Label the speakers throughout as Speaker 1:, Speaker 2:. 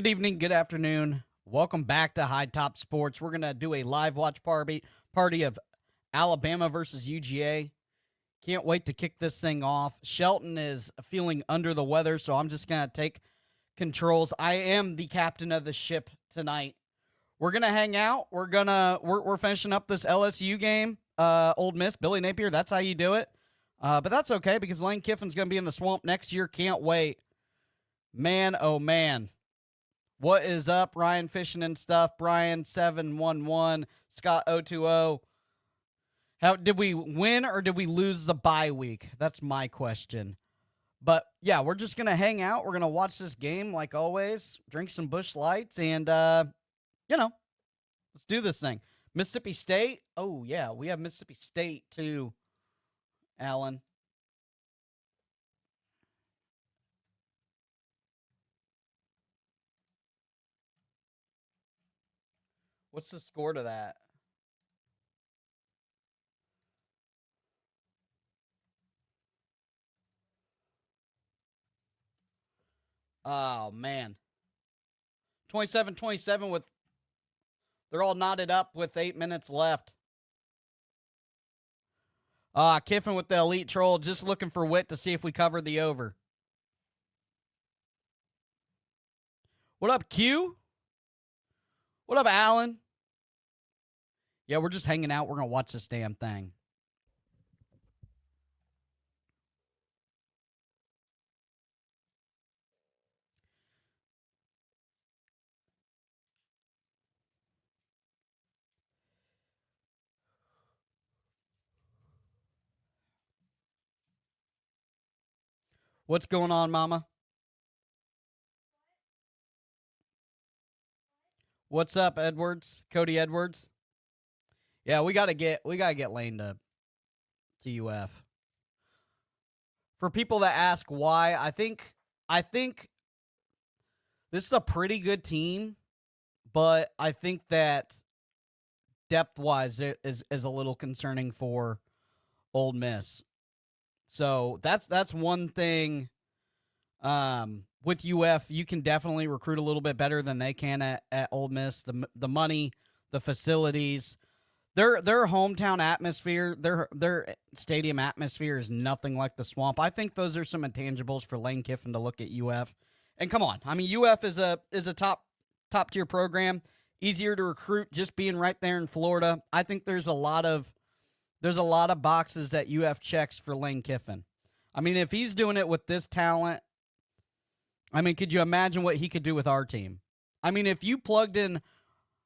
Speaker 1: Good evening, good afternoon. Welcome back to High Top Sports. We're going to do a live watch party of Alabama versus UGA. Can't wait to kick this thing off. Shelton is feeling under the weather, so I'm just going to take controls. I am the captain of the ship tonight. We're going to hang out. We're finishing up this LSU game. Old Miss, Billy Napier, that's how you do it. But that's okay because Lane Kiffin's going to be in the swamp next year. Can't wait. Man, oh man. What is up, Ryan Fishing and stuff? Brian 711, Scott 020. How did we win or did we lose the bye week? That's my question. But yeah, we're just gonna hang out. We're gonna watch this game like always, drink some Busch Lights, and let's do this thing. Mississippi State. Oh yeah, we have Mississippi State too, Alan. What's the score to that? Oh man. 27-27 with they're all knotted up with 8 minutes left. Kiffin with the elite troll, just looking for wit to see if we covered the over. What up, Q? What up, Alan? Yeah, we're just hanging out. We're going to watch this damn thing. What's going on, Mama? What's up, Edwards? Cody Edwards? Yeah, we gotta get Lane to UF. For people that ask why, I think this is a pretty good team, but I think that depth wise is a little concerning for Ole Miss. So that's one thing. With UF, you can definitely recruit a little bit better than they can at Ole Miss. The money, the facilities, their hometown atmosphere, their stadium atmosphere is nothing like the Swamp. I think those are some intangibles for Lane Kiffin to look at UF. And come on, I mean UF is a top tier program, easier to recruit just being right there in Florida. I think there's a lot of boxes that UF checks for Lane Kiffin. I mean, if he's doing it with this talent, I mean, could you imagine what he could do with our team? I mean, if you plugged in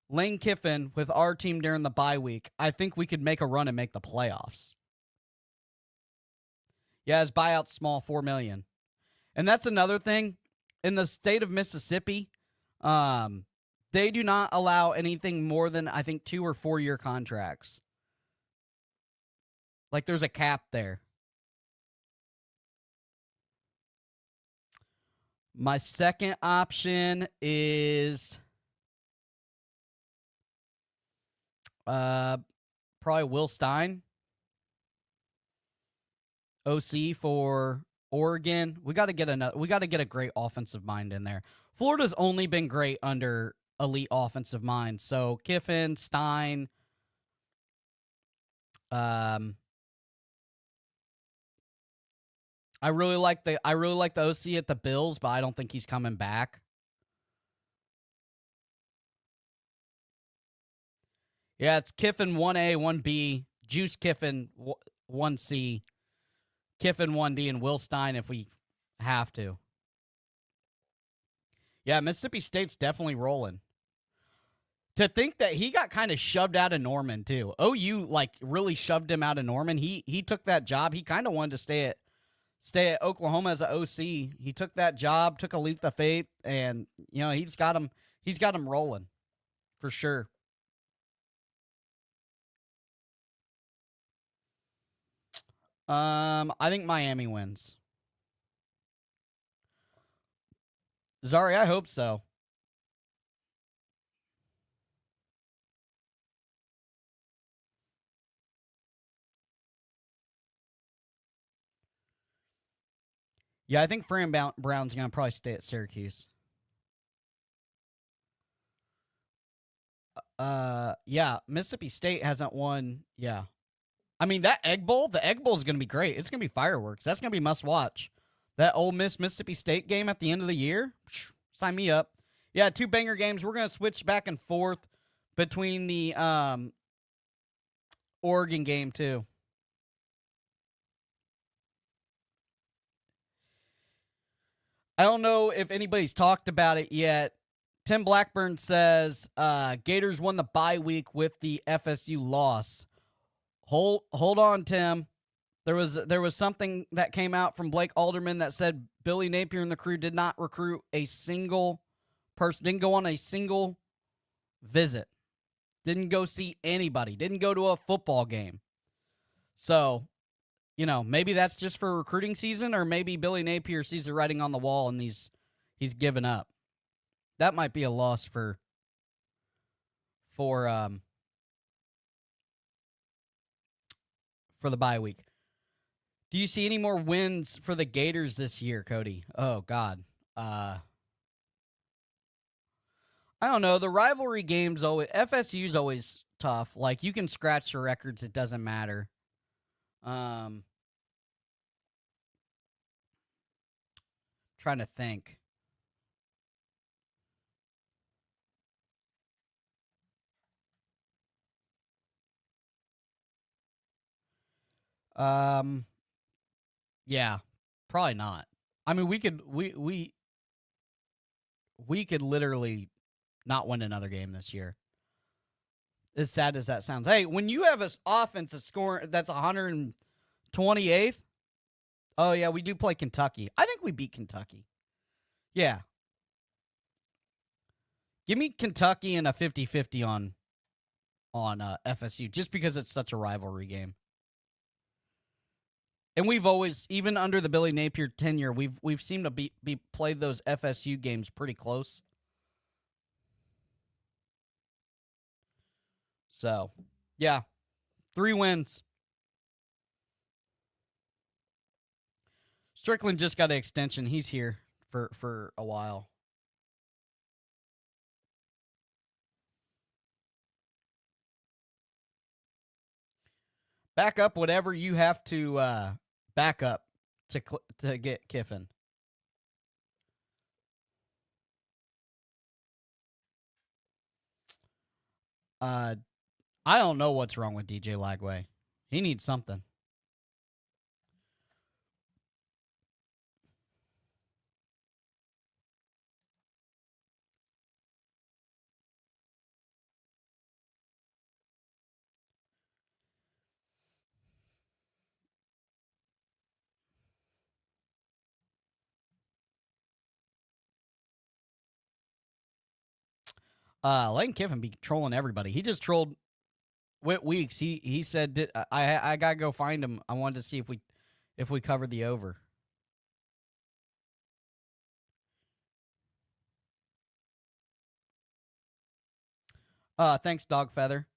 Speaker 1: Lane Kiffin with our team during the bye week, I think we could make a run and make the playoffs. Yeah, his buyout's small, $4 million. And that's another thing. In the state of Mississippi, they do not allow anything more than, I think, 2 or 4 year contracts. Like there's a cap there. My second option is probably Will Stein, OC for Oregon. We got to get a great offensive mind in there. Florida's only been great under elite offensive minds. So Kiffin, Stein, I really like the OC at the Bills, but I don't think he's coming back. Yeah, it's Kiffin 1A, 1B, Juice Kiffin 1C, Kiffin 1D, and Will Stein if we have to. Yeah, Mississippi State's definitely rolling. To think that he got kind of shoved out of Norman too. OU like really shoved him out of Norman. He took that job. He kind of wanted to stay at Oklahoma as an OC. He took that job, took a leap of faith, and he's got him rolling for sure. I think Miami wins. Zari, I hope so. Yeah, I think Fran Brown's going to probably stay at Syracuse. Yeah, Mississippi State hasn't won. Yeah. I mean, that Egg Bowl, the Egg Bowl is going to be great. It's going to be fireworks. That's going to be must watch. That Ole Miss Mississippi State game at the end of the year, sign me up. Yeah, 2 banger games. We're going to switch back and forth between the Oregon game, too. I don't know if anybody's talked about it yet. Tim Blackburn says Gators won the bye week with the FSU loss. Hold on, Tim. There was something that came out from Blake Alderman that said Billy Napier and the crew did not recruit a single person, didn't go on a single visit, didn't go see anybody, didn't go to a football game. So, maybe that's just for recruiting season, or maybe Billy Napier sees the writing on the wall and he's given up. That might be a loss for the bye week. Do you see any more wins for the Gators this year, Cody? Oh, God. I don't know. The rivalry games FSU's always tough. Like, you can scratch the records. It doesn't matter. Trying to think. Yeah, probably not. I mean, we could literally not win another game this year. As sad as that sounds. Hey, when you have an offense that's scoring that's 128th, oh yeah, we do play Kentucky. I think we beat Kentucky. Yeah. Give me Kentucky and a 50-50 on FSU, just because it's such a rivalry game. And we've always, even under the Billy Napier tenure, we've seemed to be played those FSU games pretty close. So, yeah, 3 wins. Strickland just got an extension. He's here for a while. Back up whatever you have to back up to get Kiffin. I don't know what's wrong with DJ Lagway. He needs something. Lane Kiffin be trolling everybody. He just trolled Whit Weeks. He said I gotta go find him. I wanted to see if we covered the over. Thanks, Dog Feather.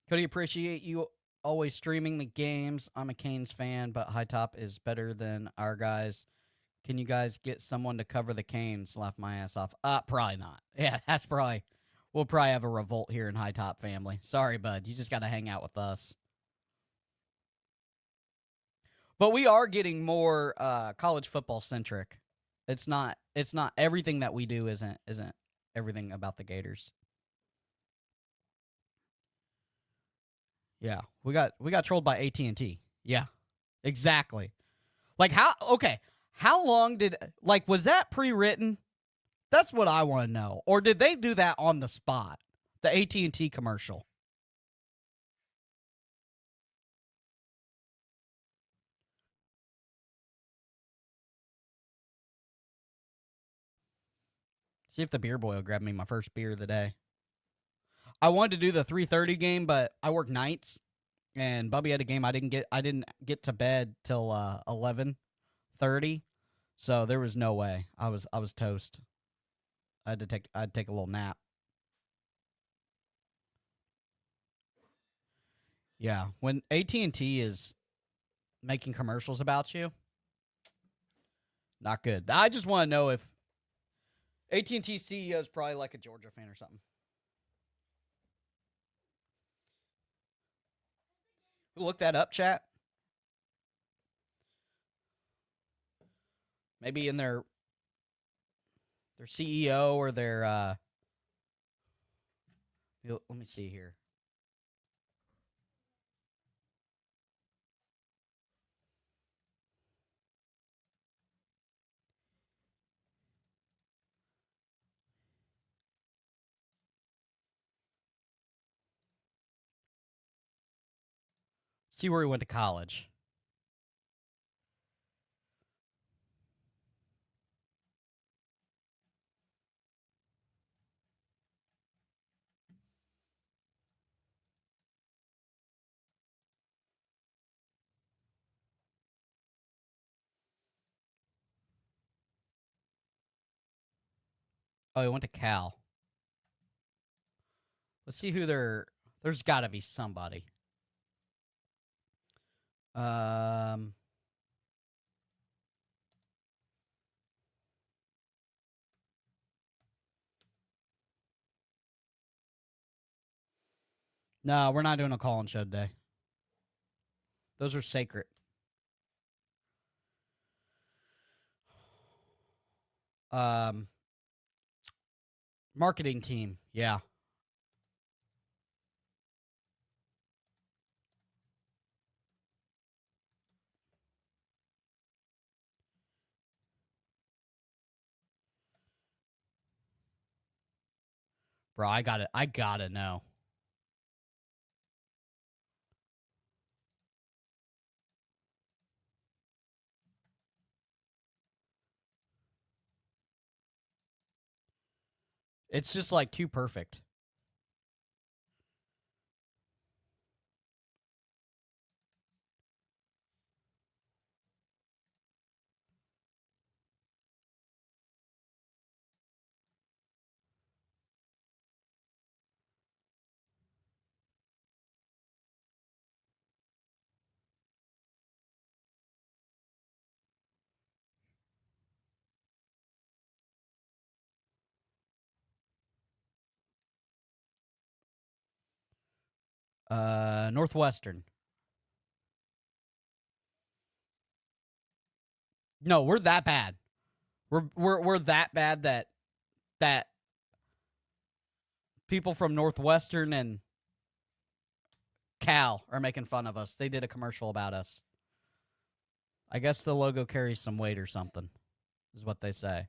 Speaker 1: Cody, appreciate you always streaming the games. I'm a Canes fan, but High Top is better than our guys. Can you guys get someone to cover the Canes? Laugh my ass off. Probably not. Yeah, that's probably. We'll probably have a revolt here in High Top family. Sorry, bud. You just got to hang out with us. But we are getting more college football centric. It's not everything that we do isn't everything about the Gators. Yeah, we got trolled by AT&T. Yeah, exactly. Like how long did was that pre-written? That's what I want to know. Or did they do that on the spot? The AT&T commercial. See if the beer boy will grab me my first beer of the day. I wanted to do the 3:30 game, but I work nights, and Bubby had a game. I didn't get to bed till 11:30, so there was no way. I was toast. I'd take a little nap. Yeah, when AT&T is making commercials about you, not good. I just want to know if AT&T CEO is probably like a Georgia fan or something. Look that up, chat. Maybe in their CEO or their let me see here. See where he went to college. Oh, he went to Cal. Let's see who there's got to be somebody. No, we're not doing a call-in show today. Those are sacred. Marketing team, yeah. Bro, I gotta know. It's just like too perfect. Northwestern. No, we're that bad. We're that bad that people from Northwestern and Cal are making fun of us. They did a commercial about us. I guess the logo carries some weight or something, is what they say.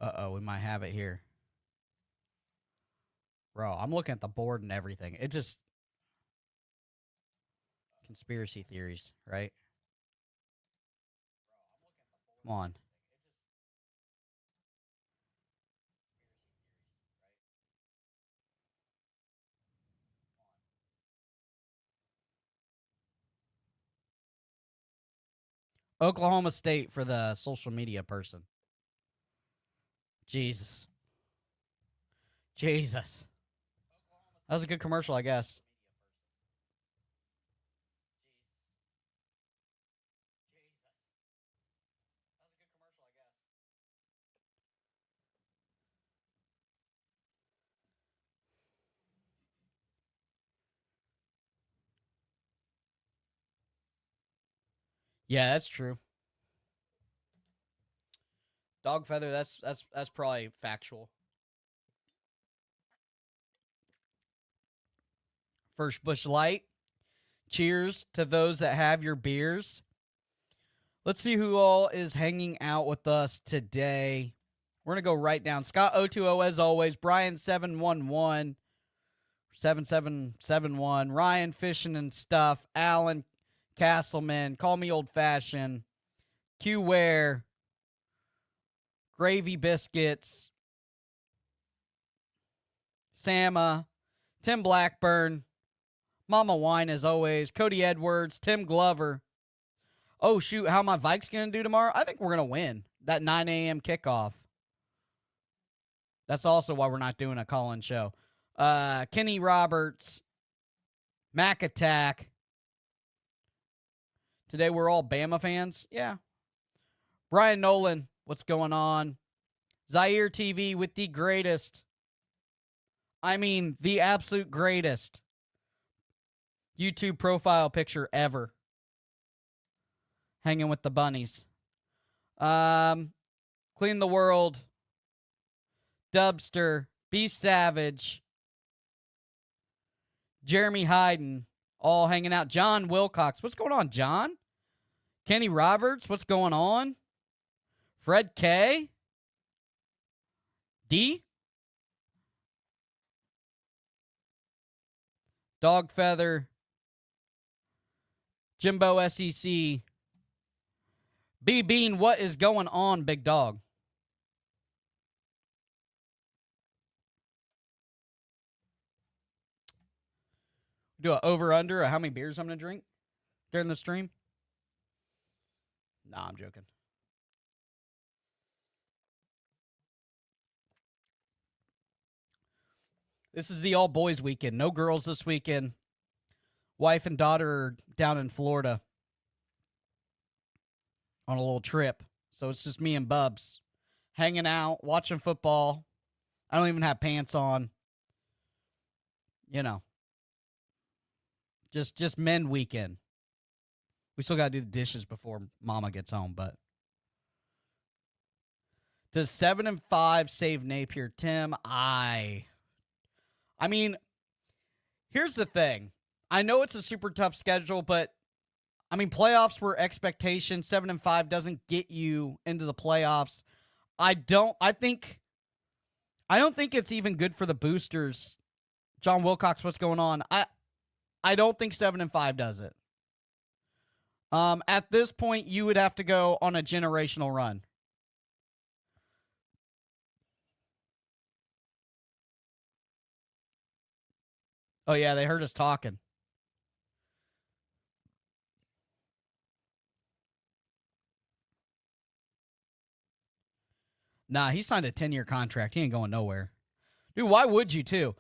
Speaker 1: Uh-oh, we might have it here. Bro, I'm looking at the board and everything. It just conspiracy theories, right? Come on. Oklahoma State for the social media person. Jesus. Jesus. That was a good commercial, I guess. Yeah, that's true. Dog feather, that's probably factual. First Bush Light. Cheers to those that have your beers. Let's see who all is hanging out with us today. We're going to go right down. Scott 020 as always. Brian 711. 7771. Ryan Fishing and Stuff. Alan Castleman. Call me old fashioned. Q Ware. Gravy Biscuits. Sama. Tim Blackburn. Mama Wine as always. Cody Edwards. Tim Glover. Oh, shoot, how my Vikes going to do tomorrow? I think we're going to win that 9 a.m. kickoff. That's also why we're not doing a call-in show. Kenny Roberts, Mac Attack. Today we're all Bama fans. Yeah. Brian Nolan, what's going on? Zaire TV with the greatest. I mean, the absolute greatest YouTube profile picture ever. Hanging with the bunnies. Clean the World. Dubster. Be Savage. Jeremy Hyden. All hanging out. John Wilcox. What's going on, John? Kenny Roberts. What's going on? Fred K. D. Dog Feather. Jimbo SEC. B Bean, what is going on, big dog? Do a over-under of how many beers I'm going to drink during the stream? Nah, I'm joking. This is the all-boys weekend. No girls this weekend. Wife and daughter are down in Florida on a little trip. So it's just me and Bubs hanging out, watching football. I don't even have pants on. You know. Just men weekend. We still got to do the dishes before Mama gets home, but. Does 7-5 save Napier? Tim, I mean, here's the thing. I know it's a super tough schedule, but I mean, playoffs were expectation. 7-5 doesn't get you into the playoffs. I don't think it's even good for the boosters. John Wilcox, what's going on? I don't think 7-5 does it. At this point, you would have to go on a generational run. Oh, yeah, they heard us talking. Nah, he signed a 10-year contract. He ain't going nowhere. Dude, why would you, too?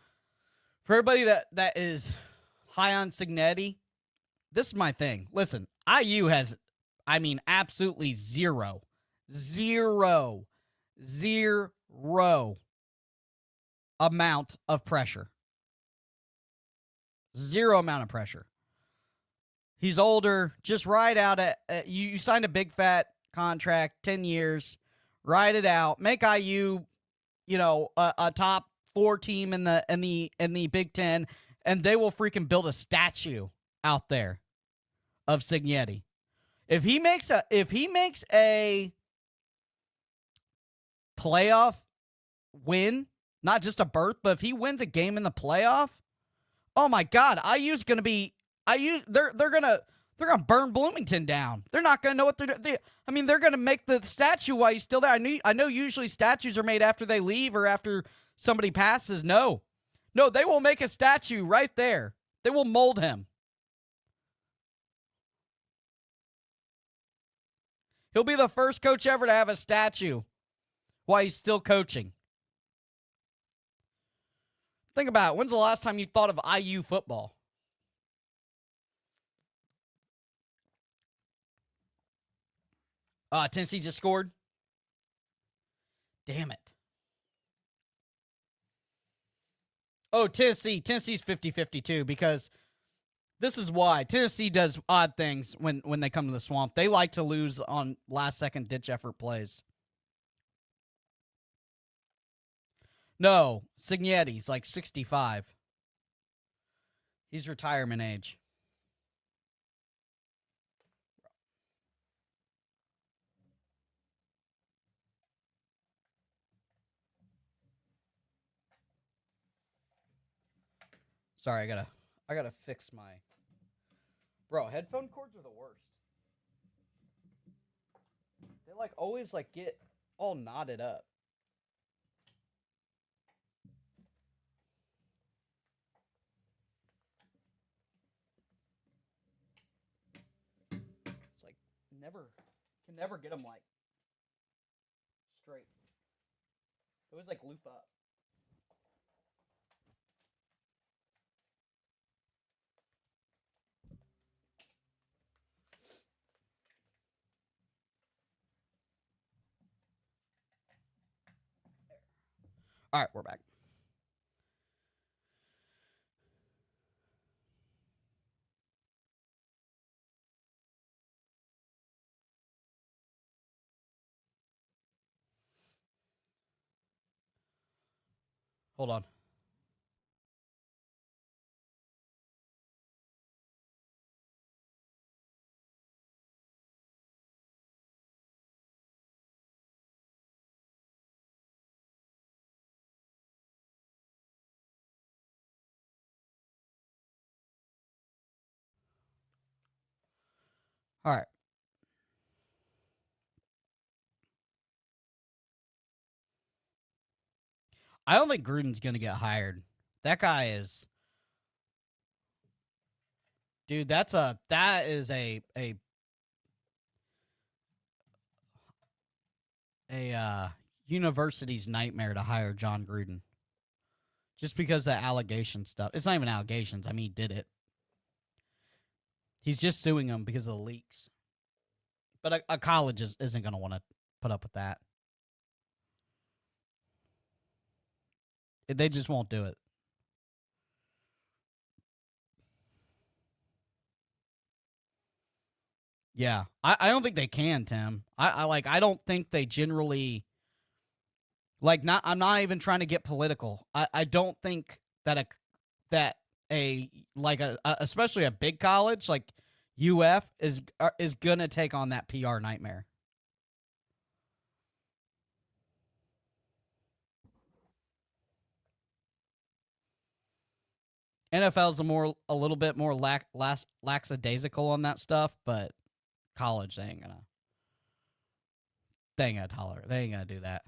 Speaker 1: For everybody that is high on Signetti, this is my thing. Listen, IU has, absolutely zero amount of pressure. Zero amount of pressure. He's older. Just ride out you signed a big fat contract, 10 years. Ride it out. Make IU, a top 4 team in the Big Ten, and they will freaking build a statue out there of Signetti. If he makes a playoff win, not just a berth, but if he wins a game in the playoff, oh my God, IU's going to be they're going to burn Bloomington down. They're not going to know what they're doing. They're going to make the statue while he's still there. I know usually statues are made after they leave or after somebody passes. No, they will make a statue right there. They will mold him. He'll be the first coach ever to have a statue while he's still coaching. Think about it. When's the last time you thought of IU football? Tennessee just scored. Damn it. Oh, Tennessee's 50-50 too, because this is why. Tennessee does odd things when they come to the Swamp. They like to lose on last-second ditch effort plays. No, Signetti's like 65. He's retirement age. Sorry, I gotta fix my. Bro, headphone cords are the worst. They always get all knotted up. It's Can never get them like straight. It was like loop up. All right, we're back. Hold on. All right. I don't think Gruden's going to get hired. That guy is, dude. That is a university's nightmare to hire John Gruden. Just because of the allegation stuff. It's not even allegations. I mean, he did it. He's just suing them because of the leaks. But a college isn't going to want to put up with that. They just won't do it. Yeah. I don't think they can, Tim. I don't think they generally I'm not even trying to get political. I don't think that especially a big college like UF is gonna take on that PR nightmare. NFL's a little bit more lackadaisical on that stuff, but college they ain't gonna tolerate. They ain't gonna do that.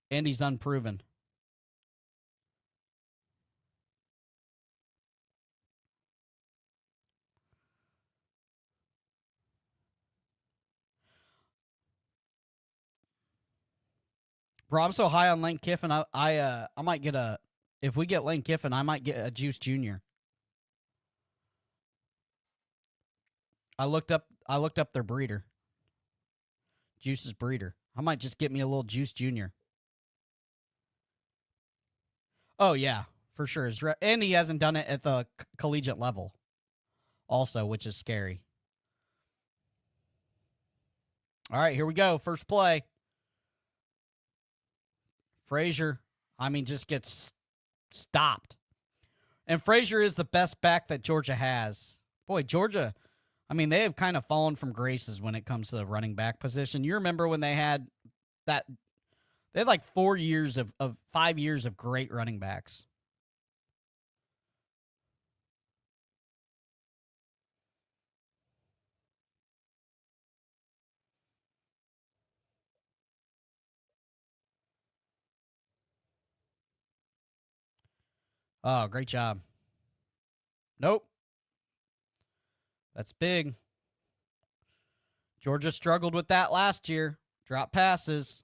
Speaker 1: And he's unproven. Bro, I'm so high on Lane Kiffin. I might get if we get Lane Kiffin, I might get a Juice Jr. I looked up their breeder. Juice's breeder. I might just get me a little Juice Jr. Oh yeah, for sure. And he hasn't done it at the collegiate level, also, which is scary. All right, here we go. First play. Frazier, just gets stopped. And Frazier is the best back that Georgia has. Boy, Georgia, they have kind of fallen from graces when it comes to the running back position. You remember when they had that? They had like 5 years of great running backs. Oh, great job. Nope. That's big. Georgia struggled with that last year. Drop passes.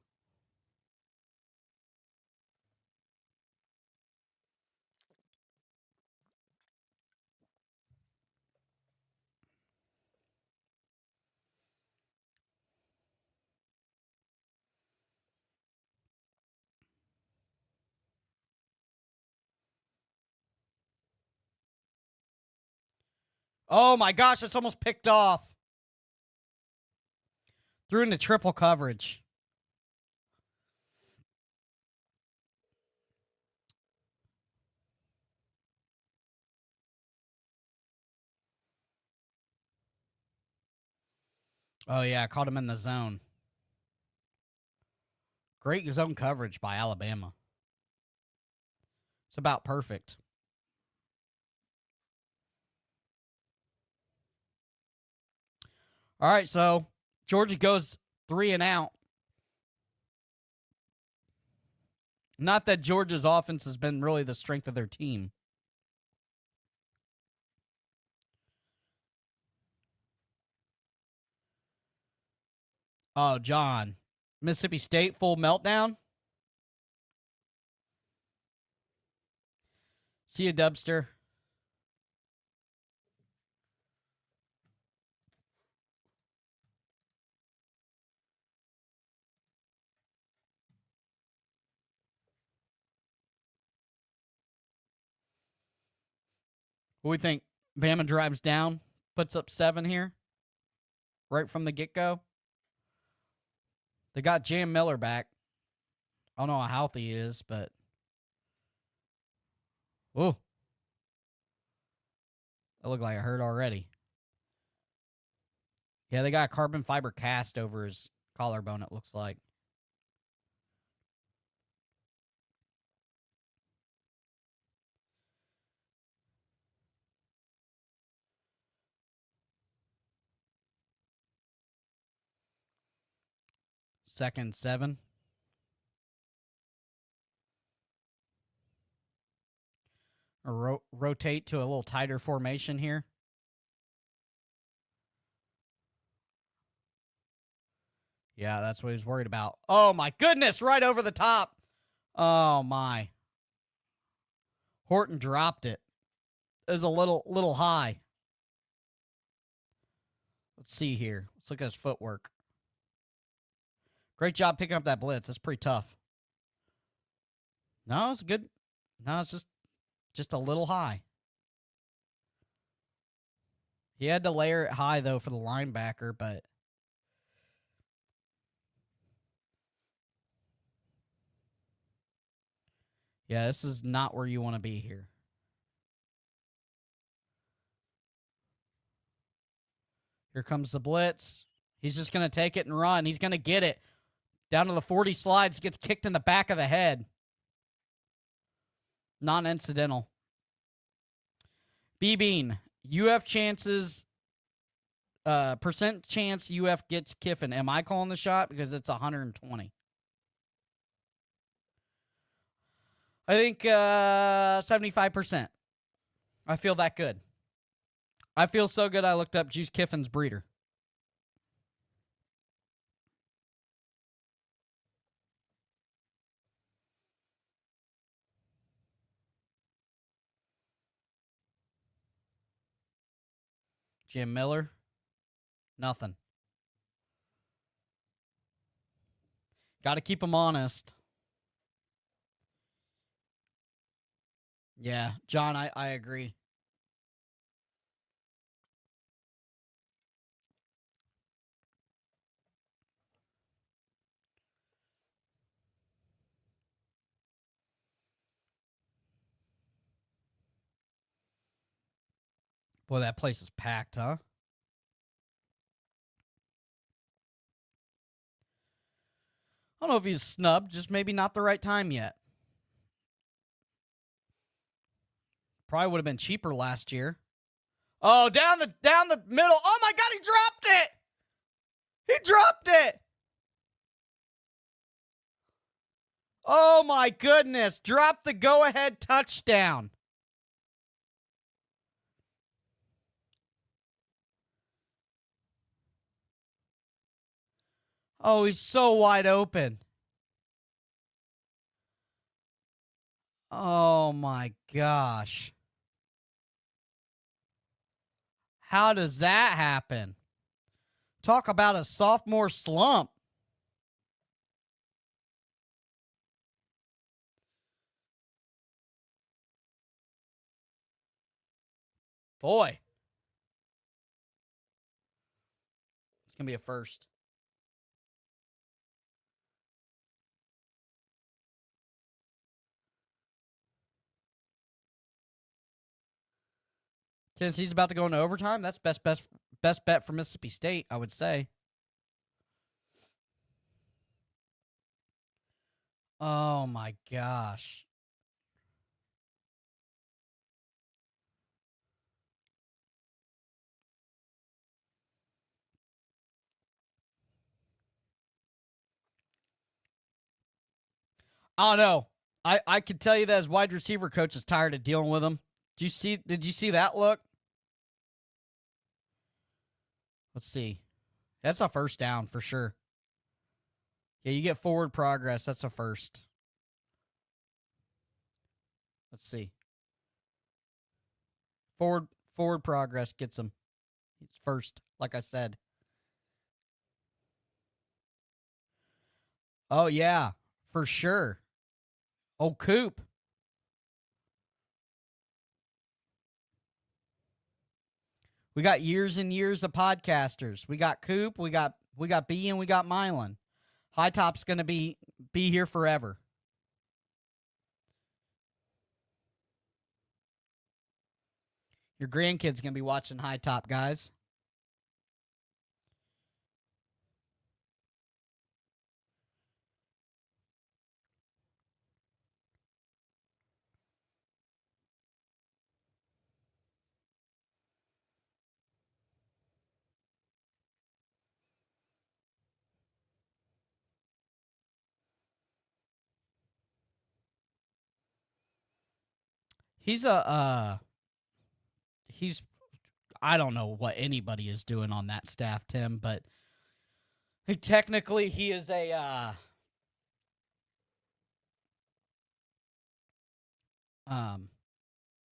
Speaker 1: Oh my gosh, it's almost picked off. Threw into triple coverage. Oh yeah, caught him in the zone. Great zone coverage by Alabama. It's about perfect. All right, so Georgia goes 3 and out. Not that Georgia's offense has been really the strength of their team. Oh, John. Mississippi State full meltdown. See you, Dubster. What do we think? Bama drives down, puts up 7 here, right from the get-go. They got Jam Miller back. I don't know how healthy he is, but... Ooh. That looked like it hurt already. Yeah, they got a carbon fiber cast over his collarbone, it looks like. Second 7. Or rotate to a little tighter formation here. Yeah, that's what he was worried about. Oh, my goodness, right over the top. Oh, my. Horton dropped it. It was a little high. Let's see here. Let's look at his footwork. Great job picking up that blitz. That's pretty tough. No, it's good. No, it's just a little high. He had to layer it high, though, for the linebacker, but... Yeah, this is not where you want to be here. Here comes the blitz. He's just going to take it and run. He's going to get it. Down to the 40 slides, gets kicked in the back of the head. Non-incidental. B-Bean, UF chances, percent chance UF gets Kiffin. Am I calling the shot? Because it's 120. I think 75%. I feel that good. I feel so good I looked up Juice Kiffin's breeder. Jim Miller, nothing. Got to keep him honest. Yeah, John, I agree. Boy, that place is packed, huh? I don't know if he's snubbed, just maybe not the right time yet. Probably would have been cheaper last year. Oh, down the middle. Oh my God, he dropped it. He dropped it. Oh my goodness, dropped the go-ahead touchdown. Oh, he's so wide open. Oh my gosh. How does that happen? Talk about a sophomore slump. Boy. It's going to be a first. Tennessee's about to go into overtime. That's best bet for Mississippi State, I would say. Oh my gosh. I don't know. I could tell you that his wide receiver coach is tired of dealing with him. Did you see that look? Let's see. That's a first down for sure. Yeah, you get forward progress. That's a first. Let's see. Forward progress gets him. He's first, like I said. Oh, yeah, for sure. Oh, Coop. We got years and years of podcasters. We got Coop, we got B, and we got Mylan. High Top's gonna be here forever. Your grandkids gonna be watching High Top, guys. He's he's I don't know what anybody is doing on that staff, Tim, but technically he is a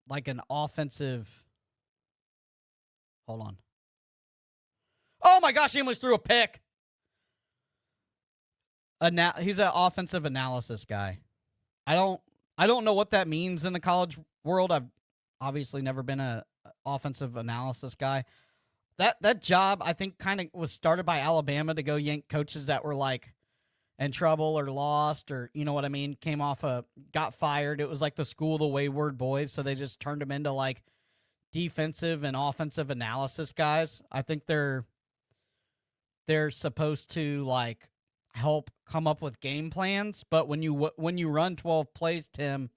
Speaker 1: like an offensive. Hold on. Oh my gosh, he almost threw a pick. He's an offensive analysis guy. I don't know what that means in the college world. I've obviously never been a offensive analysis guy. That job, I think, kind of was started by Alabama to go yank coaches that were like in trouble or lost, or you know what I mean, got fired. It was like the school of the wayward boys, so they just turned them into like defensive and offensive analysis guys. I think they're supposed to like help come up with game plans, but when you run 12 plays, Tim,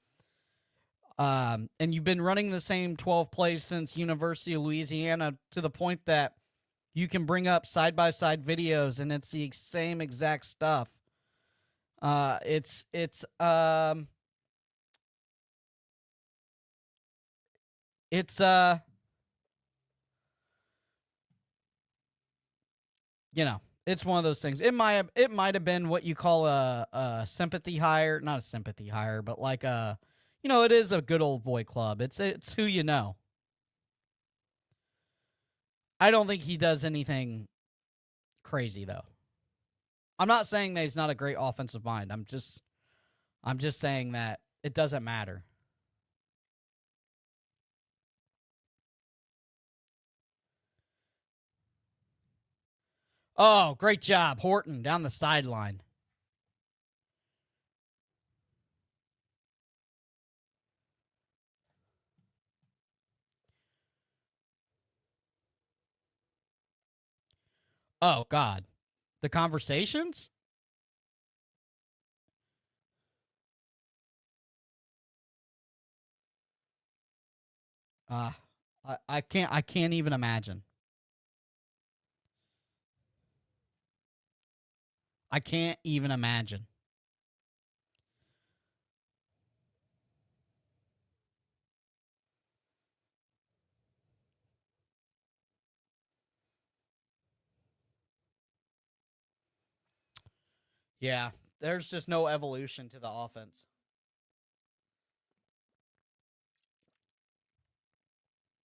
Speaker 1: and you've been running the same 12 plays since University of Louisiana, to the point that you can bring up side-by-side videos and it's the same exact stuff. It's you know, it's one of those things. It might have been what you call a sympathy hire, not a sympathy hire, but like it is a good old boy club. It's who you know. I don't think he does anything crazy though. I'm not saying that he's not a great offensive mind. I'm just saying that it doesn't matter. Oh, great job, Horton down the sideline. Oh God, the conversations. Uh, I can't even imagine. I can't even imagine. Yeah, there's just no evolution to the offense.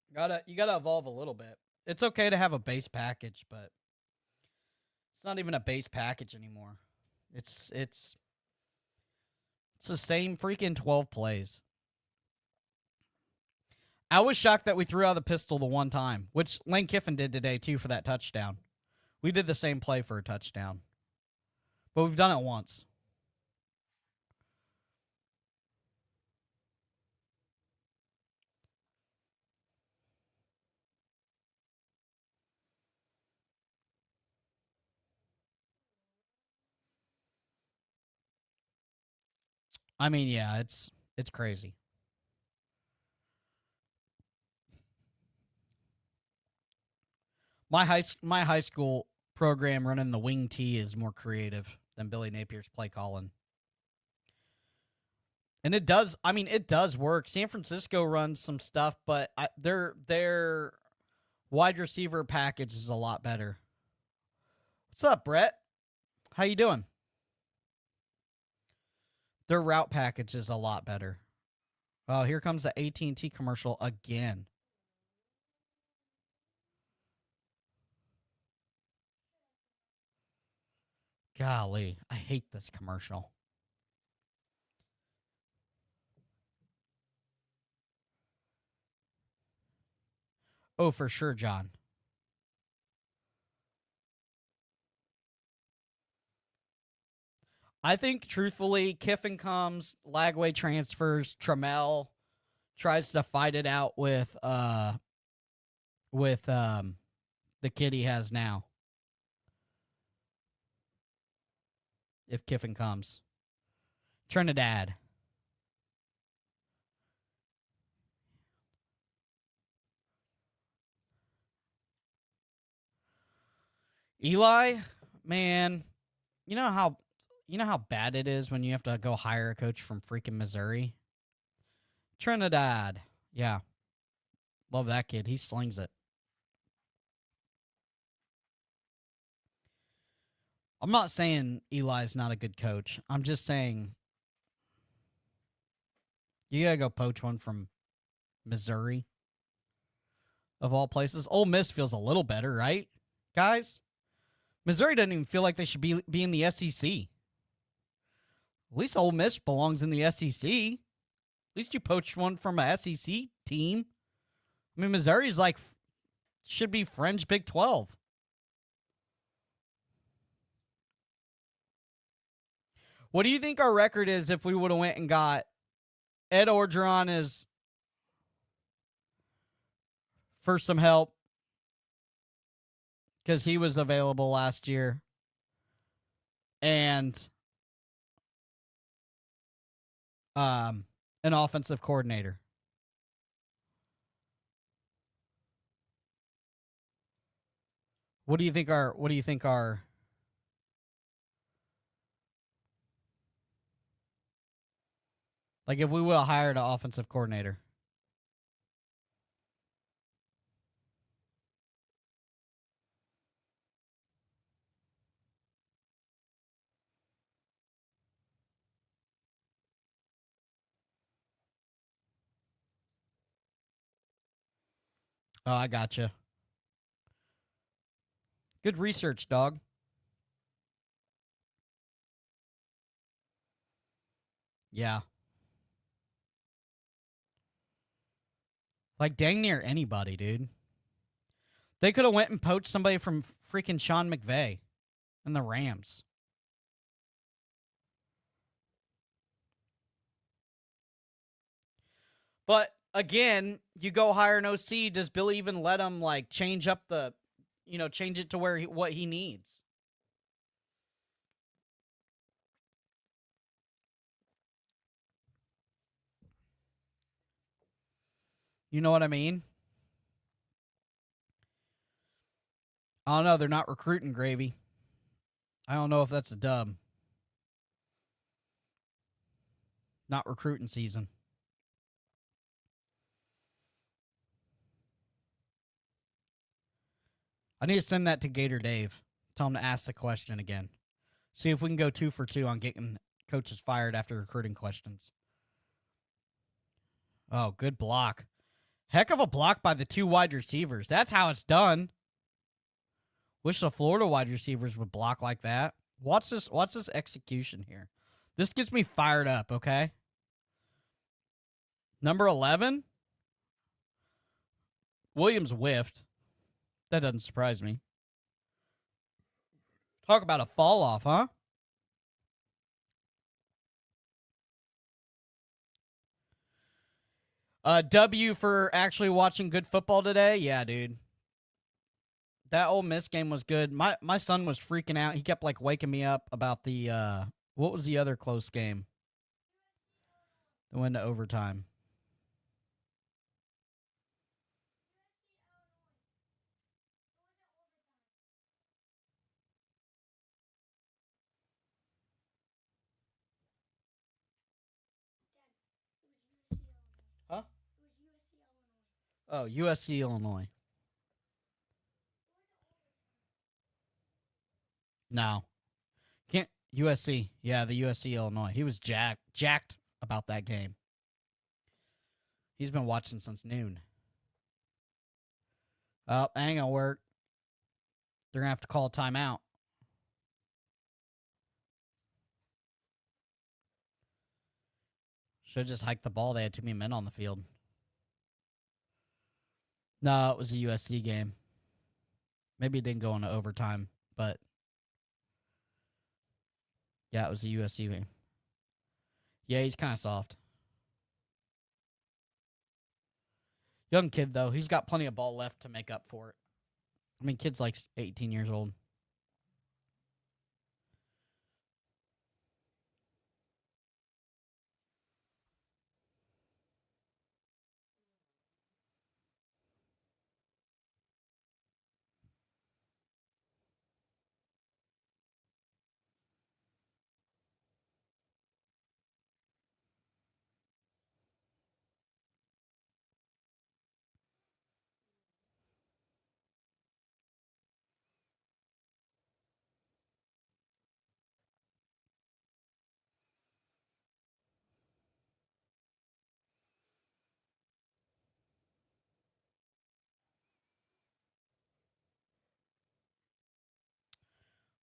Speaker 1: You gotta evolve a little bit. It's okay to have a base package, but it's not even a base package anymore. It's the same freaking 12 plays. I was shocked that we threw out the pistol the one time, which Lane Kiffin did today too for that touchdown. We did the same play for a touchdown, but we've done it once. I mean, yeah, it's crazy. My high school program running the wing tee is more creative than Billy Napier's play calling. And it does. I mean, it does work. San Francisco runs some stuff, but their wide receiver package is a lot better. What's up, Brett? How you doing? Their route package is a lot better. Oh, here comes the AT&T commercial again. Golly, I hate this commercial. Oh, for sure, John. I think, truthfully, Kiffin comes, Lagway transfers, Trammell tries to fight it out with the kid he has now. If Kiffin comes. Trinidad. Eli, man, you know how bad it is when you have to go hire a coach from freaking Missouri? Trinidad. Yeah. Love that kid. He slings it. I'm not saying Eli's not a good coach. I'm just saying you got to go poach one from Missouri, of all places. Ole Miss feels a little better, right, guys? Missouri doesn't even feel like they should be in the SEC. At least Ole Miss belongs in the SEC. At least you poached one from a SEC team. I mean, Missouri's like should be fringe Big 12. What do you think our record is if we would have went and got Ed Orgeron as for some help because he was available last year, and an offensive coordinator? What do you think our like if we would have hired an offensive coordinator? Oh, I gotcha. Good research, dog. Yeah. Like dang near anybody, dude. They could have went and poached somebody from freaking Sean McVay and the Rams. But again, you go hire an OC. Does Billy even let him like change up change it to where what he needs? You know what I mean? I don't know. They're not recruiting Gravy. I don't know if that's a dub. Not recruiting season. I need to send that to Gator Dave. Tell him to ask the question again. See if we can go 2 for 2 on getting coaches fired after recruiting questions. Oh, good block. Heck of a block by the 2 wide receivers. That's how it's done. Wish the Florida wide receivers would block like that. Watch this execution here. This gets me fired up, okay? Number 11. Williams whiffed. That doesn't surprise me. Talk about a fall off, huh? W for actually watching good football today. Yeah, dude. That Ole Miss game was good. My son was freaking out. He kept like waking me up about the what was the other close game? That went to overtime. Huh? Oh, USC Illinois. No. Can't USC. Yeah, the USC Illinois. He was jacked about that game. He's been watching since noon. Oh, ain't gonna work. They're gonna have to call a timeout. Should have just hiked the ball. They had too many men on the field. No, it was a USC game. Maybe it didn't go into overtime, but yeah, it was a USC game. Yeah, he's kind of soft. Young kid, though. He's got plenty of ball left to make up for it. I mean, kid's like 18 years old.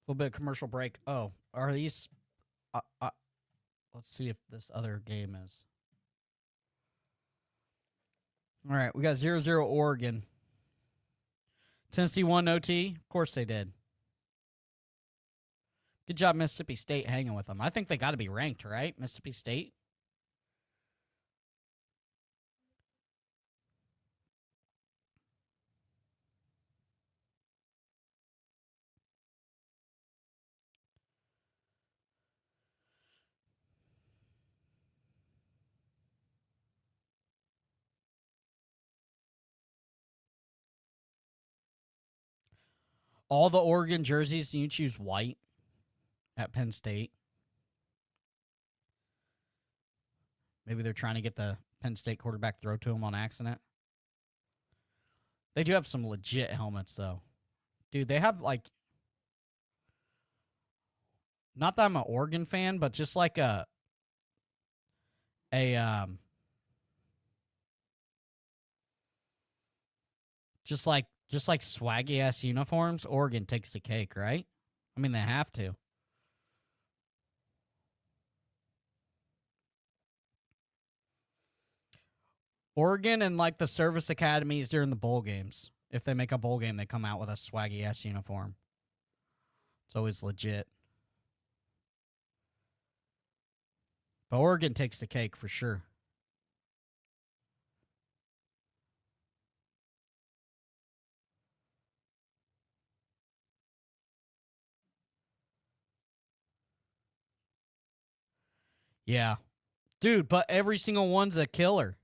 Speaker 1: A little bit of commercial break. Oh, are these... let's see if this other game is. All right, we got 0-0 Oregon. Tennessee won OT. Of course they did. Good job, Mississippi State, hanging with them. I think they got to be ranked, right? Mississippi State? All the Oregon jerseys, you choose white at Penn State. Maybe they're trying to get the Penn State quarterback throw to him on accident. They do have some legit helmets, though. Dude, they have, like... Not that I'm an Oregon fan, but just like just like swaggy ass uniforms. Oregon takes the cake, right? I mean, they have to. Oregon and like the service academies during the bowl games. If they make a bowl game, they come out with a swaggy ass uniform. It's always legit. But Oregon takes the cake for sure. Yeah. Dude, but every single one's a killer.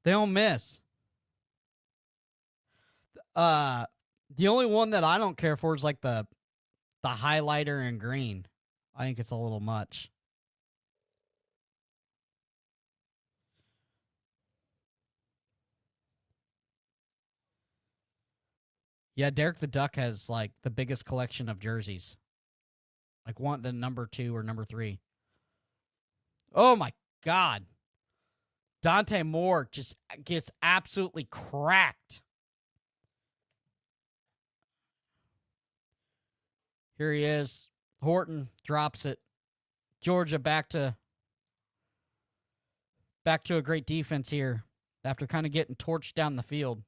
Speaker 1: They don't miss. The only one that I don't care for is like the highlighter in green. I think it's a little much. Yeah, Derek the Duck has like the biggest collection of jerseys. Like the number 2 or number 3. Oh my God. Dante Moore just gets absolutely cracked. Here he is. Horton drops it. Georgia back to a great defense here after kind of getting torched down the field.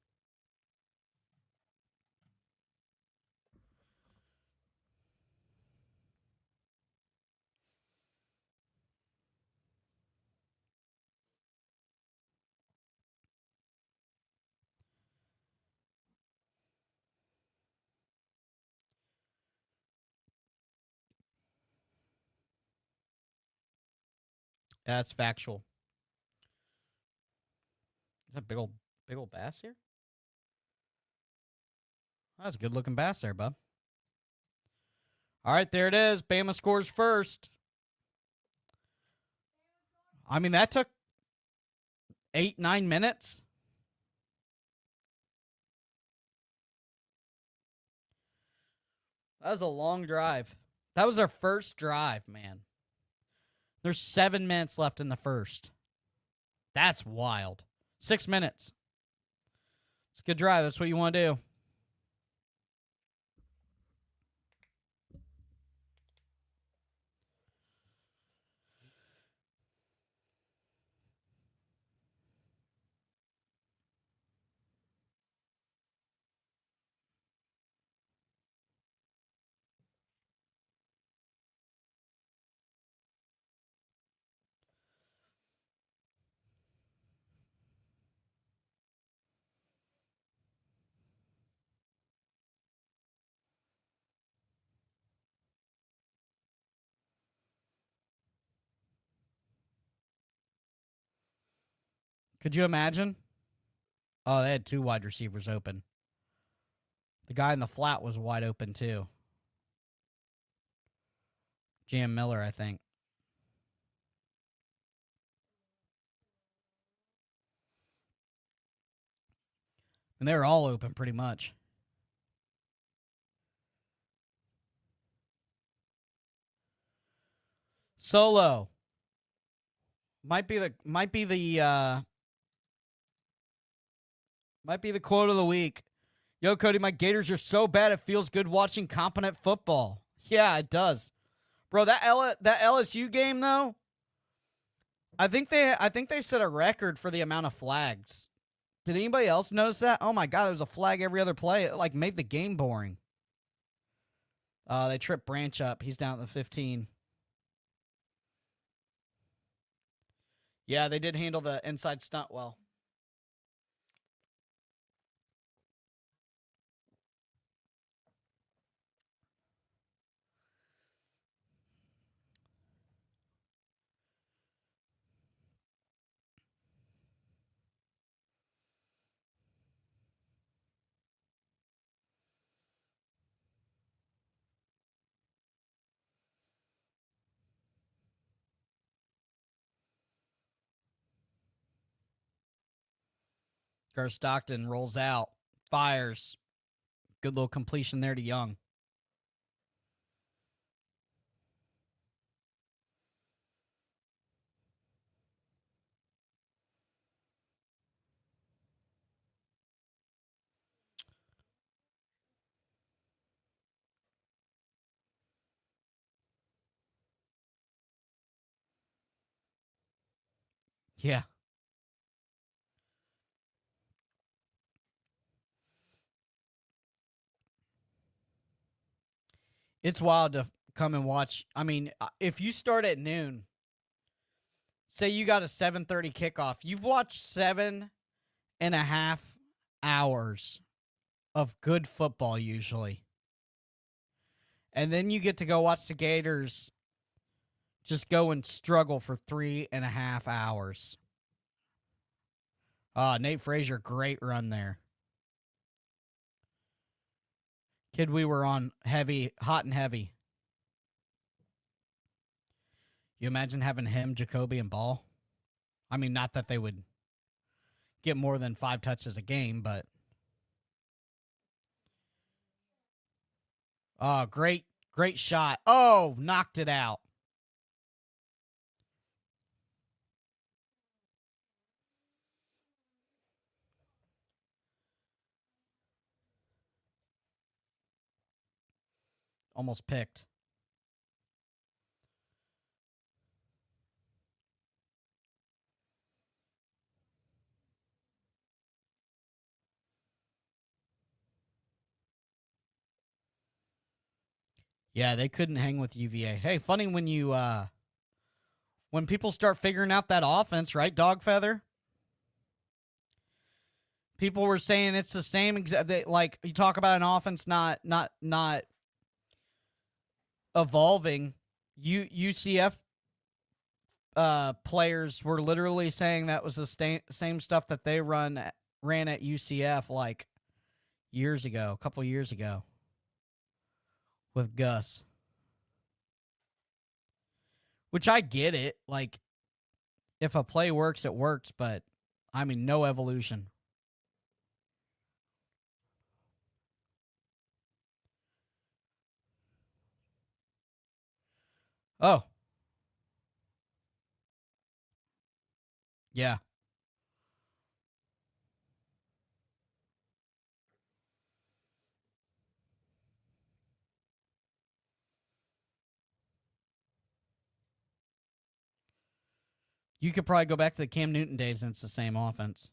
Speaker 1: That's factual. Is that big old bass here? That's a good looking bass there, bub. All right, there it is. Bama scores first. I mean, that took 8-9 minutes. That was a long drive. That was our first drive, man. There's 7 minutes left in the first. That's wild. 6 minutes. It's a good drive. That's what you want to do. Could you imagine? Oh, they had 2 wide receivers open. The guy in the flat was wide open, too. Jam Miller, I think. And they were all open pretty much. Solo. Might be the quote of the week. Yo, Cody, my Gators are so bad it feels good watching competent football. Yeah, it does. Bro, that LSU game though, I think they set a record for the amount of flags. Did anybody else notice that? Oh my god, there was a flag every other play. It like made the game boring. They tripped Branch up. He's down at the 15. Yeah, they did handle the inside stunt well. Gar Stockton rolls out, fires. Good little completion there to Young. Yeah. It's wild to come and watch. I mean, if you start at noon, say you got a 7:30 kickoff, you've watched 7.5 hours of good football usually. And then you get to go watch the Gators just go and struggle for 3.5 hours. Nate Frazier, great run there. Kid, we were on heavy, hot and heavy. You imagine having him, Jacoby, and Ball? I mean, not that they would get more than 5 touches a game, but great shot. Oh, knocked it out. Almost picked. Yeah, they couldn't hang with UVA. Hey, funny when you when people start figuring out that offense, right, Dog Feather? People were saying it's the same exact. Like you talk about an offense not evolving. UCF players were literally saying that was the same stuff that they ran at UCF like years ago, a couple years ago with Gus. Which I get it. Like, if a play works, it works, but I mean, no evolution. Oh, yeah. You could probably go back to the Cam Newton days and it's the same offense.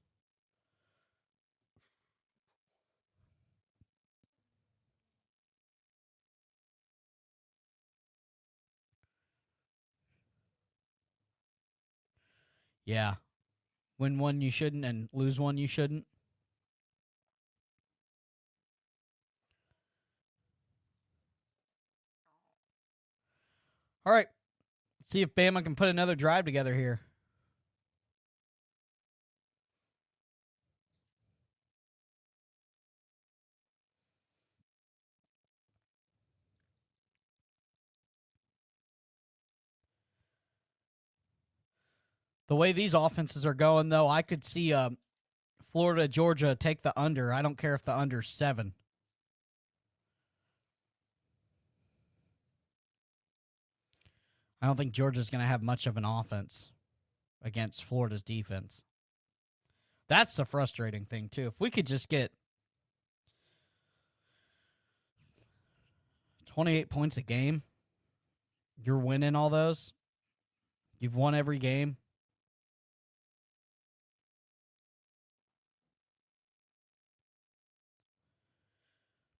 Speaker 1: Yeah. Win one you shouldn't and lose one you shouldn't. All right. Let's see if Bama can put another drive together here. The way these offenses are going, though, I could see Florida, Georgia take the under. I don't care if the under's 7. I don't think Georgia's going to have much of an offense against Florida's defense. That's the frustrating thing, too. If we could just get 28 points a game, you're winning all those. You've won every game.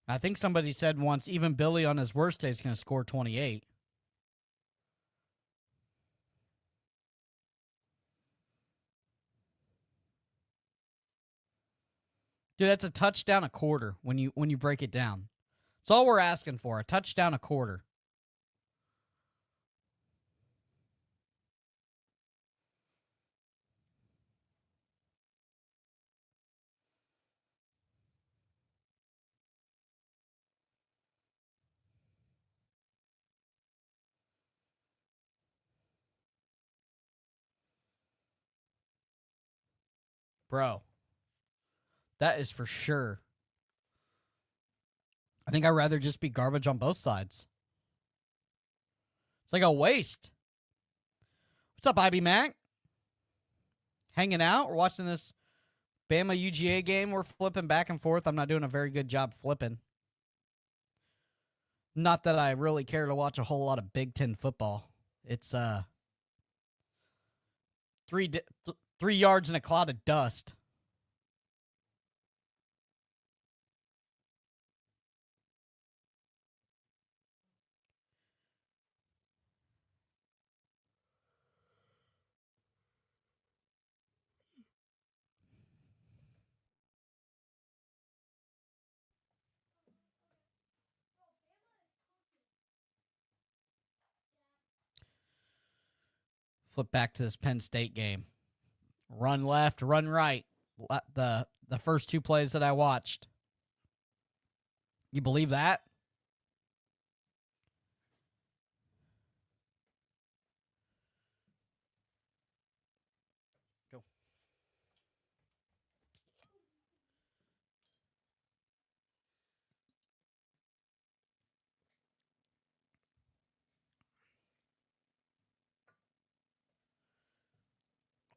Speaker 1: I think somebody said once, even Billy on his worst day is going to score 28. Dude, that's a touchdown a quarter when you break it down. That's all we're asking for, a touchdown a quarter. Bro, that is for sure. I think I'd rather just be garbage on both sides. It's like a waste. What's up, IB Mac? Hanging out? We're watching this Bama UGA game. We're flipping back and forth. I'm not doing a very good job flipping. Not that I really care to watch a whole lot of Big Ten football. It's 3 yards in a cloud of dust. Flip back to this Penn State game. Run left, run right. The first 2 plays that I watched. You believe that? Go.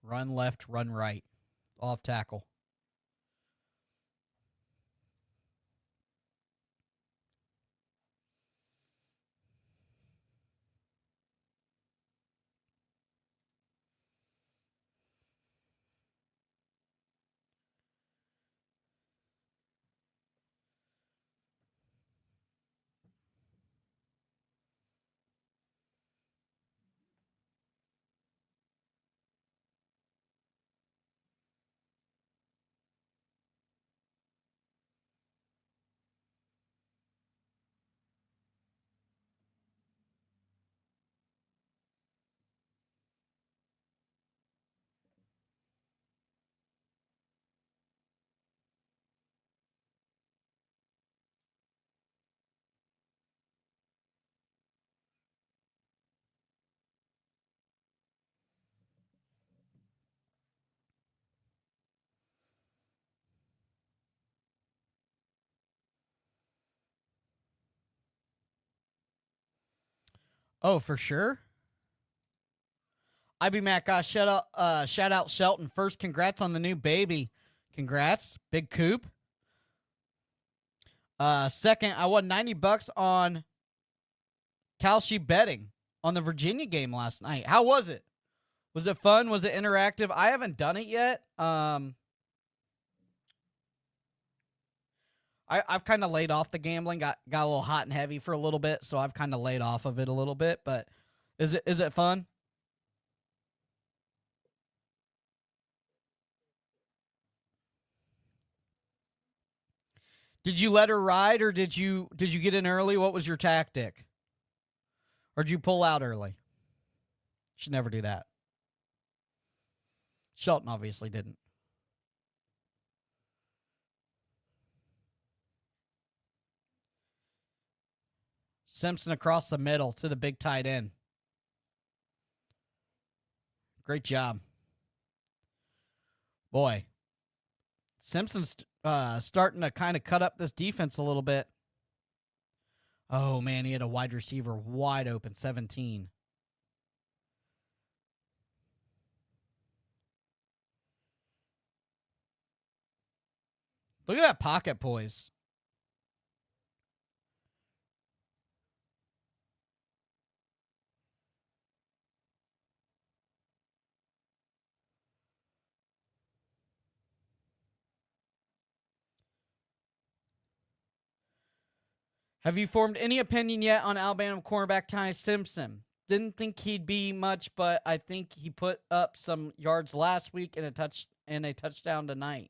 Speaker 1: Run left, run right. Off tackle. Oh, for sure. IB Mac, shout out Shelton. First, congrats on the new baby. Congrats. Big Coop. Second, I won $90 on Kalshi betting on the Virginia game last night. How was it? Was it fun? Was it interactive? I haven't done it yet. I've kind of laid off the gambling. Got a little hot and heavy for a little bit, so I've kind of laid off of it a little bit. But is it fun? Did you let her ride, or did you get in early? What was your tactic? Or did you pull out early? Should never do that. Shelton obviously didn't. Simpson across the middle to the big tight end. Great job. Boy, Simpson's starting to kind of cut up this defense a little bit. Oh, man, he had a wide receiver wide open, 17. Look at that pocket poise. Have you formed any opinion yet on Alabama cornerback Ty Simpson? Didn't think he'd be much, but I think he put up some yards last week and a touchdown tonight.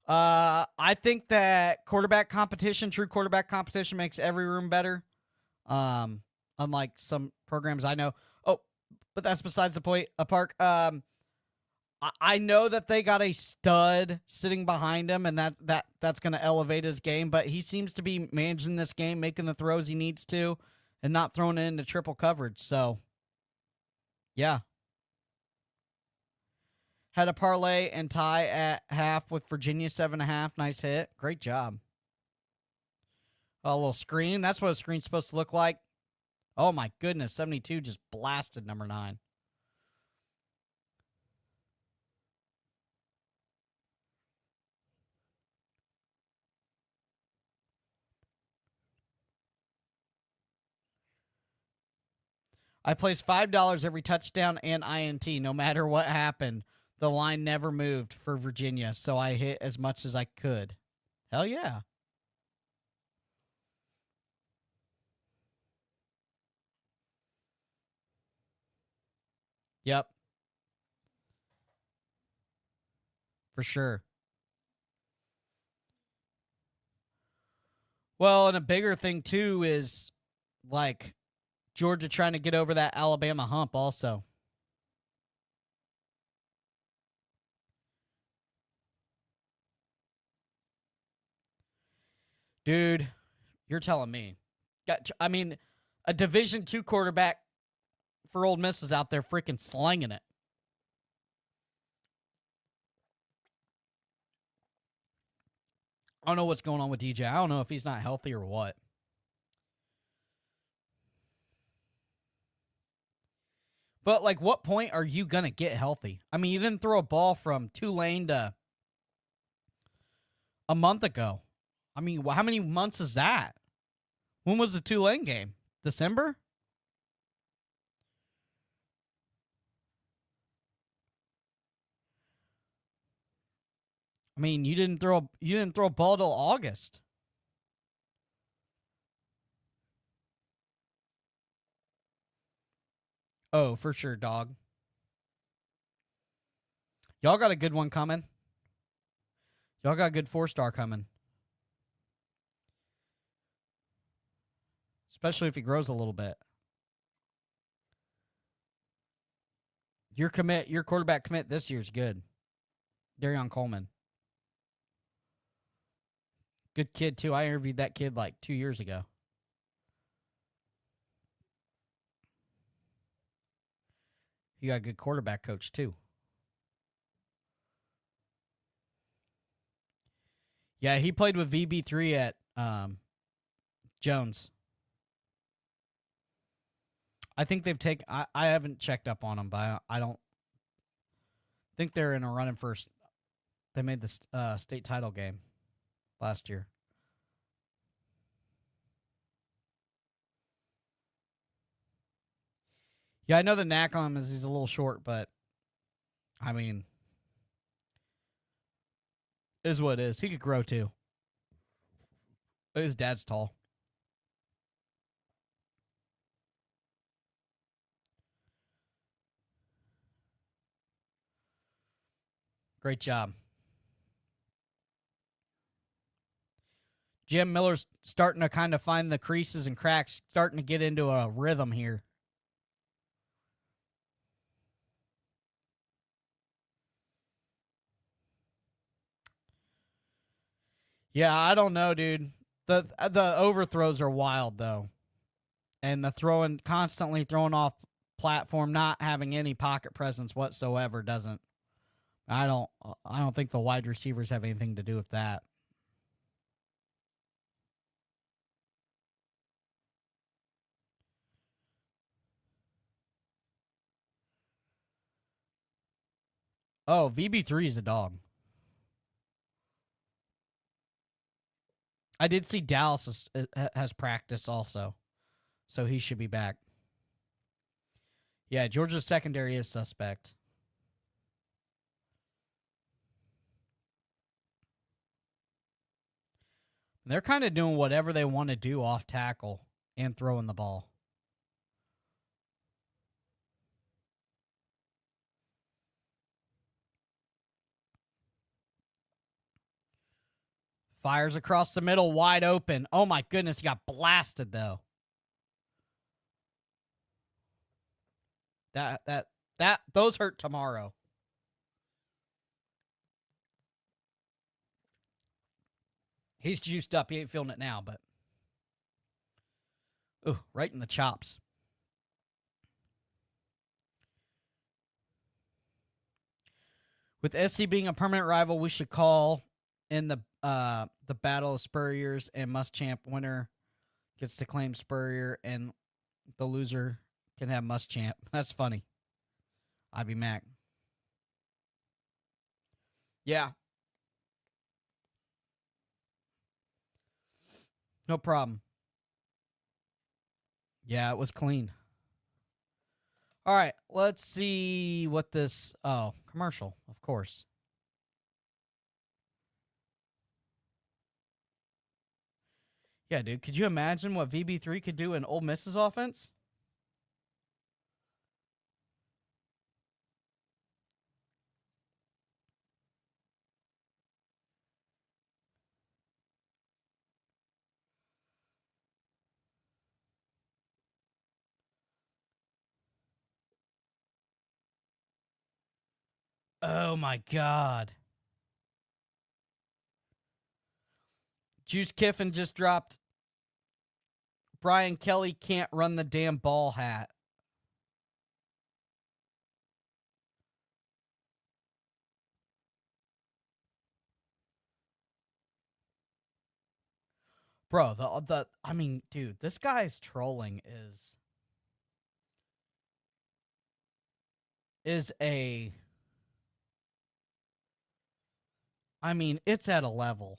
Speaker 1: I think that true quarterback competition makes every room better. Unlike some programs I know. Oh, but that's besides the point. Park. I know that they got a stud sitting behind him, and that's going to elevate his game. But he seems to be managing this game, making the throws he needs to, and not throwing it into triple coverage. So, yeah. Had a parlay and tie at half with Virginia 7.5. Nice hit. Great job. A little screen. That's what a screen's supposed to look like. Oh, my goodness. 72 just blasted number 9. I placed $5 every touchdown and INT, no matter what happened. The line never moved for Virginia, so I hit as much as I could. Hell yeah. Yep. For sure. Well, and a bigger thing, too, is like Georgia trying to get over that Alabama hump also. Dude, you're telling me. I mean, a Division II quarterback for Ole Miss is out there freaking slinging it. I don't know what's going on with DJ. I don't know if he's not healthy or what. But, like, what point are you going to get healthy? I mean, you didn't throw a ball from Tulane to a month ago. I mean, how many months is that? When was the Tulane game? December? I mean, you didn't throw a ball till August. Oh, for sure, dog. Y'all got a good one coming. Y'all got a good 4-star coming. Especially if he grows a little bit. Your quarterback commit this year's good. Darion Coleman. Good kid, too. I interviewed that kid like 2 years ago. You got a good quarterback coach, too. Yeah, he played with VB3 at Jones. I think they've taken. I haven't checked up on them, but I don't think they're in a running first. They made the state title game last year. Yeah, I know the knack on him is he's a little short, but I mean, is what it is. He could grow too. His dad's tall. Great job. Jim Miller's starting to kind of find the creases and cracks, starting to get into a rhythm here. Yeah, I don't know, dude. The overthrows are wild though, and the constantly throwing off platform, not having any pocket presence whatsoever doesn't. I don't think the wide receivers have anything to do with that. Oh, VB3 is a dog. I did see Dallas has practice also, so he should be back. Yeah, Georgia's secondary is suspect. They're kind of doing whatever they want to do off tackle and throwing the ball. Fires across the middle, wide open. Oh my goodness, he got blasted though. Those hurt tomorrow. He's juiced up. He ain't feeling it now, but ooh, right in the chops. With SC being a permanent rival, we should call in the Battle of Spurriers, and Muschamp winner gets to claim Spurrier, and the loser can have Muschamp. That's funny. IB Mac. Yeah. No problem. Yeah, it was clean. All right, let's see what this. Oh, commercial, of course. Yeah, dude. Could you imagine what VB3 could do in Ole Miss's offense? Oh my God. Juice Kiffin just dropped. Brian Kelly can't run the damn ball hat. Bro, I mean, dude, this guy's trolling is a I mean, it's at a level.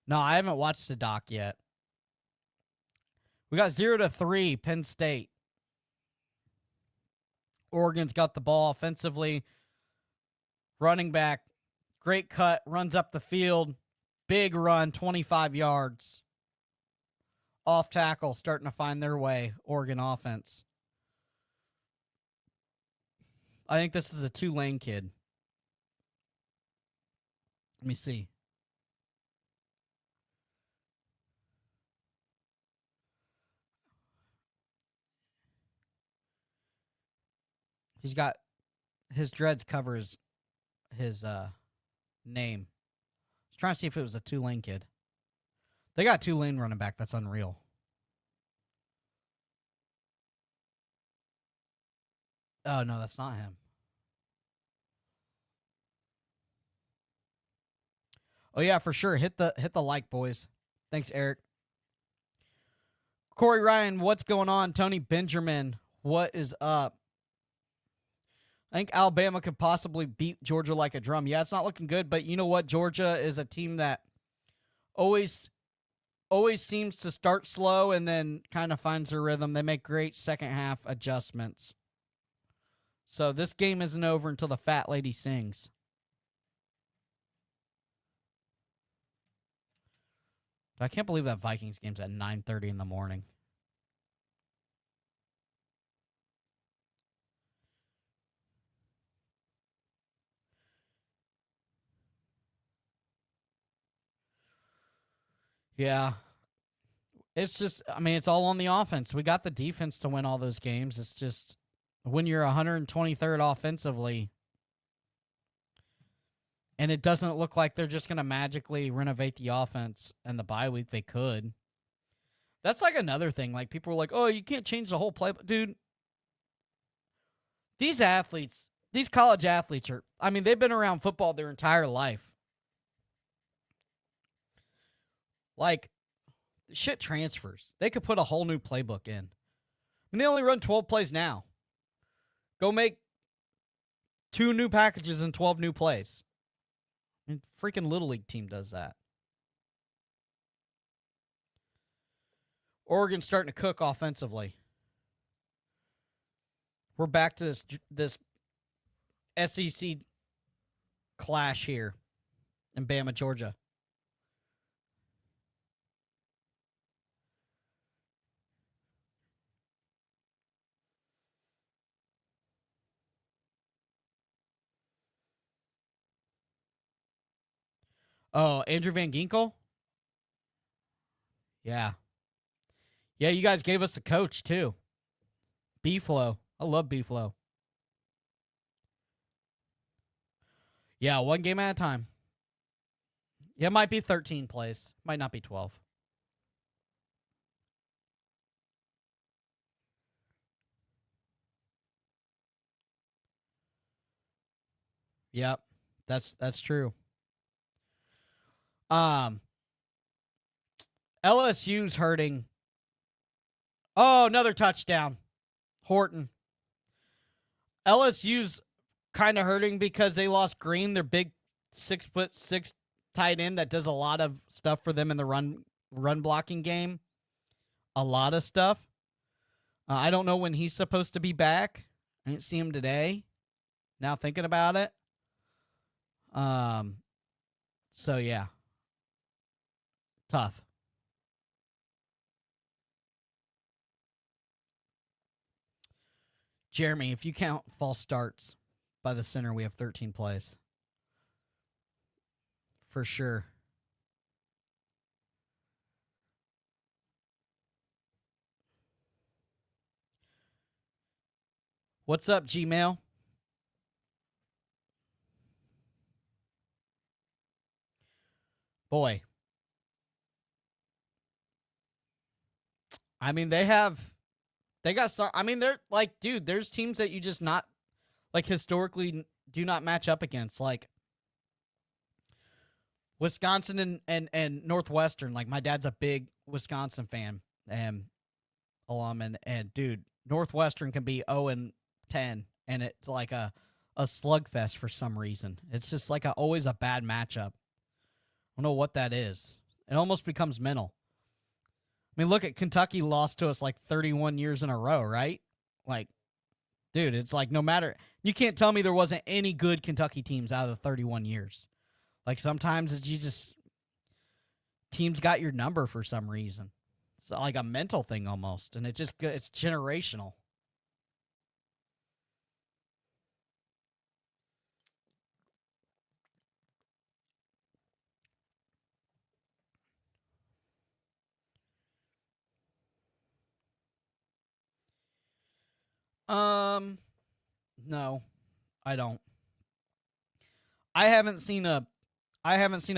Speaker 1: No, I haven't watched the doc yet. We got 0-3, Penn State. Oregon's got the ball offensively. Running back, great cut, runs up the field. Big run, 25 yards. Off tackle, starting to find their way. Oregon offense. I think this is a Tulane kid. Let me see. He's got his dreads cover his name. I was trying to see if it was a Tulane kid. They got Tulane running back. That's unreal. Oh no, that's not him. Oh yeah, for sure. Hit the like, boys. Thanks, Eric. Corey Ryan, what's going on? Tony Benjamin, what is up? I think Alabama could possibly beat Georgia like a drum. Yeah, it's not looking good, but you know what? Georgia is a team that always seems to start slow and then kind of finds their rhythm. They make great second half adjustments. So this game isn't over until the fat lady sings. I can't believe that Vikings game's at 9:30 in the morning. Yeah. It's just, I mean, it's all on the offense. We got the defense to win all those games. It's just when you're 123rd offensively and it doesn't look like they're just going to magically renovate the offense and the bye week, they could. That's like another thing. Like, people are like, oh, you can't change the whole play. Dude, these athletes, these college athletes are, I mean, they've been around football their entire life. Like, shit transfers. They could put a whole new playbook in. I mean, they only run 12 plays now. Go make 2 new packages and 12 new plays. I mean, freaking Little League team does that. Oregon's starting to cook offensively. We're back to this SEC clash here in Bama, Georgia. Oh, Andrew Van Ginkel? Yeah. Yeah, you guys gave us a coach, too. B-Flow. I love B-Flow. Yeah, 1 game at a time. Yeah, it might be 13 plays. Might not be 12. Yep, that's true. LSU's hurting. Oh, another touchdown. Horton. LSU's kind of hurting because they lost Green, their big 6'6" tight end that does a lot of stuff for them in the run blocking game. A lot of stuff. I don't know when he's supposed to be back. I didn't see him today. Now thinking about it. So yeah. Tough. Jeremy, if you count false starts by the center, we have 13 plays. For sure. What's up, Gmail? Boy. I mean, they got some. I mean, they're like, dude, there's teams that you just not, like, historically do not match up against. Like, Wisconsin and Northwestern. Like, my dad's a big Wisconsin fan and alum. And dude, Northwestern can be 0-10, and it's like a slugfest for some reason. It's just like always a bad matchup. I don't know what that is. It almost becomes mental. I mean, look at Kentucky lost to us like 31 years in a row, right? Like, dude, it's like no matter. You can't tell me there wasn't any good Kentucky teams out of the 31 years. Like, sometimes it's you just. Teams got your number for some reason. It's like a mental thing almost. And it's generational. No, I don't. I haven't seen a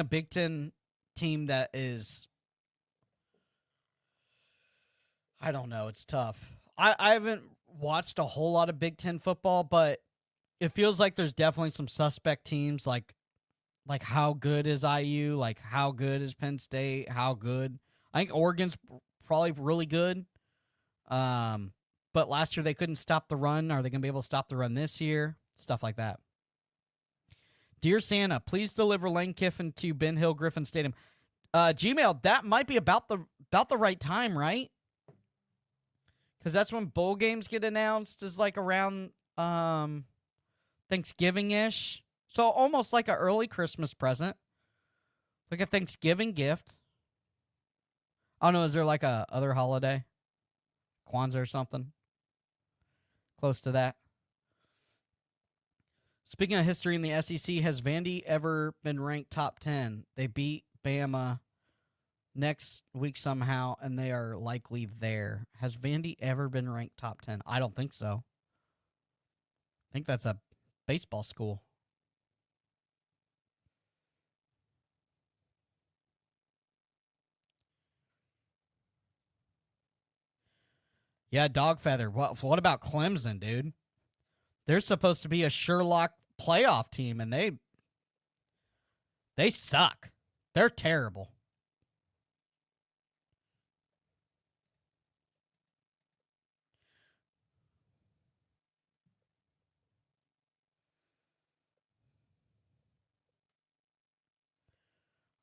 Speaker 1: Big Ten team that is. I don't know. It's tough. I haven't watched a whole lot of Big Ten football, but it feels like there's definitely some suspect teams. Like how good is IU? Like how good is Penn State? How good? I think Oregon's probably really good. But last year they couldn't stop the run. Are they going to be able to stop the run this year? Stuff like that. Dear Santa, please deliver Lane Kiffin to Ben Hill Griffin Stadium. Gmail, that might be about the right time, right? Because that's when bowl games get announced, is like around Thanksgiving-ish. So almost like an early Christmas present. Like a Thanksgiving gift. I don't know, is there like a other holiday? Kwanzaa or something? Close to that. Speaking of history in the SEC, has Vandy ever been ranked top 10? They beat Bama next week somehow, and they are likely there. Has Vandy ever been ranked top 10? I don't think so. I think that's a baseball school. Yeah, dog feather. What about Clemson, dude? They're supposed to be a Sherlock playoff team, and they suck. They're terrible.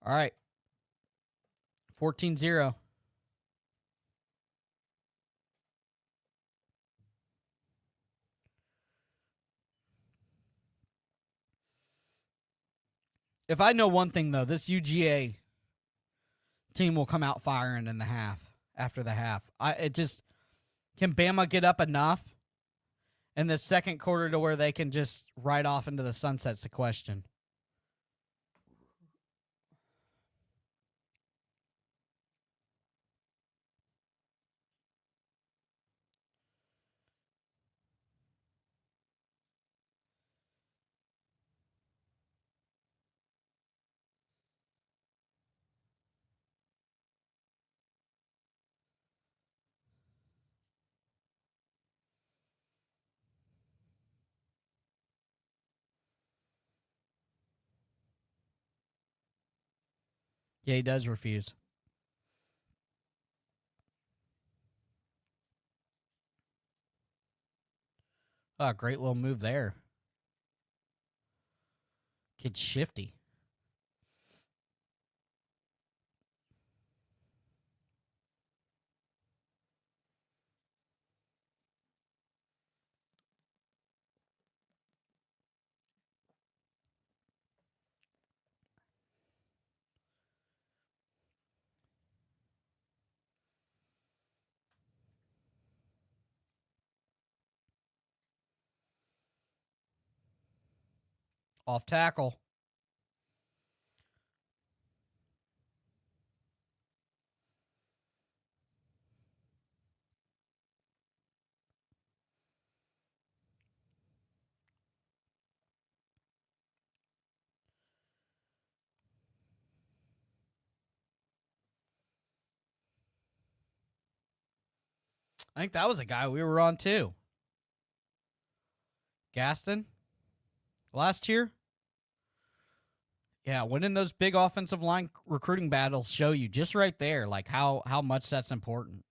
Speaker 1: All right. 14-0. If I know one thing, though, this UGA team will come out firing in the half, after the half. Can Bama get up enough in the second quarter to where they can just ride off into the sunset's the question. Yeah, he does refuse. Oh, great little move there. Kid's shifty. Off tackle. I think that was a guy we were on too. Gaston last year. Yeah, winning those big offensive line recruiting battles show you just right there, like how much that's important.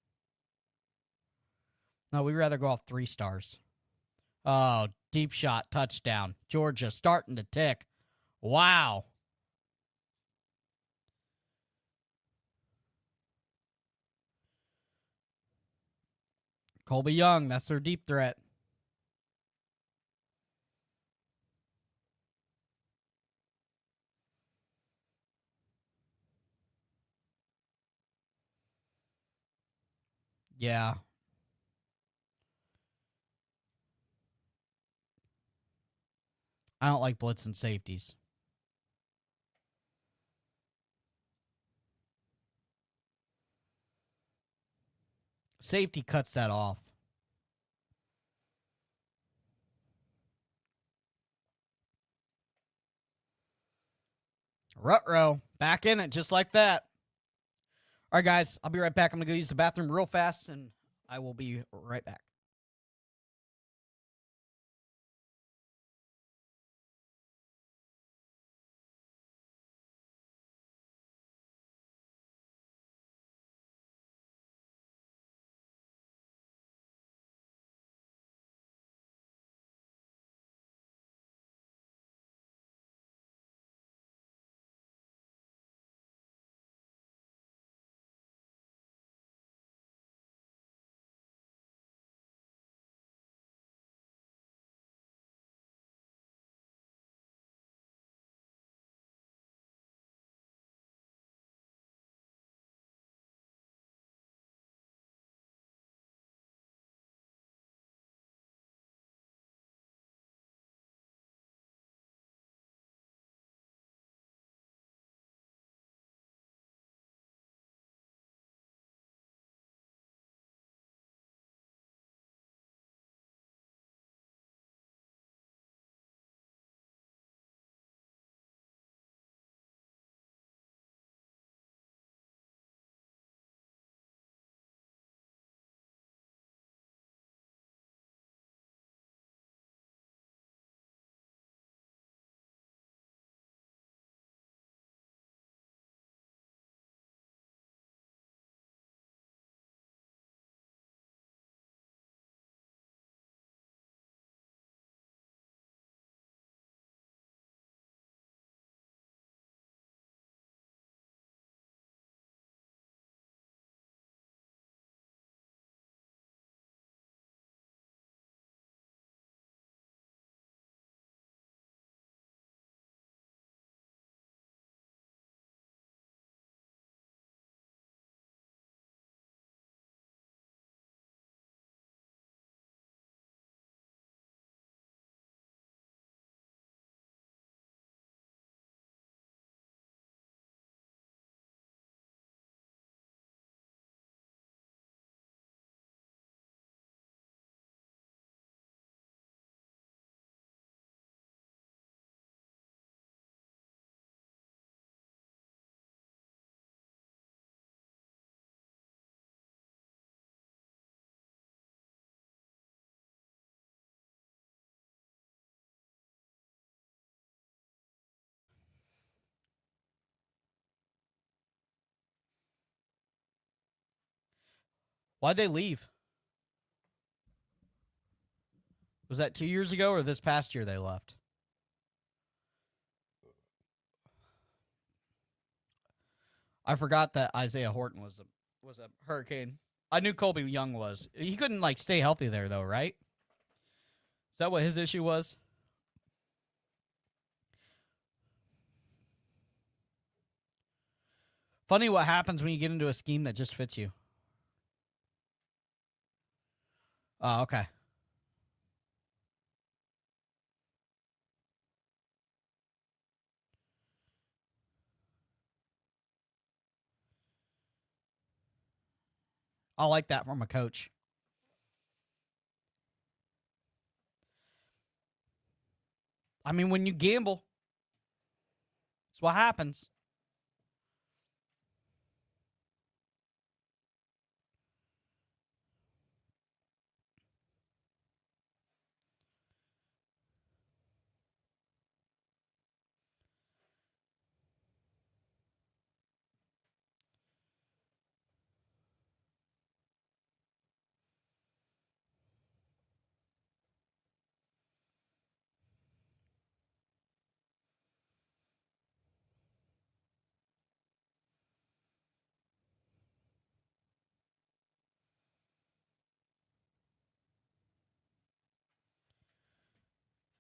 Speaker 1: No, we'd rather go off 3 stars. Oh, deep shot, touchdown. Georgia starting to tick. Wow. Colby Young, that's their deep threat. Yeah. I don't like blitz and safeties. Safety cuts that off. Ruh-roh. Back in it just like that. All right, guys. I'll be right back. I'm going to go use the bathroom real fast, and I will be right back. Why'd they leave? Was that 2 years ago or this past year they left? I forgot that Isaiah Horton was a Hurricane. I knew Colby Young was. He couldn't like stay healthy there though, right? Is that what his issue was? Funny what happens when you get into a scheme that just fits you. Oh, okay. I like that from a coach. I mean, when you gamble, it's what happens.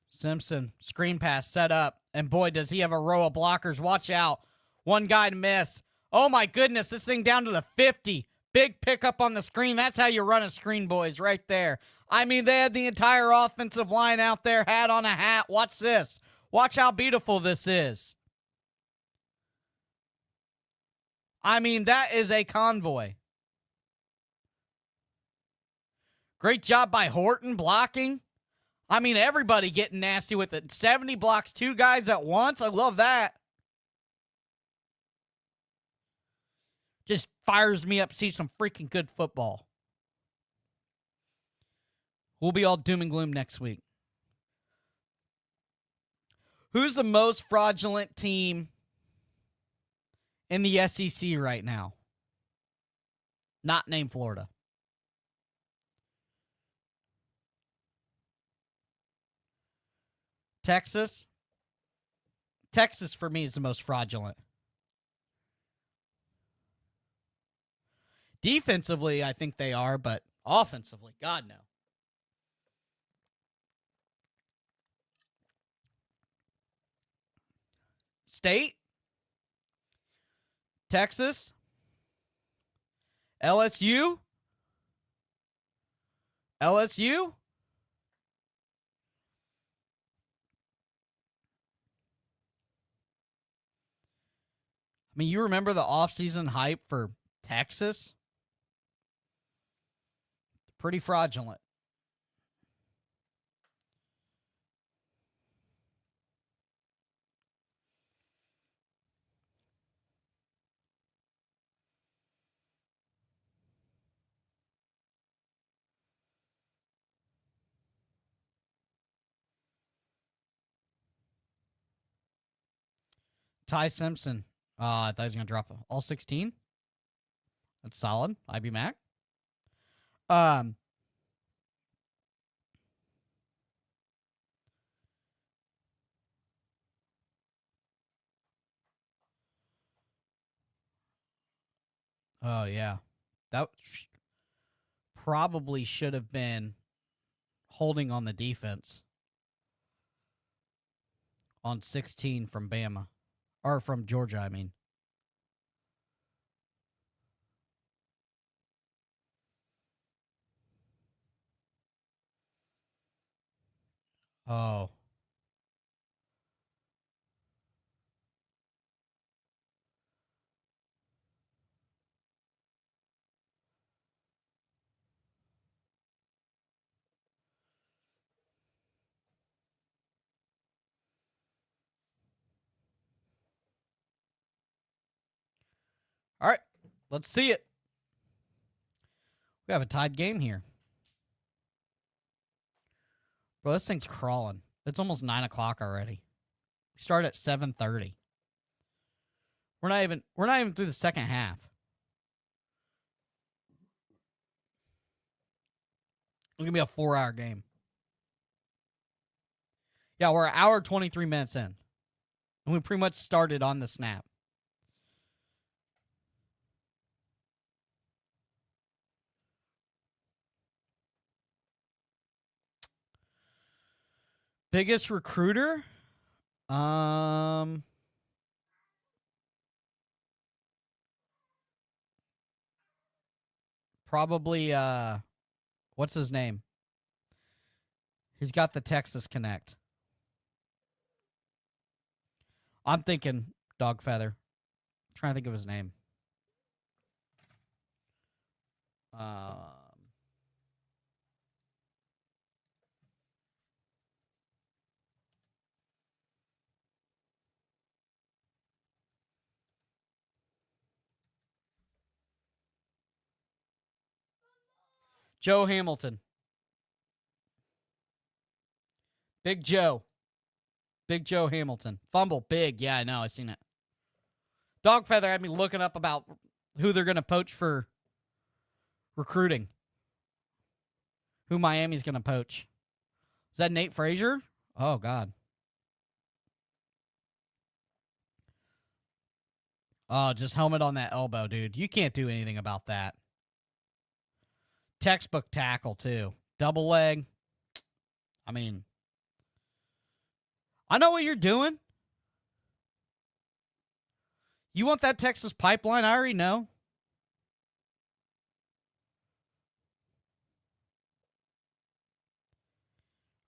Speaker 1: Simpson, screen pass set up. And boy, does he have a row of blockers. Watch out. One guy to miss. Oh my goodness, this thing down to the 50. Big pickup on the screen. That's how you run a screen, boys, right there. I mean, they had the entire offensive line out there, hat on a hat. Watch this. Watch how beautiful this is. I mean, that is a convoy. Great job by Horton blocking. I mean, everybody getting nasty with it. 70 blocks, 2 guys at once. I love that. Just fires me up to see some freaking good football. We'll be all doom and gloom next week. Who's the most fraudulent team in the SEC right now? Not named Florida. Texas. Texas, for me, is the most fraudulent. Defensively, I think they are, but offensively, God, no. State. Texas. LSU. LSU. I mean, you remember the offseason hype for Texas? Pretty fraudulent. Ty Simpson. I thought he was going to drop all 16. That's solid. IB Mac. Oh, yeah. That probably should have been holding on the defense on 16 from Bama. Or from Georgia, I mean. Oh. All right. Let's see it. We have a tied game here. Bro, this thing's crawling. It's almost 9 o'clock already. We start at 7:30. We're not even through the second half. It's going to be a 4-hour game. Yeah, we're an hour 23 minutes in. And we pretty much started on the snap. Biggest recruiter? Probably, what's his name? He's got the Texas Connect. I'm thinking Dog Feather. I'm trying to think of his name. Joe Hamilton. Big Joe. Big Joe Hamilton. Fumble. Big. Yeah, I know. I've seen it. Dog Feather had me looking up about who they're going to poach for recruiting. Who Miami's going to poach. Is that Nate Frazier? Oh, God. Oh, just helmet on that elbow, dude. You can't do anything about that. Textbook tackle, too. Double leg. I mean, I know what you're doing. You want that Texas pipeline? I already know.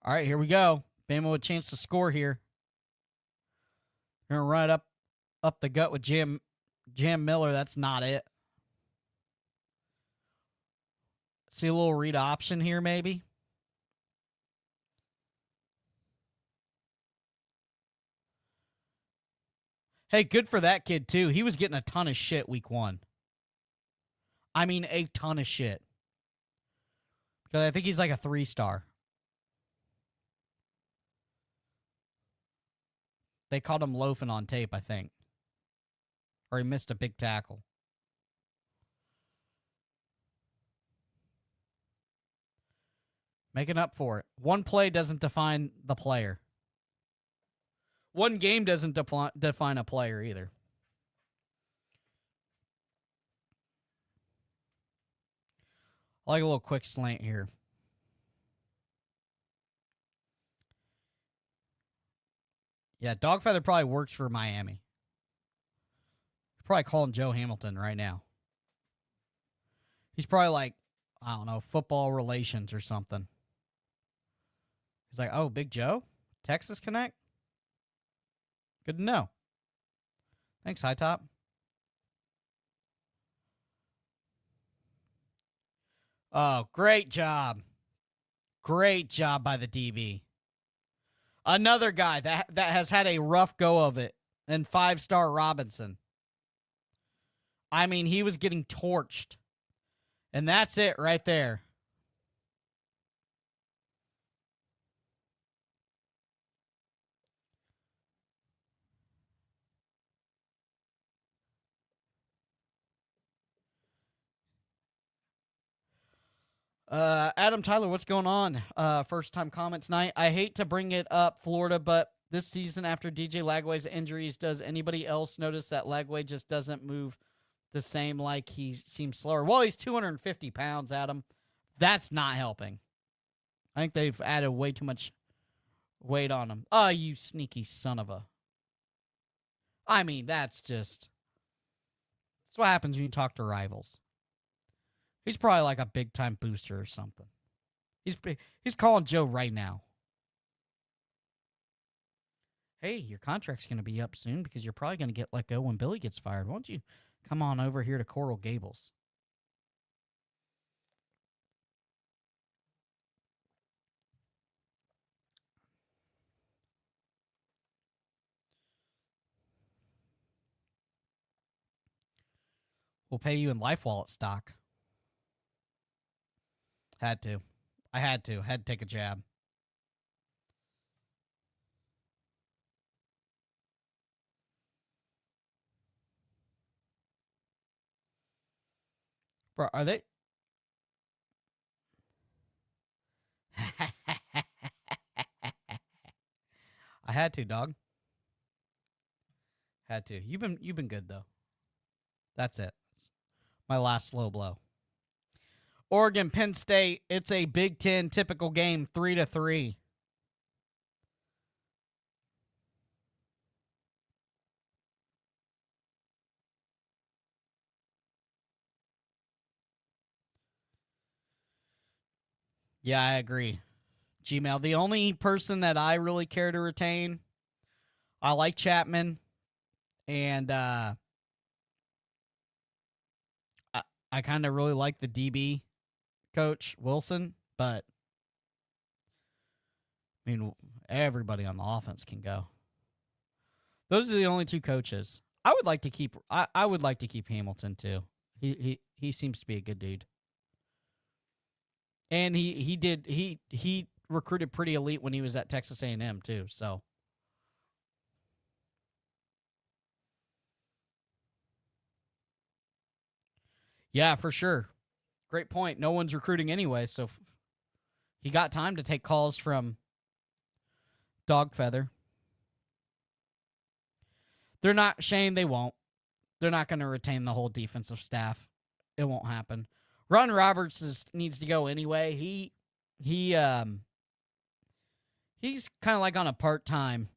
Speaker 1: All right, here we go. Bama with a chance to score here. They're going to run it up the gut with Jam Miller. That's not it. See a little read option here, maybe. Hey, good for that kid, too. He was getting a ton of shit week 1. I mean, a ton of shit. Because I think he's like a 3-star. They called him loafing on tape, I think. Or he missed a big tackle. Making up for it. One play doesn't define the player. One game doesn't define a player either. I like a little quick slant here. Yeah, Dog Feather probably works for Miami. Probably calling Joe Hamilton right now. He's probably like, I don't know, football relations or something. He's like, oh, Big Joe? Texas Connect? Good to know. Thanks, High Top. Oh, great job. Great job by the DB. Another guy that has had a rough go of it, and 5-star Robinson. I mean, he was getting torched. And that's it right there. Adam Tyler, what's going on? First time comment tonight. I hate to bring it up, Florida, but this season after DJ Lagway's injuries, does anybody else notice that Lagway just doesn't move the same, like he seems slower? Well, he's 250 pounds, Adam. That's not helping. I think they've added way too much weight on him. Oh, you sneaky son of a. I mean, that's what happens when you talk to rivals. He's probably like a big-time booster or something. He's calling Joe right now. Hey, your contract's going to be up soon because you're probably going to get let go when Billy gets fired. Why don't you come on over here to Coral Gables? We'll pay you in Life Wallet stock. Had to. I had to. Had to take a jab. Bro, are they? I had to, dog. Had to. You've been good though. That's it. My last low blow. Oregon, Penn State. It's a Big Ten typical game, 3-3. Yeah, I agree. Gmail. The only person that I really care to retain, I like Chapman, and I kind of really like the DB coach, Wilson, but I mean, everybody on the offense can go. Those are the only two coaches. I would like to keep. I would like to keep Hamilton too. He seems to be a good dude, and he recruited pretty elite when he was at Texas A&M too. So yeah, for sure. Great point. No one's recruiting anyway, so he got time to take calls from Dog Feather. They're not, Shane, they won't. They're not going to retain the whole defensive staff. It won't happen. Ron Roberts needs to go anyway. He's kind of like on a part-time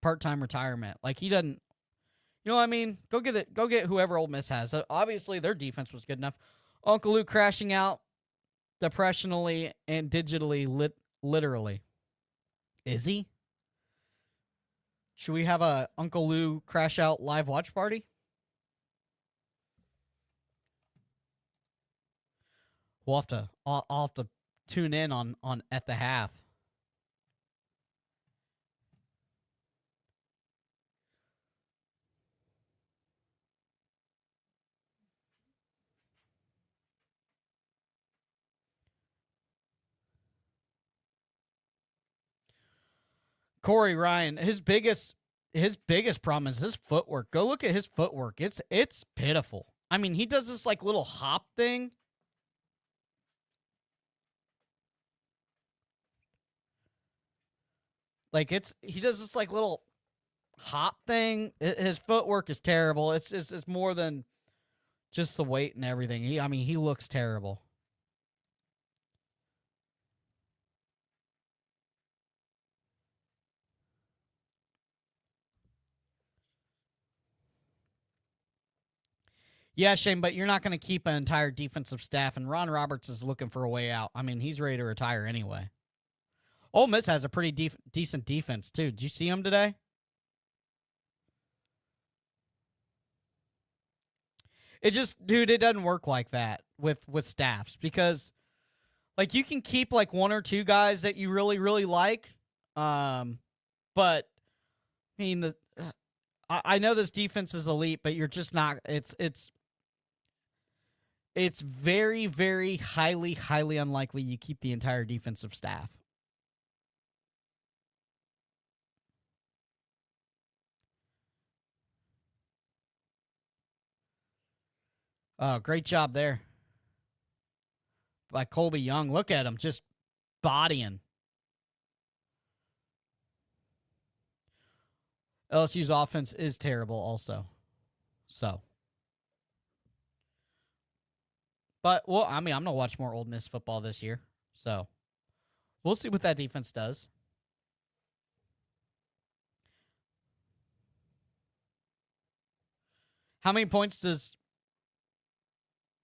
Speaker 1: retirement. Like he doesn't, you know what I mean? Go get it. Go get whoever Ole Miss has. Obviously, their defense was good enough. Uncle Luke crashing out depressionally and digitally, literally. Is he? Should we have a Uncle Lou crash out live watch party? I'll have to tune in on at the half. Corey Ryan, his biggest problem is his footwork. Go look at his footwork. It's pitiful. I mean, he does this like little hop thing. Like he does this like little hop thing. His footwork is terrible. It's more than just the weight and everything. He looks terrible. Yeah, Shane, but you're not going to keep an entire defensive staff, and Ron Roberts is looking for a way out. I mean, he's ready to retire anyway. Ole Miss has a pretty decent defense, too. Did you see him today? It doesn't work like that with staffs because, like, you can keep, like, one or two guys that you really, really like, but, I mean, I know this defense is elite, but you're just not, it's very, very highly, highly unlikely you keep the entire defensive staff. Oh, great job there by Colby Young. Look at him, just bodying. LSU's offense is terrible also. So. But, well, I mean, I'm going to watch more Ole Miss football this year. So, we'll see what that defense does. How many points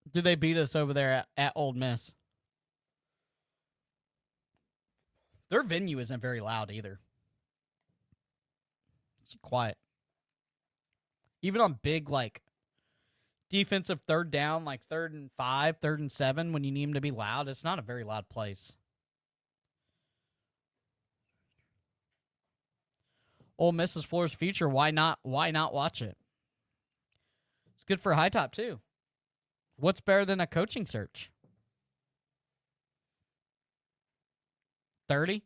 Speaker 1: do they beat us over there at Ole Miss? Their venue isn't very loud either. It's quiet. Even on big, like, defensive third down, like 3rd and 5, 3rd and 7, when you need them to be loud, it's not a very loud place. Ole Miss's Floor's future. Why not watch it? It's good for High Top, too. What's better than a coaching search? 30?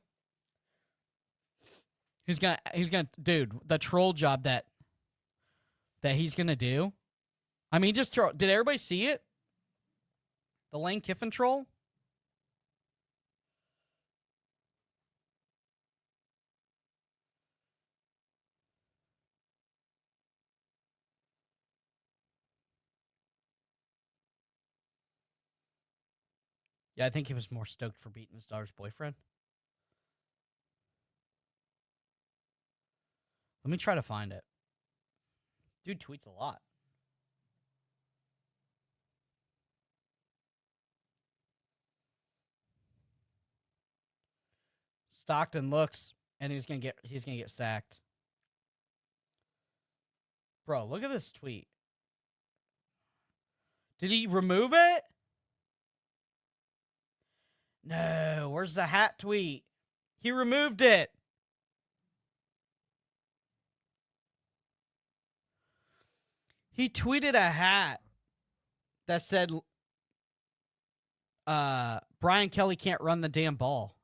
Speaker 1: He's gonna, dude, the troll job that he's gonna do. I mean, just troll. Did everybody see it? The Lane Kiffin troll? Yeah, I think he was more stoked for beating his daughter's boyfriend. Let me try to find it. Dude tweets a lot. Stockton looks, and he's gonna get sacked. Bro, look at this tweet. Did he remove it? No, where's the hat tweet? He removed it. He tweeted a hat that said Brian Kelly can't run the damn ball.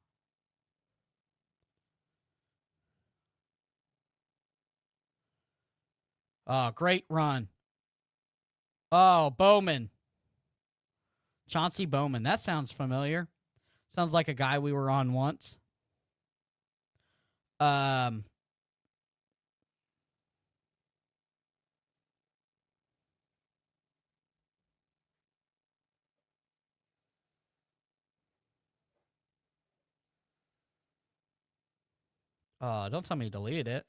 Speaker 1: Oh, great run. Oh, Bowman. Chauncey Bowman. That sounds familiar. Sounds like a guy we were on once. Oh, don't tell me he deleted it.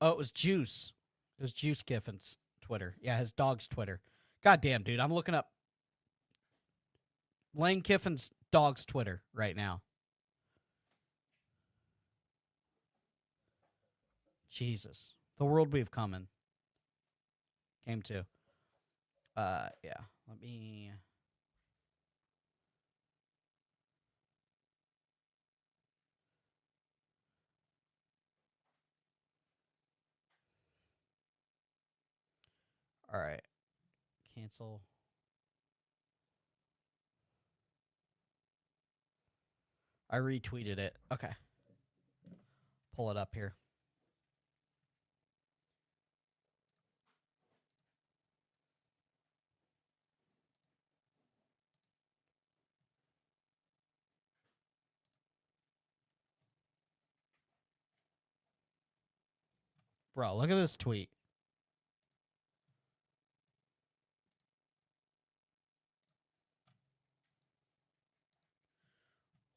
Speaker 1: Oh, it was Juice. It was Juice Kiffin's Twitter. Yeah, his dog's Twitter. God damn, dude. I'm looking up Lane Kiffin's dog's Twitter right now. Jesus. The world we've came to. Yeah. Let me. All right. Cancel. I retweeted it. Okay. Pull it up here. Bro, look at this tweet.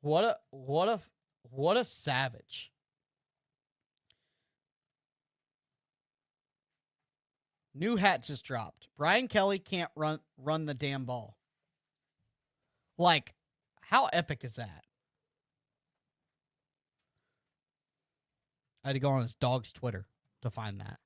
Speaker 1: What a savage. New hat just dropped. Brian Kelly can't run the damn ball. Like, how epic is that? I had to go on his dog's Twitter to find that.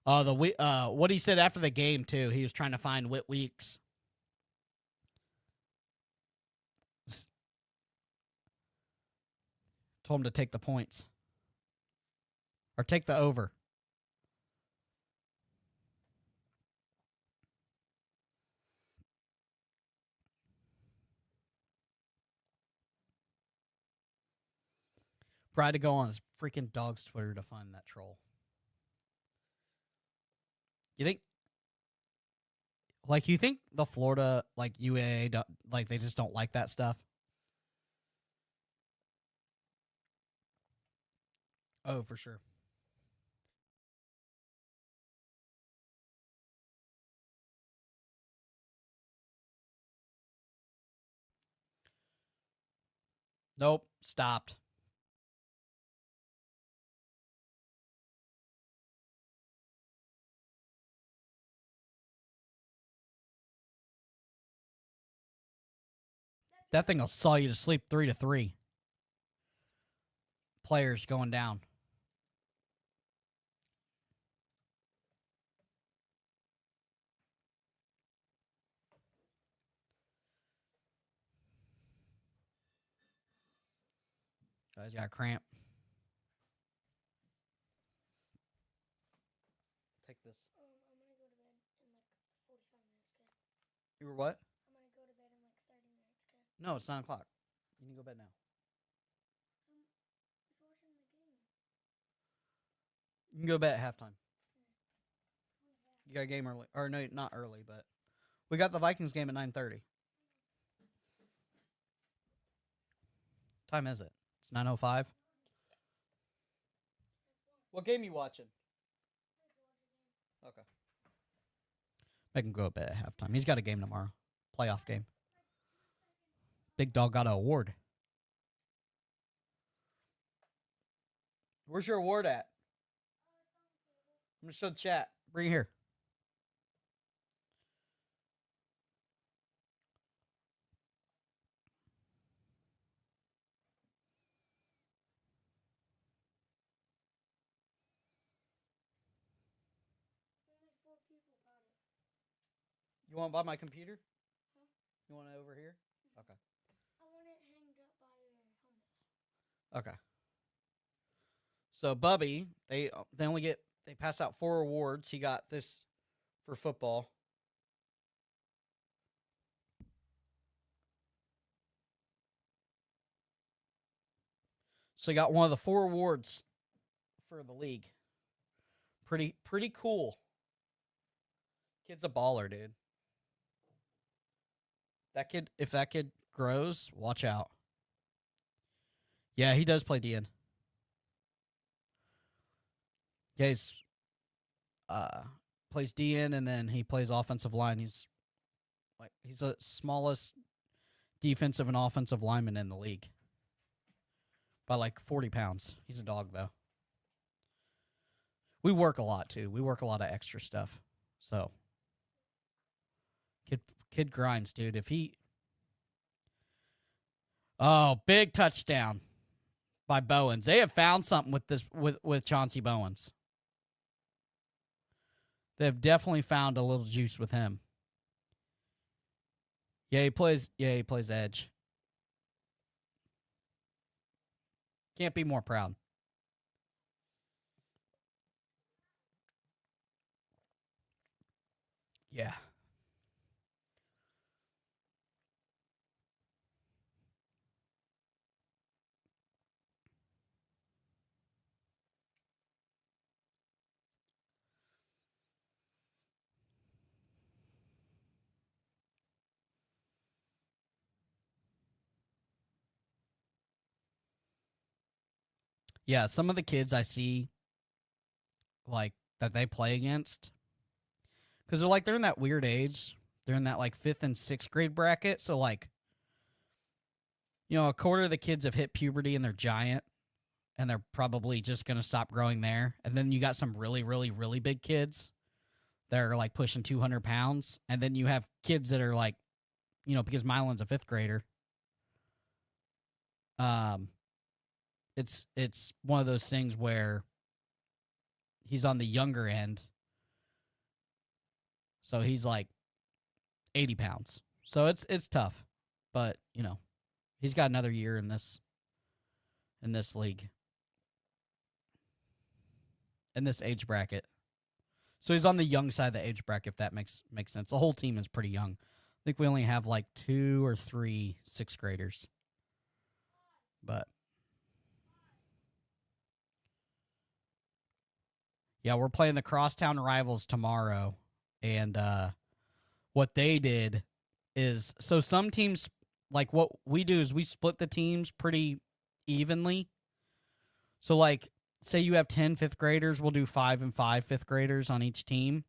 Speaker 1: What he said after the game too. He was trying to find Whit Weeks. Told him to take the points or take the over. Bro, I had to go on his freaking dog's Twitter to find that troll. You think the Florida UAA they just don't like that stuff? Oh, for sure. Nope, stopped. That thing will saw you to sleep 3-3. Players going down. Guys got a cramp. this?
Speaker 2: I'm gonna go to bed in like 45 minutes, kid.
Speaker 1: You were what?
Speaker 2: I'm gonna go to bed in like 30 minutes, kid.
Speaker 1: No, it's 9 o'clock. You can go to bed now.
Speaker 2: I'm watching the game.
Speaker 1: You can go to bed at halftime. You got a game early. Or no, not early, but we got the Vikings game at 9:30. Time is it? It's 9:05. What game you watching? Okay. Make him go to bed at halftime. He's got a game tomorrow. Playoff game. Big Dog got an award. Where's your award at? I'm going to show the chat. Bring it here.
Speaker 2: Only 4 people got it.
Speaker 1: You want to buy my computer?
Speaker 2: Huh?
Speaker 1: You want it over here? Okay.
Speaker 2: I want it hanged up by your helmet.
Speaker 1: Okay. So Bubby, they pass out 4 awards. He got this for football. So he got one of the 4 awards for the league. Pretty cool. Kid's a baller, dude. If that kid grows, watch out. Yeah, he does play DN. Yeah, he's plays DN and then he plays offensive line. He's the smallest defensive and offensive lineman in the league. By like 40 pounds. He's a dog though. We work a lot too. We work a lot of extra stuff. So kid grinds, dude. Oh, big touchdown by Bowens. They have found something with Chauncey Bowens. They've definitely found a little juice with him. Yeah, he plays edge. Can't be more proud. Yeah. Yeah, some of the kids I see, like, that they play against, because they're in that weird age. They're in that, like, 5th and 6th grade bracket. So, like, a quarter of the kids have hit puberty and they're giant, and they're probably just going to stop growing there. And then you got some really, really, really big kids that are, like, pushing 200 pounds. And then you have kids that are, like, because Mylan's a 5th grader. It's one of those things where he's on the younger end. So he's like 80 pounds. So it's tough. But, he's got another year in this league. In this age bracket. So he's on the young side of the age bracket, if that makes sense. The whole team is pretty young. I think we only have like 2 or 3 6th graders. But yeah, we're playing the Crosstown Rivals tomorrow. And what they did is, so some teams, like what we do is we split the teams pretty evenly. So like, say you have 10 5th graders, we'll do 5 and 5 5th graders on each team.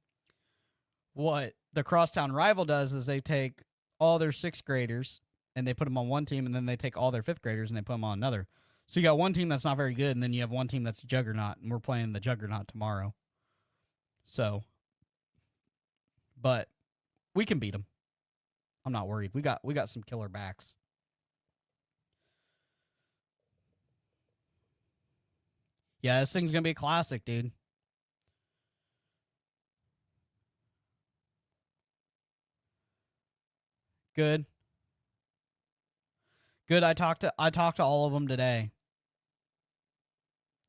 Speaker 1: What the Crosstown Rival does is they take all their 6th graders and they put them on one team, and then they take all their 5th graders and they put them on another. So you got one team that's not very good, and then you have one team that's a juggernaut, and we're playing the juggernaut tomorrow. So, but we can beat them. I'm not worried. We got some killer backs. Yeah, this thing's gonna be a classic, dude. Good. Good. I talked to all of them today.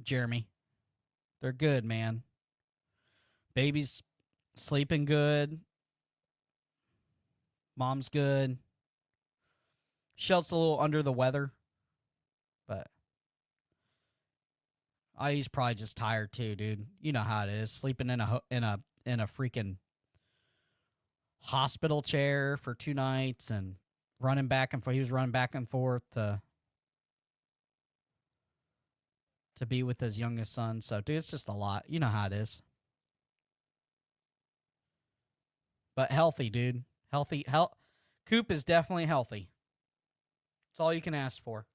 Speaker 1: Jeremy. They're good, man. Baby's sleeping good. Mom's good. Shelt's a little under the weather, but he's probably just tired too, dude. You know how it is, sleeping in a freaking hospital chair for 2 nights and running back and forth. He was running back and forth to be with his youngest son. So, dude, it's just a lot. You know how it is. But healthy, dude. Healthy. Coop is definitely healthy. That's all you can ask for.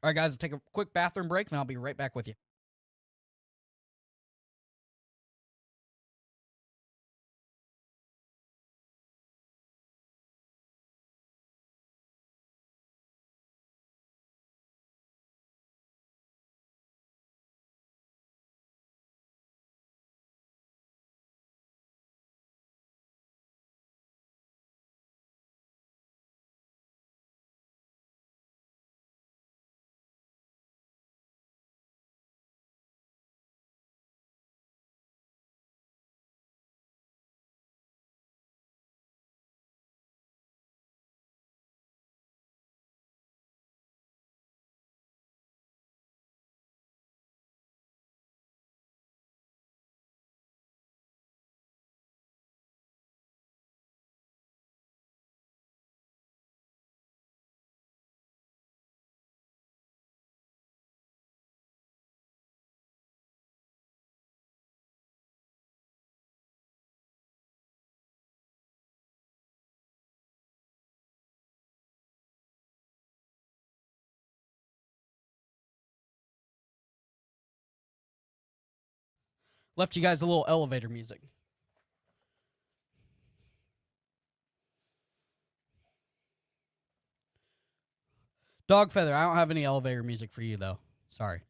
Speaker 1: All right, guys, take a quick bathroom break, and I'll be right back with you. Left you guys a little elevator music. Dog Feather, I don't have any elevator music for you, though. Sorry.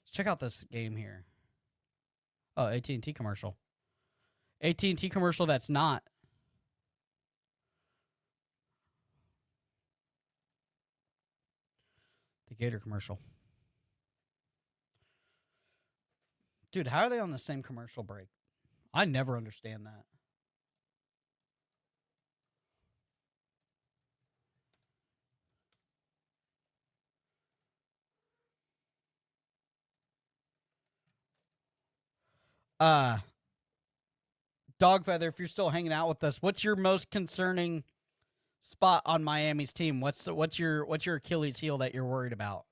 Speaker 1: Let's check out this game here. Oh, AT&T commercial. AT&T commercial that's not. The Gator commercial. Dude, how are they on the same commercial break? I never understand that. Dog Feather, if you're still hanging out with us, what's your most concerning spot on Miami's team? What's your Achilles heel that you're worried about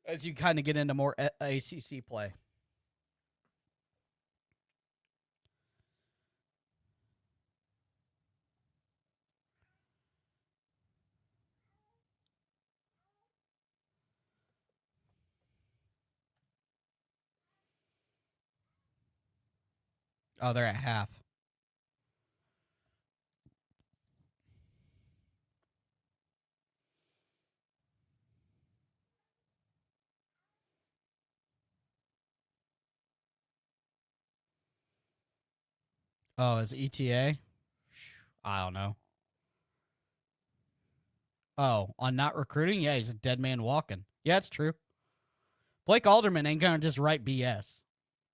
Speaker 1: as you kind of get into more ACC play? Oh, they're at half. Oh, is ETA? I don't know. Oh, on not recruiting? Yeah, he's a dead man walking. Yeah, it's true. Blake Alderman ain't gonna just write BS.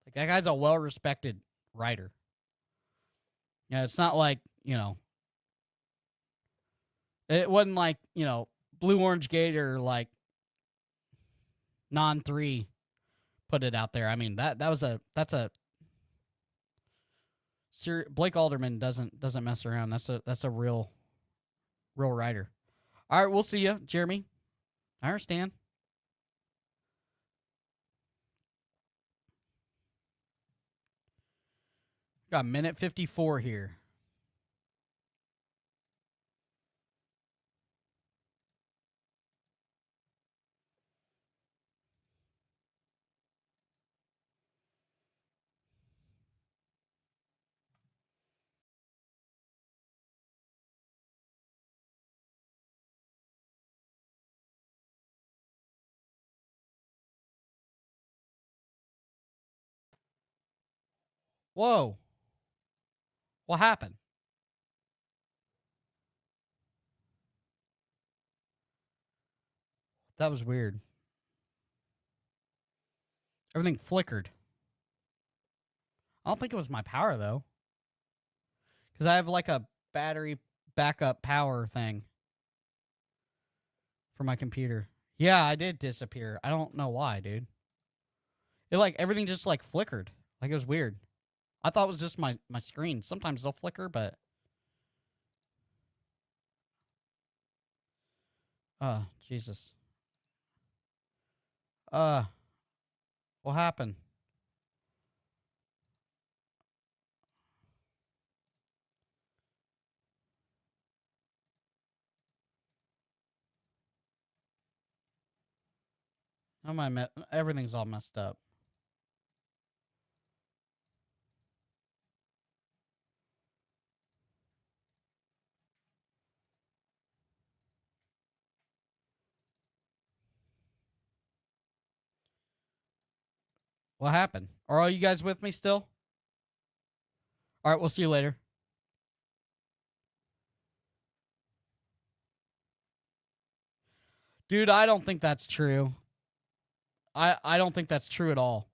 Speaker 1: Like, that guy's a well-respected writer. Yeah, it's not like, it wasn't like, Blue Orange Gator, like, non-3 put it out there. I mean, that's a Blake Alderman doesn't mess around. That's a real writer. All right, we'll see you, Jeremy. I understand. Got a minute 54 here. Whoa. What happened? That was weird. Everything flickered. I don't think it was my power, though. Because I have like a battery backup power thing for my computer. Yeah, I did disappear. I don't know why, dude. It like everything just like flickered. Like it was weird. I thought it was just my screen. Sometimes they'll flicker, but Jesus. What happened? How am I everything's all messed up. What happened? Are all you guys with me still? All right, we'll see you later. Dude, I don't think that's true. I don't think that's true at all.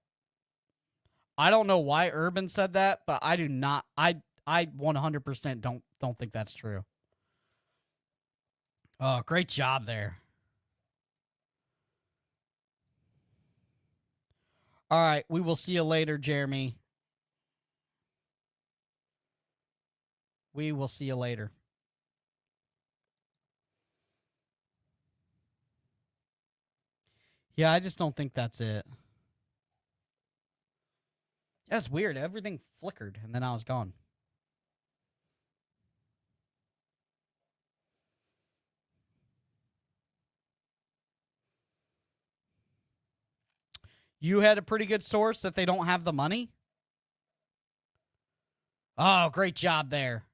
Speaker 1: I don't know why Urban said that, but I do not. I 100% don't think that's true. Oh, great job there. All right, we will see you later, Jeremy. We will see you later. Yeah, I just don't think that's it. That's weird. Everything flickered, and then I was gone. You had a pretty good source that they don't have the money? Oh, great job there.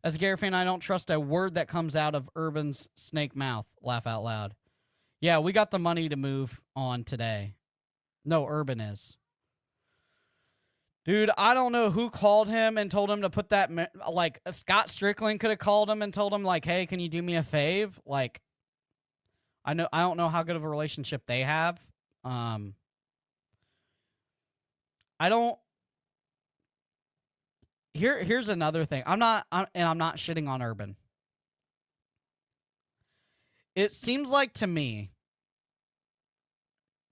Speaker 1: As a Gator fan, I don't trust a word that comes out of Urban's snake mouth. Laugh out loud. Yeah, we got the money to move on today. No, Urban is. Dude, I don't know who called him and told him to put that, like, Scott Strickland could have called him and told him, like, hey, can you do me a fave? Like, I don't know how good of a relationship they have. I don't. Here's another thing. I'm not shitting on Urban. It seems like to me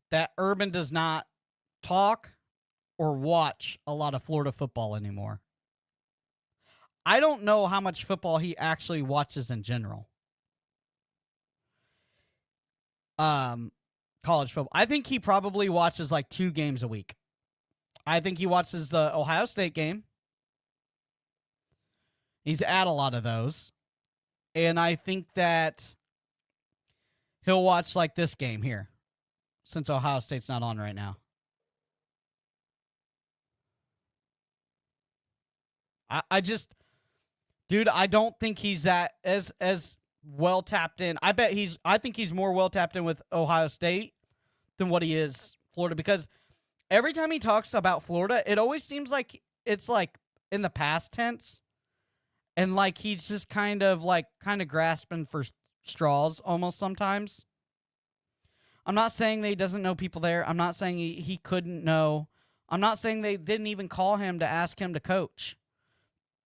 Speaker 1: that Urban does not talk or watch a lot of Florida football anymore. I don't know how much football he actually watches in general. College football. I think he probably watches like 2 games a week. I think he watches the Ohio State game. He's at a lot of those. And I think that he'll watch like this game here, since Ohio State's not on right now. I just, dude, I don't think he's that as well tapped in. I think he's more well tapped in with Ohio State than what he is Florida, because every time he talks about Florida, it always seems like it's like in the past tense, and like he's just kind of grasping for straws almost sometimes. I'm not saying that he doesn't know people there. I'm not saying he couldn't know. I'm not saying they didn't even call him to ask him to coach,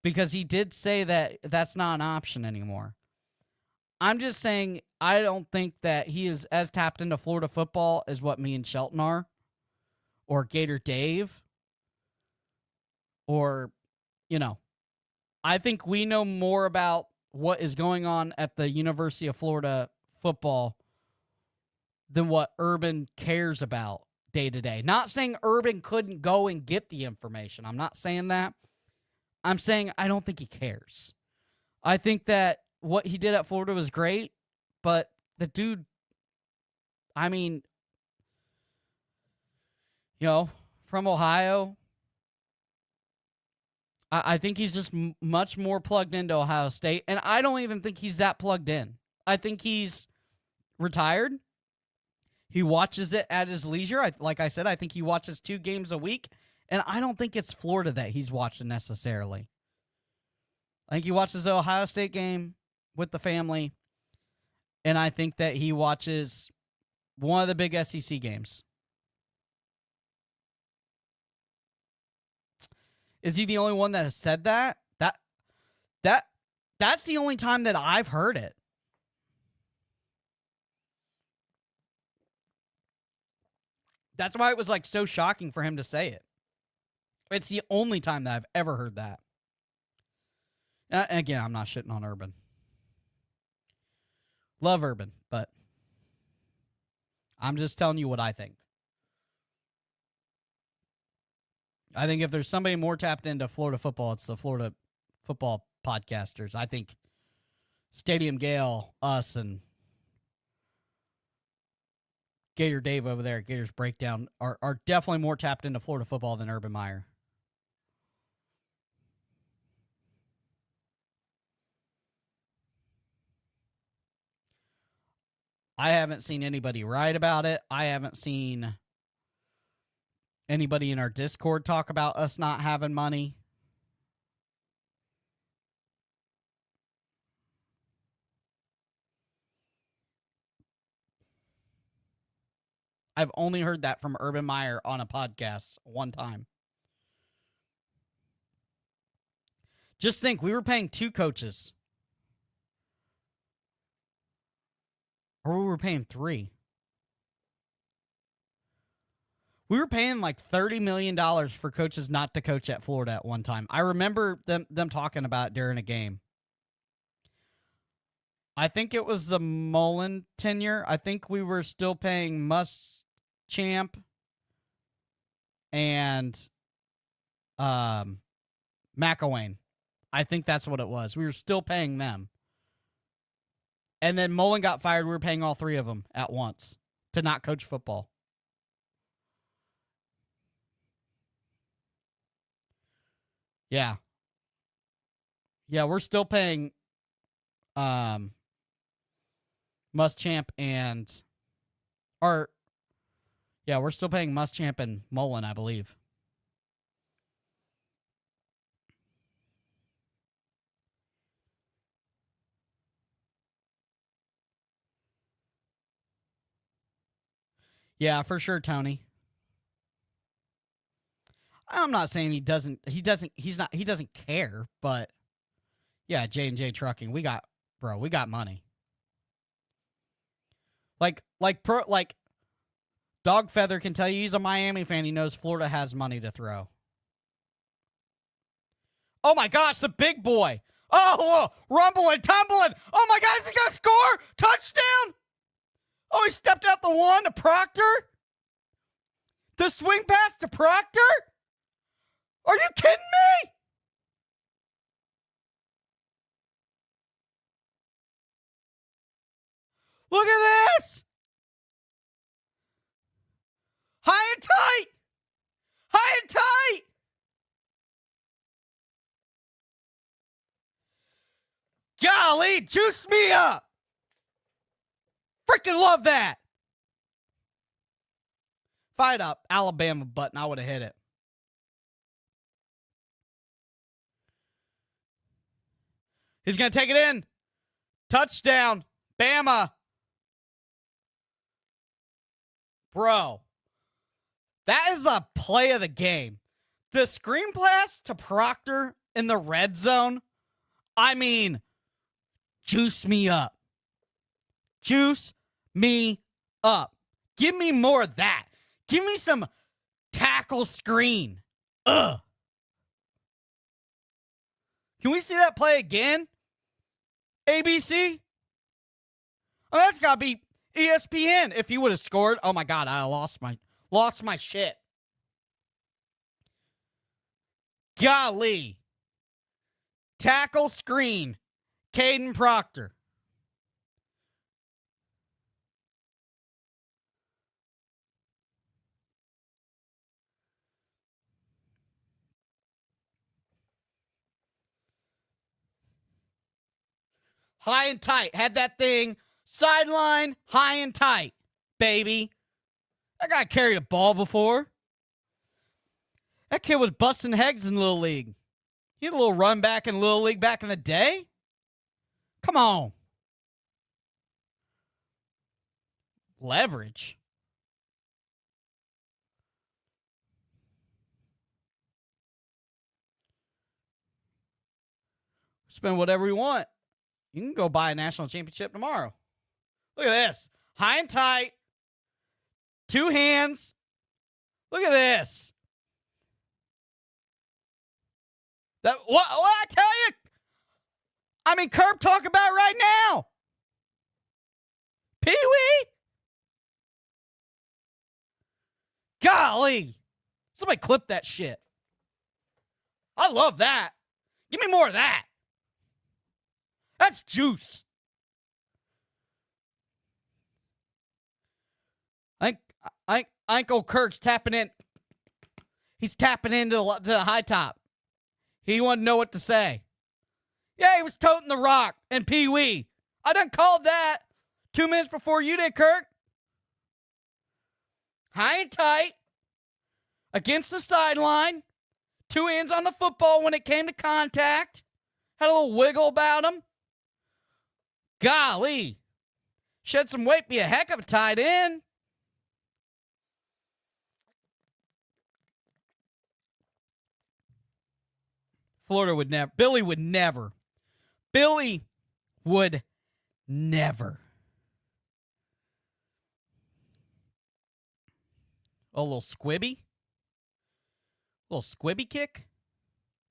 Speaker 1: because he did say that that's not an option anymore. I'm just saying I don't think that he is as tapped into Florida football as what me and Shelton are, or Gator Dave, or, I think we know more about what is going on at the University of Florida football than what Urban cares about day to day. Not saying Urban couldn't go and get the information. I'm not saying that. I'm saying I don't think he cares. I think that what he did at Florida was great, but the dude, I mean, from Ohio, I think he's just much more plugged into Ohio State, and I don't even think he's that plugged in. I think he's retired. He watches it at his leisure. Like I said, I think he watches 2 games a week, and I don't think it's Florida that he's watching necessarily. I think he watches the Ohio State game, with the family, and I think that he watches one of the big SEC games. Is he the only one that has said that? That's the only time that I've heard it. That's why it was like so shocking for him to say it. It's the only time that I've ever heard that. And again, I'm not shitting on Urban. Love Urban, but I'm just telling you what I think. I think if there's somebody more tapped into Florida football, it's the Florida football podcasters. I think Stadium Gale, us, and Gator Dave over there at Gators Breakdown are definitely more tapped into Florida football than Urban Meyer. I haven't seen anybody write about it. I haven't seen anybody in our Discord talk about us not having money. I've only heard that from Urban Meyer on a podcast one time. Just think, we were paying 2 coaches. Or we were paying 3. We were paying like $30 million for coaches not to coach at Florida at one time. I remember them talking about it during a game. I think it was the Mullen tenure. I think we were still paying Muschamp and McElwain. I think that's what it was. We were still paying them. And then Mullen got fired. We were paying all 3 of them at once to not coach football. Yeah. Yeah, we're still paying Muschamp and we're still paying Muschamp and Mullen, I believe. Yeah, for sure, Tony. I'm not saying he doesn't care, but yeah, J&J Trucking, we got money. Like Dog Feather can tell you he's a Miami fan. He knows Florida has money to throw. Oh my gosh, the big boy. Oh, rumbling, tumbling. Oh my gosh, he got to score. Touchdown. Oh, he stepped out the one to Proctor. The swing pass to Proctor? Are you kidding me? Look at this. High and tight. High and tight. Golly, juice me up. Freaking love that. If I had an Alabama button, I would have hit it. He's going to take it in. Touchdown. Bama. Bro, that is a play of the game. The screen pass to Proctor in the red zone, I mean, juice me up. Juice me up. Give me more of that. Give me some tackle screen. Ugh. Can we see that play again? ABC? Oh, that's got to be ESPN. If he would have scored, oh my God, I lost my shit. Golly. Tackle screen. Caden Proctor. High and tight. Had that thing sideline, high and tight, baby. That guy carried a ball before. That kid was busting heads in Little League. He had a little run back in Little League back in the day. Come on. Leverage. Spend whatever you want. You can go buy a national championship tomorrow. Look at this. High and tight. 2 hands. Look at this. That what I tell you? I mean, Curb talk about right now. Pee-wee? Golly. Somebody clip that shit. I love that. Give me more of that. That's juice. I think Uncle Kirk's tapping in. He's tapping into the high top. He wanted to know what to say. Yeah, he was toting the rock and Pee-wee. I done called that 2 minutes before you did, Kirk. High and tight. Against the sideline. 2 hands on the football when it came to contact. Had a little wiggle about him. Golly. Shed some weight, be a heck of a tight end. Florida would never. Billy would never. Billy would never. A little squibby. A little squibby kick.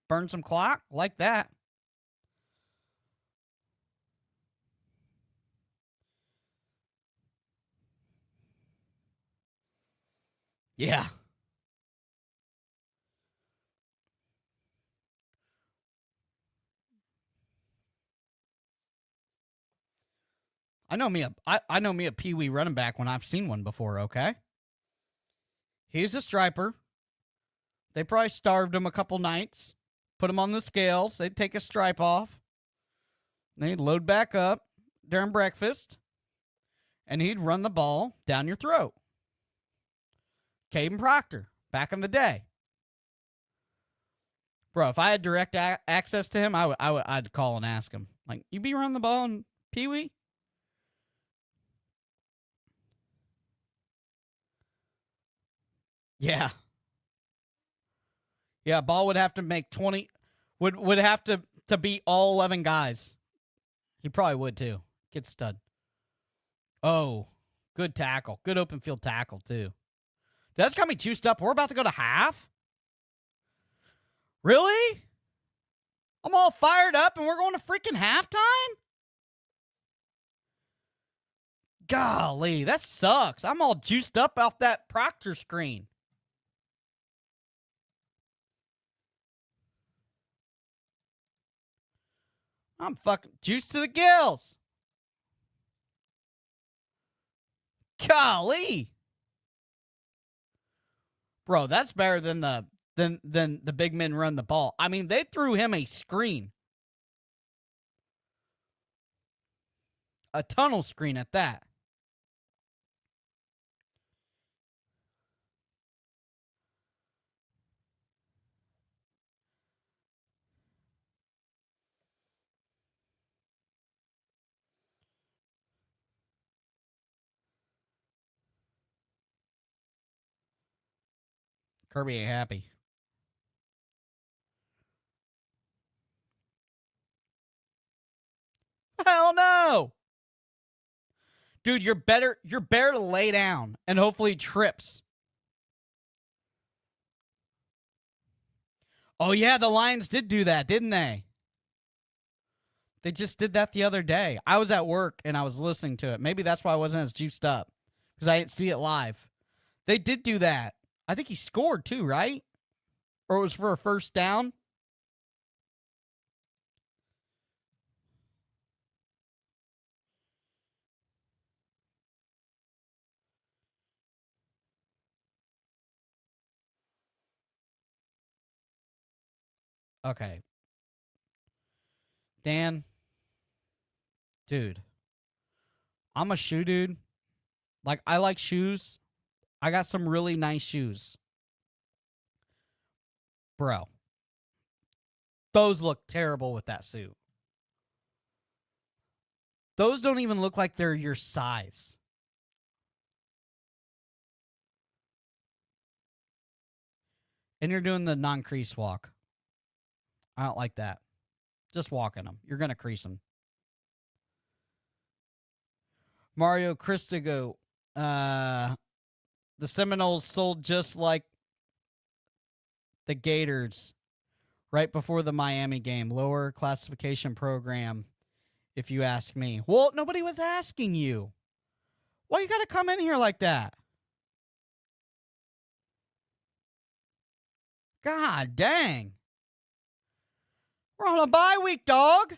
Speaker 1: Burn some clock. Like that. Yeah. I know me a Pee-wee running back when I've seen one before, okay? He's a striper. They probably starved him a couple nights, put him on the scales. They'd take a stripe off. They'd load back up during breakfast, and he'd run the ball down your throat. Caden Proctor, back in the day. Bro, if I had direct access to him, I'd call and ask him. Like, you be running the ball in Pee-wee? Yeah. Yeah, ball would have to make 20, would have to beat all 11 guys. He probably would, too. Kid stud. Oh, good tackle. Good open field tackle, too. That's got me juiced up. We're about to go to half? Really? I'm all fired up and we're going to freaking halftime? Golly, that sucks. I'm all juiced up off that Proctor screen. I'm fucking juiced to the gills. Golly. Bro, that's better than the big men run the ball. I mean, they threw him a screen. A tunnel screen at that. Kirby ain't happy. Hell no. Dude, you're better to lay down and hopefully trips. Oh yeah, the Lions did do that, didn't they? They just did that the other day. I was at work and I was listening to it. Maybe that's why I wasn't as juiced up, because I didn't see it live. They did do that. I think he scored too, right? Or it was for a first down. Okay. Dan, dude, I'm a shoe dude. Like, I like shoes. I got some really nice shoes. Bro, those look terrible with that suit. Those don't even look like they're your size. And you're doing the non-crease walk. I don't like that. Just walking them. You're going to crease them. Mario Cristigo. The Seminoles sold just like the Gators right before the Miami game. Lower classification program, if you ask me. Well, nobody was asking you. Why you got to come in here like that? God dang. We're on a bye week, dog.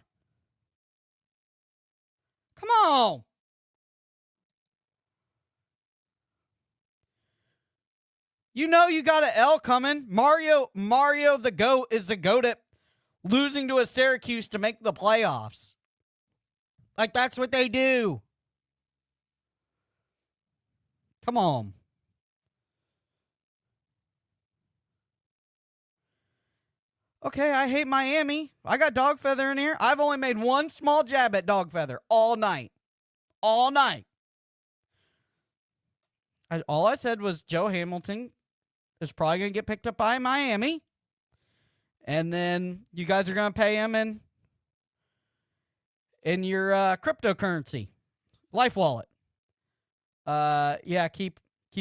Speaker 1: Come on. You know you got an L coming. Mario the GOAT is the GOAT at losing to a Syracuse to make the playoffs. Like, that's what they do. Come on. Okay, I hate Miami. I got dog feather in here. I've only made one small jab at dog feather all night. All night. All I said was Joe Hamilton is probably going to get picked up by Miami. And then you guys are going to pay him in your cryptocurrency. Life wallet. Yeah, keep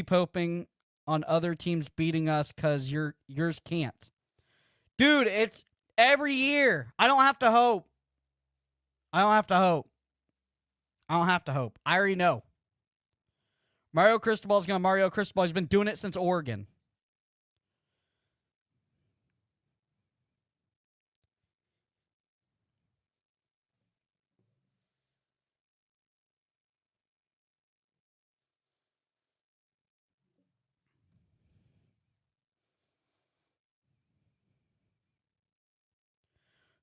Speaker 1: hoping on other teams beating us because yours can't. Dude, it's every year. I don't have to hope. I already know. Mario Cristobal is going to Mario Cristobal. He's been doing it since Oregon.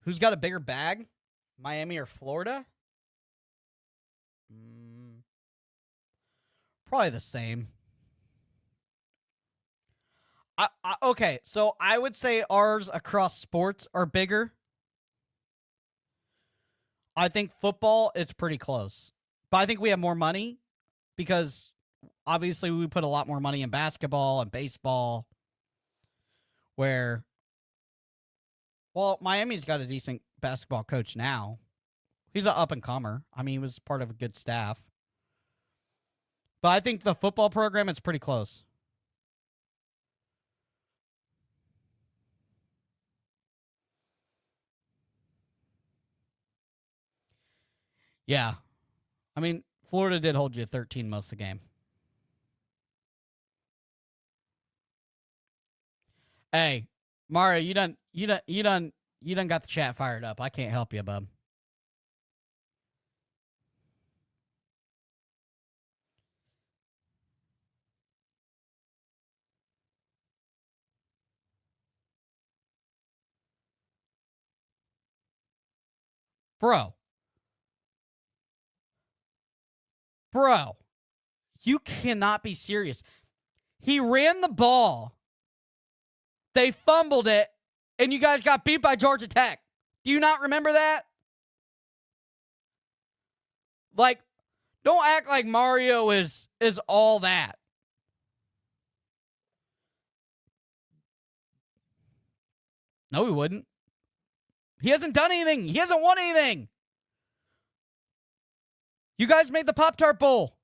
Speaker 1: Who's got a bigger bag? Miami or Florida? Probably the same. Okay, so I would say ours across sports are bigger. I think football, it's pretty close. But I think we have more money because obviously we put a lot more money in basketball and baseball where, well, Miami's got a decent basketball coach now. He's an up-and-comer. I mean, he was part of a good staff. But I think the football program, it's pretty close. Yeah. I mean, Florida did hold you 13 most of the game. Hey, Mario, you done got the chat fired up. I can't help you, bub. Bro, you cannot be serious. He ran the ball. They fumbled it, and you guys got beat by Georgia Tech. Do you not remember that? Like, don't act like Mario is all that. No, he wouldn't. He hasn't done anything. He hasn't won anything. You guys made the Pop-Tart Bowl.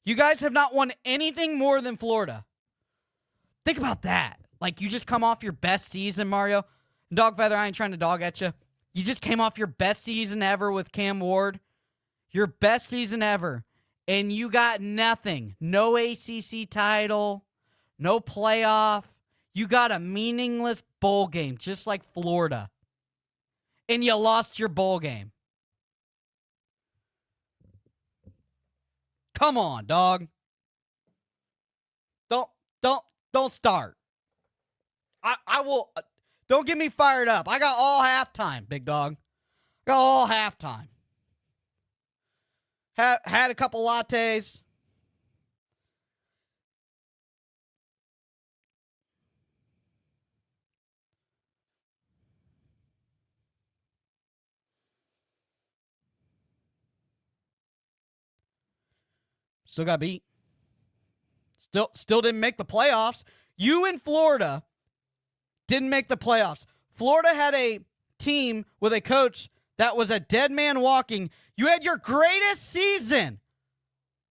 Speaker 1: You guys have not won anything more than Florida. Think about that. Like, you just come off your best season, Mario. Dog Feather, I ain't trying to dog at you. You just came off your best season ever with Cam Ward. Your best season ever. And you got nothing. No ACC title. No playoff. You got a meaningless bowl game, just like Florida. And you lost your bowl game. Come on, dog. Don't start. I will. Don't get me fired up. I got all halftime, big dog. Got all halftime. Had a couple lattes. Still got beat. Still didn't make the playoffs. You in Florida didn't make the playoffs. Florida had a team with a coach that was a dead man walking. You had your greatest season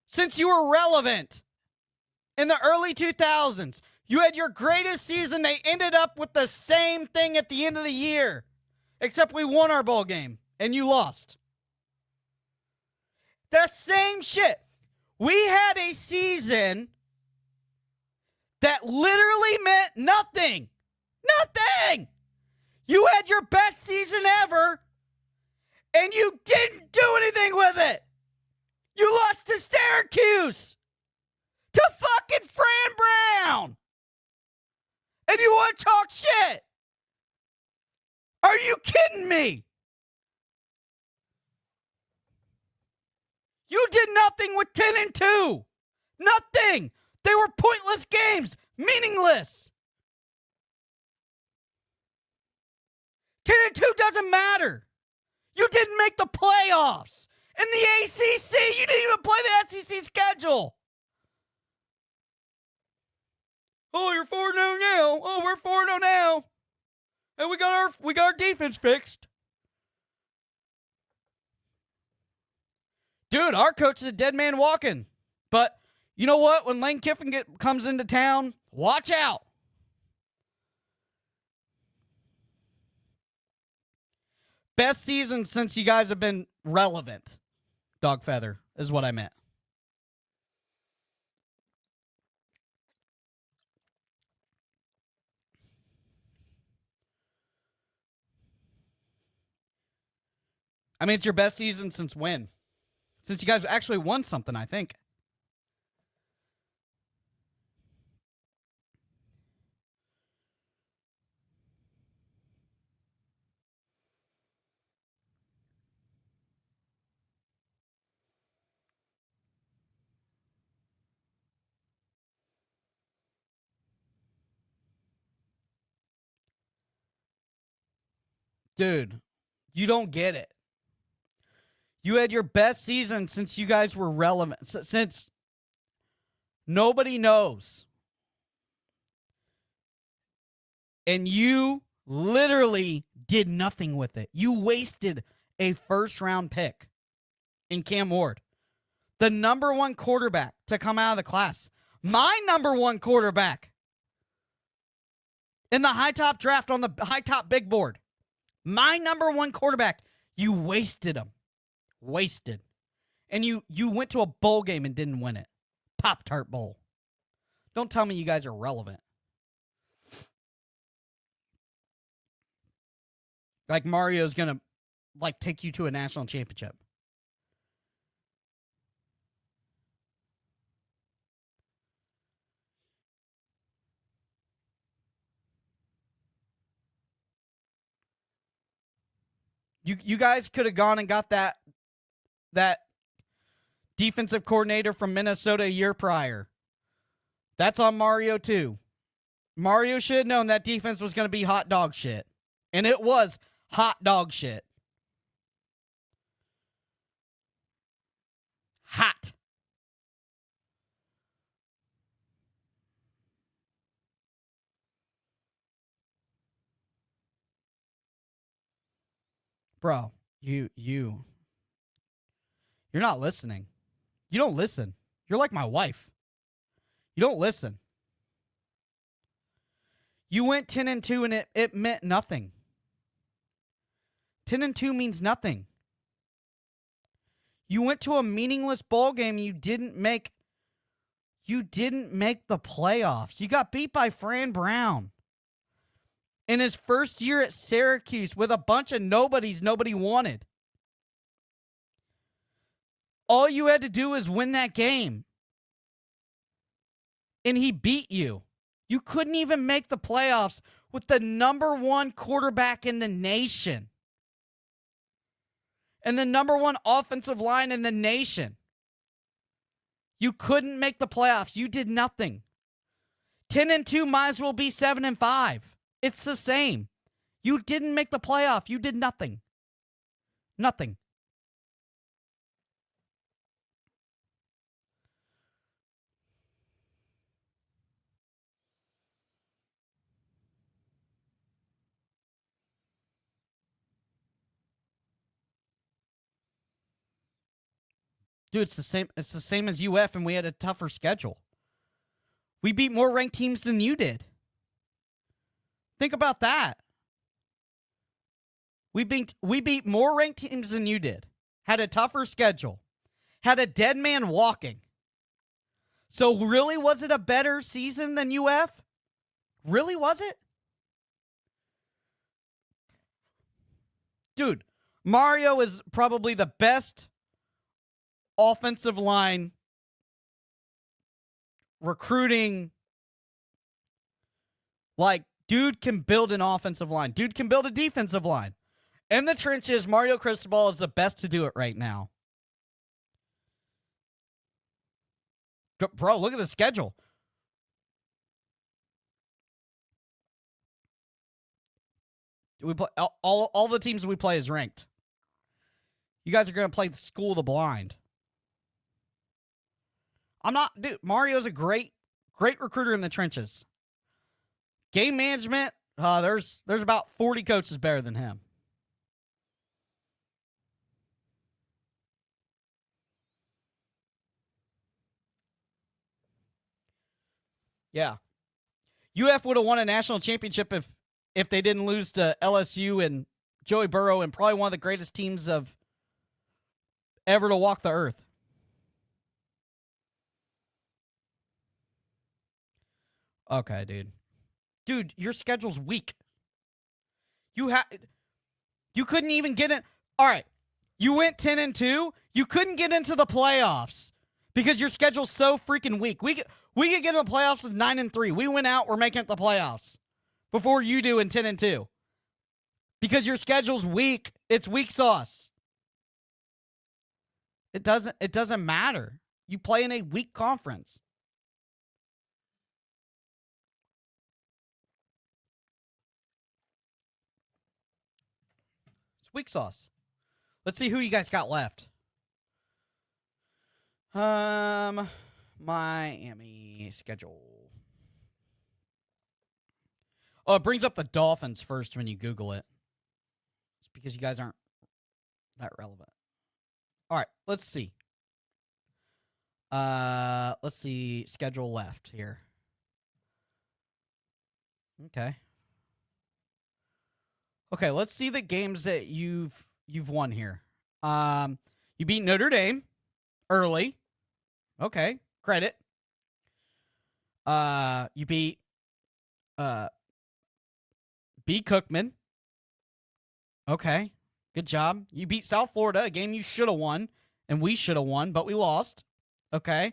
Speaker 1: since you were relevant in the early 2000s. You had your greatest season. They ended up with the same thing at the end of the year, except we won our bowl game and you lost. The same shit. We had a season that literally meant nothing. Nothing. You had your best season ever, and you didn't do anything with it. You lost to Syracuse, to fucking Fran Brown, and you want to talk shit? Are you kidding me? You did nothing with 10-2. Nothing. They were pointless games, meaningless. 10-2 doesn't matter. You didn't make the playoffs. In the ACC, you didn't even play the SEC schedule. Oh, you're 4-0 now. Oh, we're 4-0 now. And we got our defense fixed. Dude, our coach is a dead man walking. But you know what? When Lane Kiffin comes into town, watch out. Best season since you guys have been relevant. Dog feather is what I meant. I mean, it's your best season since when? Since you guys actually won something, I think. Dude, you don't get it. You had your best season since you guys were relevant. Since nobody knows. And you literally did nothing with it. You wasted a first-round pick in Cam Ward. The number one quarterback to come out of the class. My number one quarterback. In the high-top draft on the high-top big board. My number one quarterback. You wasted him. Wasted. And you went to a bowl game and didn't win it. Pop-Tart Bowl. Don't tell me you guys are relevant. Like Mario's going to take you to a national championship. You guys could have gone and got that defensive coordinator from Minnesota a year prior. That's on Mario too. Mario should have known that defense was going to be hot dog shit. And it was hot dog shit. Hot. Bro, you're not listening. You don't listen. You're like my wife. You don't listen. You went 10-2 and it meant nothing. 10-2 means nothing. You went to a meaningless bowl game and you didn't make the playoffs. You got beat by Fran Brown. In his first year at Syracuse with a bunch of nobodies nobody wanted. All you had to do is win that game. And he beat you. You couldn't even make the playoffs with the number one quarterback in the nation. And the number one offensive line in the nation. You couldn't make the playoffs. You did nothing. 10-2 might as well be 7-5. It's the same. You didn't make the playoff. You did nothing. Nothing. Dude, it's the same. It's the same as UF, and we had a tougher schedule. We beat more ranked teams than you did. Think about that. We beat more ranked teams than you did. Had a tougher schedule. Had a dead man walking. So really, was it a better season than UF? Really, was it? Dude, Mario is probably the best offensive line recruiting. Like, dude can build an offensive line. Dude can build a defensive line. In the trenches, Mario Cristobal is the best to do it right now. Bro, look at the schedule. We play all the teams we play is ranked. You guys are going to play the School of the Blind. Dude, Mario's a great recruiter in the trenches. Game management, there's about 40 coaches better than him. Yeah. UF would have won a national championship if they didn't lose to LSU and Joey Burrow and probably one of the greatest teams of ever to walk the earth. Okay, dude. Dude, your schedule's weak. You couldn't even get in. All right. You went 10-2. You couldn't get into the playoffs because your schedule's so freaking weak. We could get in the playoffs with 9-3. We went out, we're making it the playoffs before you do in 10-2. Because your schedule's weak. It's weak sauce. It doesn't matter. You play in a weak conference. It's weak sauce. Let's see who you guys got left. Miami schedule. Oh, it brings up the Dolphins first when you Google it. It's because you guys aren't that relevant. All right, let's see. Let's see schedule left here. Okay. Okay, let's see the games that you've won here. You beat Notre Dame early. Okay, credit. You beat B. Cookman. Okay, good job. You beat South Florida, a game you should have won, and we should have won, but we lost. Okay.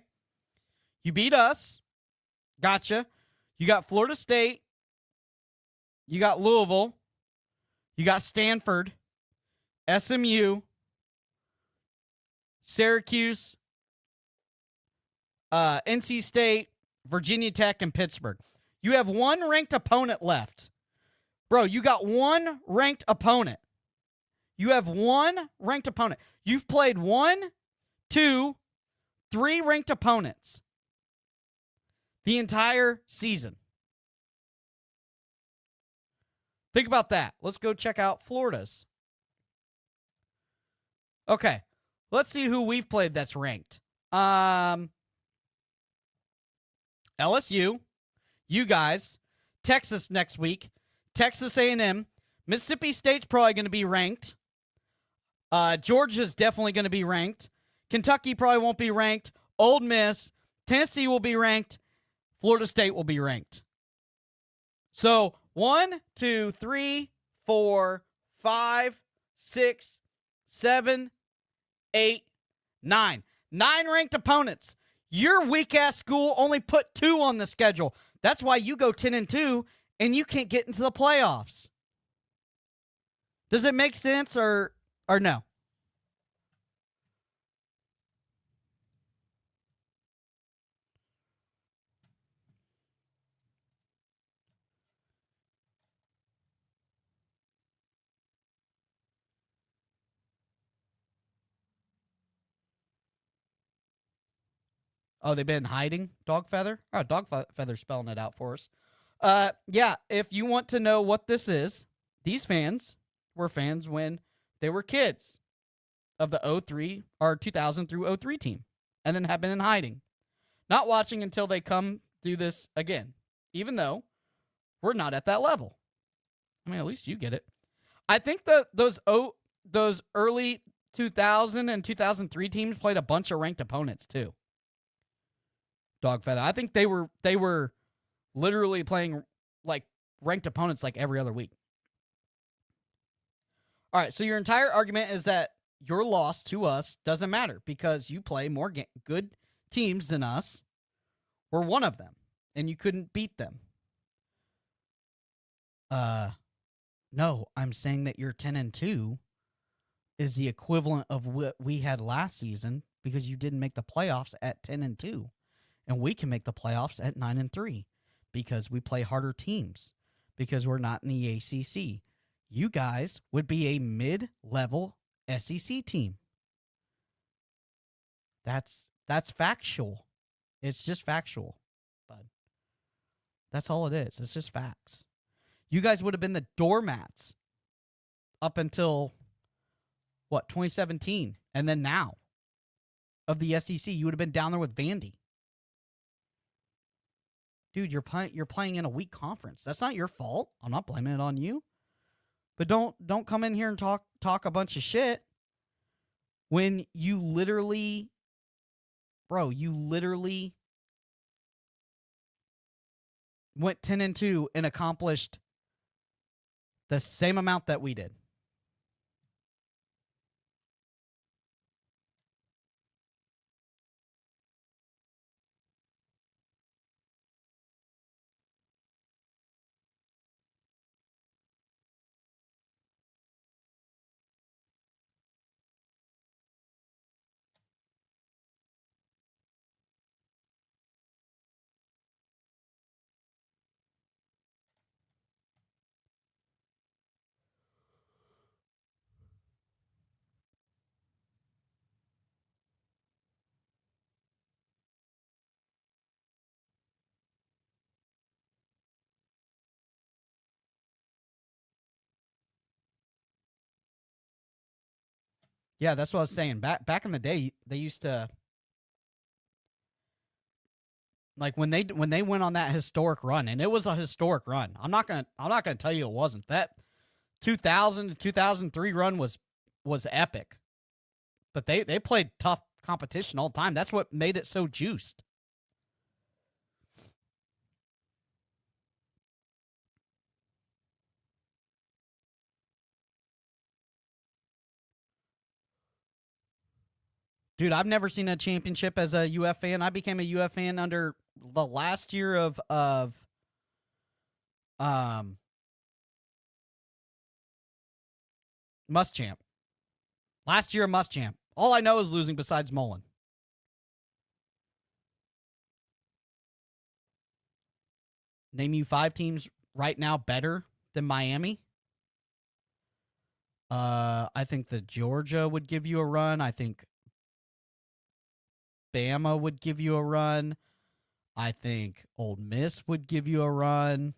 Speaker 1: You beat us. Gotcha. You got Florida State. You got Louisville. You got Stanford. SMU. Syracuse. NC State. Virginia Tech, and Pittsburgh. You have one ranked opponent left. Bro, you got one ranked opponent. You have one ranked opponent. You've played 1, 2, 3 ranked opponents the entire season. Think about that. Let's go check out Florida's. Okay. Let's see who we've played that's ranked. LSU, you guys, Texas next week, Texas A&M, Mississippi State's probably going to be ranked. Georgia's definitely going to be ranked. Kentucky probably won't be ranked. Ole Miss, Tennessee will be ranked. Florida State will be ranked. So 1, 2, 3, 4, 5, 6, 7, 8, 9. 9 ranked opponents. Your weak-ass school only put 2 on the schedule. That's why you go 10-2 and you can't get into the playoffs. Does it make sense or no? Oh, they've been hiding Dogfeather? Oh, Dogfeather's spelling it out for us. Yeah, if you want to know what this is, these fans were fans when they were kids. of the 03 or 2000 through 03 team, and then have been in hiding, not watching until they come do this again, even though we're not at that level. I mean, at least you get it. I think those early 2000 and 2003 teams played a bunch of ranked opponents too. Dog Feather. I think they were literally playing like ranked opponents like every other week. All right, so your entire argument is that your loss to us doesn't matter because you play more good teams than us. We're one of them, and you couldn't beat them. No, I'm saying that your 10-2 is the equivalent of what we had last season because you didn't make the playoffs at 10-2, and we can make the playoffs at 9-3 because we play harder teams because we're not in the ACC. You guys would be a mid-level SEC team. That's factual. It's just factual, bud. That's all it is. It's just facts. You guys would have been the doormats up until, 2017, and then now of the SEC. You would have been down there with Vandy. Dude, you're playing in a weak conference. That's not your fault. I'm not blaming it on you. But don't come in here and talk a bunch of shit when you literally went 10-2 and accomplished the same amount that we did. Yeah, that's what I was saying. Back in the day, they used to like when they went on that historic run, and it was a historic run. I'm not gonna tell you it wasn't. That 2000 to 2003 run was epic, but they played tough competition all the time. That's what made it so juiced. Dude, I've never seen a championship as a UF fan. I became a UF fan under the last year of Muschamp. Last year of Muschamp. All I know is losing besides Mullen. Name you 5 teams right now better than Miami. I think that Georgia would give you a run. I think Bama would give you a run. I think Ole Miss would give you a run.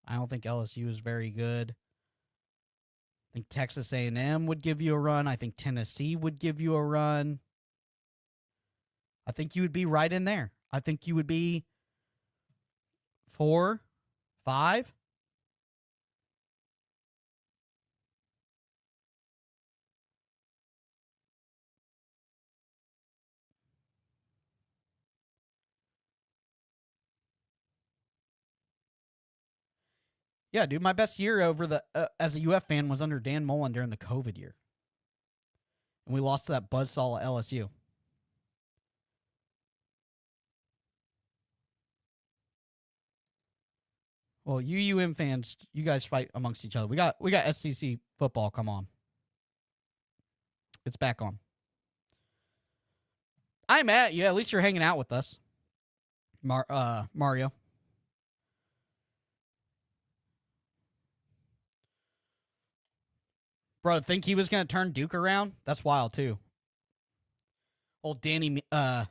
Speaker 1: I don't think LSU is very good. I think Texas A&M would give you a run. I think Tennessee would give you a run. I think you would be right in there. I think you would be 4, 5. Yeah, dude, my best year over the as a UF fan was under Dan Mullen during the COVID year. And we lost to that buzzsaw at LSU. Well, UUM fans, you guys fight amongst each other. We got SEC football. Come on, it's back on. I'm at you. At least you're hanging out with us, Mario. Bro, think he was gonna turn Duke around? That's wild too. Old Danny M.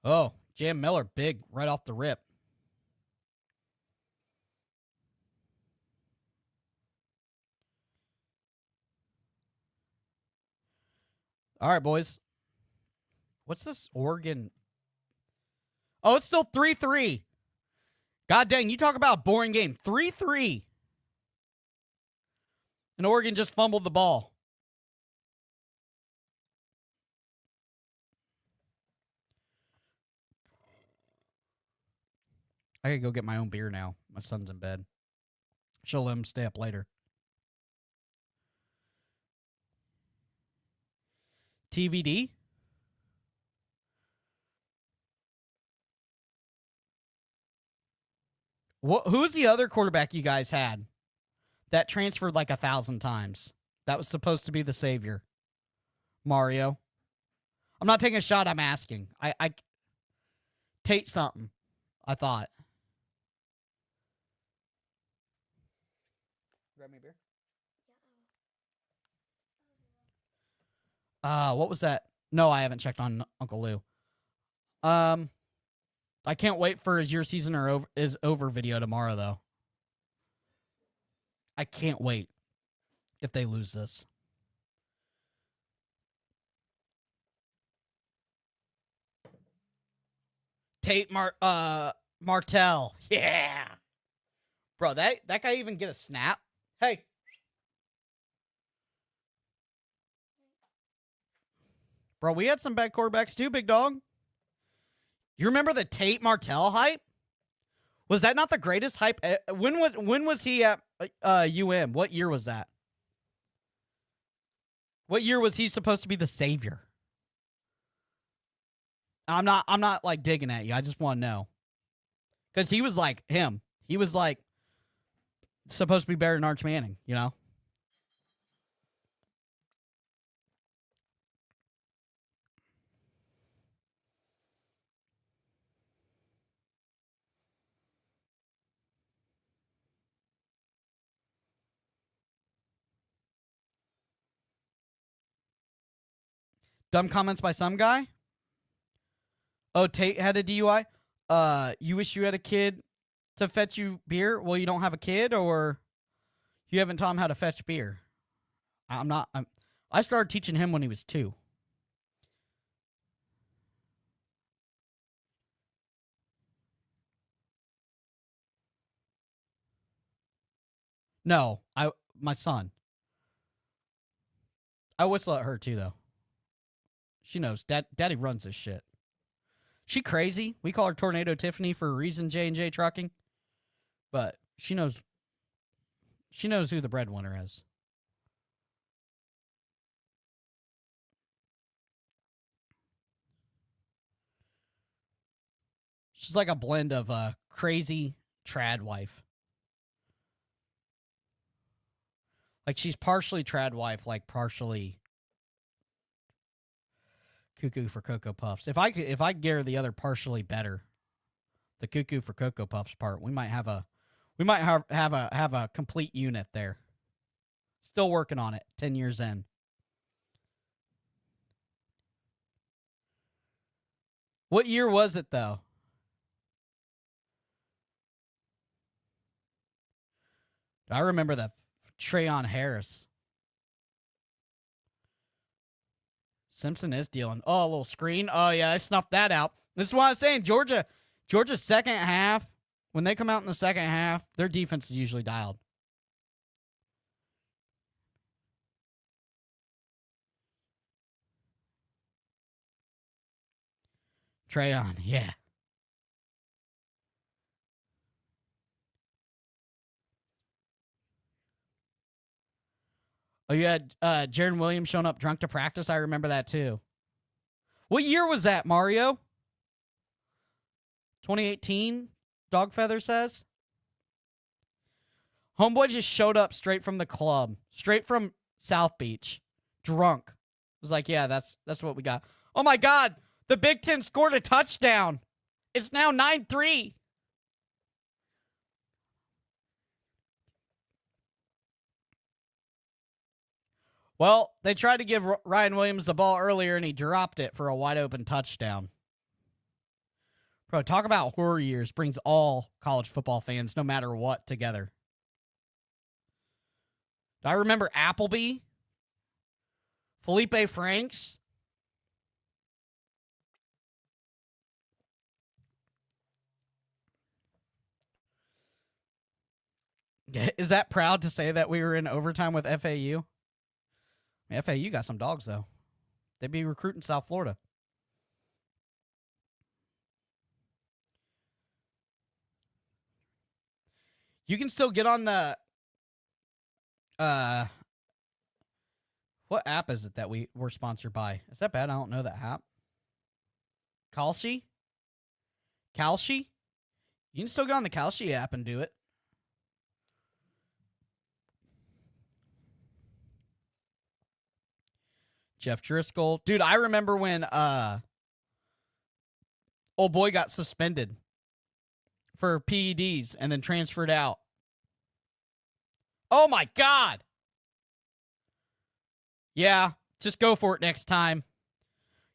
Speaker 1: Oh, Jam Miller, big right off the rip. All right, boys. What's this Oregon? Oh, it's still 3-3. God dang, you talk about a boring game. 3-3. And Oregon just fumbled the ball. I gotta go get my own beer now. My son's in bed. She'll let him stay up later. TVD? Who's the other quarterback you guys had that transferred like 1,000 times? That was supposed to be the savior. Mario. I'm not taking a shot, I'm asking. I Tate something, I thought. Grab me a beer. What was that? No, I haven't checked on Uncle Lou. I can't wait for his Your Season is Over video tomorrow, though. I can't wait if they lose this. Tate Martell. Yeah. Bro, that guy even get a snap? Hey. Bro, we had some bad quarterbacks too, big dog. You remember the Tate Martell hype? Was that not the greatest hype? When was he at UM? What year was that? What year was he supposed to be the savior? I'm not like digging at you. I just want to know. Because he was like him. He was like supposed to be better than Arch Manning, you know? Dumb comments by some guy. Oh, Tate had a DUI. You wish you had a kid to fetch you beer? Well, you don't have a kid, or you haven't taught him how to fetch beer. I started teaching him when he was 2. No, my son. I whistle at her too, though. She knows. Daddy runs this shit. She crazy. We call her Tornado Tiffany for a reason, J&J Trucking. But she knows who the breadwinner is. She's like a blend of a crazy trad wife. Like she's partially trad wife, like partially cuckoo for Cocoa Puffs. If I get her the other partially better, the cuckoo for Cocoa Puffs part, we might have a complete unit there. Still working on it. 10 years in. What year was it though? I remember that Trayon Harris. Simpson is dealing. Oh, a little screen. Oh, yeah, I snuffed that out. This is what I'm saying. Georgia's second half, when they come out in the second half, their defense is usually dialed. Trayon, yeah. Oh, you had Jaron Williams showing up drunk to practice. I remember that too. What year was that, Mario? 2018, Dogfeather says. Homeboy just showed up straight from the club, straight from South Beach, drunk. Was like, yeah, that's what we got. Oh my God, the Big Ten scored a touchdown. It's now 9-3. Well, they tried to give Ryan Williams the ball earlier, and he dropped it for a wide open touchdown. Bro, talk about horror years. Brings all college football fans, no matter what, together. Do I remember Appleby? Felipe Franks? Is that proud to say that we were in overtime with FAU? FAU got some dogs, though. They'd be recruiting South Florida. You can still get on the what app is it that we're sponsored by? Is that bad? I don't know that app. Kalshi? Kalshi? You can still go on the Kalshi app and do it. Jeff Driscoll. Dude, I remember when old boy got suspended for PEDs and then transferred out. Oh my God. Yeah, just go for it next time.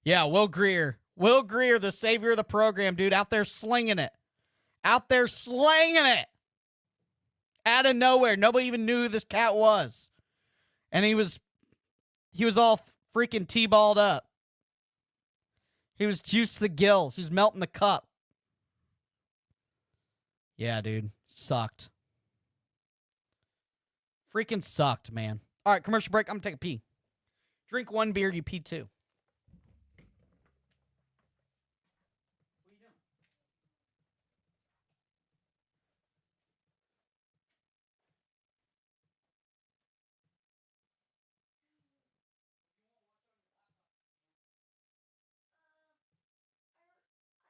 Speaker 1: Yeah, Will Greer. Will Greer, the savior of the program, dude, out there slinging it. Out there slinging it. Out of nowhere. Nobody even knew who this cat was. And he was all freaking T-balled up. He was juiced to the gills. He was melting the cup. Yeah, dude. Sucked. Freaking sucked, man. All right, commercial break. I'm going to take a pee. Drink one beer, you pee two. What are you doing?
Speaker 2: I don't know if I can. I'll try.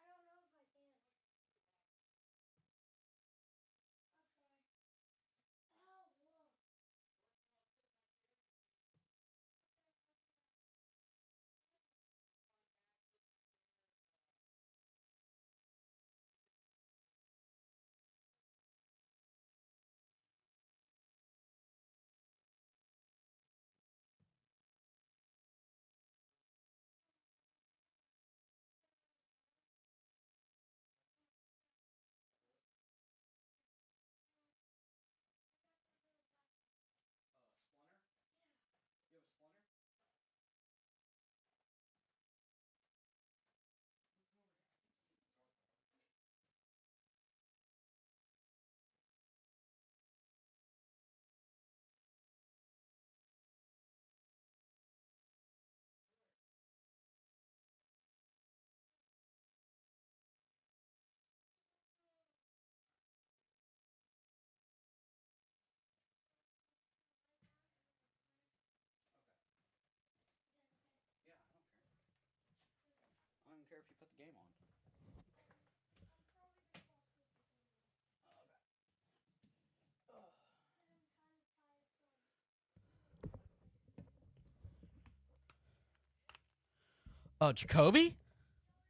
Speaker 2: Oh, whoa.
Speaker 1: You have a splinter? Yeah, I don't care. I don't even care if you put the game on. Oh, Jacoby?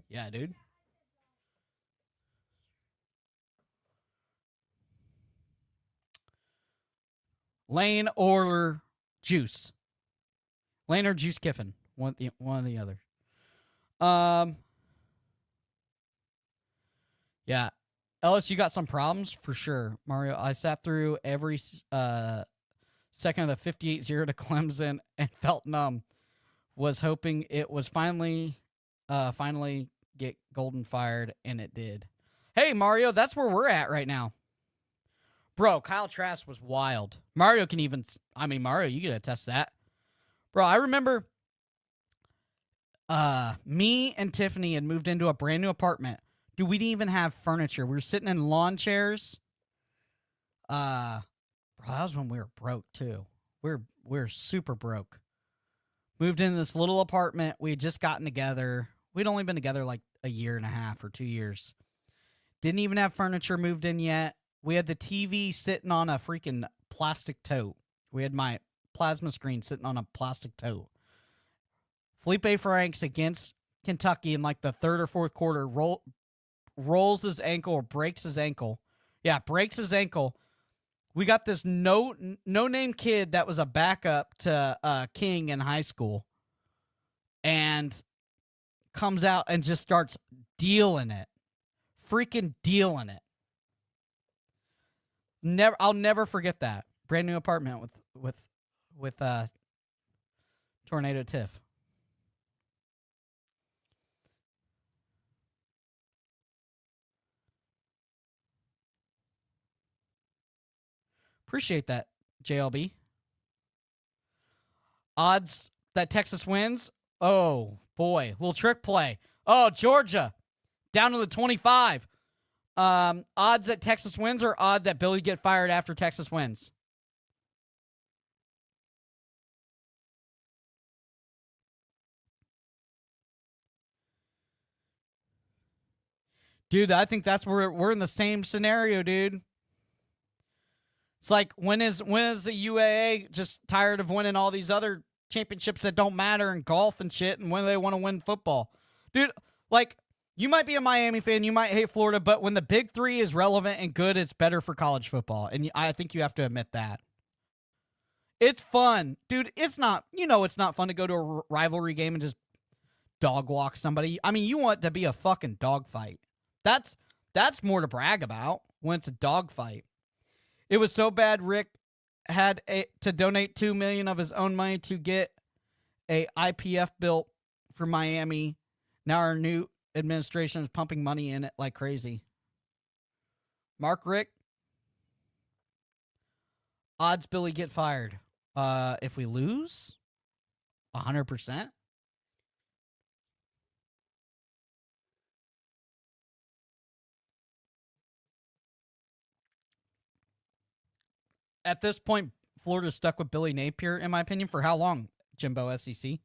Speaker 1: Yeah, dude. Lane or Juice? Lane or Juice Kiffin? One or the other. Yeah. LSU got some problems for sure, Mario. I sat through every second of the 58-0 to Clemson and felt numb. Was hoping it was finally get Golden fired, and it did. Hey, Mario, that's where we're at right now. Bro, Kyle Trask was wild. Mario, you can attest that. Bro, I remember me and Tiffany had moved into a brand new apartment. Dude, we didn't even have furniture. We were sitting in lawn chairs. Bro, that was when we were broke too. We were super broke. Moved into this little apartment. We had just gotten together. We'd only been together like a year and a half or 2 years. Didn't even have furniture moved in yet. We had the TV sitting on a freaking plastic tote. We had my plasma screen sitting on a plastic tote. Felipe Franks against Kentucky in like the third or fourth quarter rolls his ankle or breaks his ankle. Yeah, breaks his ankle. We got this no-name kid that was a backup to King in high school and comes out and just starts dealing it. freaking deal in it. I'll never forget that. Brand new apartment with Tornado Tiff. Appreciate that, JLB. Odds that Texas wins. Oh, boy. Little trick play. Oh, Georgia. Down to the 25. Odds that Texas wins or odd that Billy get fired after Texas wins? Dude, I think that's where we're in the same scenario, dude. It's like when is the UAA just tired of winning all these other championships that don't matter in golf and shit, and when do they want to win football? Dude, like, you might be a Miami fan, you might hate Florida, but when the Big Three is relevant and good, it's better for college football. And I think you have to admit that. It's fun. Dude, it's not fun to go to a rivalry game and just dog walk somebody. I mean, you want it to be a fucking dog fight. That's more to brag about when it's a dog fight. It was so bad Rick had to donate $2 million of his own money to get a IPF built for Miami. Now our new administration is pumping money in it like crazy. Mark Rick, odds Billy get fired. If we lose, 100%. At this point, Florida's stuck with Billy Napier, in my opinion. For how long, Jimbo, SEC?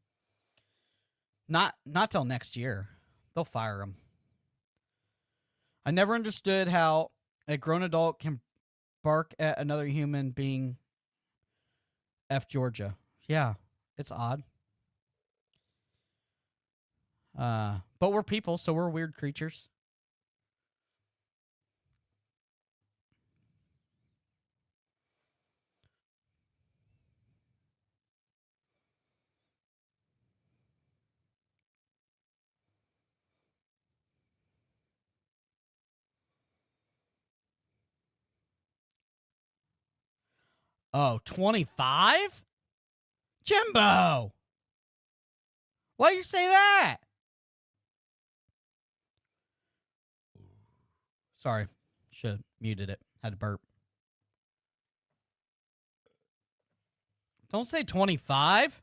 Speaker 1: Not till next year. They'll fire him. I never understood how a grown adult can bark at another human being F Georgia. Yeah, it's odd. But we're people, so we're weird creatures. Oh, 25? Jimbo! Why you say that? Sorry. Should have muted it. Had to burp. Don't say 25.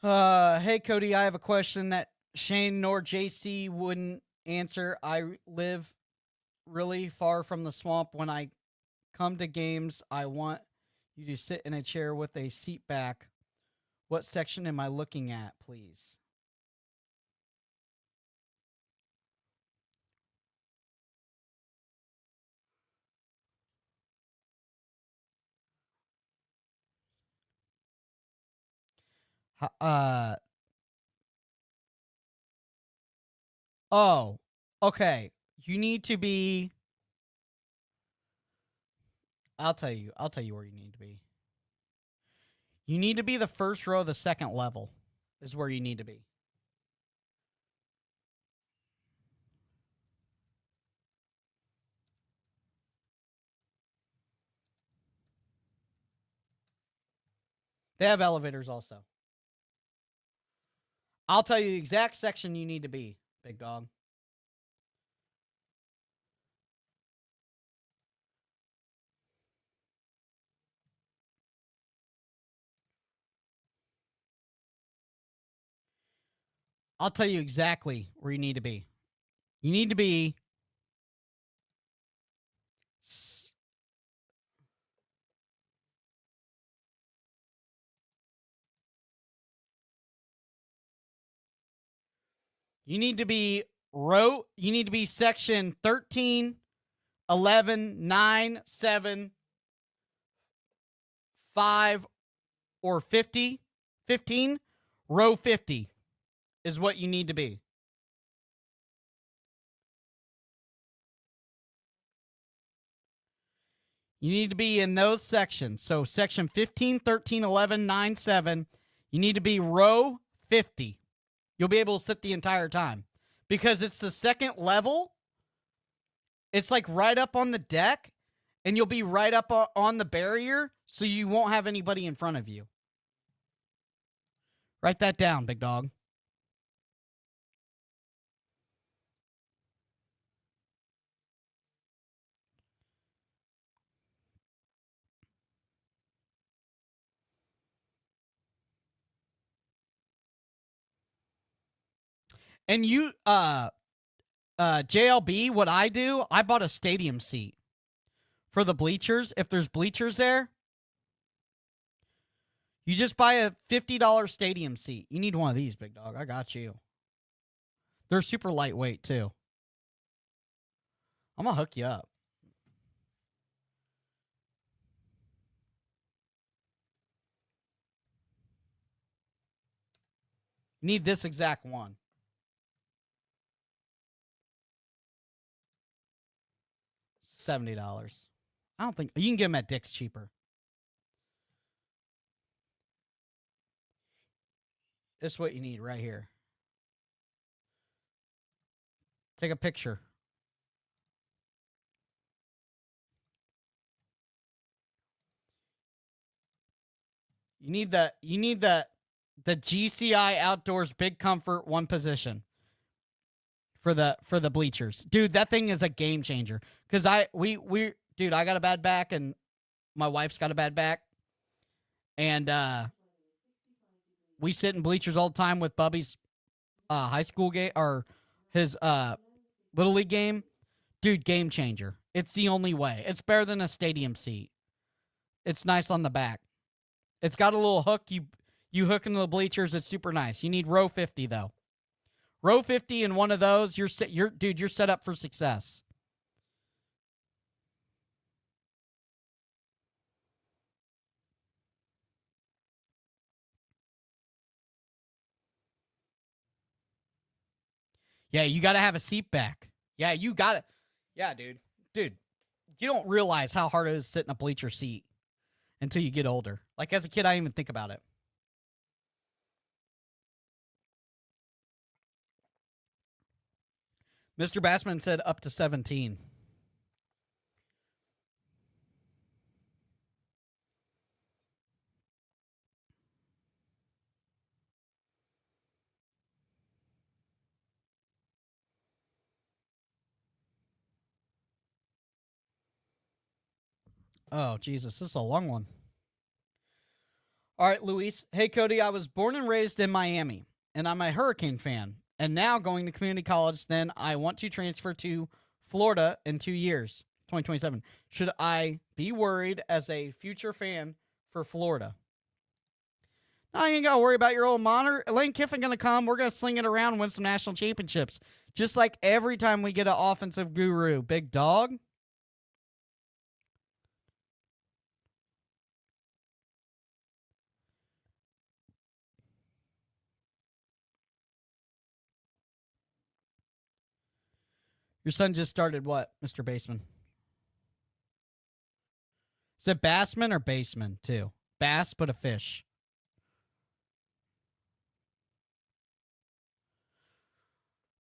Speaker 1: Hey, Cody, I have a question that Shane nor JC wouldn't answer. I live really far from the swamp. When I come to games, I want you to sit in a chair with a seat back. What section am I looking at, please? Oh, okay. You need to be. I'll tell you where you need to be. You need to be the first row of the second level, is where you need to be. They have elevators also. I'll tell you the exact section you need to be, big dog. I'll tell you exactly where you need to be. You need to be you need to be section 13, 11, 9, 7, 5, or 50. 15, row 50 is what you need to be. You need to be in those sections. So section 15, 13, 11, 9, 7. You need to be row 50. You'll be able to sit the entire time. Because it's the second level. It's like right up on the deck. And you'll be right up on the barrier. So you won't have anybody in front of you. Write that down, big dog. And you, JLB, what I do, I bought a stadium seat for the bleachers. If there's bleachers there, you just buy a $50 stadium seat. You need one of these, big dog. I got you. They're super lightweight, too. I'm going to hook you up. You need this exact one. $70. I don't think you can get them at Dick's cheaper. This is what you need right here. Take a picture. You need the GCI Outdoors Big Comfort one position for the bleachers. Dude, that thing is a game changer. Cuz dude, I got a bad back and my wife's got a bad back. And we sit in bleachers all the time with Bubby's high school game or his little league game. Dude, game changer. It's the only way. It's better than a stadium seat. It's nice on the back. It's got a little hook. You hook into the bleachers. It's super nice. You need row 50 though. Row 50 in one of those, you're set up for success. Yeah, you got to have a seat back. Yeah, you got it. Yeah, dude. Dude, you don't realize how hard it is to sit in a bleacher seat until you get older. Like as a kid, I didn't even think about it. Mr. Bassman said up to 17. Oh, Jesus. This is a long one. All right, Luis. Hey, Cody. I was born and raised in Miami, and I'm a Hurricane fan. And now going to community college, then I want to transfer to Florida in 2 years, 2027. Should I be worried as a future fan for Florida? No, you ain't got to worry about your old monitor. Lane Kiffin going to come. We're going to sling it around and win some national championships. Just like every time we get an offensive guru. Big dog. Your son just started what, Mr. Baseman? Is it Bassman or Baseman, too? Bass, but a fish.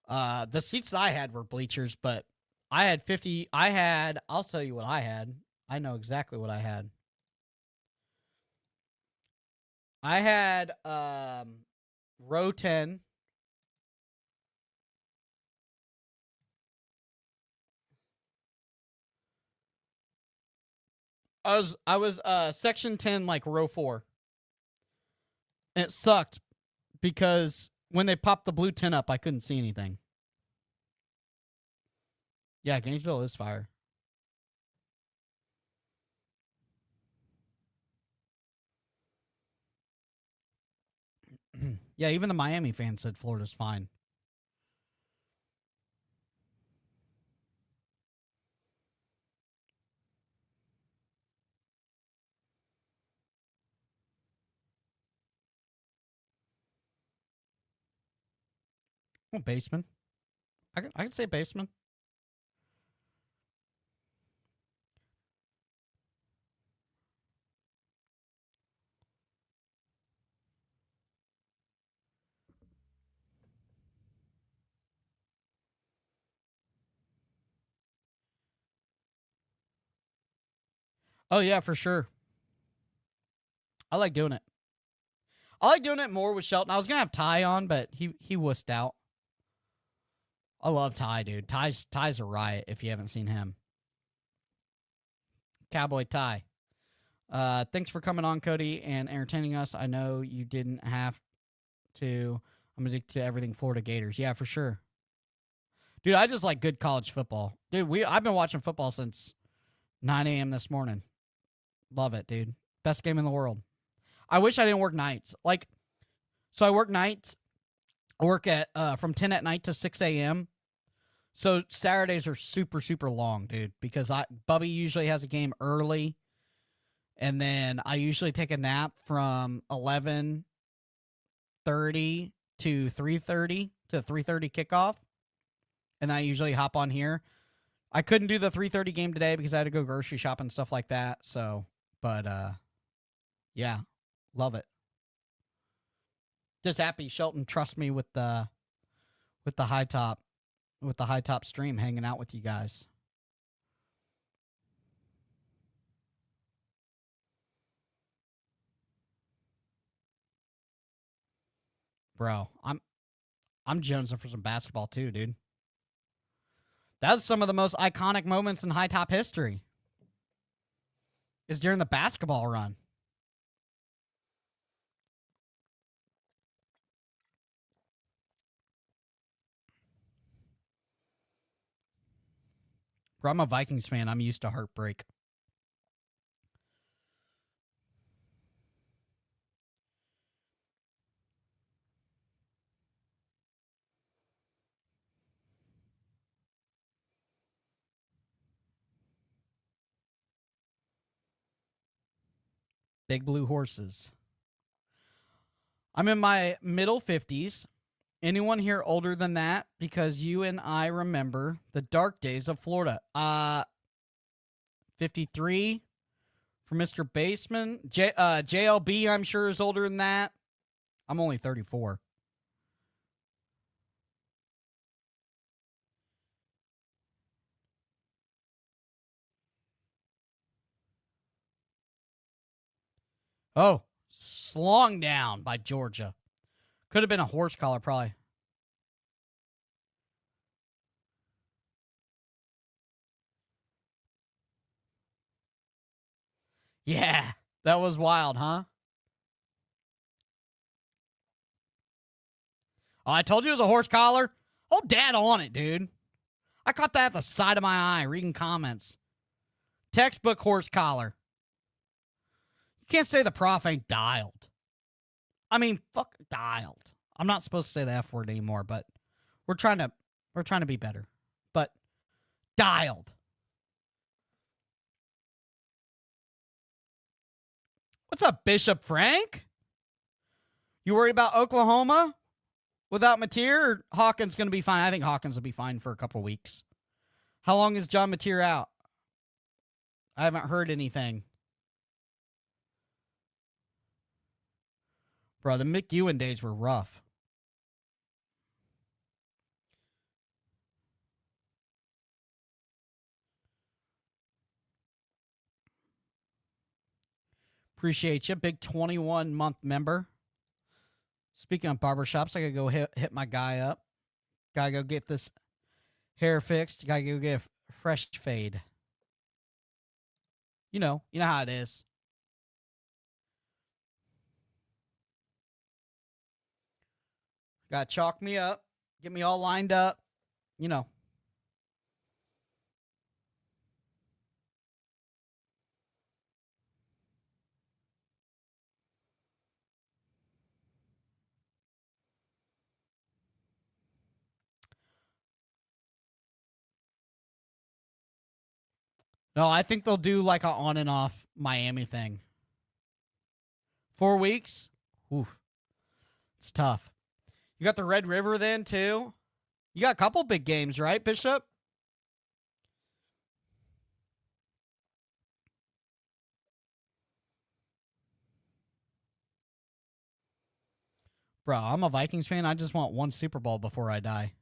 Speaker 1: The seats I had were bleachers, but I had 50. I'll tell you what I had. I know exactly what I had. I had row 10. I was section 10, like row 4. And it sucked because when they popped the blue tent up, I couldn't see anything. Yeah, Gainesville is fire. Yeah, even the Miami fans said Florida's fine. Oh, Baseman. I can say Baseman. Oh yeah, for sure. I like doing it. I like doing it more with Shelton. I was gonna have Ty on, but he wussed out. I love Ty, dude. Ty's a riot if you haven't seen him. Cowboy Ty. Thanks for coming on, Cody, and entertaining us. I know you didn't have to. I'm addicted to everything Florida Gators. Yeah, for sure. Dude, I just like good college football. Dude, I've been watching football since 9 a.m. this morning. Love it, dude. Best game in the world. I wish I didn't work nights. So I work nights. I work at from 10 at night to 6 a.m. So Saturdays are super, super long, dude, because Bubby usually has a game early, and then I usually take a nap from 11:30 to 3:30 to 3:30 kickoff, and I usually hop on here. I couldn't do the 3:30 game today because I had to go grocery shopping and stuff like that. So, but yeah, love it. Just happy Shelton trusts me with the high top stream, hanging out with you guys. Bro, I'm jonesing for some basketball too, dude. That's some of the most iconic moments in high top history. Is during the basketball run. Bro, I'm a Vikings fan. I'm used to heartbreak. Big blue horses. I'm in my middle 50s. Anyone here older than that? Because you and I remember the dark days of Florida. 53 for Mr. Baseman. JLB, I'm sure, is older than that. I'm only 34. Oh, slung down by Georgia. Could have been a horse collar, probably. Yeah, that was wild, huh? Oh, I told you it was a horse collar. Oh, dad on it, dude. I caught that at the side of my eye reading comments. Textbook horse collar. You can't say the prof ain't dialed. I mean, fuck dialed. I'm not supposed to say the F word anymore, but we're trying to be better. But dialed. What's up, Bishop Frank? You worried about Oklahoma without Napier? Or Hawkins going to be fine? I think Hawkins will be fine for a couple weeks. How long is John Napier out? I haven't heard anything. Bro, the Mick Ewan days were rough. Appreciate you. Big 21-month member. Speaking of barbershops, I gotta go hit my guy up. Gotta go get this hair fixed. Gotta go get a fresh fade. You know how it is. Gotta chalk me up, get me all lined up. You know. No, I think they'll do like a on and off Miami thing. 4 weeks? Oof. It's tough. You got the Red River then, too? You got a couple big games, right, Bishop? Bro, I'm a Vikings fan. I just want one Super Bowl before I die.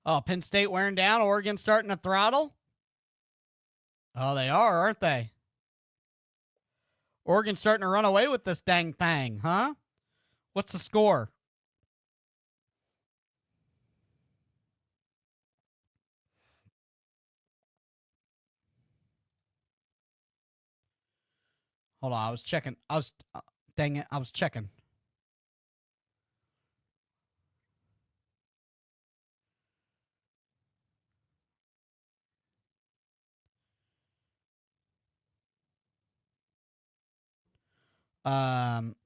Speaker 1: Oh, Penn State wearing down. Oregon starting to throttle. Oh, they are, aren't they? Oregon's starting to run away with this dang thing, huh? What's the score? Hold on, I was checking. Dang it, I was checking.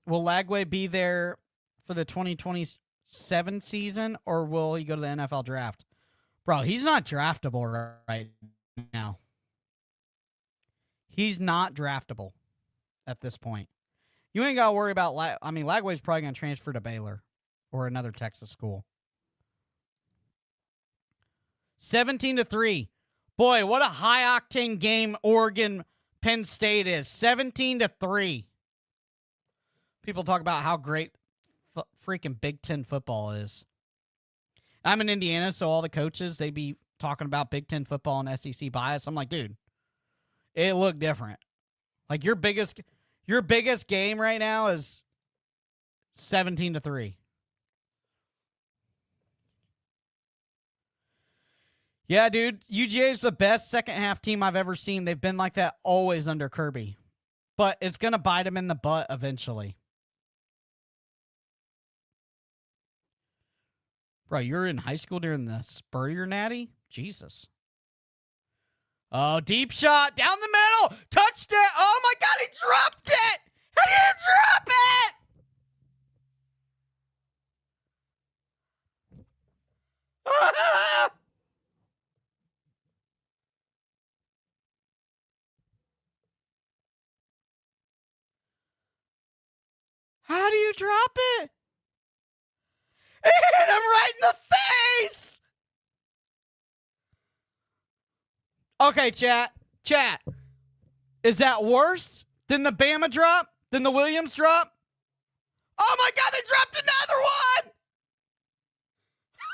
Speaker 1: Will Lagway be there for the 2027 season, or will he go to the NFL draft? Bro, he's not draftable right now. He's not draftable at this point. You ain't got to worry about Lagway's probably going to transfer to Baylor or another Texas school. 17-3. Boy, what a high octane game Oregon Penn State is. 17-3. People talk about how great freaking Big Ten football is. I'm in Indiana, so all the coaches, they be talking about Big Ten football and SEC bias. I'm like, dude, it looked different. Like your biggest game right now is 17-3. Yeah, dude, UGA is the best second half team I've ever seen. They've been like that always under Kirby. But it's going to bite him in the butt eventually. Bro, you were in high school during the Spurrier Natty? Jesus. Oh, deep shot down the middle. Touchdown. Oh, my God, he dropped it. How did he drop it? How do you drop it? It hit him right in the face. Okay, chat. Is that worse than the Bama drop? Than the Williams drop? Oh my God, they dropped another one!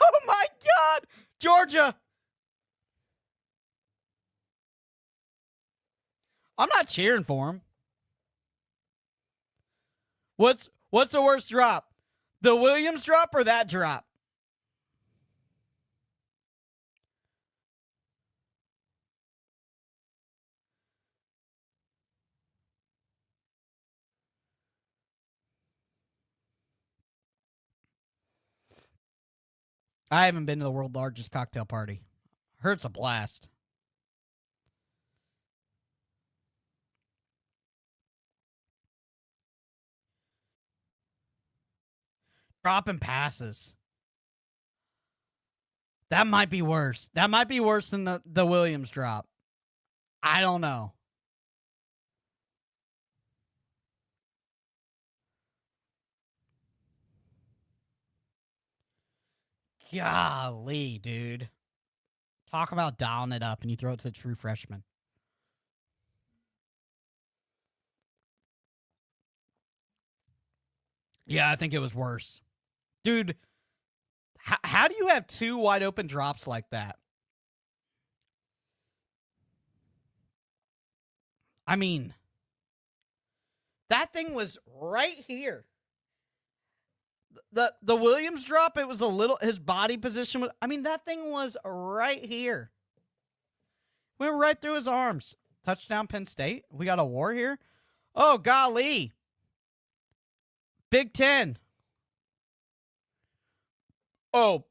Speaker 1: Oh my God! Georgia. I'm not cheering for him. What's the worst drop? The Williams drop or that drop? I haven't been to the world's largest cocktail party. Heard it's a blast. Dropping passes. That might be worse. That might be worse than the Williams drop. I don't know. Golly, dude. Talk about dialing it up and you throw it to the true freshman. Yeah, I think it was worse. Dude, how do you have two wide open drops like that? I mean, that thing was right here. The Williams drop, it was a little, his body position was, I mean, that thing was right here. Went right through his arms. Touchdown, Penn State. We got a war here. Oh, golly. Big Ten. Oh,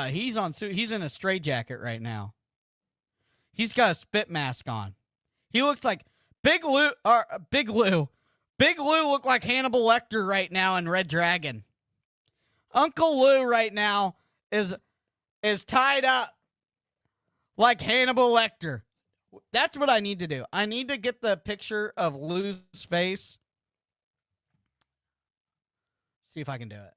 Speaker 1: he's in a straitjacket right now. He's got a spit mask on. He looks like Big Lou. Big Lou looked like Hannibal Lecter right now in Red Dragon. Uncle Lou right now is tied up like Hannibal Lecter. That's what I need to do. I need to get the picture of Lou's face. See if I can do it.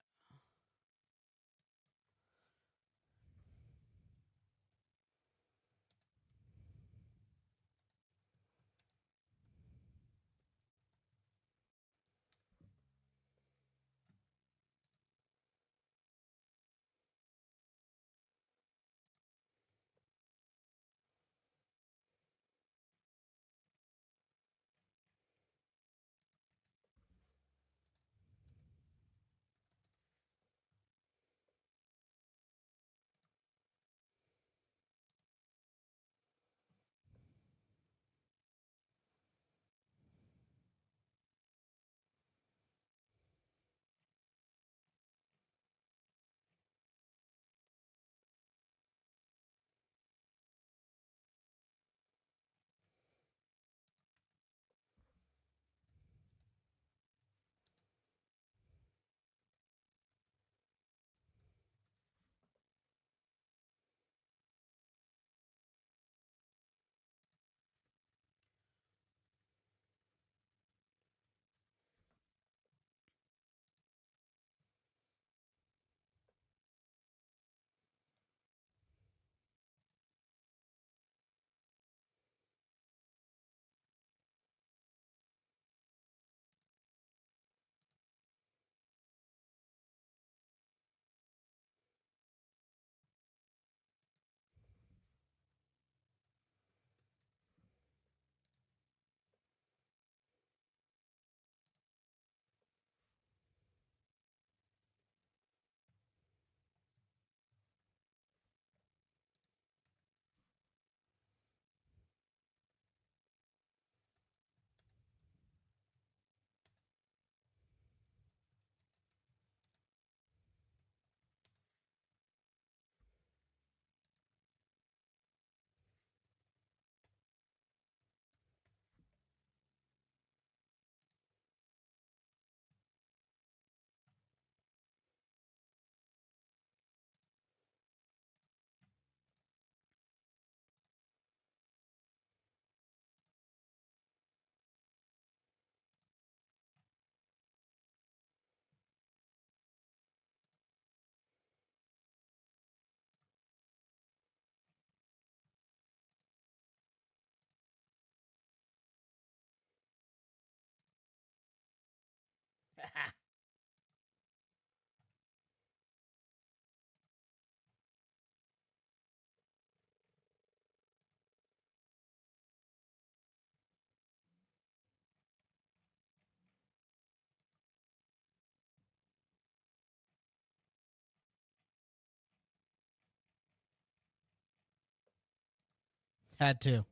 Speaker 1: Had to.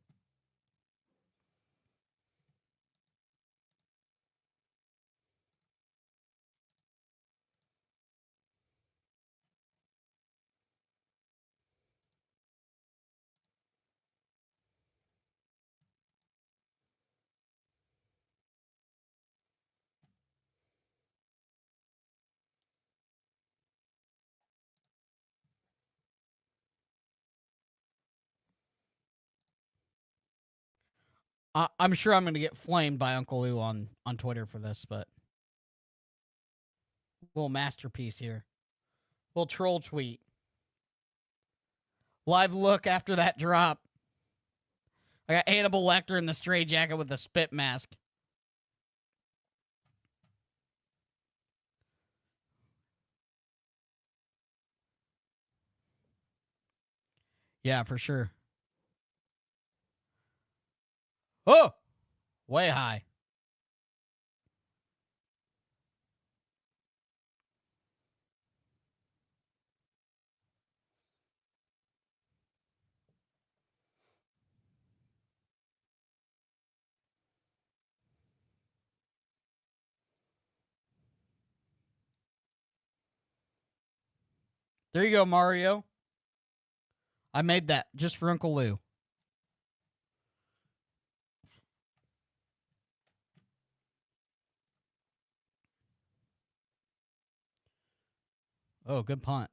Speaker 1: I'm sure I'm going to get flamed by Uncle Lou on Twitter for this, but little masterpiece here. Little troll tweet. Live look after that drop. I got Hannibal Lecter in the stray jacket with the spit mask. Yeah, for sure. Oh! Way high. There you go, Mario. I made that just for Uncle Lou. Oh, good punt.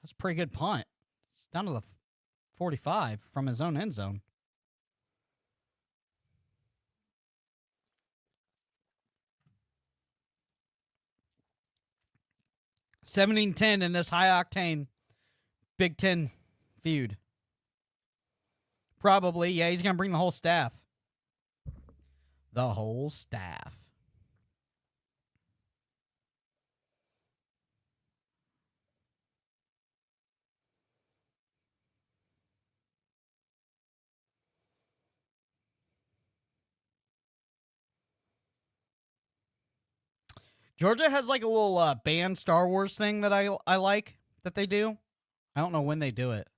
Speaker 1: That's a pretty good punt. It's down to the 45 from his own end zone. $17-10 in this high octane Big Ten feud. Probably, yeah, he's going to bring the whole staff. The whole staff. Georgia has like a little band Star Wars thing that I like that they do. I don't know when they do it.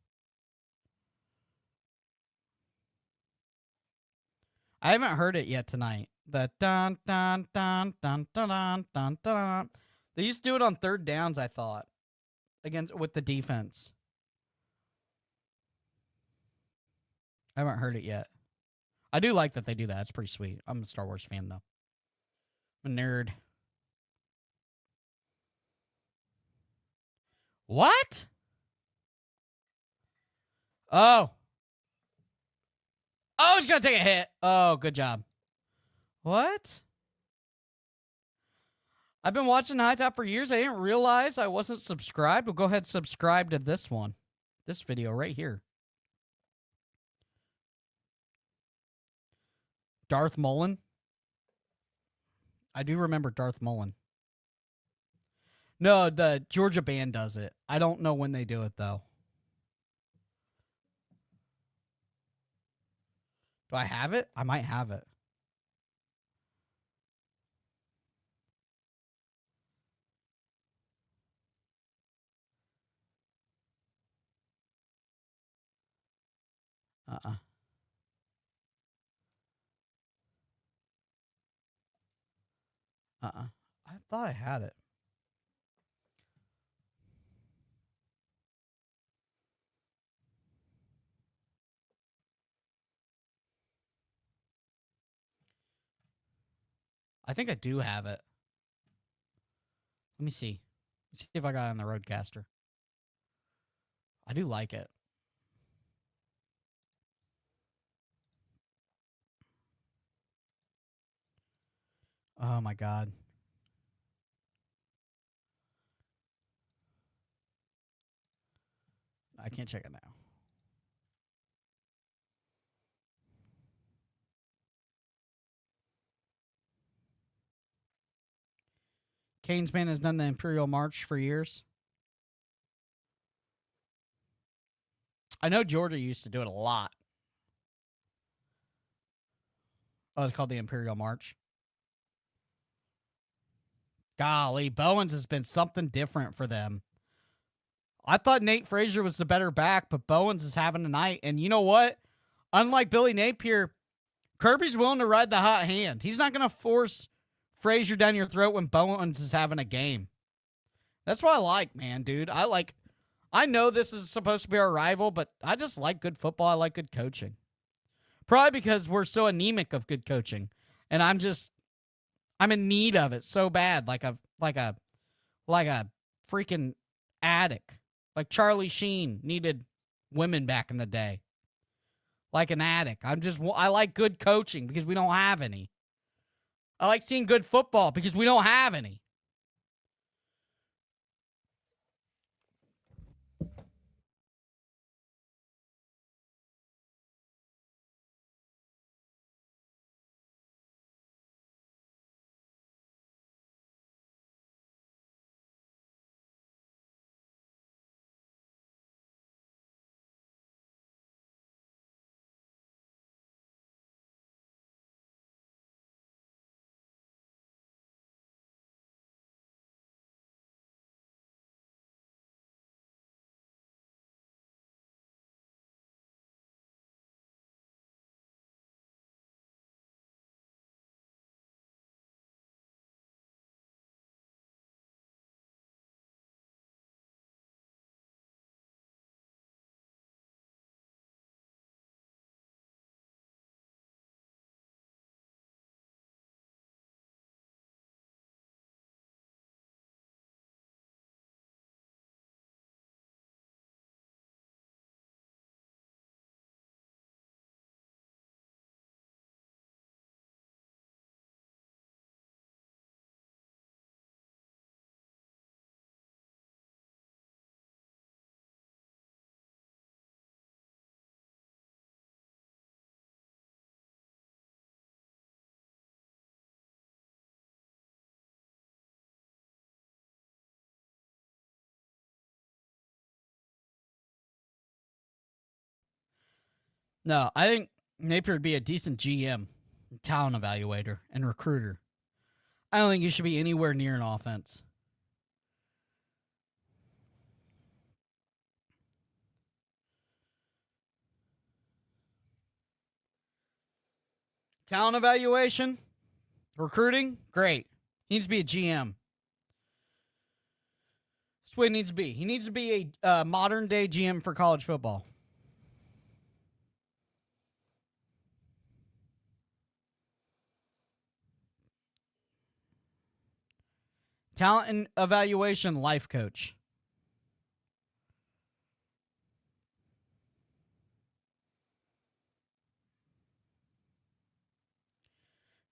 Speaker 1: I haven't heard it yet tonight. The dun dun dun dun dun dun dun dun. They used to do it on third downs, I thought, against with the defense. I haven't heard it yet. I do like that they do that. It's pretty sweet. I'm a Star Wars fan though. I'm a nerd. What? Oh. Oh, he's going to take a hit. Oh, good job. What? I've been watching High Top for years. I didn't realize I wasn't subscribed. Well, go ahead and subscribe to this one. This video right here. Darth Mullen. I do remember Darth Mullen. No, the Georgia band does it. I don't know when they do it, though. Do I have it? I might have it. Uh-uh. Uh-uh. I thought I had it. I think I do have it. Let me see. Let's see if I got it on the Roadcaster. I do like it. Oh, my God. I can't check it now. Canes Band has done the Imperial March for years. I know Georgia used to do it a lot. Oh, it's called the Imperial March. Golly, Bowens has been something different for them. I thought Nate Frazier was the better back, but Bowens is having a night. And you know what? Unlike Billy Napier, Kirby's willing to ride the hot hand. He's not going to force Frazier down your throat when Bowens is having a game. That's what I like, man, dude. I know this is supposed to be our rival, but I just like good football. I like good coaching. Probably because we're so anemic of good coaching. And I'm in need of it so bad, like a freaking addict. Like Charlie Sheen needed women back in the day. Like an addict. I like good coaching because we don't have any. I like seeing good football because we don't have any. No, I think Napier would be a decent GM, talent evaluator, and recruiter. I don't think he should be anywhere near an offense. Talent evaluation, recruiting, great. He needs to be a GM. That's what he needs to be. He needs to be a modern day GM for college football. Talent and evaluation life coach.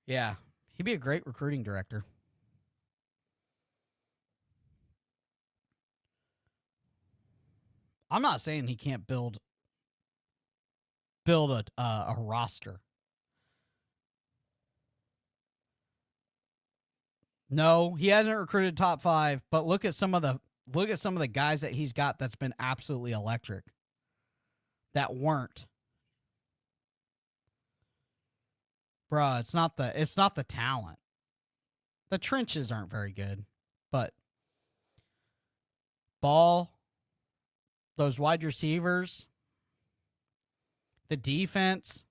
Speaker 1: Yeah, he'd be a great recruiting director. I'm not saying he can't build a roster. No, he hasn't recruited top 5, but look at some of the guys that he's got that's been absolutely electric. That weren't. Bruh, it's not the talent. The trenches aren't very good, but Ball, those wide receivers, the defense.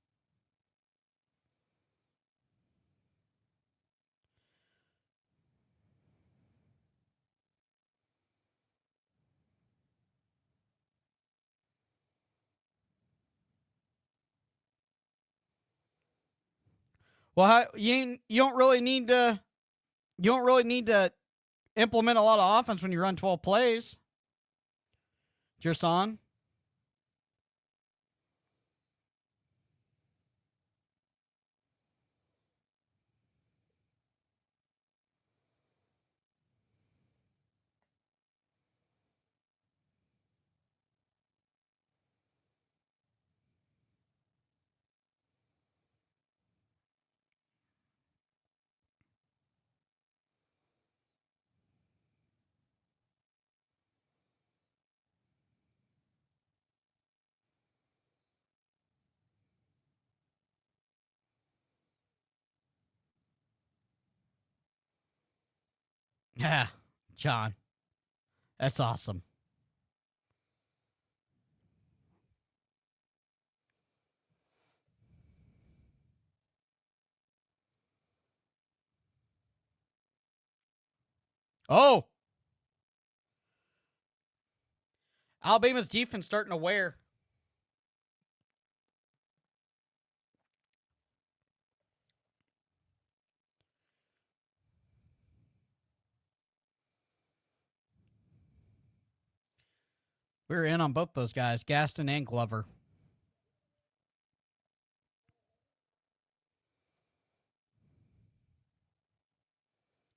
Speaker 1: Well, you don't really need to implement a lot of offense when you run 12 plays. Jerson. Yeah, John. That's awesome. Oh! Alabama's defense starting to wear. We were in on both those guys, Gaston and Glover.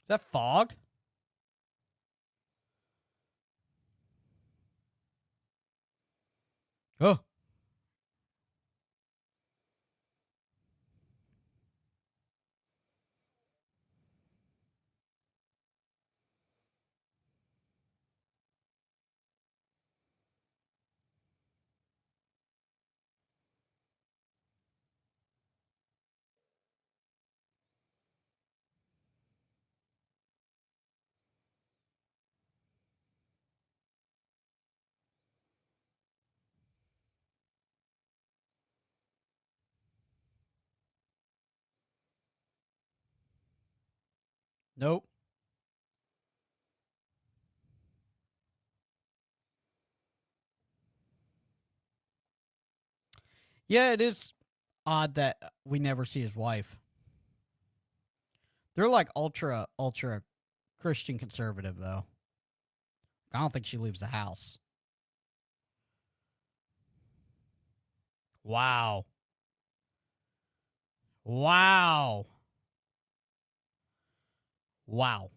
Speaker 1: Is that fog? Oh. Nope. Yeah, it is odd that we never see his wife. They're like ultra Christian conservative, though. I don't think she leaves the house. Wow. Wow. Wow.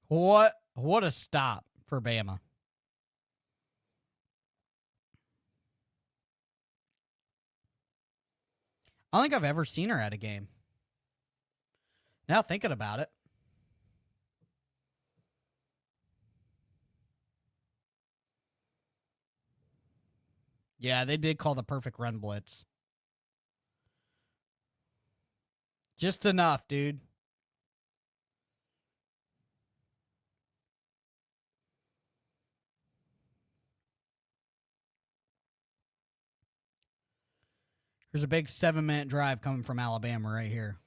Speaker 1: What a stop for Bama. I don't think I've ever seen her at a game. Now thinking about it. Yeah, they did call the perfect run blitz. Just enough, dude. There's a big 7-minute drive coming from Alabama right here.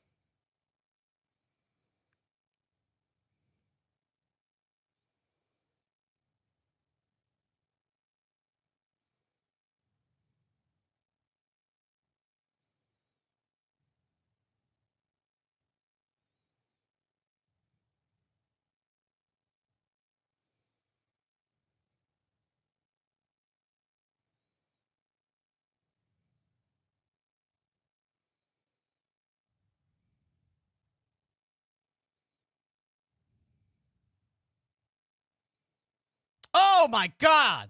Speaker 1: Oh my God!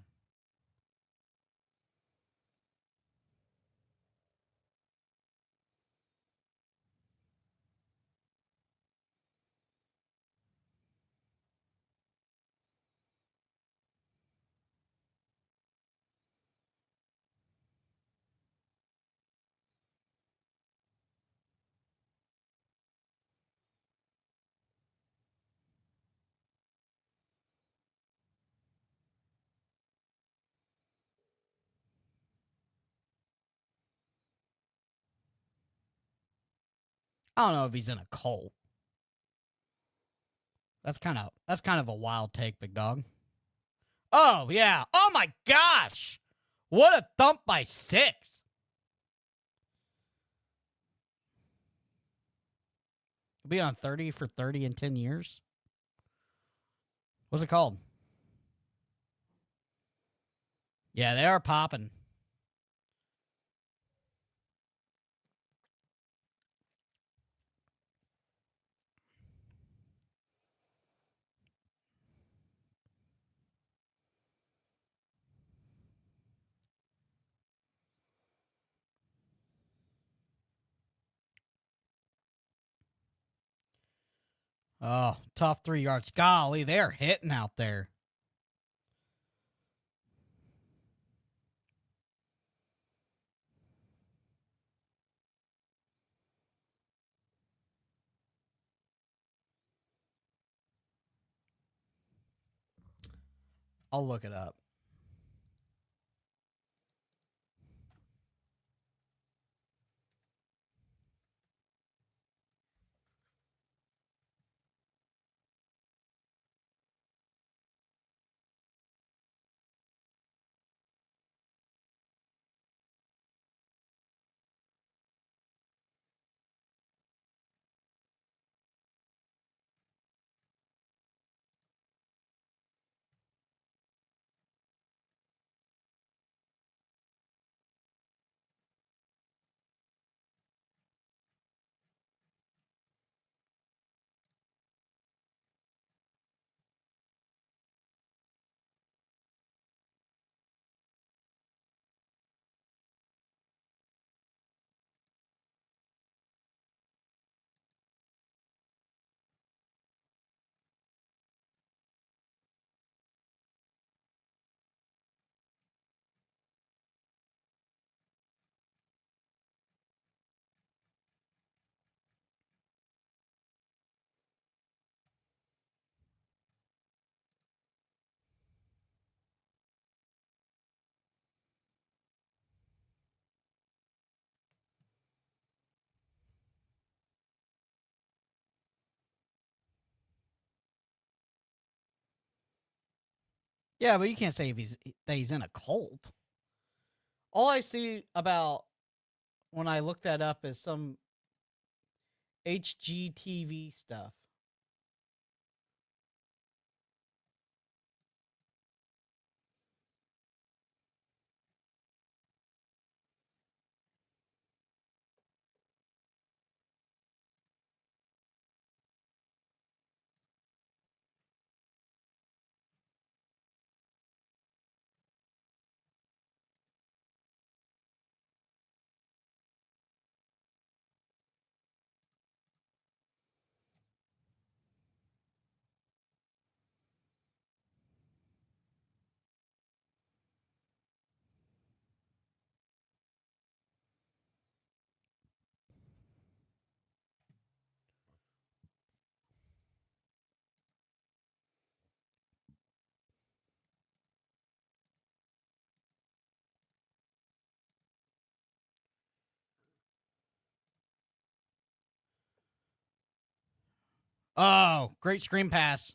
Speaker 1: I don't know if he's in a cult. That's kind of a wild take, big dog. Oh yeah. Oh my gosh! What a thump by 6. He'll be on 30 for 30 in 10 years. What's it called? Yeah, they are popping. Oh, tough 3 yards. Golly, they're hitting out there. I'll look it up. Yeah, but you can't say that he's in a cult. All I see about when I look that up is some HGTV stuff. Oh, great screen pass.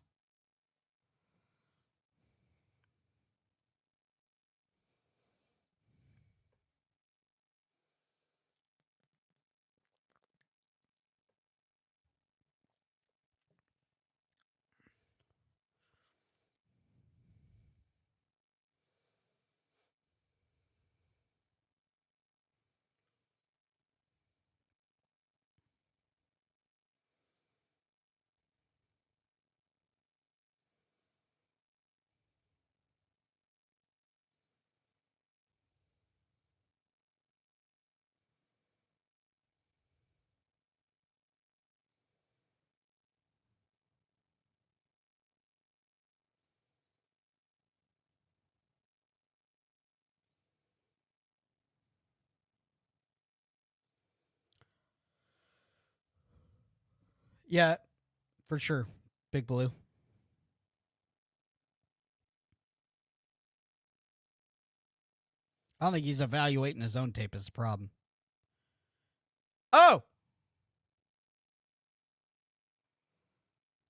Speaker 1: Yeah, for sure. Big Blue. I don't think he's evaluating his own tape as a problem. Oh,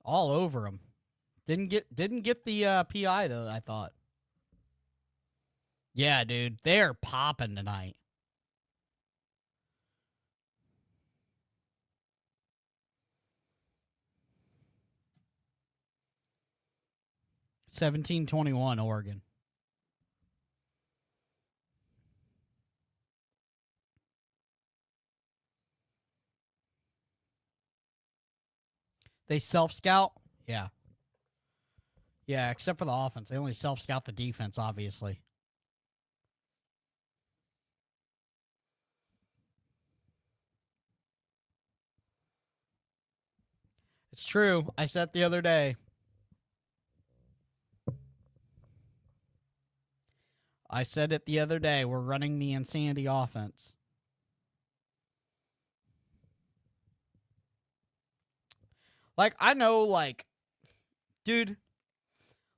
Speaker 1: all over him. Didn't get the PI though. I thought. Yeah, dude, they're popping tonight. (17-21) Oregon. They self scout. Yeah, yeah. Except for the offense, they only self scout the defense. Obviously, it's true. I said it the other day. I said it the other day. We're running the insanity offense. Like I know, like, dude.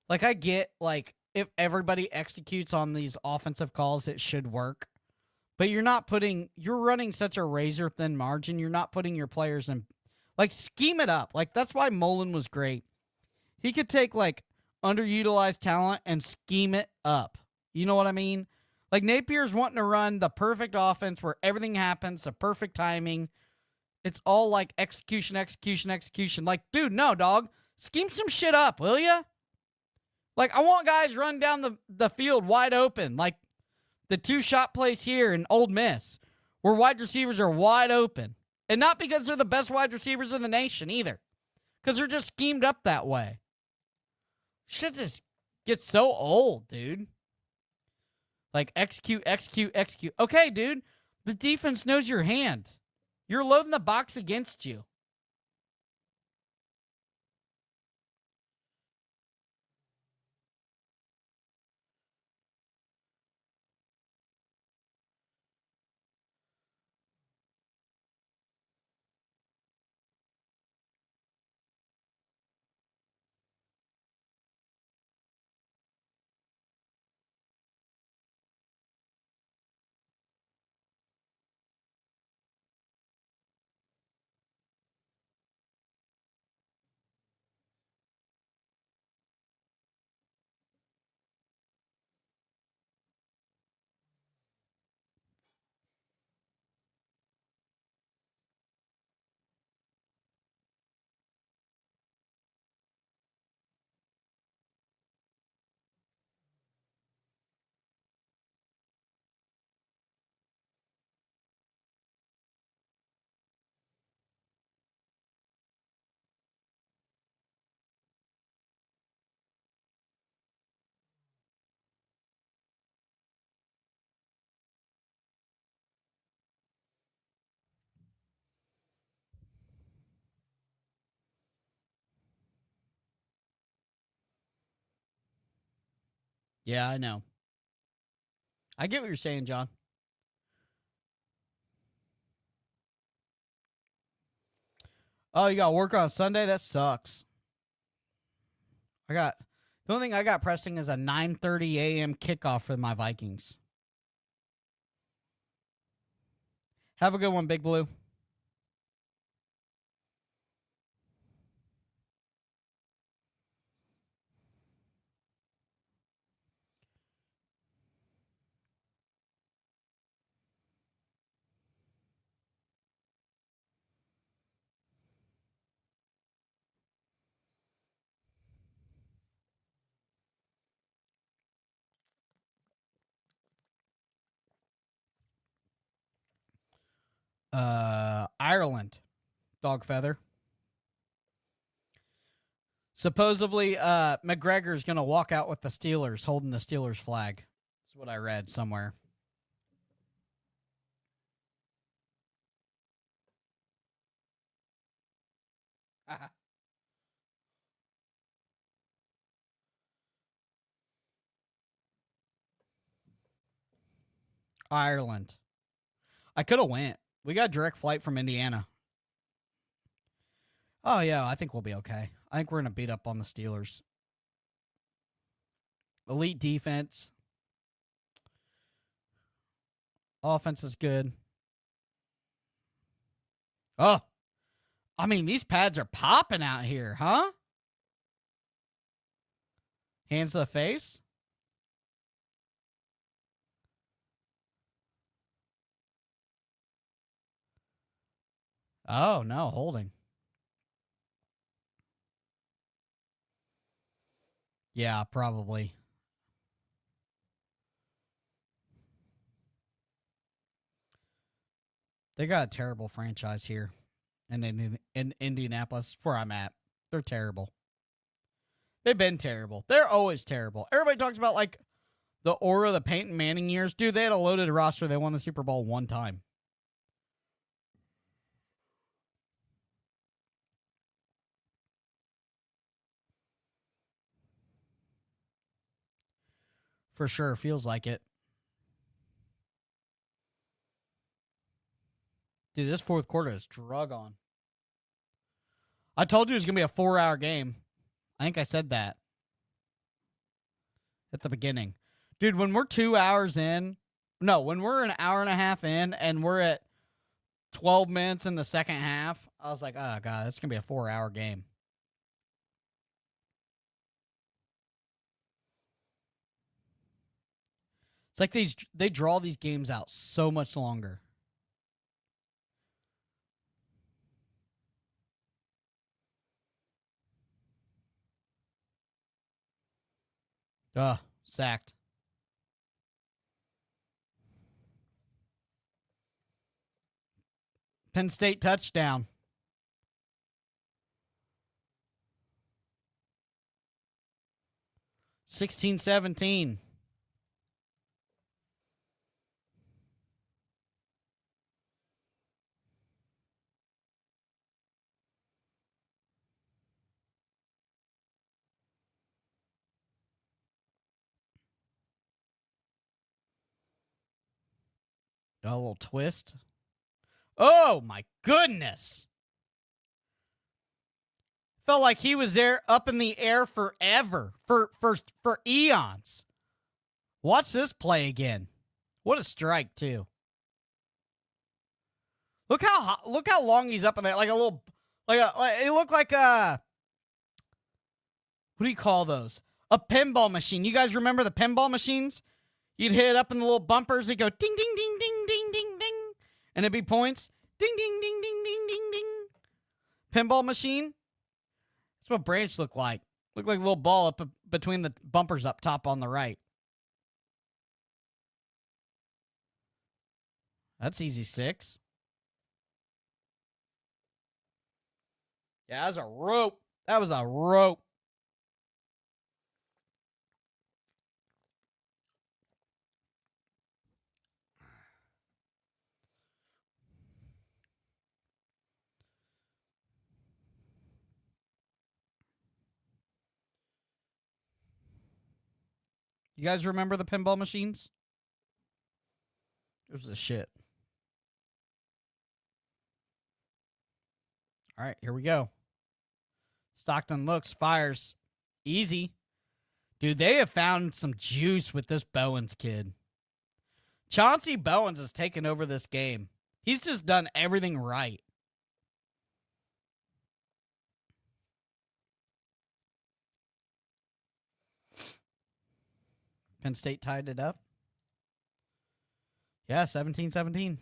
Speaker 1: Like I get, like, if everybody executes on these offensive calls, it should work. But you're running such a razor thin margin. You're not putting your players in, like, scheme it up. Like, that's why Mullen was great. He could take, like, underutilized talent and scheme it up. You know what I mean? Like, Napier's wanting to run the perfect offense where everything happens, the perfect timing. It's all like execution, execution, execution. Like, dude, no, dog. Scheme some shit up, will ya? Like, I want guys run down the field wide open. Like, the two shot plays here in Old Miss, where wide receivers are wide open. And not because they're the best wide receivers in the nation either, because they're just schemed up that way. Shit just gets so old, dude. Like, execute, execute, execute. Okay, dude, the defense knows your hand. You're loading the box against you. Yeah, I know. I get what you're saying, John. Oh, you got to work on Sunday? That sucks. The only thing I got pressing is a 9:30 a.m. kickoff for my Vikings. Have a good one, Big Blue. Ireland, dog feather. Supposedly, McGregor's going to walk out with the Steelers, holding the Steelers flag. That's what I read somewhere. Ireland. I could have went. We got direct flight from Indiana. Oh, yeah, I think we'll be okay. I think we're going to beat up on the Steelers. Elite defense. Offense is good. Oh, I mean, these pads are popping out here, huh? Hands to the face. Oh, no, holding. Yeah, probably. They got a terrible franchise here in Indianapolis, where I'm at. They're terrible. They've been terrible. They're always terrible. Everybody talks about, like, the aura of the Peyton Manning years. Dude, they had a loaded roster. They won the Super Bowl one time. For sure. Feels like it. Dude, this fourth quarter is drug on. I told you it was going to be a 4-hour game. I think I said that at the beginning. Dude, when we're 2 hours in, no, when we're an hour and a half in and we're at 12 minutes in the second half, I was like, oh, God, it's going to be a 4-hour game. It's like they draw these games out so much longer. Sacked. Penn State touchdown. 16-17. A little twist. Oh, my goodness. Felt like he was there up in the air forever, for eons. Watch this play again. What a strike, too. Look how long he's up in there, like a little, it looked like a, what do you call those? A pinball machine. You guys remember the pinball machines? You'd hit it up in the little bumpers. It'd go ding, ding, ding, ding, ding, ding, ding. And it'd be points. Ding, ding, ding, ding, ding, ding, ding. Pinball machine. That's what Branch looked like. Looked like a little ball up between the bumpers up top on the right. That's easy 6. Yeah, that was a rope. That was a rope. You guys remember the pinball machines? It was the shit. All right, here we go. Stockton looks, fires. Easy. Dude, they have found some juice with this Bowens kid. Chauncey Bowens has taken over this game. He's just done everything right. Penn State tied it up. Yeah, 17-17.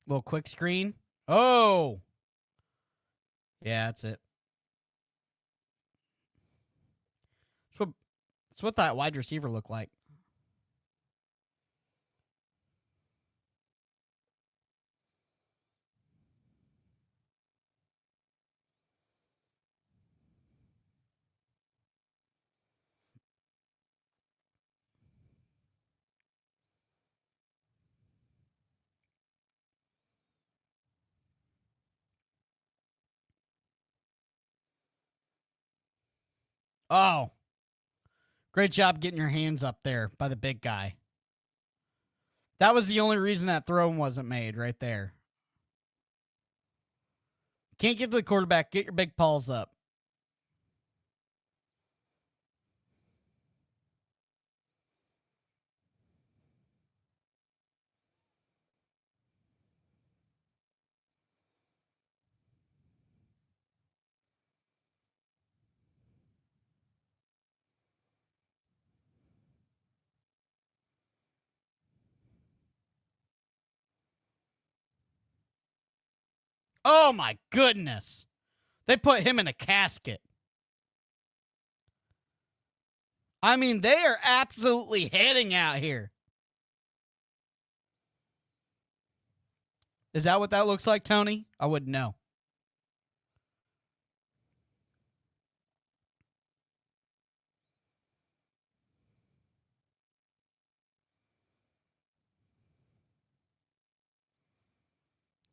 Speaker 1: Little quick screen. Oh! Yeah, that's it. That's what that wide receiver looked like. Oh. Great job getting your hands up there by the big guy. That was the only reason that throw wasn't made right there. Can't give to the quarterback. Get your big paws up. Oh, my goodness. They put him in a casket. I mean, they are absolutely heading out here. Is that what that looks like, Tony? I wouldn't know.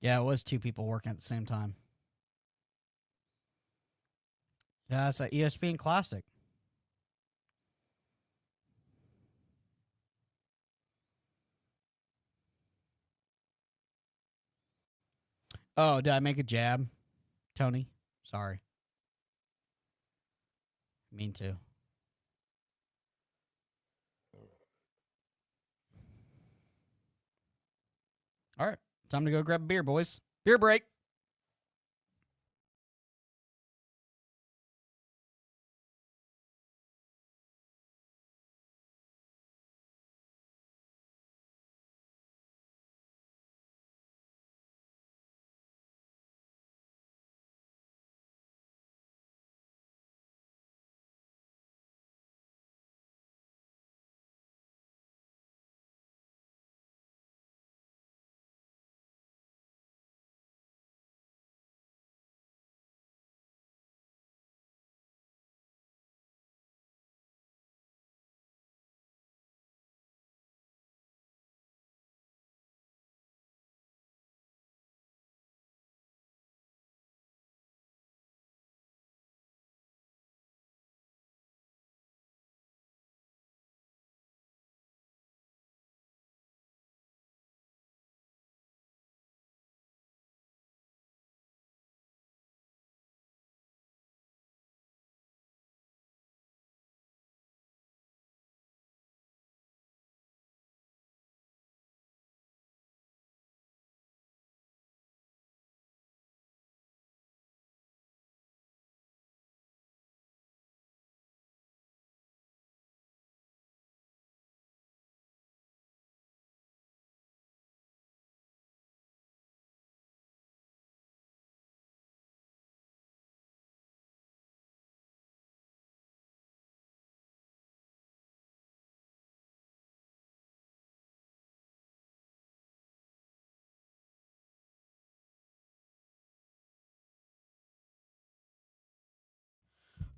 Speaker 1: Yeah, it was two people working at the same time. Yeah, it's an ESPN Classic. Oh, did I make a jab, Tony? Sorry. Mean to. All right, time to go grab a beer, boys. Beer break.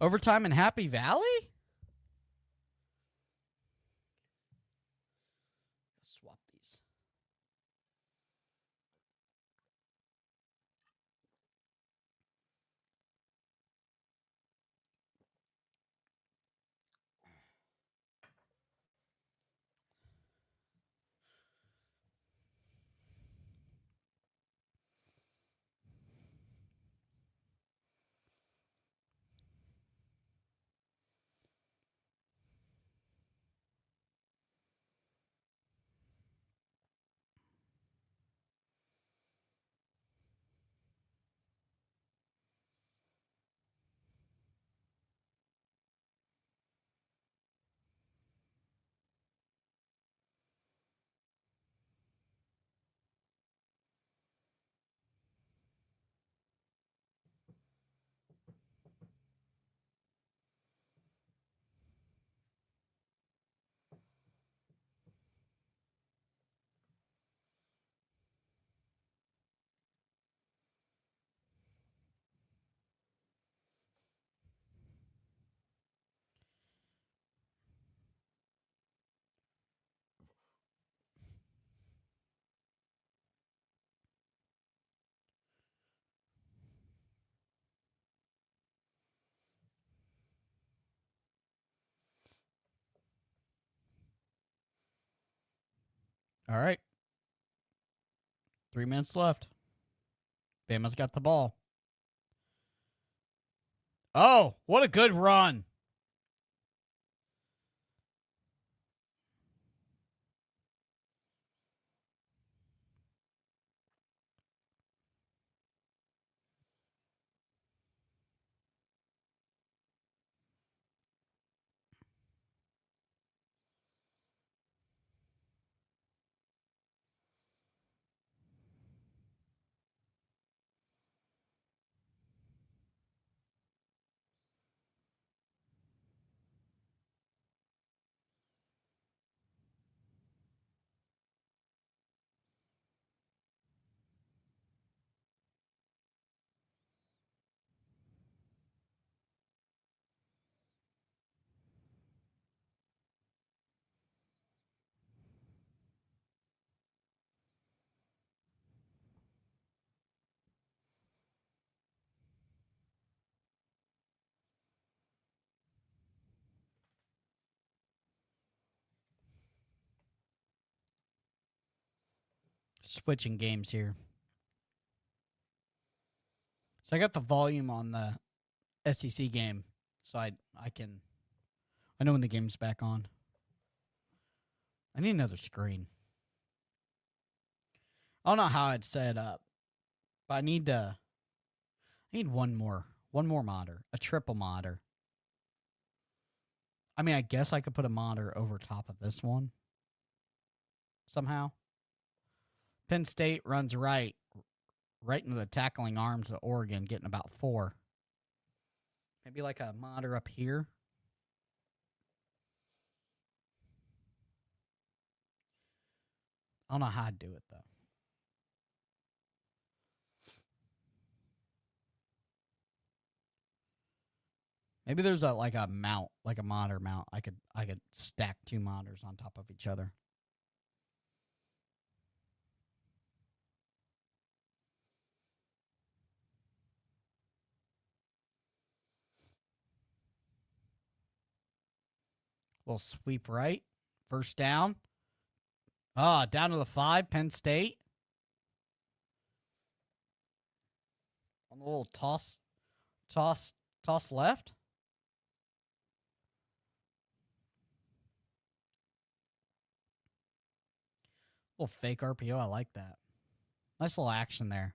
Speaker 1: Overtime in Happy Valley? Swap these. All right. 3 minutes left. Bama's got the ball. Oh, what a good run. Switching games here. So I got the volume on the SEC game, so I know when the game's back on. I need another screen. I don't know how it's set up, but I need one more modder, a triple modder. I mean, I guess I could put a modder over top of this one somehow. Penn State runs right into the tackling arms of Oregon, getting about 4. Maybe like a modder up here. I don't know how I'd do it, though. Maybe there's a mount, like a modder mount. I could stack 2 modders on top of each other. Little sweep right. First down. Down to the 5, Penn State. On the little toss left. Little fake RPO. I like that. Nice little action there.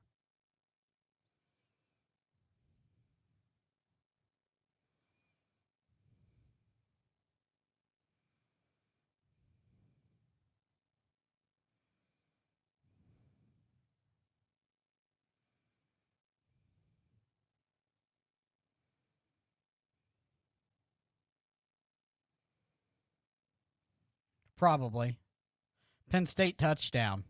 Speaker 1: Probably. Penn State touchdown.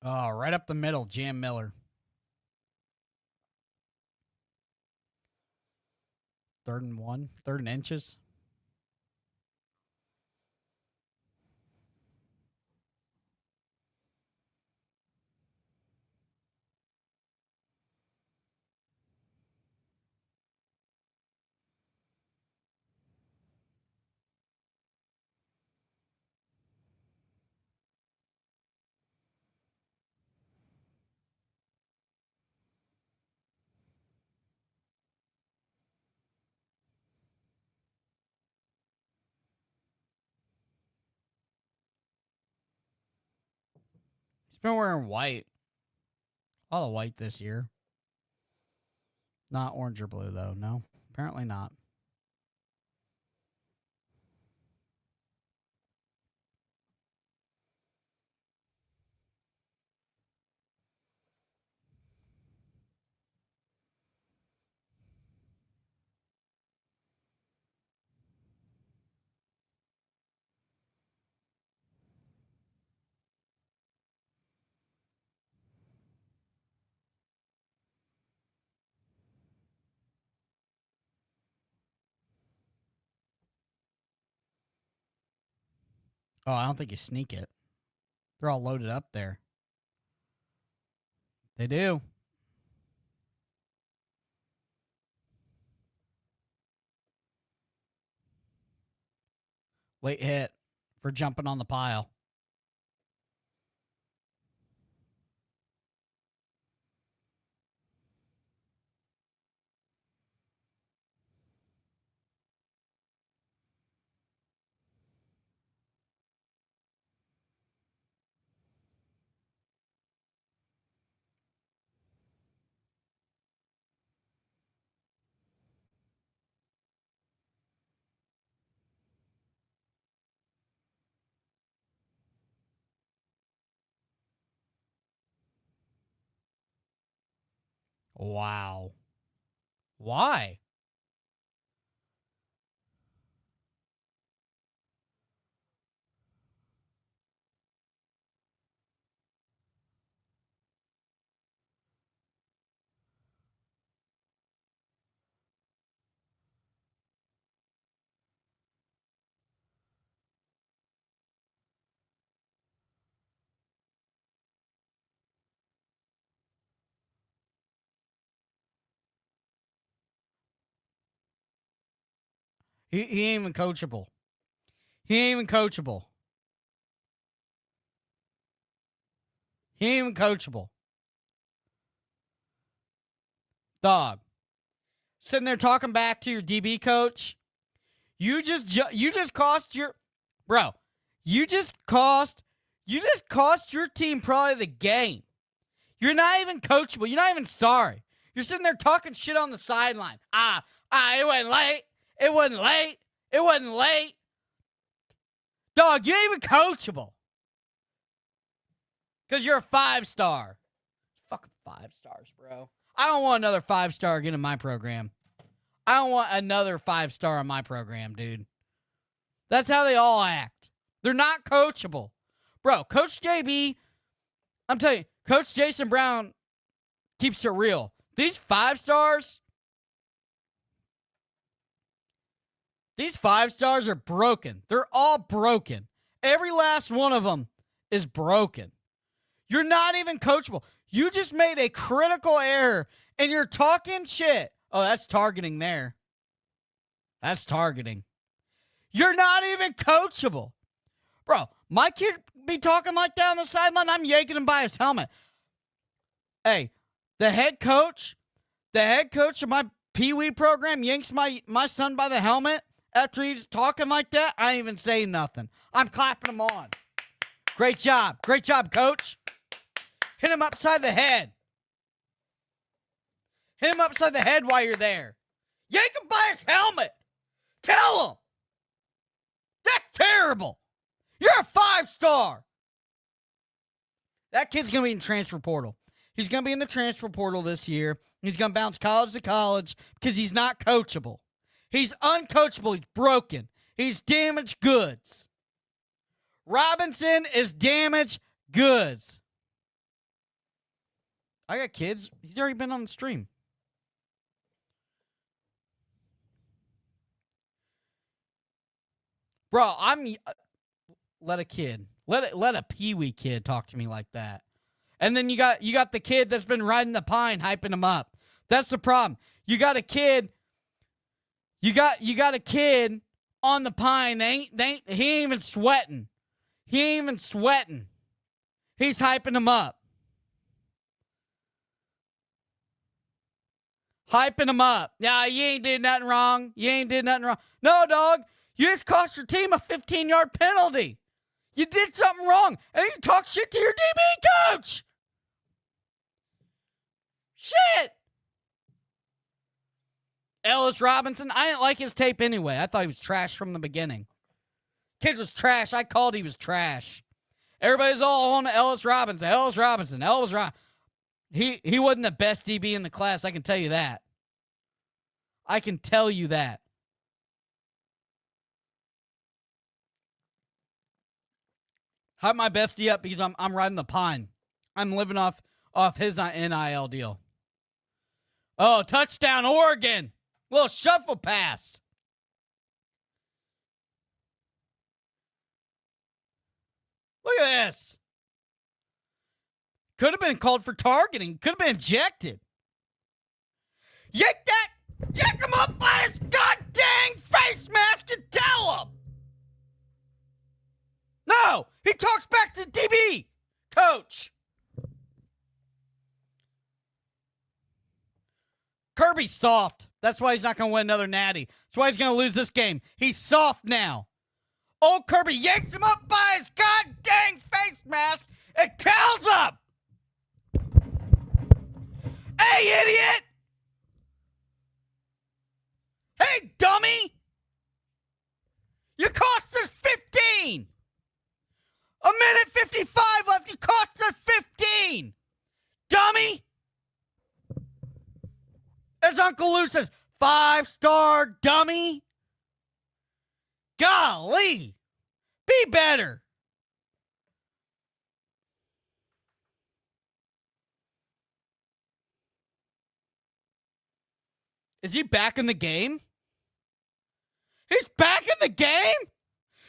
Speaker 1: Oh, right up the middle, Jam Miller. 3rd and 1, 3rd and inches. been wearing white. A lot of white this year. Not orange or blue, though. No, apparently not. Oh, I don't think you sneak it. They're all loaded up there. They do. Late hit for jumping on the pile. Wow. Why? He ain't even coachable. He ain't even coachable. He ain't even coachable. Dog. Sitting there talking back to your DB coach. You just cost your You just cost your team probably the game. You're not even coachable. You're not even sorry. You're sitting there talking shit on the sideline. It wasn't late. It wasn't late. It wasn't late. Dog, you ain't even coachable. Because you're a 5-star. Fucking 5 stars, bro. I don't want another 5-star again in my program. I don't want another 5-star in my program, dude. That's how they all act. They're not coachable. Bro, Coach JB, I'm telling you, Coach Jason Brown keeps it real. These 5-stars, are broken. They're all broken. Every last one of them is broken. You're not even coachable. You just made a critical error, and you're talking shit. Oh, that's targeting there. That's targeting. You're not even coachable. Bro, my kid be talking like that on the sideline, I'm yanking him by his helmet. Hey, the head coach of my Pee-wee program yanks my son by the helmet after he's talking like that. I ain't even saying nothing. I'm clapping him on. Great job. Great job, coach. Hit him upside the head. Hit him upside the head while you're there. Yank him by his helmet. Tell him. That's terrible. You're a 5-star. That kid's going to be in transfer portal. He's going to be in the transfer portal this year. He's going to bounce college to college because he's not coachable. He's uncoachable. He's broken. He's damaged goods. Robinson is damaged goods. I got kids. He's already been on the stream. Bro, let a kid, let a Pee-wee kid talk to me like that. And then you got the kid that's been riding the pine, hyping him up. That's the problem. You got a kid. You got a kid on the pine. He ain't even sweating. He ain't even sweating. He's hyping him up. Hyping him up. Yeah, you ain't did nothing wrong. You ain't did nothing wrong. No, dog. You just cost your team a 15-yard penalty. You did something wrong, and you talk shit to your DB coach. Shit. Ellis Robinson, I didn't like his tape anyway. I thought he was trash from the beginning. Kid was trash. I called he was trash. Everybody's all on Ellis Robinson. He wasn't the best DB in the class, I can tell you that. I can tell you that. Hype my bestie up because I'm riding the pine. I'm living off his NIL deal. Oh, touchdown Oregon. Little shuffle pass. Look at this. Could have been called for targeting. Could have been ejected. Yank him up by his goddamn face mask and tell him. No, he talks back to DB coach. Kirby's soft. That's why he's not going to win another natty. That's why he's going to lose this game. He's soft now. Old Kirby yanks him up by his goddamn face mask and tells him, "Hey, idiot! Hey, dummy! You cost us 15! A minute 55 left. You cost us 15! Dummy!" As Uncle Lou says, 5-star dummy. Golly. Be better. Is he back in the game? He's back in the game?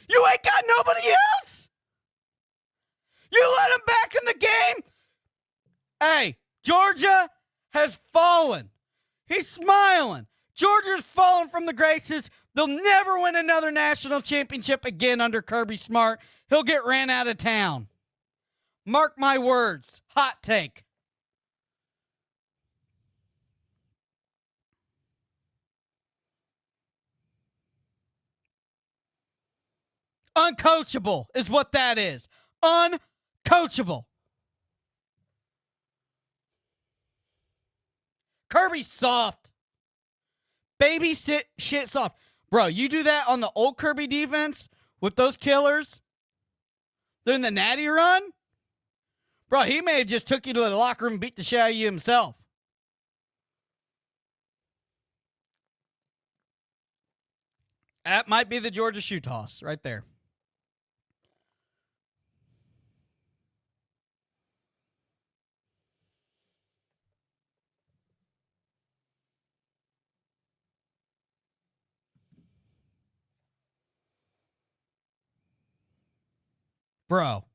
Speaker 1: You ain't got nobody else? You let him back in the game? Hey, Georgia has fallen. He's smiling. Georgia's fallen from the graces. They'll never win another national championship again under Kirby Smart. He'll get ran out of town. Mark my words. Hot take. Uncoachable is what that is. Uncoachable. Kirby's soft. Baby shit soft. Bro, you do that on the old Kirby defense with those killers during the natty run? Bro, he may have just took you to the locker room and beat the shit out of you himself. That might be the Georgia shoe toss right there. Bro.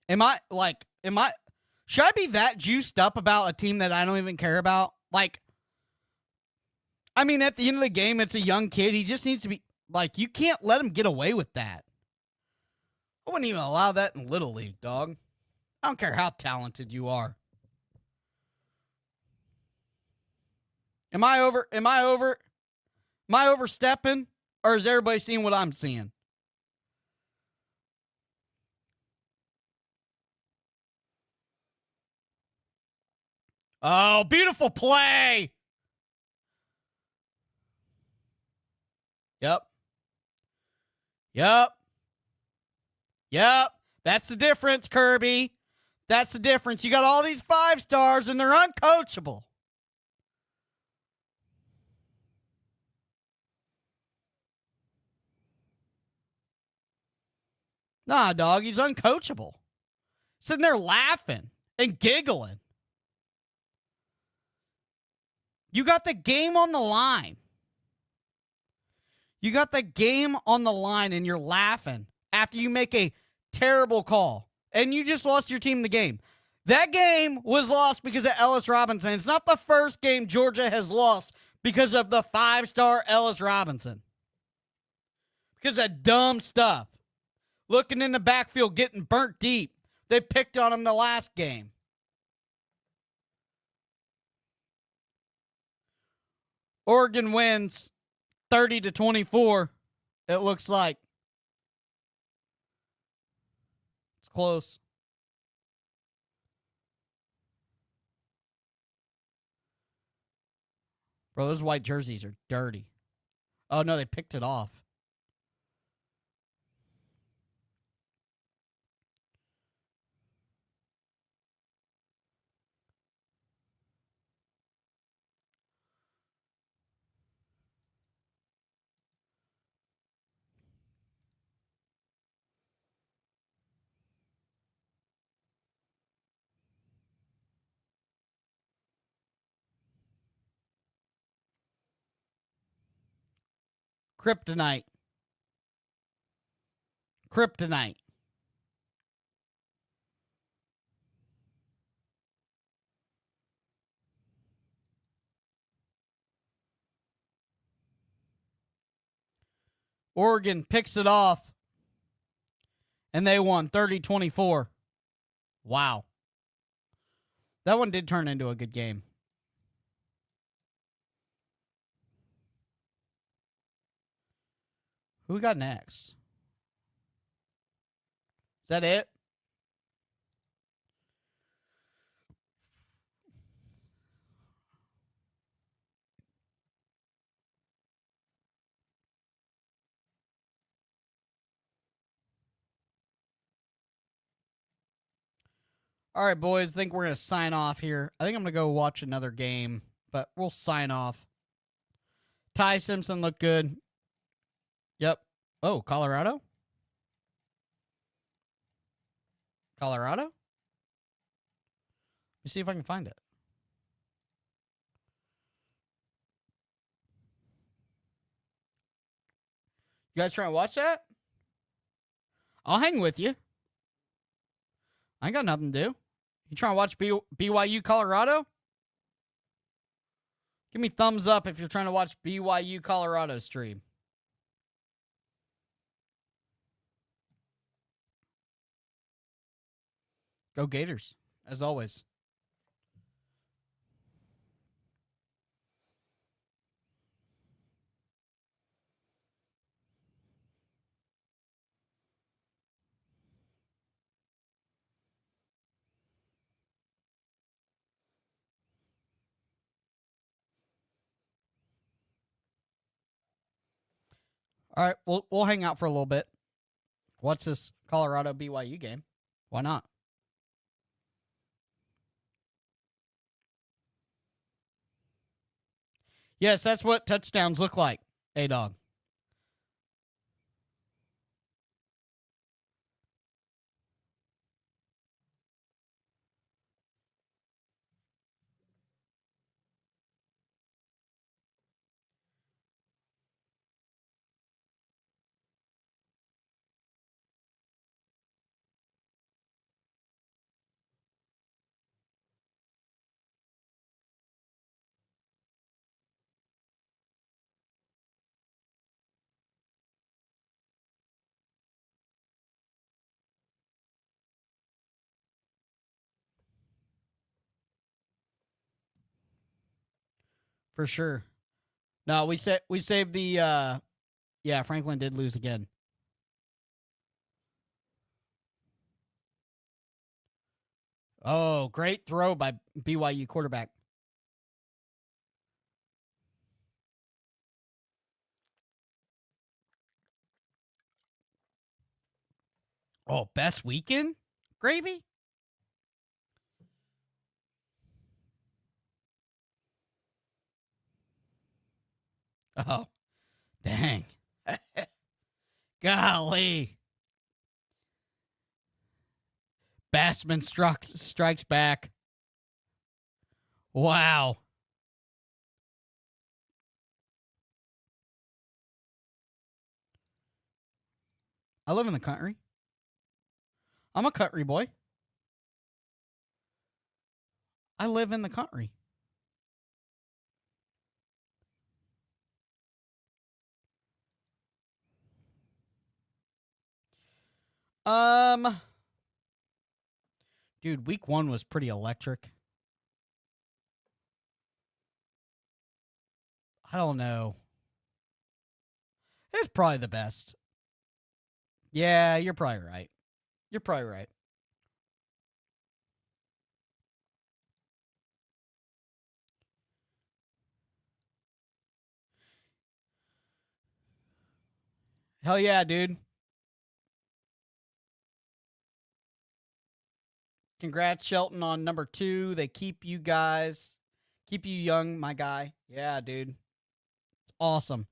Speaker 1: Should I be that juiced up about a team that I don't even care about? Like, I mean, at the end of the game, it's a young kid. He just needs to be, like, you can't let him get away with that. I wouldn't even allow that in Little League, dog. I don't care how talented you are. Am I overstepping? Or is everybody seeing what I'm seeing? Oh, beautiful play. Yep. That's the difference, Kirby. That's the difference. You got all these 5-stars, and they're uncoachable. Nah, dog, he's uncoachable. Sitting there laughing and giggling. You got the game on the line. You got the game on the line, and you're laughing after you make a terrible call. And you just lost your team the game. That game was lost because of Ellis Robinson. It's not the first game Georgia has lost because of the 5-star Ellis Robinson. Because of dumb stuff. Looking in the backfield, getting burnt deep. They picked on him the last game. Oregon wins 30-24, it looks like. It's close. Bro, those white jerseys are dirty. Oh, no, they picked it off. Kryptonite. Kryptonite. Oregon picks it off, and they won 30-24. Wow. That one did turn into a good game. Who we got next? Is that it? All right, boys. I think we're going to sign off here. I think I'm going to go watch another game, but we'll sign off. Ty Simpson looked good. Yep. Oh, Colorado? Colorado? Let me see if I can find it. You guys trying to watch that? I'll hang with you. I ain't got nothing to do. You trying to watch BYU Colorado? Give me thumbs up if you're trying to watch BYU Colorado stream. Go Gators, as always. All right, we'll hang out for a little bit. What's this Colorado BYU game? Why not? Yes, that's what touchdowns look like, A-Dog. For sure. No, we saved the yeah, Franklin did lose again. Oh, great throw by BYU quarterback. Oh, best weekend? Gravy? Oh, dang. Golly. Bassman strikes back. Wow. I live in the country. I'm a country boy. I live in the country. Dude, week 1 was pretty electric. I don't know. It's probably the best. Yeah, you're probably right. You're probably right. Hell yeah, dude. Congrats, Shelton, on number 2. They keep you young, my guy. Yeah, dude. It's awesome.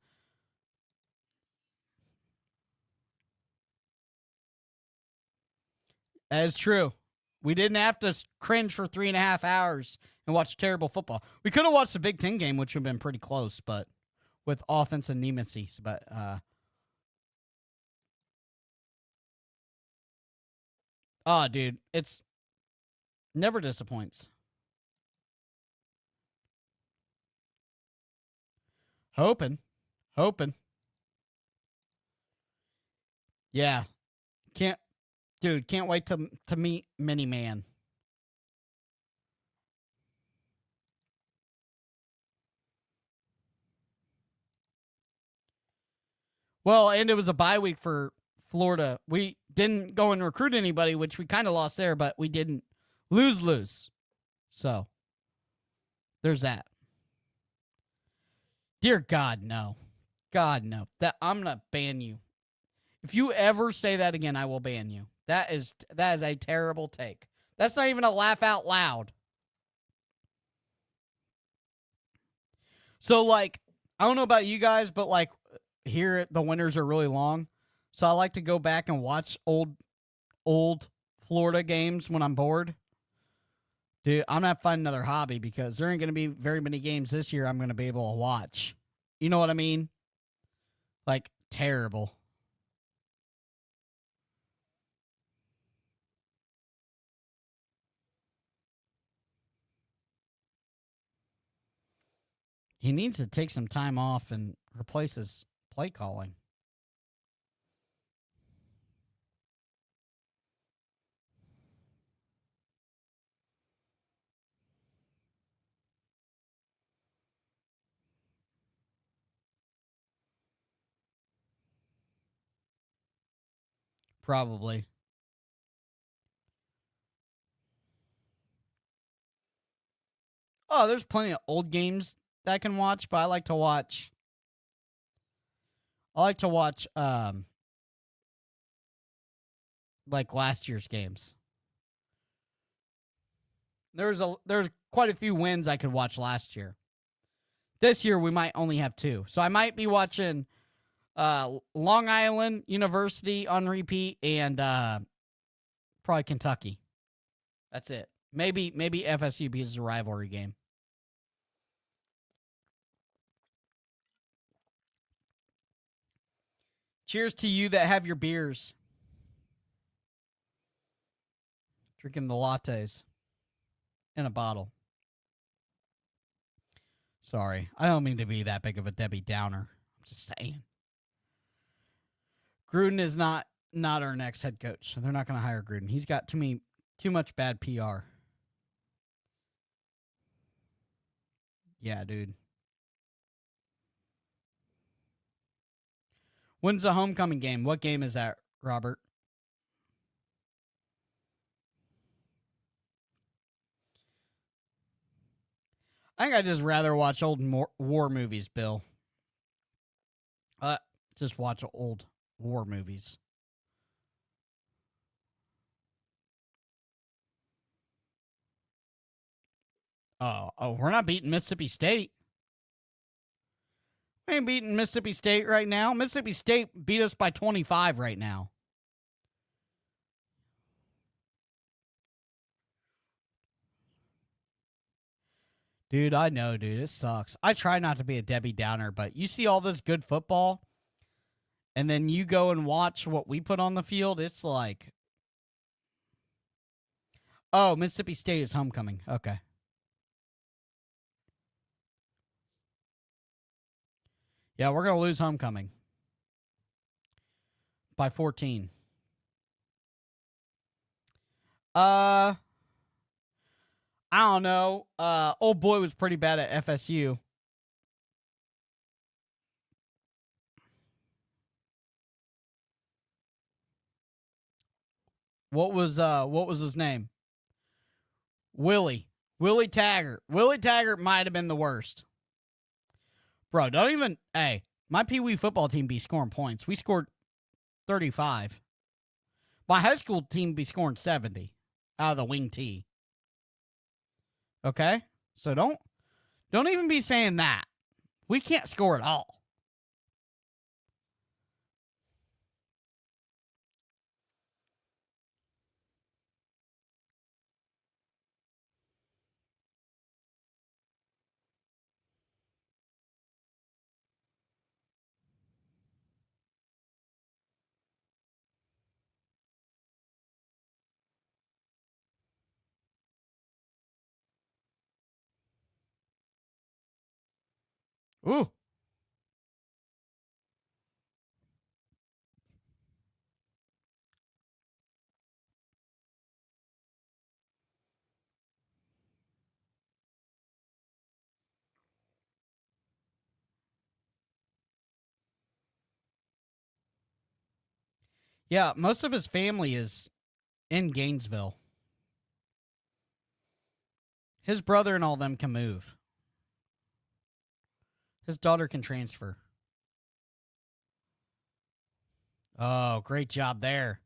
Speaker 1: That is true. We didn't have to cringe for 3.5 hours and watch terrible football. We could have watched the Big Ten game, which would have been pretty close, but with offense and nemesis. But dude, it's never disappoints. Hoping. Yeah. Can't wait to meet Mini Man. Well, and it was a bye week for Florida. We didn't go and recruit anybody, which we kind of lost there, but we didn't lose. So there's that. Dear God, no. God, no. That I'm gonna ban you. If you ever say that again, I will ban you. That is a terrible take. That's not even a laugh out loud. So, like, I don't know about you guys, but like here the winters are really long. So I like to go back and watch old Florida games when I'm bored. Dude, I'm gonna have to find another hobby because there ain't gonna be very many games this year I'm gonna be able to watch. You know what I mean? Like, terrible. He needs to take some time off and replace his play calling. Probably. Oh, there's plenty of old games that I can watch, but I like to watch like last year's games. There's quite a few wins I could watch last year. This year we might only have 2. So I might be watching Long Island University on repeat and probably Kentucky. That's it. Maybe FSU because it's a rivalry game. Cheers to you that have your beers. Drinking the lattes in a bottle. Sorry. I don't mean to be that big of a Debbie Downer. I'm just saying. Gruden is not our next head coach. So they're not going to hire Gruden. He's got too much bad PR. Yeah, dude. When's the homecoming game? What game is that, Robert? I think I'd just rather watch old war movies, Bill. Just watch old war movies. Oh, we're not beating Mississippi State. We ain't beating Mississippi State right now. Mississippi State beat us by 25 right now. Dude, I know, dude. It sucks. I try not to be a Debbie Downer, but you see all this good football, and then you go and watch what we put on the field, it's like, oh, Mississippi State is homecoming. Okay. Yeah, we're going to lose homecoming by 14. I don't know. Old boy was pretty bad at FSU. What was his name? Willie Taggart. Willie Taggart might have been the worst. Bro, don't even. Hey, my Pee Wee football team be scoring points. We scored 35. My high school team be scoring 70 out of the wing tee. Okay? So don't even be saying that. We can't score at all. Ooh. Yeah, most of his family is in Gainesville. His brother and all them can move. His daughter can transfer. Oh, great job there.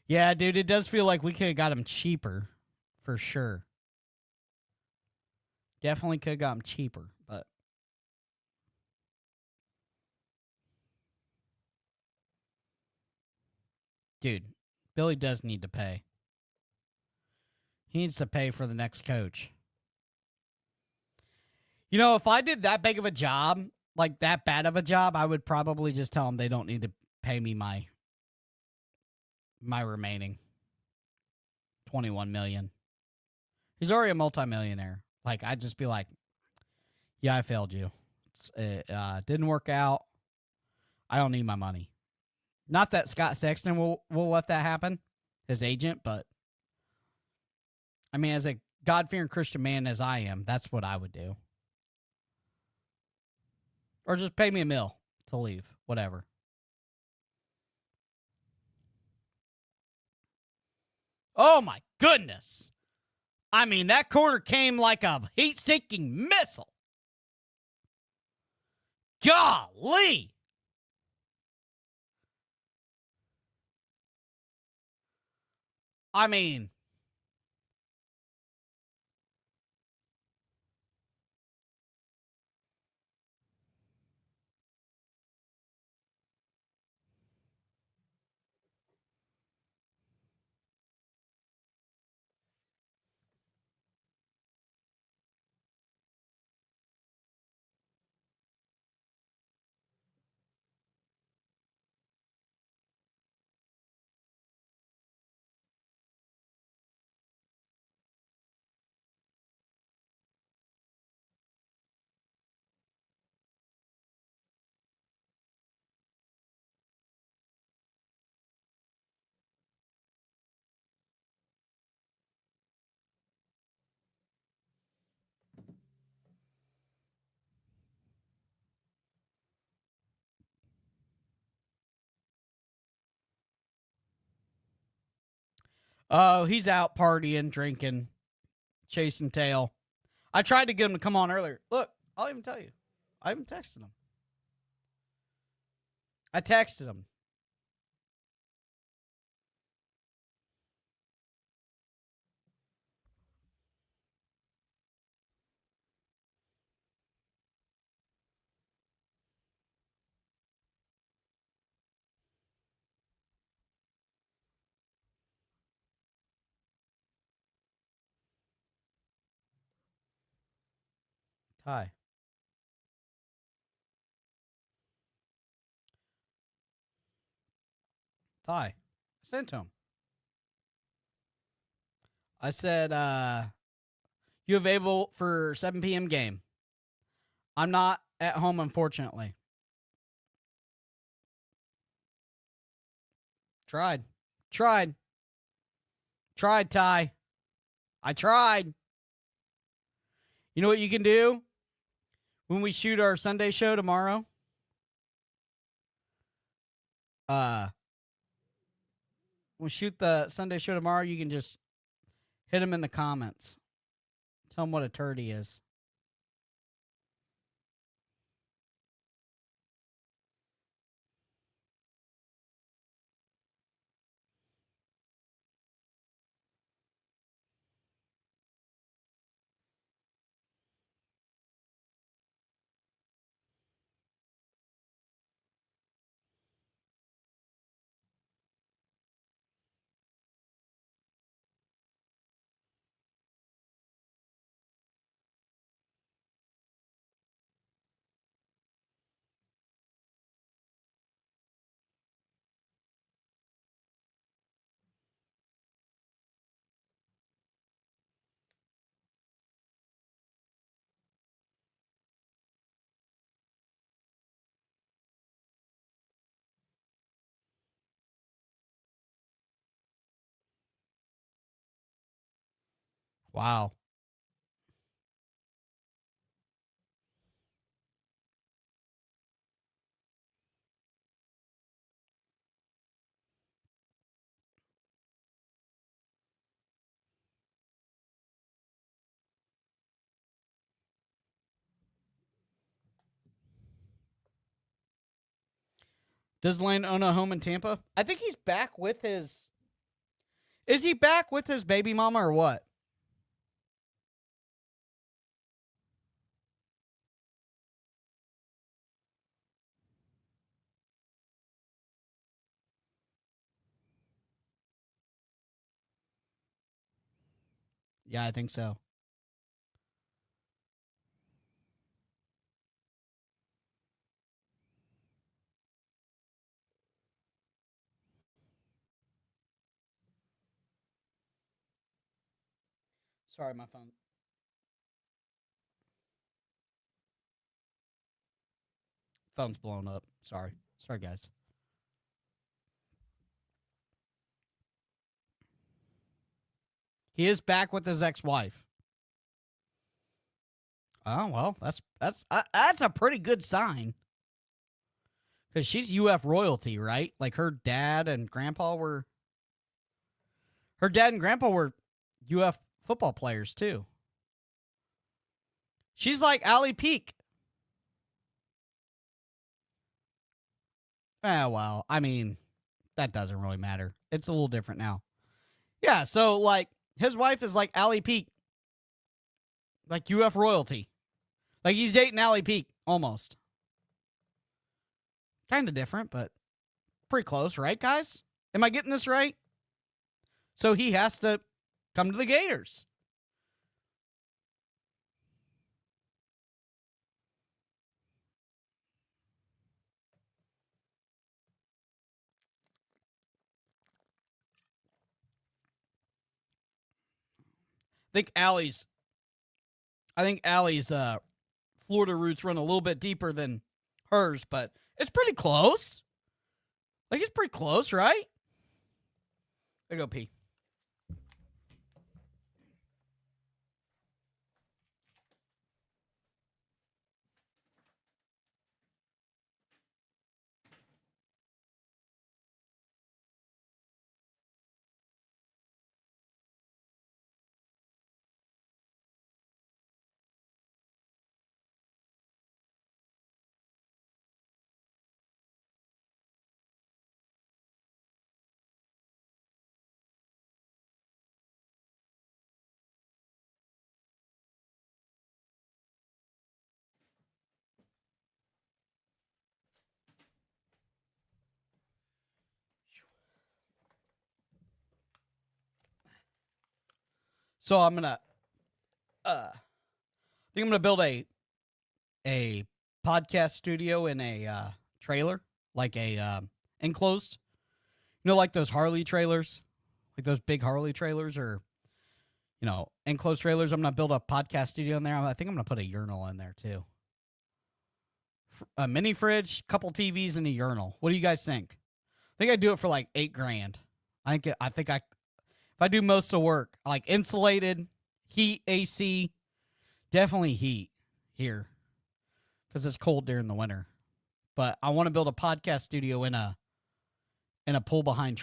Speaker 1: Yeah, dude, it does feel like we could have got him cheaper, for sure. Definitely could have got him cheaper, but dude, Billy does need to pay. He needs to pay for the next coach. You know, if I did that big of a job, like that bad of a job, I would probably just tell them they don't need to pay me my remaining 21 million. He's already a multimillionaire. Like, I'd just be like, yeah, I failed you. It didn't work out. I don't need my money. Not that Scott Sexton will let that happen, his agent, but I mean, as a God-fearing Christian man as I am, that's what I would do. Or just pay me $1 million to leave, whatever. Oh my goodness. I mean, that corner came like a heat-seeking missile. Golly. I mean, oh, he's out partying, drinking, chasing tail. I tried to get him to come on earlier. Look, I'll even tell you. I even texted him. I texted him. Ty. Ty. I sent to him. I said, you available for 7 p.m. game? I'm not at home, unfortunately. Tried. Tried, Ty. I tried. You know what you can do when we shoot our Sunday show tomorrow? we'll shoot the Sunday show tomorrow. You can just hit him in the comments. Tell him what a turd he is. Wow. Does Lane own a home in Tampa? I think he's back with his. Is he back with his baby mama or what? Yeah, I think so. Sorry, my phone. Phone's blown up. Sorry. Sorry, guys. He is back with his ex-wife. Oh well, that's a pretty good sign. Because she's UF royalty, right? Like her dad and grandpa were. Her dad and grandpa were UF football players too. She's like Allie Peak. Well, I mean, that doesn't really matter. It's a little different now. Yeah, so like his wife is like Allie Peak. Like UF royalty. Like he's dating Allie Peak almost. Kind of different, but pretty close, right, guys? Am I getting this right? So he has to come to the Gators. I think Allie's Florida roots run a little bit deeper than hers, but it's pretty close. Like it's pretty close, right? I go pee. So I'm gonna think I'm gonna build a podcast studio in a trailer, like a enclosed. You know, like those Harley trailers, like those big Harley trailers, or enclosed trailers. I'm gonna build a podcast studio in there. I think I'm gonna put a urinal in there too. A mini fridge, couple TVs, and a urinal. What do you guys think? I think I'd do it for like $8,000. If I do most of the work, like insulated, heat, AC, definitely heat here because it's cold during the winter. But I want to build a podcast studio in a and a pull behind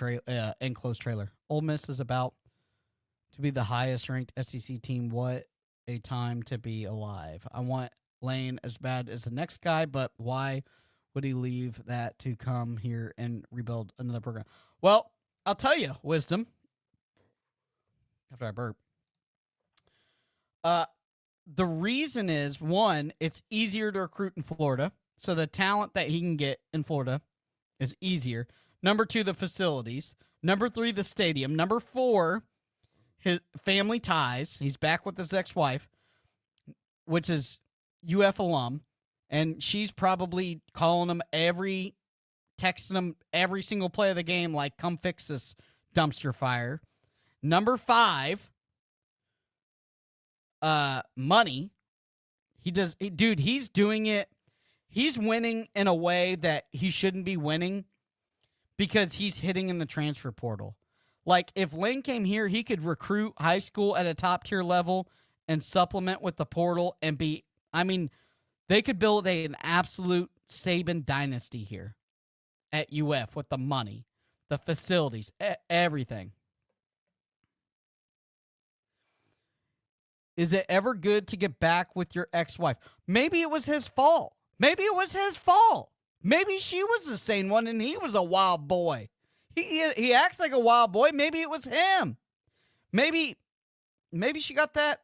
Speaker 1: enclosed trailer. Ole Miss is about to be the highest ranked SEC team. What a time to be alive. I want Lane as bad as the next guy, but why would he leave that to come here and rebuild another program? Well, I'll tell you, Wisdom, after I burp. The reason is, one, it's easier to recruit in Florida, so the talent that he can get in Florida is easier. Number two, the facilities. Number three, the stadium. Number four, his family ties. He's back with his ex-wife, which is UF alum, and she's probably calling him texting him every single play of the game like, come fix this dumpster fire. Number five, money. He's doing it. He's winning in a way that he shouldn't be winning because he's hitting in the transfer portal. Like, if Lane came here, he could recruit high school at a top-tier level and supplement with the portal and they could build an absolute Saban dynasty here at UF with the money, the facilities, everything. Is it ever good to get back with your ex-wife? Maybe it was his fault. Maybe she was the sane one and he was a wild boy. He acts like a wild boy. Maybe it was him. Maybe she got that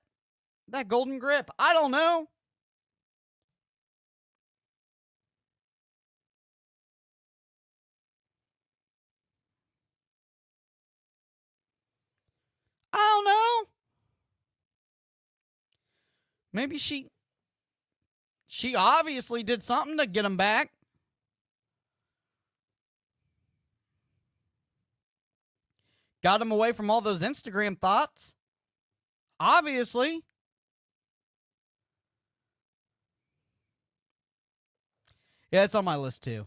Speaker 1: golden grip. I don't know. I don't know. Maybe she obviously did something to get him back. Got him away from all those Instagram thoughts. Obviously. Yeah, it's on my list too.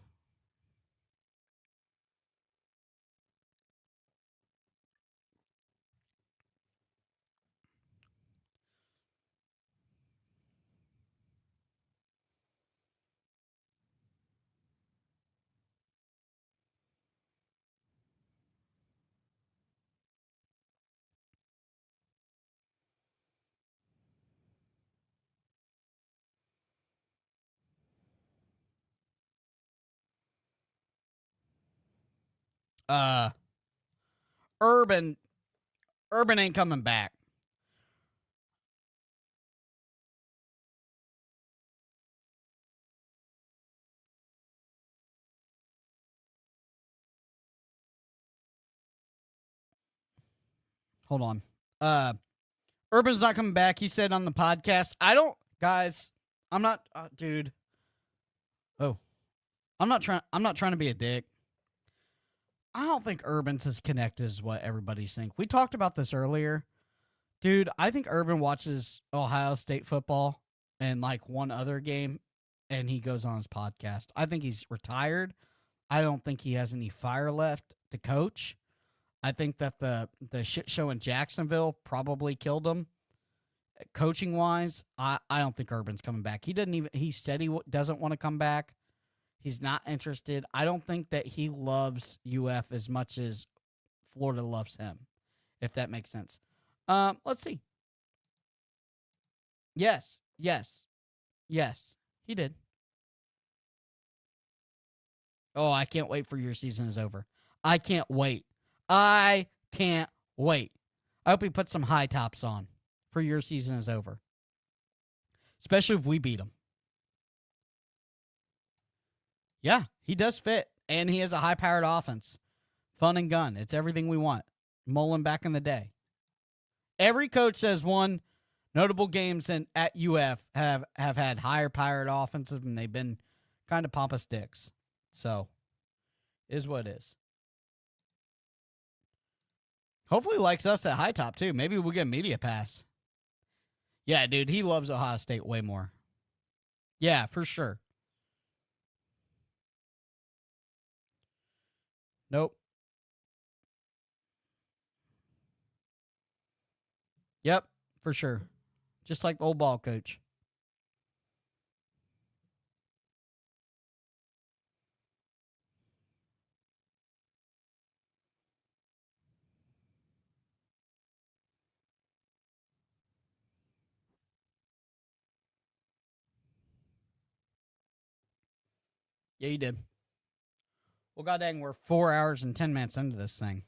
Speaker 1: Urban ain't coming back. Hold on. Urban's not coming back. He said on the podcast, I'm not, dude. Oh, I'm not trying to be a dick. I don't think Urban's as connected as what everybody's think. We talked about this earlier. Dude, I think Urban watches Ohio State football and like one other game, and he goes on his podcast. I think he's retired. I don't think he has any fire left to coach. I think that the shit show in Jacksonville probably killed him. Coaching wise, I don't think Urban's coming back. He said he doesn't want to come back. He's not interested. I don't think that he loves UF as much as Florida loves him, if that makes sense. Let's see. Yes, he did. Oh, I can't wait for your season is over. I can't wait. I hope he puts some high tops on for your season is over. Especially if we beat him. Yeah, he does fit. And he has a high-powered offense. Fun and gun. It's everything we want. Mullen back in the day. Every coach says won notable games at UF have had higher-powered offenses, and they've been kind of pompous dicks. So, is what it is. Hopefully he likes us at High Top, too. Maybe we'll get a media pass. Yeah, dude, he loves Ohio State way more. Yeah, for sure. Nope. Yep, for sure. Just like the old ball coach. Yeah, you did. Well, god dang, we're 4 hours and 10 minutes into this thing.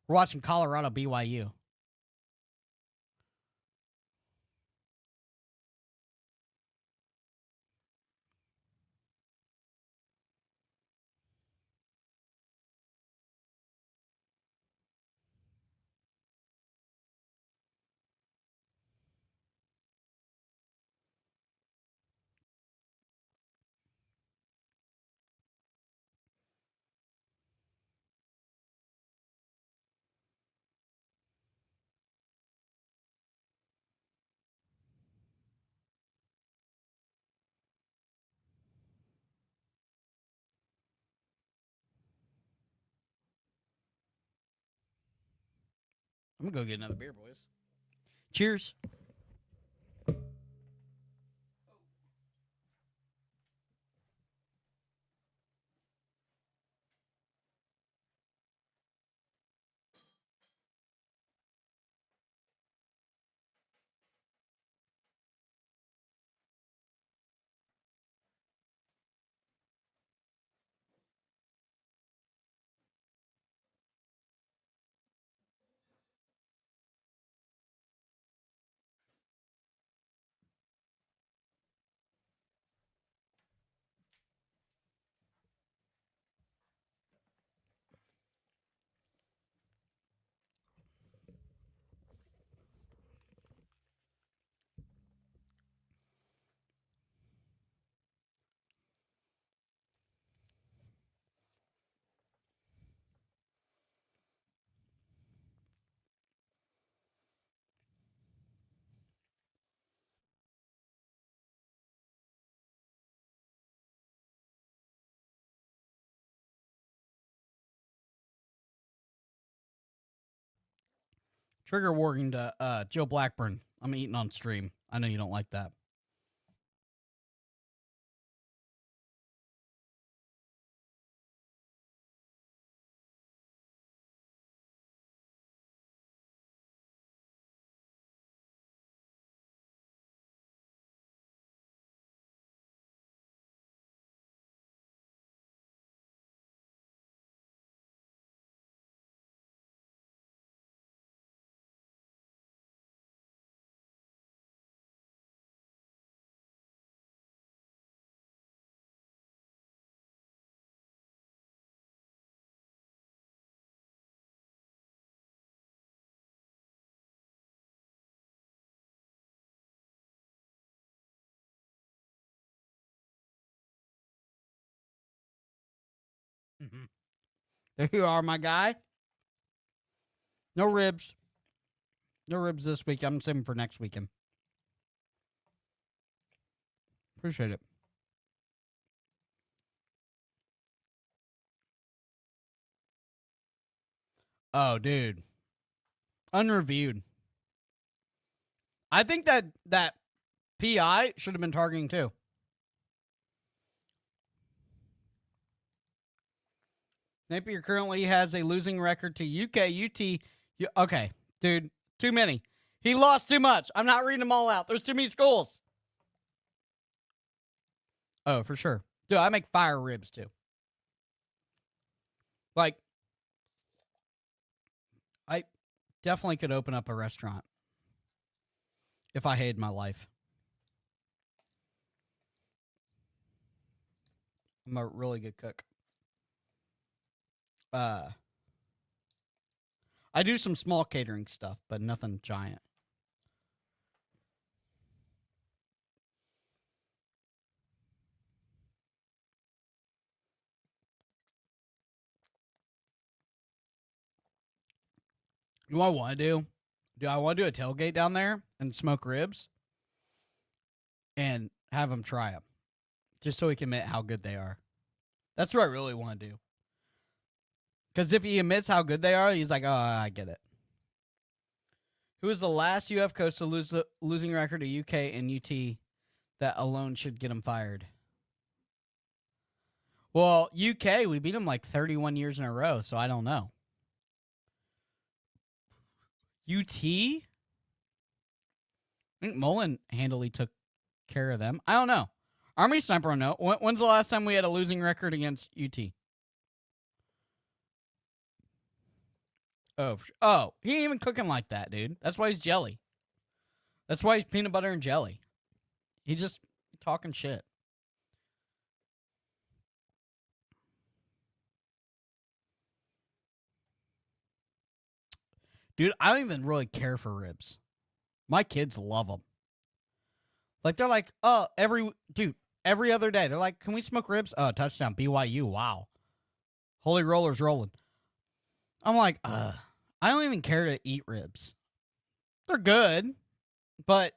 Speaker 1: We're watching Colorado BYU. I'm gonna go get another beer, boys. Cheers. Trigger warning to Joe Blackburn. I'm eating on stream. I know you don't like that. Mm-hmm. There you are, my guy. No ribs. No ribs this week. I'm saving for next weekend. Appreciate it. Oh, dude. Unreviewed. I think that PI should have been targeting too. Napier currently has a losing record to UK, UT. Okay, dude, too many. He lost too much. I'm not reading them all out. There's too many schools. Oh, for sure. Dude, I make fire ribs too. Like, I definitely could open up a restaurant if I hated my life. I'm a really good cook. I do some small catering stuff, but nothing giant. You know what I want to do? Do I want to do a tailgate down there and smoke ribs and have him try them just so he can admit how good they are? That's what I really want to do. Because if he admits how good they are, he's like, oh, I get it. Who was the last UF coach to lose the losing record to UK and UT that alone should get him fired? Well, UK, we beat them like 31 years in a row, so I don't know. UT? I think Mullen handily took care of them. I don't know. All Army Sniper, no. When's the last time we had a losing record against UT? Oh, he ain't even cooking like that, dude. That's why he's jelly. That's why he's peanut butter and jelly. He just talking shit. Dude, I don't even really care for ribs. My kids love them. Like, they're like, oh, every other day. They're like, can we smoke ribs? Oh, touchdown, BYU. Wow. Holy rollers rolling. I'm like, I don't even care to eat ribs. They're good, but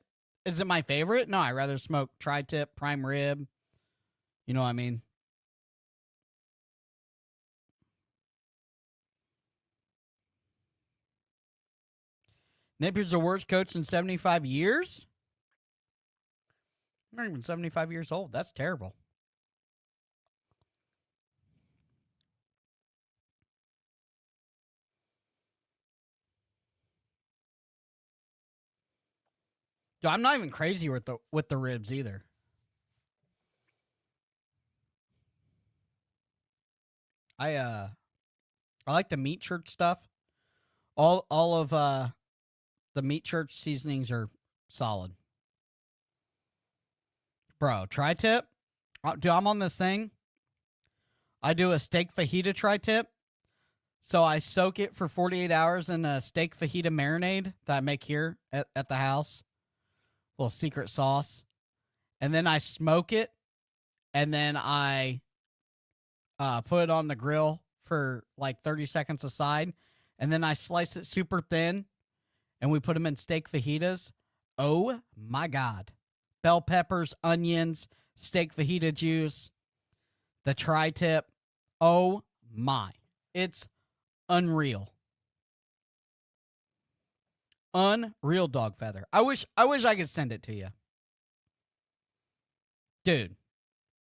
Speaker 1: is it my favorite? No, I'd rather smoke tri-tip, prime rib. You know what I mean? Napier's the worst coach in 75 years? I'm not even 75 years old. That's terrible. Dude, I'm not even crazy with the ribs either. I like the meat church stuff. All of the meat church seasonings are solid. Bro, tri-tip? Dude, I'm on this thing. I do a steak fajita tri-tip. So I soak it for 48 hours in a steak fajita marinade that I make here at the house. Little secret sauce. And then I smoke it. And then I put it on the grill for like 30 seconds aside. And then I slice it super thin. And we put them in steak fajitas. Oh my God. Bell peppers, onions, steak fajita juice, the tri-tip. Oh my. It's unreal. Unreal dog feather. I wish I could send it to you. Dude,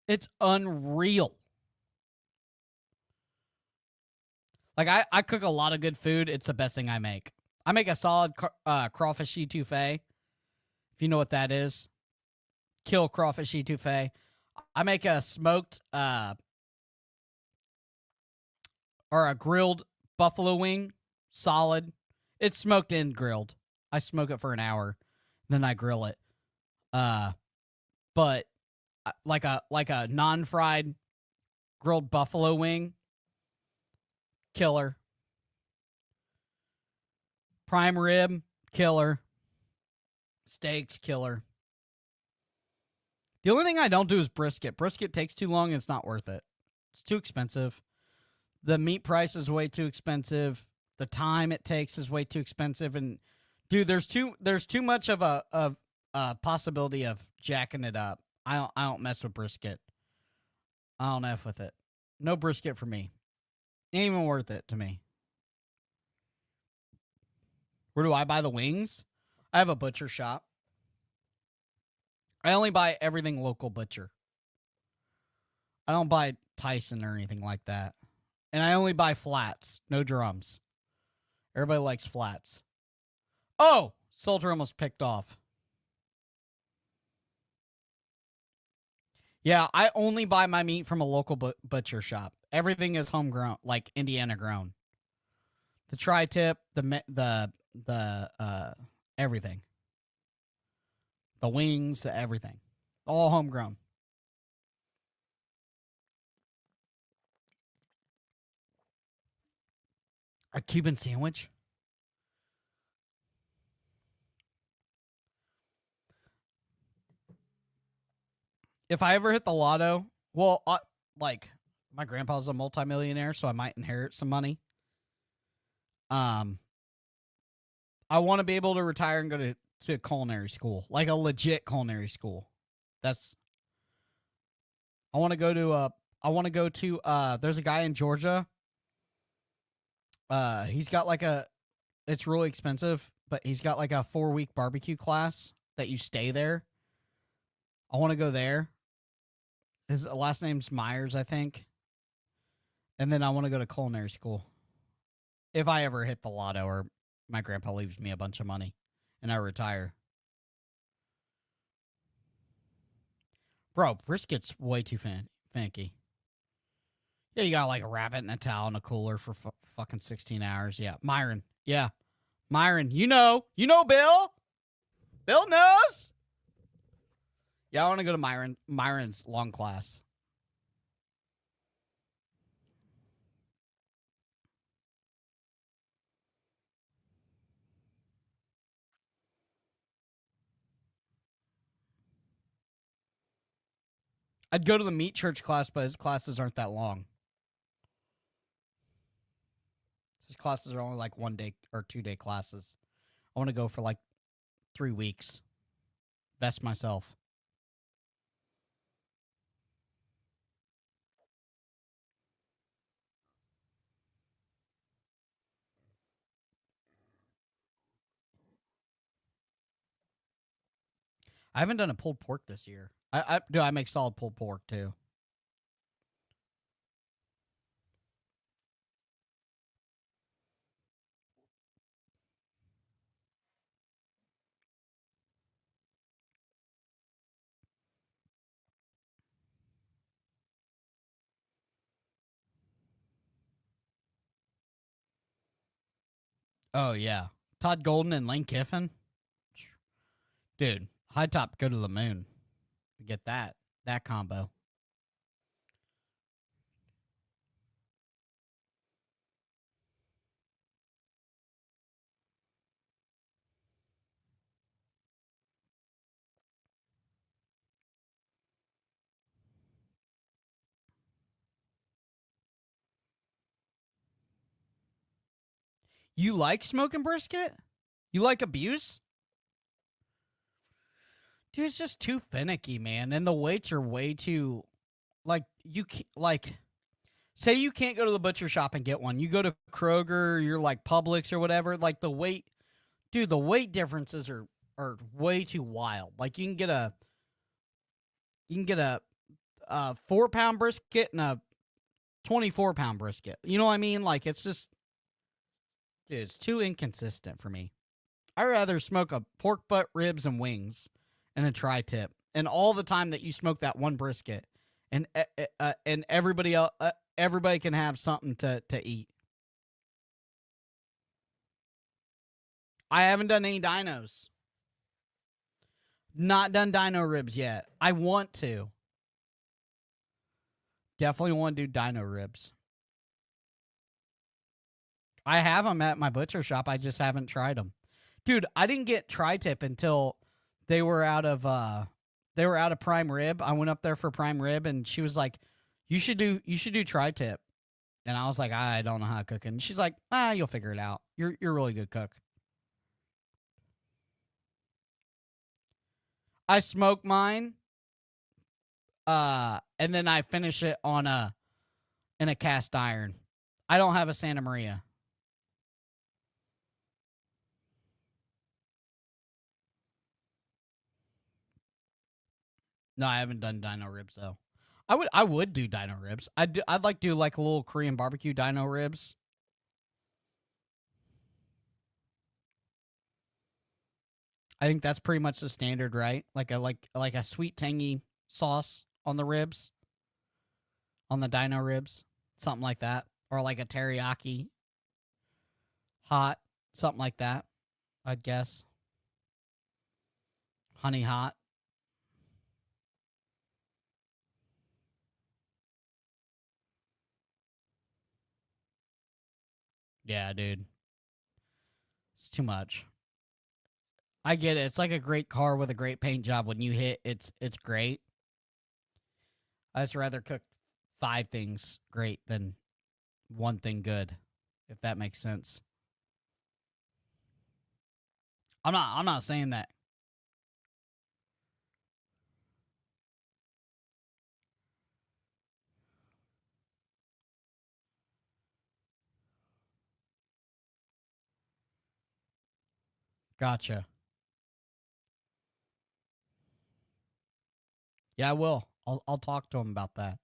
Speaker 1: it's unreal. Like, I cook a lot of good food. It's the best thing I make. I make a solid crawfish etouffee. If you know what that is. Kill crawfish etouffee. I make a smoked or a grilled buffalo wing. Solid. It's smoked and grilled. I smoke it for an hour, then I grill it. But like a non-fried grilled buffalo wing, killer. Prime rib, killer. Steaks, killer. The only thing I don't do is brisket. Brisket takes too long and it's not worth it. It's too expensive. The meat price is way too expensive. The time it takes is way too expensive. And dude, there's too much of a possibility of jacking it up. I don't mess with brisket. I don't F with it. No brisket for me. Ain't even worth it to me. Where do I buy the wings? I have a butcher shop. I only buy everything local butcher. I don't buy Tyson or anything like that. And I only buy flats, no drums. Everybody likes flats. Oh! Soldier almost picked off. Yeah, I only buy my meat from a local butcher shop. Everything is homegrown, like Indiana grown. The tri-tip, the everything. The wings, everything. All homegrown. A Cuban sandwich? If I ever hit the lotto, well, like, my grandpa's a multimillionaire, so I might inherit some money. I want to be able to retire and go to a culinary school, like a legit culinary school. I want to go to there's a guy in Georgia. He's got it's really expensive, but he's got like a 4-week barbecue class that you stay there. I want to go there. His last name's Myers, I think. And then I want to go to culinary school. If I ever hit the lotto or my grandpa leaves me a bunch of money and I retire. Bro, brisket's way too finicky. Yeah, you got like a rabbit and a towel and a cooler for fucking 16 hours. Yeah, Myron. Yeah, Myron. You know, Bill. Bill knows. Yeah, I want to go to Myron's long class. I'd go to the meat church class, but his classes aren't that long. His classes are only like 1 day or 2 day classes. I want to go for like 3 weeks. Best myself. I haven't done a pulled pork this year. I make solid pulled pork too. Oh yeah, Todd Golden and Lane Kiffin. Dude, high top go to the moon. Get that combo. You like smoking brisket? You like abuse? Dude, it's just too finicky, man. And the weights are way too, like, say you can't go to the butcher shop and get one. You go to Kroger, you're like Publix or whatever. Like the weight, dude, the weight differences are way too wild. Like you can get a 4-pound brisket and a 24-pound brisket. You know what I mean? Like it's just, dude, it's too inconsistent for me. I'd rather smoke a pork butt, ribs, and wings and a tri-tip, and all the time that you smoke that one brisket, and everybody else, everybody can have something to eat. I haven't done any dinos. Not done dino ribs yet. I want to. Definitely want to do dino ribs. I have them at my butcher shop. I just haven't tried them. Dude, I didn't get tri-tip until they were out of prime rib. I went up there for prime rib and she was like, you should do tri-tip. And I was like, I don't know how to cook it. And she's like, you'll figure it out. You're a really good cook. I smoke mine. And then I finish it in a cast iron. I don't have a Santa Maria. No, I haven't done dino ribs though. I would do dino ribs. I'd like to do like a little Korean barbecue dino ribs. I think that's pretty much the standard, right? Like a sweet tangy sauce on the ribs, on the dino ribs, something like that, or like a teriyaki hot, something like that. I'd guess honey hot. Yeah, dude, it's too much. I get it. It's like a great car with a great paint job. When you hit, it's great. I just rather cook 5 things great than one thing good, if that makes sense. I'm not saying that. Gotcha. Yeah, I will. I'll talk to him about that.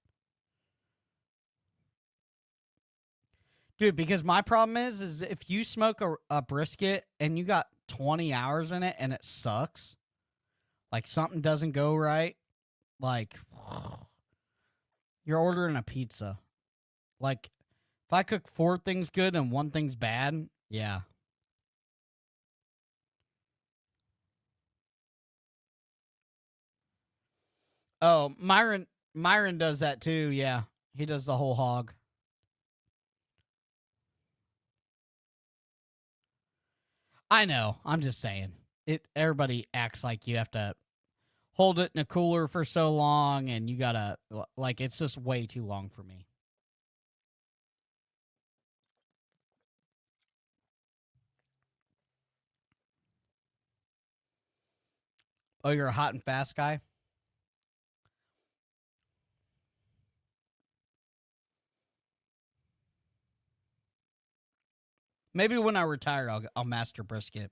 Speaker 1: Dude, because my problem is if you smoke a brisket and you got 20 hours in it and it sucks, like something doesn't go right, Like, you're ordering a pizza. Like, if I cook 4 things good and 1 thing's bad, yeah. Oh, Myron does that too, yeah. He does the whole hog. I know. I'm just saying. Everybody acts like you have to hold it in a cooler for so long and you gotta, like, it's just way too long for me. Oh, you're a hot and fast guy? Maybe when I retire, I'll master brisket.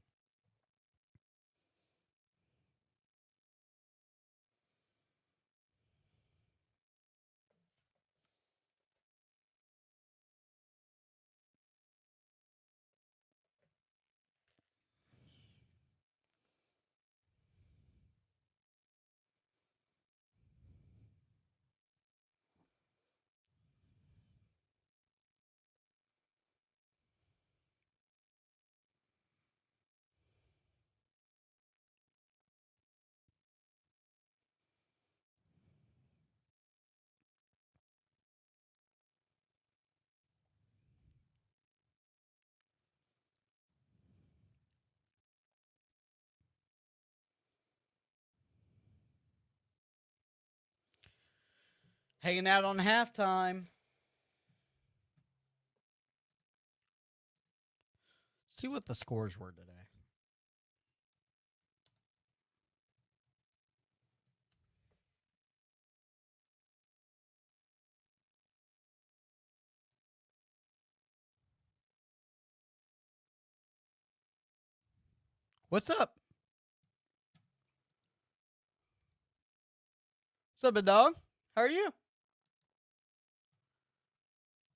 Speaker 1: Hanging out on halftime. See what the scores were today. What's up? What's up, big dog? How are you?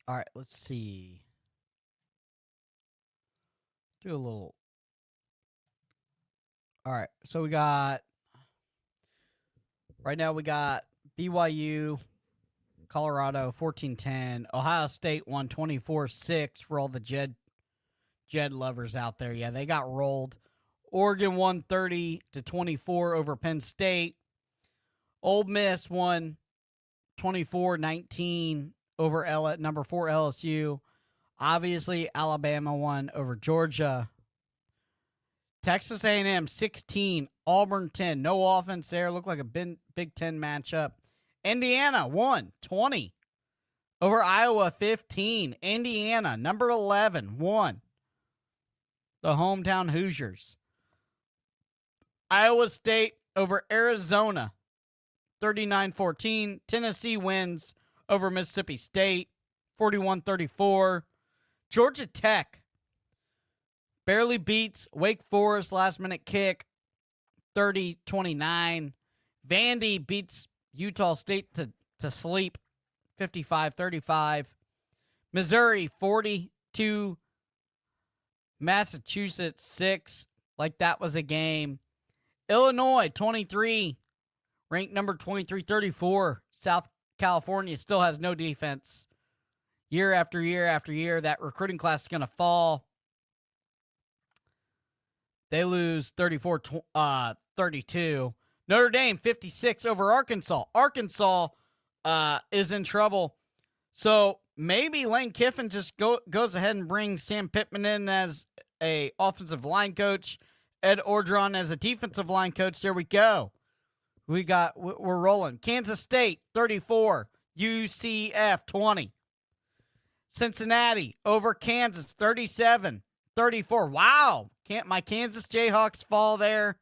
Speaker 1: All right, let's see. Do a little. All right, so we got. Right now we got BYU, Colorado 14-10, Ohio State won 24-6 for all the Jed lovers out there. Yeah, they got rolled. Oregon won 30-24 over Penn State. Ole Miss won 24-19 over number 4 LSU. Obviously, Alabama won over Georgia. Texas A&M 16, Auburn 10. No offense there. Looked like a Big Ten matchup. Indiana won 20 over Iowa 15. Indiana, number 11, won. The hometown Hoosiers. Iowa State over Arizona 39-14. Tennessee wins over Mississippi State 41-34. Georgia Tech barely beats Wake Forest last minute kick 30-29. Vandy beats Utah State to sleep 55-35. Missouri 42. Massachusetts 6. Like that was a game. Illinois 23. Ranked number 23-34. South California still has no defense. Year after year after year, that recruiting class is going to fall. They lose 34-32. Notre Dame 56 over Arkansas. Arkansas is in trouble. So maybe Lane Kiffin just goes ahead and brings Sam Pittman in as a offensive line coach, Ed Orgeron as a defensive line coach. There we go. We're rolling. Kansas State 34, UCF 20. Cincinnati over Kansas 37-34. Wow. Can't my Kansas Jayhawks fall there?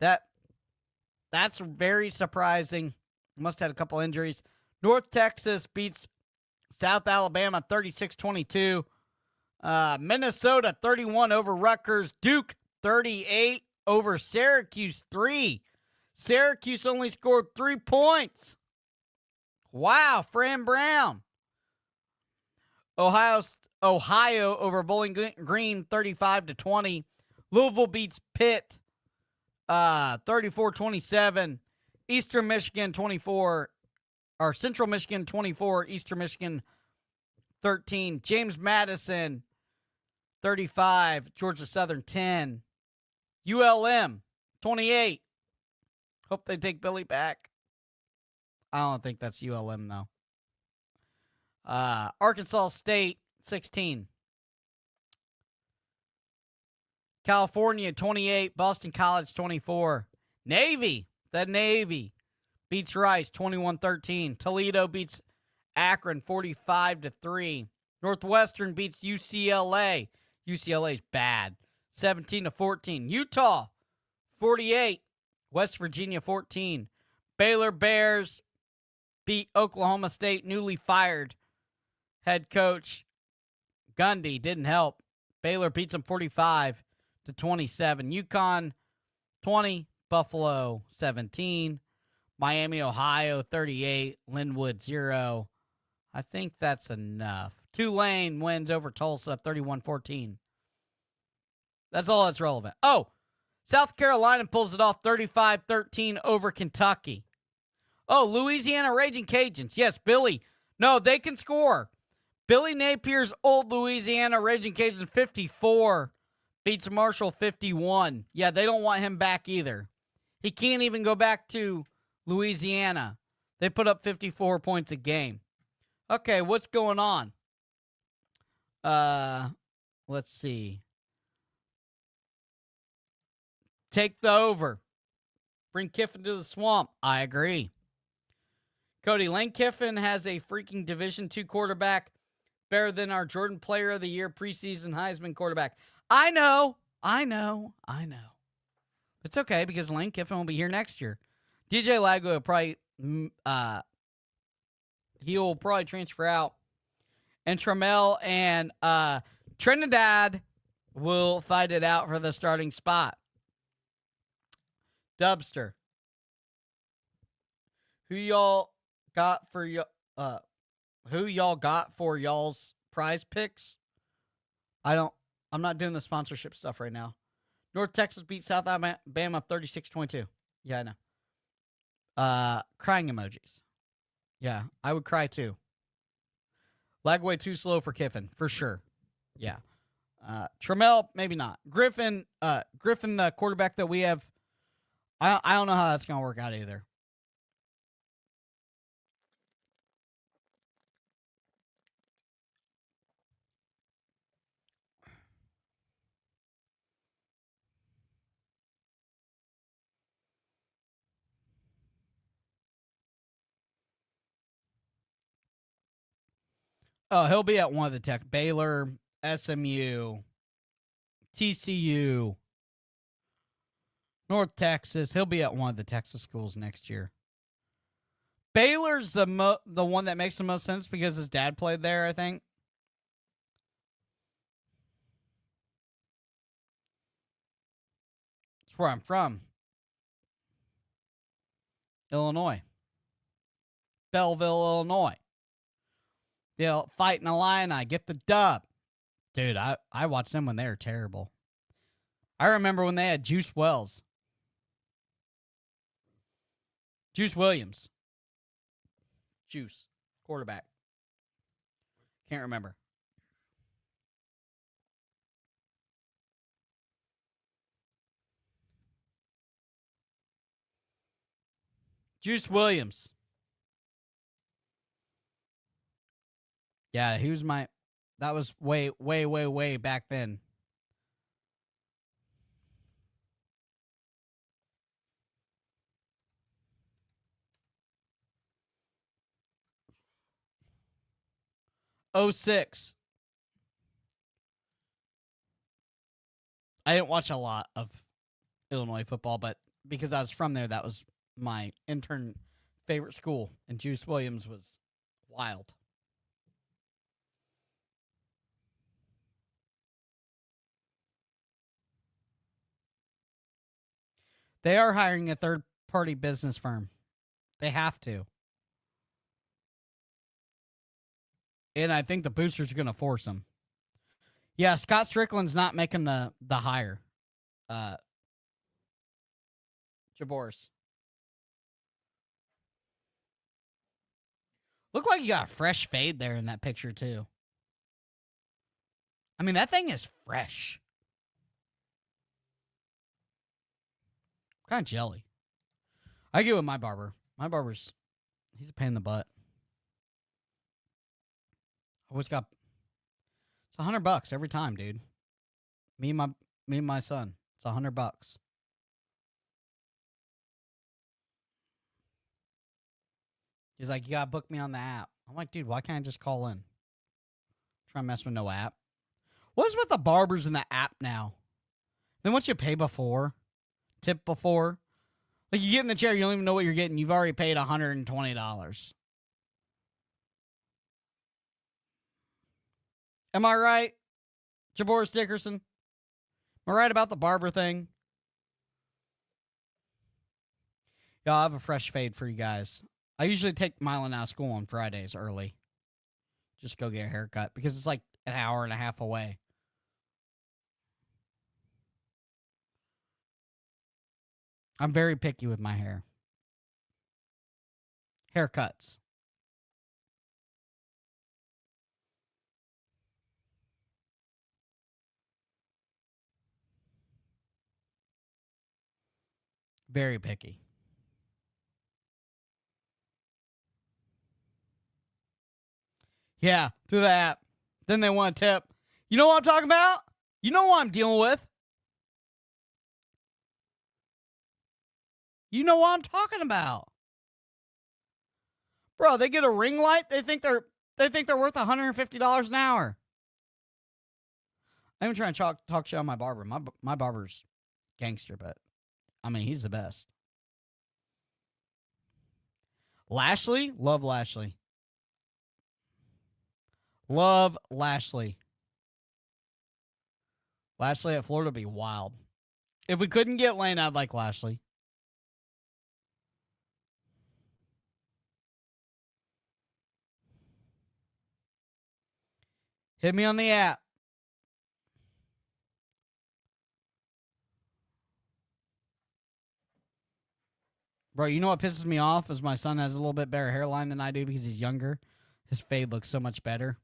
Speaker 1: That's very surprising. Must have had a couple injuries. North Texas beats South Alabama 36-22. Minnesota 31 over Rutgers. Duke 38 over Syracuse 3. Syracuse only scored 3 points. Wow, Fran Brown. Ohio over Bowling Green 35-20. Louisville beats Pitt 34-27. Eastern Michigan 24, or Central Michigan 24, Eastern Michigan 13. James Madison 35, Georgia Southern 10. ULM 28. Hope they take Billy back. I don't think that's ULM though. Arkansas State 16. California 28, Boston College 24. Navy, the Navy beats Rice 21-13. Toledo beats Akron 45-3. Northwestern beats UCLA. UCLA's bad. 17-14. Utah 48. West Virginia 14. Baylor Bears beat Oklahoma State. Newly fired head coach Gundy didn't help. Baylor beats them 45-27. UConn 20. Buffalo 17. Miami, Ohio 38. Linwood 0. I think that's enough. Tulane wins over Tulsa 31-14. That's all that's relevant. Oh, South Carolina pulls it off 35-13 over Kentucky. Oh, Louisiana Raging Cajuns. Yes, Billy. No, they can score. Billy Napier's old Louisiana Raging Cajuns 54 beats Marshall 51. Yeah, they don't want him back either. He can't even go back to Louisiana. They put up 54 points a game. Okay, what's going on? Let's see. Take the over. Bring Kiffin to the swamp. I agree. Cody, Lane Kiffin has a freaking Division II quarterback better than our Jordan Player of the Year preseason Heisman quarterback. I know. It's okay because Lane Kiffin will be here next year. DJ Lago will probably he'll probably transfer out. And Trammell and Trinidad will fight it out for the starting spot. Dubster. Who y'all got for y'all's prize picks? I'm not doing the sponsorship stuff right now. North Texas beat South Alabama 36-22. Yeah, I know. Crying emojis. Yeah, I would cry too. Lagway too slow for Kiffin, for sure. Yeah. Trammell, maybe not. Griffin, the quarterback that we have, I don't know how that's going to work out either. Oh, he'll be at one of the tech. Baylor, SMU, TCU, North Texas. He'll be at one of the Texas schools next year. Baylor's the one that makes the most sense because his dad played there, I think. That's where I'm from. Illinois. Belleville, Illinois. They'll fight in Illini, get the dub. Dude, I watched them when they were terrible. I remember when they had Juice Wells. Juice Williams. Juice. Quarterback. Can't remember. Juice Williams. Yeah, he was that was way back then. '06. I didn't watch a lot of Illinois football, but because I was from there, that was my intern favorite school, and Juice Williams was wild. They are hiring a third-party business firm. They have to. And I think the boosters are going to force them. Yeah, Scott Strickland's not making the hire. Jaboris. Look like you got a fresh fade there in that picture, too. I mean, that thing is fresh. Kind of jelly. I get with my barber. My barber's, he's a pain in the butt. Always got, it's $100 every time, dude. Me and my son. It's $100. He's like, you gotta book me on the app. I'm like, dude, why can't I just call in? Try to mess with no app. What's with the barbers in the app now? Then once you pay before, tip before, like you get in the chair, you don't even know what you're getting. You've already paid $120. Am I right, Jaboris Dickerson? Am I right about the barber thing? Yeah, I'll have a fresh fade for you guys. I usually take Mylon out of school on Fridays early. Just go get a haircut because it's like an hour and a half away. I'm very picky with my hair. Haircuts. Very picky. Yeah, through the app. Then they want a tip. You know what I'm talking about? You know what I'm dealing with. You know what I'm talking about. Bro, they get a ring light, they think they're worth $150 an hour. I'm even trying to talk shit on my barber. My barber's gangster, but I mean, he's the best. Lashley? Love Lashley. Love Lashley. Lashley at Florida would be wild. If we couldn't get Lane, I'd like Lashley. Hit me on the app. Bro, you know what pisses me off is my son has a little bit better hairline than I do because he's younger. His fade looks so much better.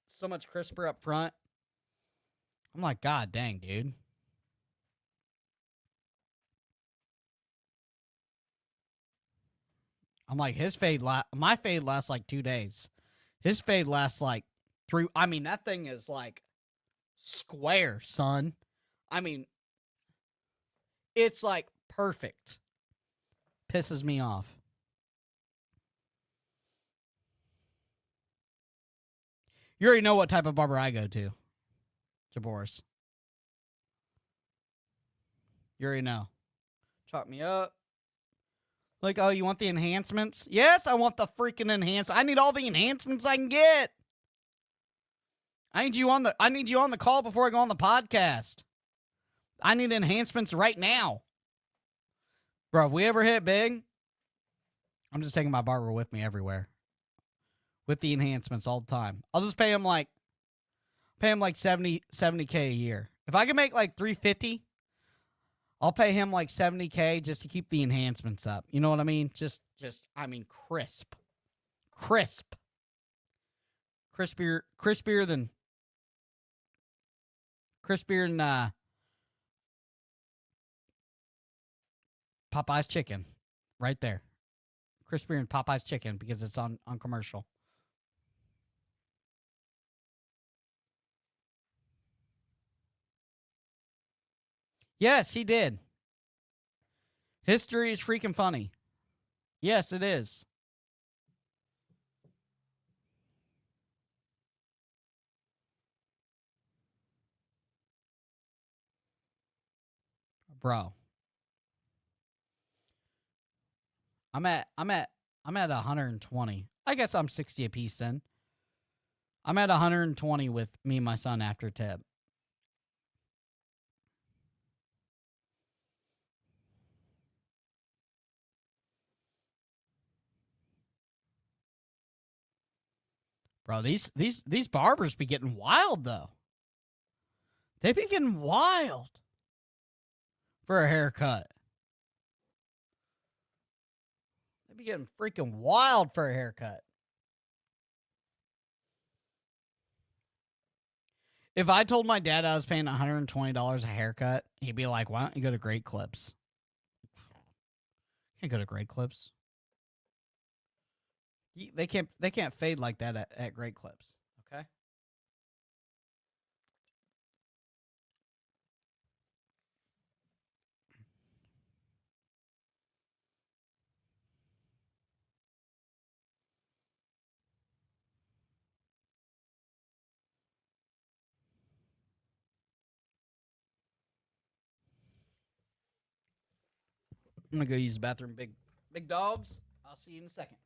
Speaker 1: So much crisper up front. I'm like, God dang, dude. I'm like, my fade lasts like 2 days. His fade lasts like 3. I mean, that thing is like square, son. I mean, it's like perfect. Pisses me off. You already know what type of barber I go to, Jaboris. You already know. Chop me up. Like, oh, you want the enhancements? Yes, I want the freaking enhancements. I need all the enhancements I can get. I need you on the call before I go on the podcast. I need enhancements right now. Bro, if we ever hit big, I'm just taking my barber with me everywhere. With the enhancements all the time. I'll just pay him like 70K a year. If I can make like 350, I'll pay him like 70K just to keep the enhancements up. You know what I mean? Just I mean crisp. Crisp. Crispier than Popeye's chicken. Right there. Crispier than Popeye's chicken because it's on commercial. Yes, he did. History is freaking funny. Yes, it is. Bro. I'm at 120. I guess I'm 60 apiece then. I'm at 120 with me and my son after tip. Bro, these barbers be getting wild though. They be getting wild for a haircut. They be getting freaking wild for a haircut. If I told my dad I was paying $120 a haircut, he'd be like, "Why don't you go to Great Clips?" Can't go to Great Clips. They can't fade like that at Great Clips. Okay. I'm gonna go use the bathroom. Big dogs. I'll see you in a second.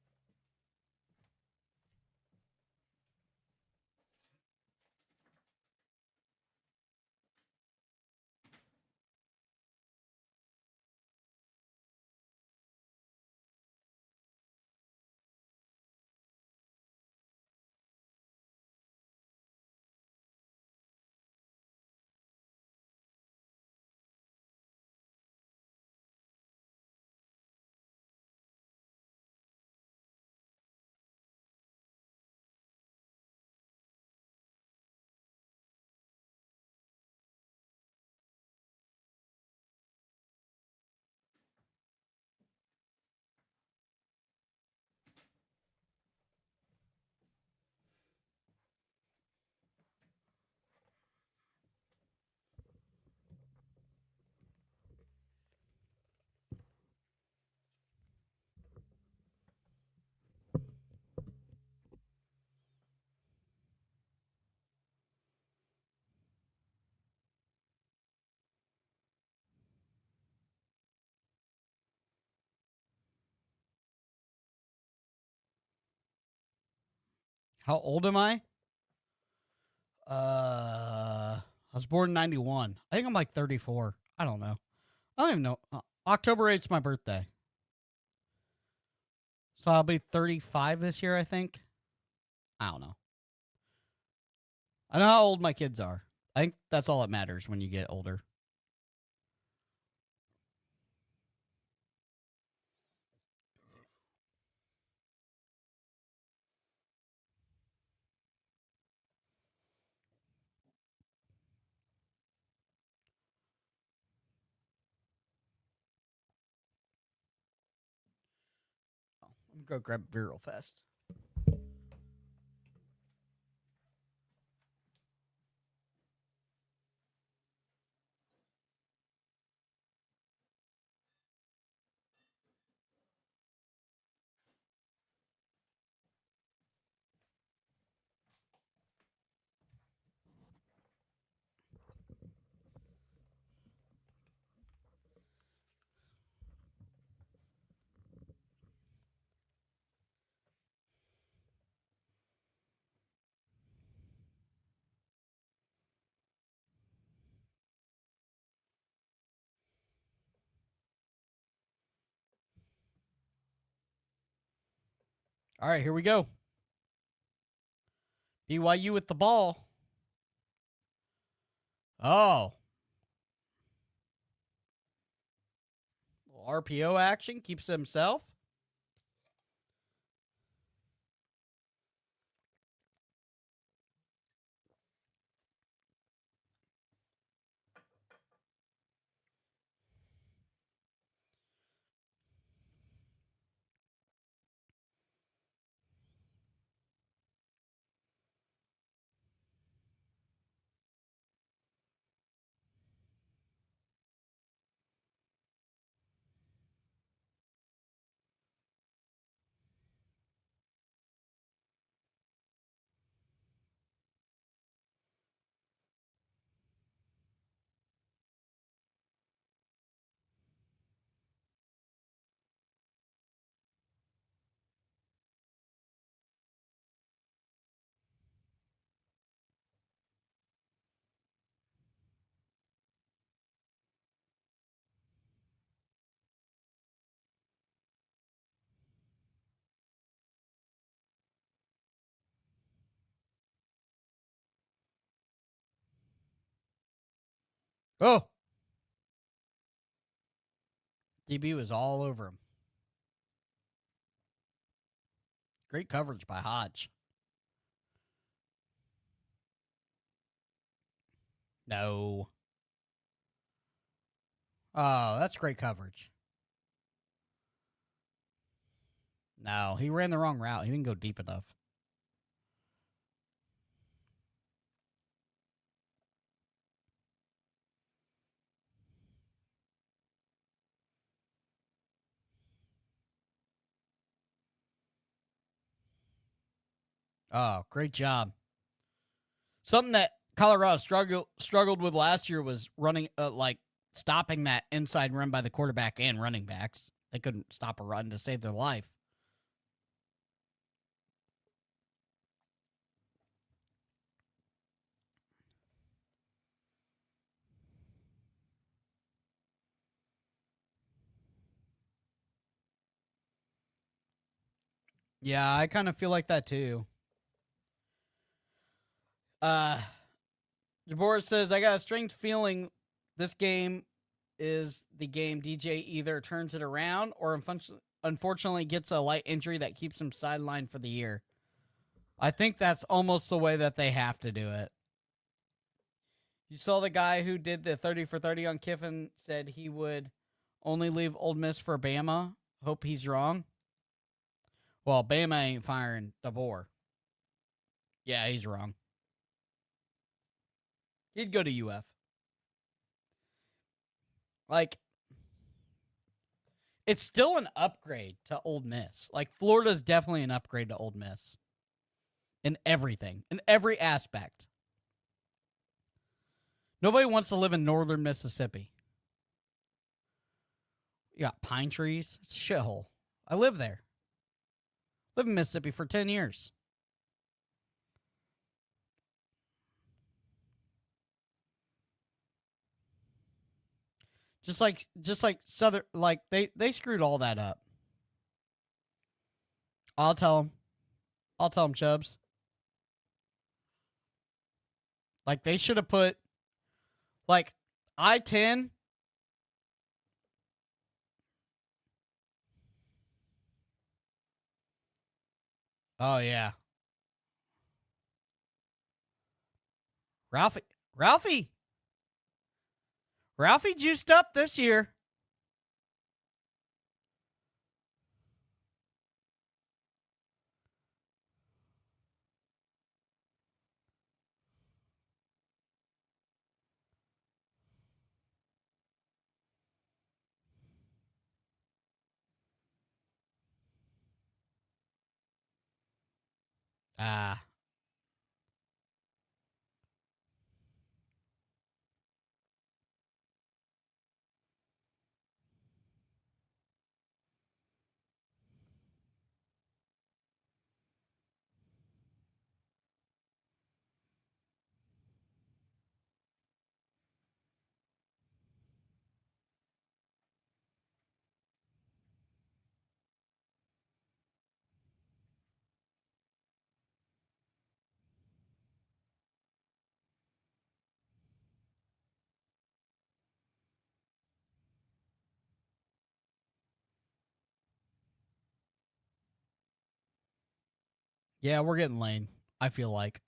Speaker 1: How old am I? I was born in 91. I think I'm like 34. I don't know. I don't even know. October 8th's my birthday. So I'll be 35 this year, I think. I don't know. I know how old my kids are. I think that's all that matters when you get older. Let me go grab a beer real fast. All right, here we go. BYU with the ball. Oh. RPO action keeps himself. Oh. DB was all over him. Great coverage by Hodge. No. Oh, that's great coverage. No, he ran the wrong route. He didn't go deep enough. Oh, great job. Something that Colorado struggled with last year was running, stopping that inside run by the quarterback and running backs. They couldn't stop a run to save their life. Yeah, I kind of feel like that too. Jabor says, I got a strange feeling this game is the game DJ either turns it around or unfortunately gets a light injury that keeps him sidelined for the year. I think that's almost the way that they have to do it. You saw the guy who did the 30 for 30 on Kiffin said he would only leave Ole Miss for Bama. Hope he's wrong. Well, Bama ain't firing DeBoer. Yeah, he's wrong. He'd go to UF. Like, it's still an upgrade to Ole Miss. Like, Florida's definitely an upgrade to Ole Miss. In everything. In every aspect. Nobody wants to live in northern Mississippi. You got pine trees. It's a shithole. I live there. Lived in Mississippi for 10 years. Just like Southern, like they screwed all that up. I'll tell them, Chubbs. Like they should have put like I-10. Oh yeah. Ralphie juiced up this year. Ah. Yeah, we're getting Lane. I feel like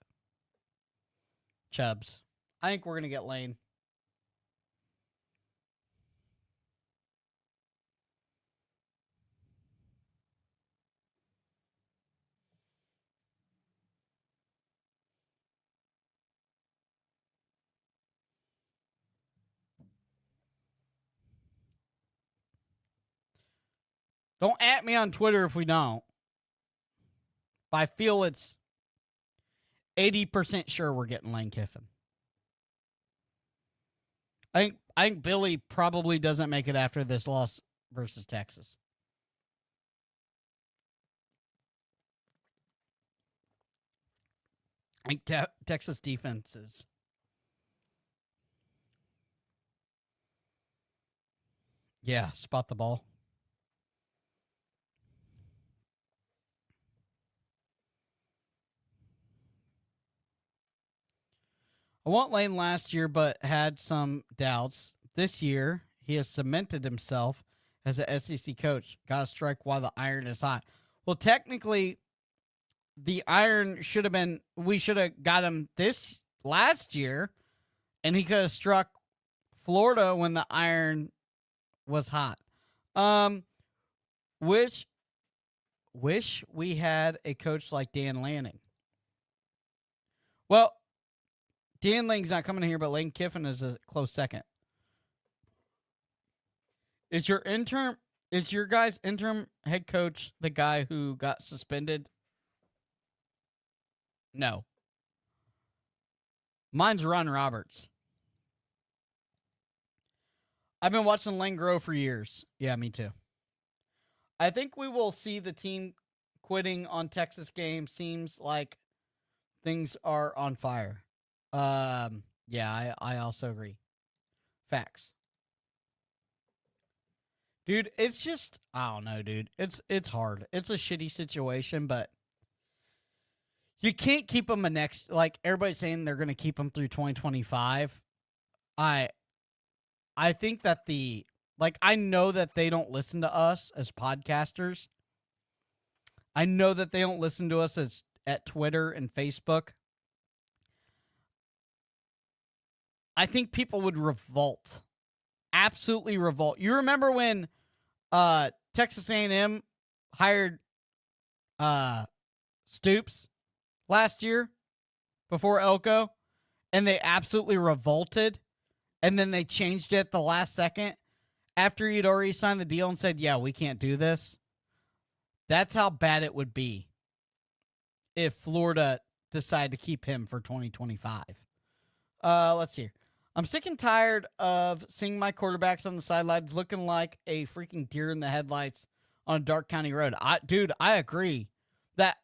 Speaker 1: Chubbs. I think we're gonna get Lane. Don't at me on Twitter if we don't. But I feel it's 80% sure we're getting Lane Kiffin. I think Billy probably doesn't make it after this loss versus Texas. I think Texas defense is. Yeah, spot the ball. I want Lane last year, but had some doubts. This year, he has cemented himself as an SEC coach. Got to strike while the iron is hot. Well, technically, the iron should have been. We should have got him this last year, And he could have struck Florida when the iron was hot. Wish we had a coach like Dan Lanning. Well, Dan Lanning's not coming here, but Lane Kiffin is a close second. Is your guys' interim head coach the guy who got suspended? No. Mine's Ron Roberts. I've been watching Lane grow for years. Yeah, me too. I think we will see the team quitting on Texas game. Seems like things are on fire. Yeah, I also agree. Facts. Dude, it's just, I don't know, dude. It's hard. It's a shitty situation, but you can't keep them like everybody's saying they're going to keep them through 2025. I think that I know that they don't listen to us as podcasters. I know that they don't listen to us at Twitter and Facebook. I think people would revolt. Absolutely revolt. You remember when Texas A&M hired Stoops last year before Elko, and they absolutely revolted, and then they changed it the last second after he'd already signed the deal and said, yeah, we can't do this. That's how bad it would be if Florida decided to keep him for 2025. Let's see. I'm sick and tired of seeing my quarterbacks on the sidelines looking like a freaking deer in the headlights on a dark county road. I agree. That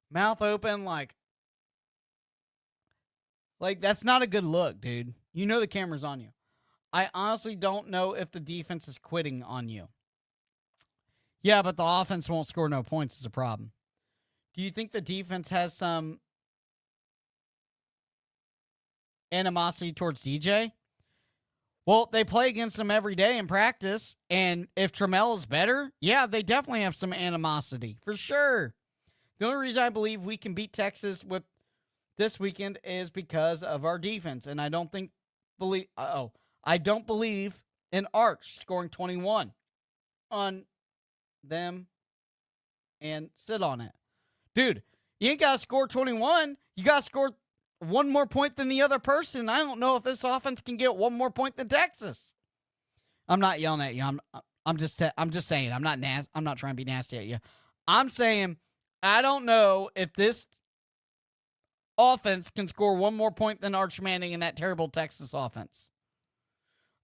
Speaker 1: mouth open, like that's not a good look, dude. You know the camera's on you. I honestly don't know if the defense is quitting on you. Yeah, but the offense won't score no points is a problem. Do you think the defense has some animosity towards DJ? Well, they play against him every day in practice, and if Trammell is better, yeah, they definitely have some animosity, for sure. The only reason I believe we can beat Texas with this weekend is because of our defense, and I don't believe in Arch scoring 21 on them and sit on it. Dude, you ain't got to score 21. You got to score one more point than the other person. I don't know if this offense can get one more point than Texas. I'm not yelling at you. I'm just saying. I'm not trying to be nasty at you. I'm saying I don't know if this offense can score one more point than Arch Manning in that terrible Texas offense.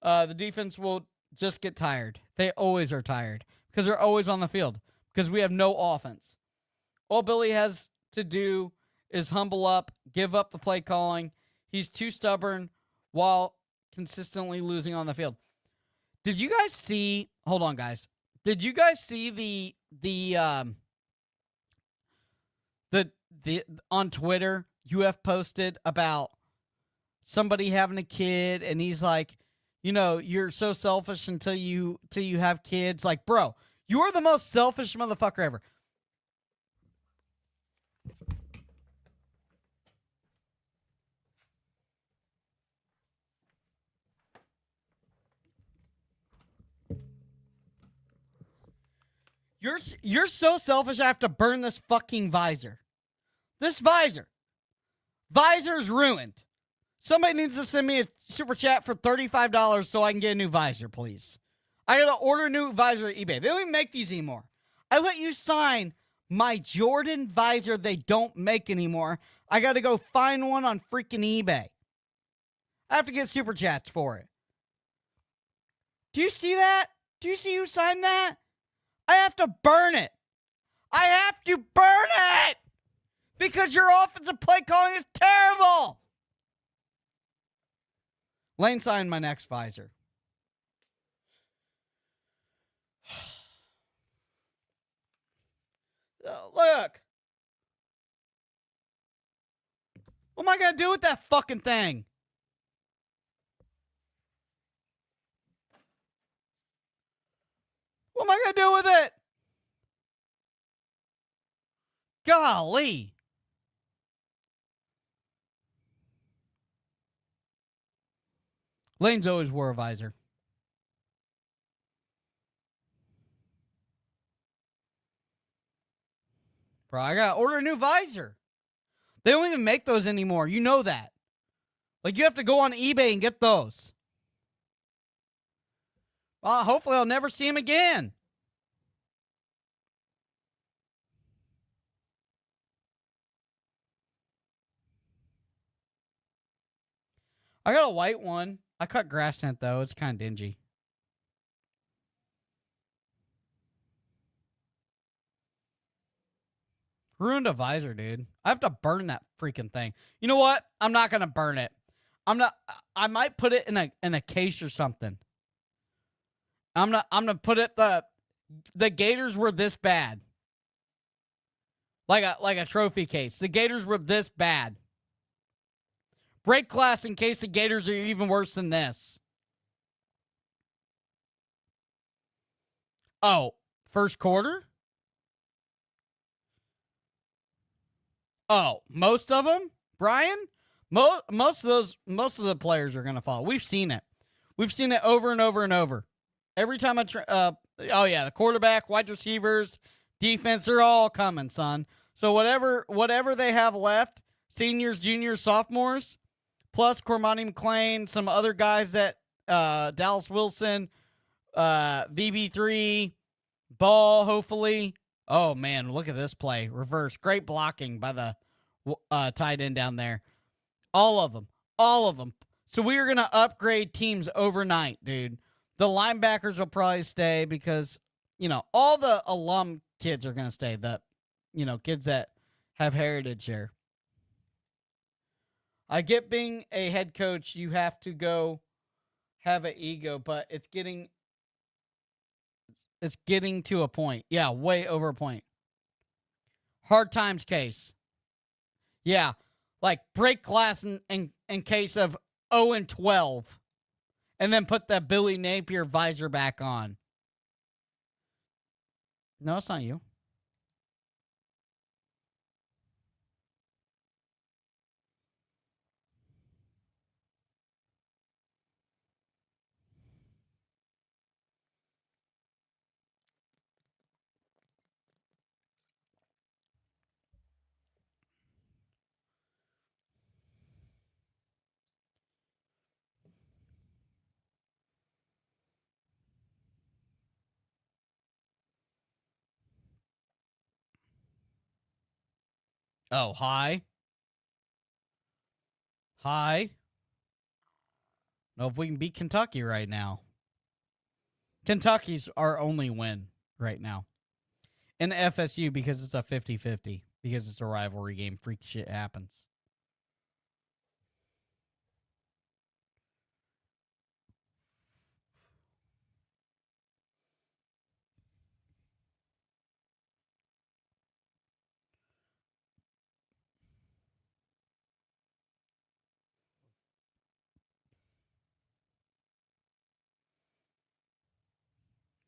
Speaker 1: The defense will just get tired. They always are tired because they're always on the field because we have no offense. All Billy has to do is humble up, give up the play calling. He's too stubborn while consistently losing on the field. Did you guys see? Hold on, guys. Did you guys see the on Twitter? UF posted about somebody having a kid, and he's like, you're so selfish until you have kids. Like, bro, you're the most selfish motherfucker ever. You're so selfish. I have to burn this fucking visor. This visor. Visor's ruined. Somebody needs to send me a super chat for $35 so I can get a new visor, please. I gotta order a new visor at eBay. They don't even make these anymore. I let you sign my Jordan visor they don't make anymore. I gotta go find one on freaking eBay. I have to get super chats for it. Do you see that? Do you see who signed that? I have to burn it. I have to burn it! Because your offensive play calling is terrible! Lane signed my next visor. Look. What am I going to do with that fucking thing? What am I going to do with it? Golly. Lane's always wore a visor. Bro, I gotta order a new visor. They don't even make those anymore. You know that. Like, you have to go on eBay and get those. Well, hopefully I'll never see him again. I got a white one. I cut grass in it, though. It's kind of dingy. Ruined a visor, dude. I have to burn that freaking thing. You know what? I'm not gonna burn it. I might put it in a case or something. I'm gonna put it the Gators were this bad. Like a trophy case. The Gators were this bad. Break glass in case the Gators are even worse than this. Oh, first quarter? Oh, most of them, Brian. Most of the players are going to fall. We've seen it. We've seen it over and over and over. Every time oh yeah, the quarterback, wide receivers, defense, they're all coming, son. So whatever they have left, seniors, juniors, sophomores, plus Cormani McClain, some other guys that Dallas Wilson, VB3, Ball, hopefully. Oh, man, look at this play. Reverse. Great blocking by the tight end down there. All of them. All of them. So we are going to upgrade teams overnight, dude. The linebackers will probably stay because, all the alum kids are going to stay. The, kids that have heritage here. I get being a head coach, you have to go have an ego, but it's getting to a point. Yeah, way over a point. Hard times case. Yeah, like break glass in case of 0-12, and then put that Billy Napier visor back on. No, it's not you. Oh, hi. Hi. Know if we can beat Kentucky right now. Kentucky's our only win right now. And FSU because it's a 50-50. Because it's a rivalry game. Freak shit happens.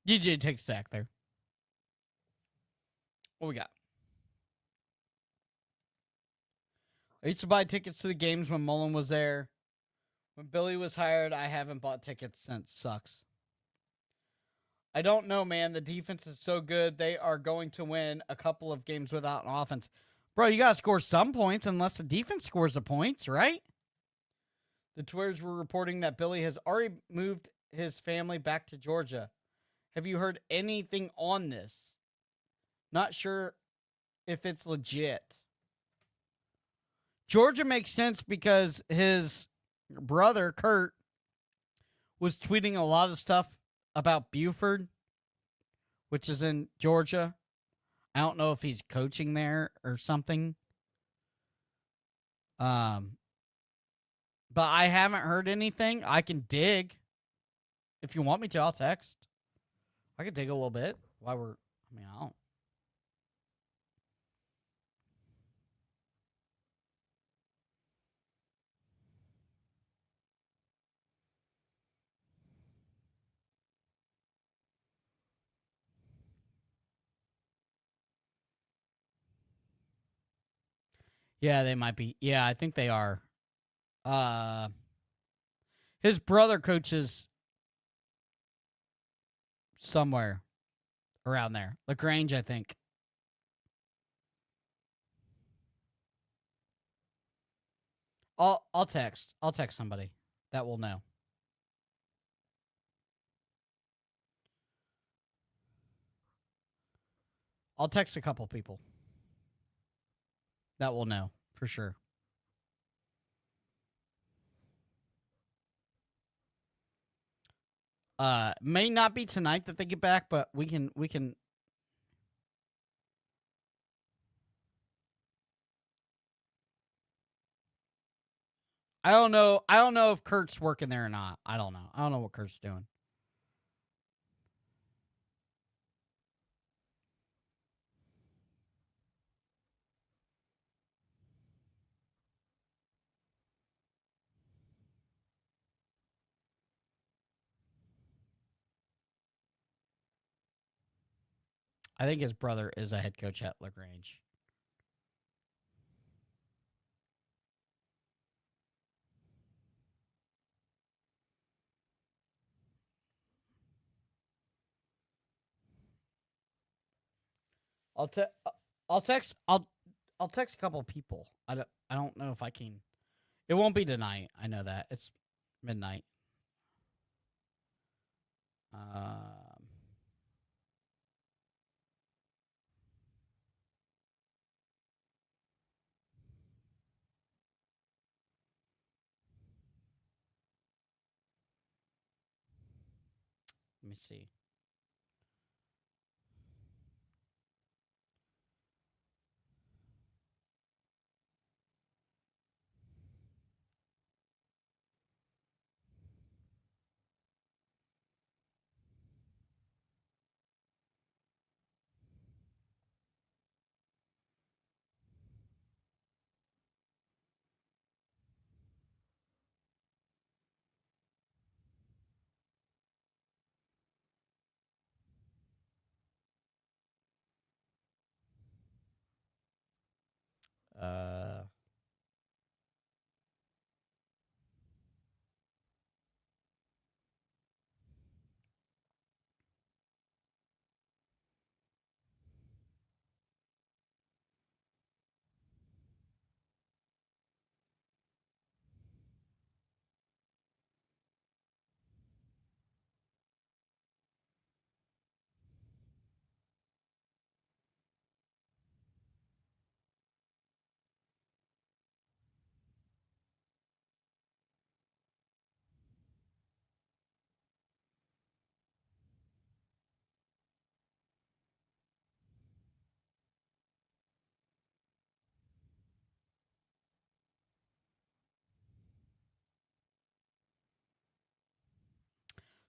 Speaker 1: DJ takes sack there. What we got? I used to buy tickets to the games when Mullen was there. When Billy was hired, I haven't bought tickets since. Sucks. I don't know, man. The defense is so good. They are going to win a couple of games without an offense. Bro, you got to score some points unless the defense scores the points, right? The Twitters were reporting that Billy has already moved his family back to Georgia. Have you heard anything on this? Not sure if it's legit. Georgia makes sense because his brother, Kurt, was tweeting a lot of stuff about Buford, which is in Georgia. I don't know if he's coaching there or something. But I haven't heard anything. I can dig. If you want me to, I'll text. I could dig a little bit while I don't. Yeah, they might be. Yeah, I think they are. His brother coaches somewhere around there. LaGrange, I think. I'll text. I'll text somebody that will know. I'll text a couple people that will know for sure. May not be tonight that they get back, but we can I don't know. I don't know if Kurt's working there or not. I don't know. I don't know what Kurt's doing. I think his brother is a head coach at LaGrange. I'll te- I'll text I'll text a couple people. I don't know if I can. It won't be tonight. I know that. It's midnight. Let me see. Uh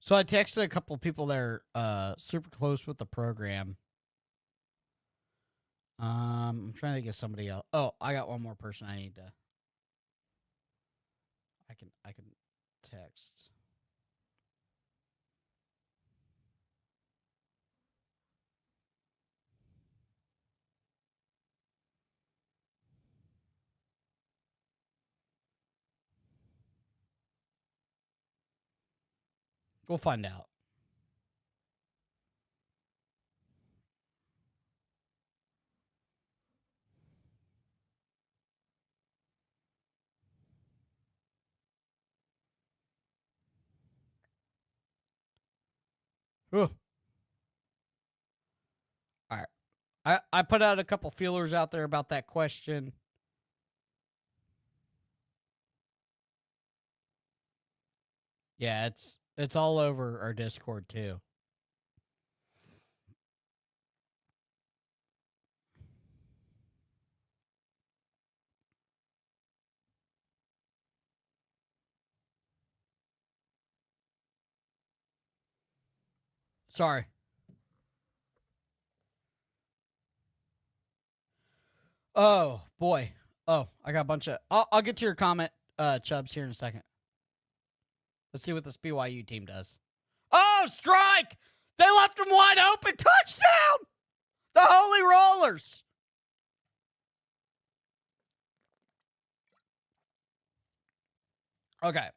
Speaker 1: So I texted a couple people that are super close with the program. I'm trying to get somebody else. Oh, I got one more person I need to. I can text. We'll find out. Whew. All right. I put out a couple feelers out there about that question. Yeah, it's all over our Discord too. Sorry. Oh boy. Oh, I got a bunch of. I'll get to your comment, Chubbs, here in a second. Let's see what this BYU team does. Oh, strike! They left him wide open. Touchdown! The Holy Rollers. Okay.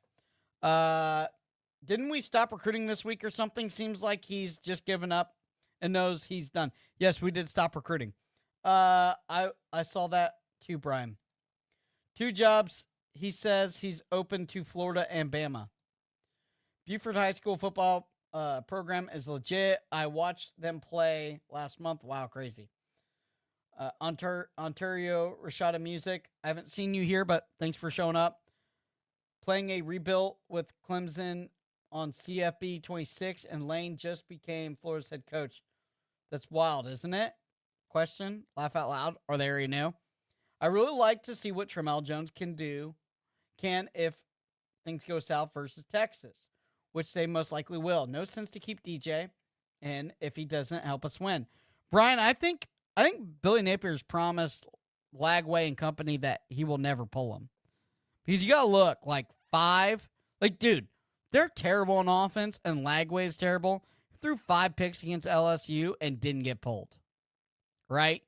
Speaker 1: Didn't we stop recruiting this week or something? Seems like he's just given up and knows he's done. Yes, we did stop recruiting. I saw that too, Brian. 2 jobs. He says he's open to Florida and Bama. Buford High School football program is legit. I watched them play last month. Wow, crazy. Ontario Rashada Music. I haven't seen you here, but thanks for showing up. Playing a rebuild with Clemson on CFB 26, and Lane just became Florida's head coach. That's wild, isn't it? Question. Laugh out loud. Or they already know. I really like to see what Tramel Jones can if things go south versus Texas, which they most likely will. No sense to keep DJ, and if he doesn't help us win. Brian, I think Billy Napier's promised Lagway and company that he will never pull him. Because you got to look, like 5. Like, dude, they're terrible on offense, and Lagway is terrible. Threw 5 picks against LSU and didn't get pulled. Right?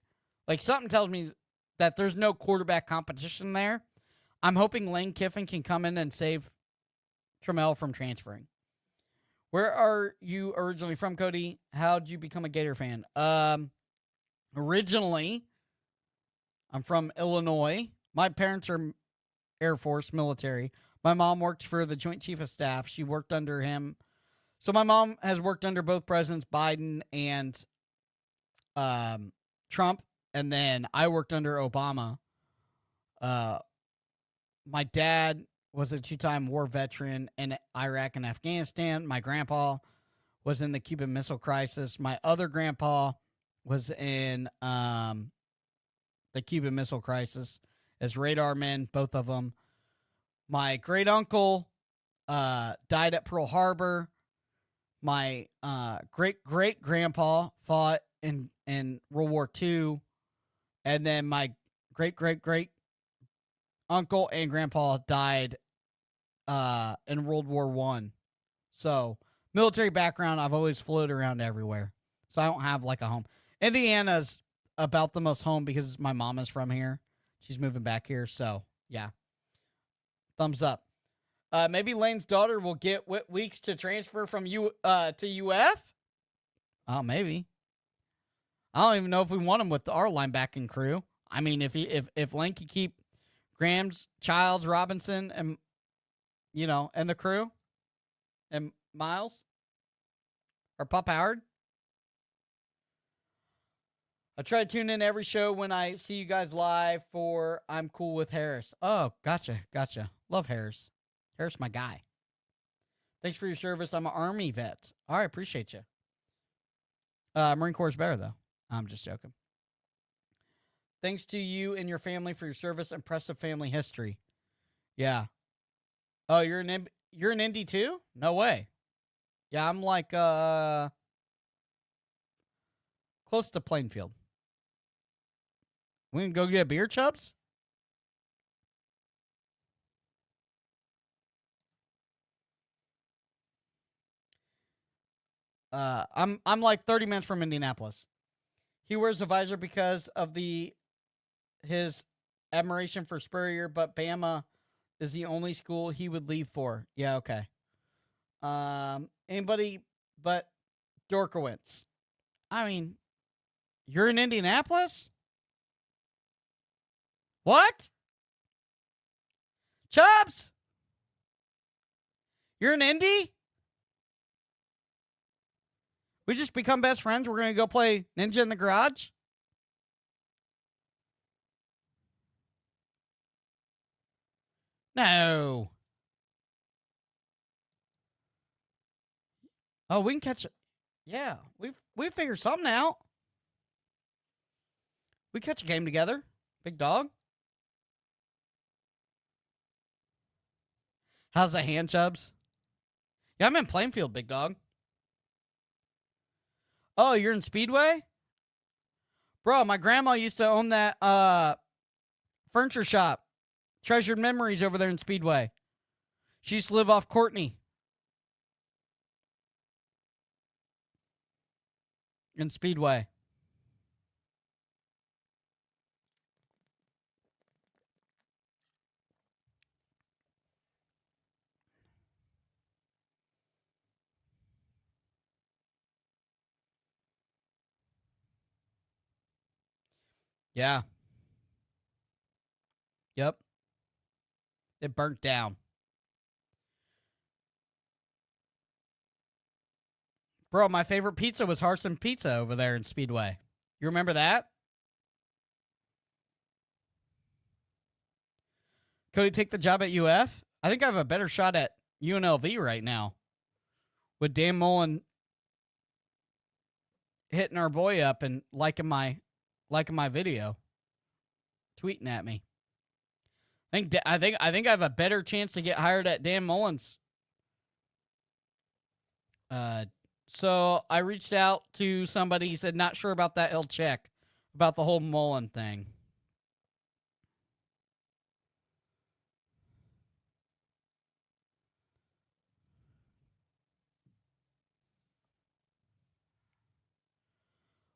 Speaker 1: Like, something tells me that there's no quarterback competition there. I'm hoping Lane Kiffin can come in and save Tramel from transferring. Where are you originally from, Cody? How'd you become a Gator fan? Originally, I'm from Illinois. My parents are Air Force military. My mom worked for the Joint Chief of Staff. She worked under him. So my mom has worked under both presidents, Biden and Trump. And then I worked under Obama. My dad was a 2-time war veteran in Iraq and Afghanistan. My grandpa was in the Cuban Missile Crisis. My other grandpa was in the Cuban Missile Crisis as radar men, both of them. My great uncle died at Pearl Harbor. My great great grandpa fought in World War II, and then my great great great uncle and grandpa died in World War I. So military background, I've always floated around everywhere. So I don't have like a home. Indiana's about the most home because my mom is from here. She's moving back here. So yeah. Thumbs up. Maybe Lane's daughter will get weeks to transfer from to UF. Oh, maybe. I don't even know if we want him with our linebacking crew. I mean, if Lane could keep Grams, Childs, Robinson, and and the crew, and Miles or Pop Howard. I try to tune in every show when I see you guys live for I'm Cool with Harris. Oh, gotcha. Love Harris. Harris, my guy. Thanks for your service. I'm an Army vet. All right, appreciate you. Marine Corps is better, though. I'm just joking. Thanks to you and your family for your service. Impressive family history. Yeah. Oh, you're an Indy too? No way. Yeah, I'm like close to Plainfield. We can go get beer, Chubbs? I'm like 30 minutes from Indianapolis. He wears a visor because of his admiration for Spurrier, but Bama is the only school he would leave for. Yeah, okay. Anybody but Dorkowitz. I mean, you're in Indianapolis? What? Chubbs? You're in Indy? We just become best friends. We're going to go play Ninja in the Garage? No. Oh, we can catch it. Yeah, we figured something out. We catch a game together. Big dog. How's the hand, Chubbs? Yeah, I'm in Plainfield, big dog. Oh, you're in Speedway? Bro, my grandma used to own that furniture shop. Treasured memories over there in Speedway. She used to live off Courtney. In Speedway. Yeah. Yep. It burnt down. Bro, my favorite pizza was Harson Pizza over there in Speedway. You remember that? Could he take the job at UF? I think I have a better shot at UNLV right now. With Dan Mullen hitting our boy up and liking my video, tweeting at me. I think I have a better chance to get hired at Dan Mullen's. So I reached out to somebody. He said not sure about that. He'll check about the whole Mullen thing.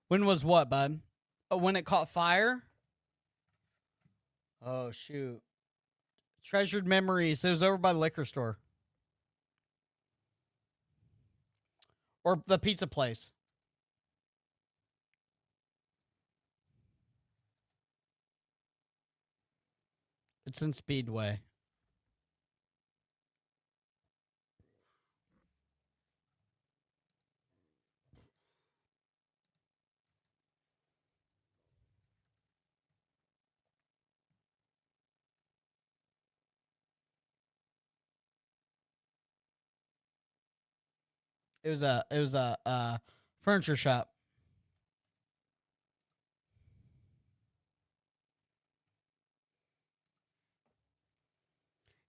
Speaker 1: When was what, bud? Oh, when it caught fire? Oh, shoot. Treasured memories. It was over by the liquor store. Or the pizza place. It's in Speedway. It was a furniture shop.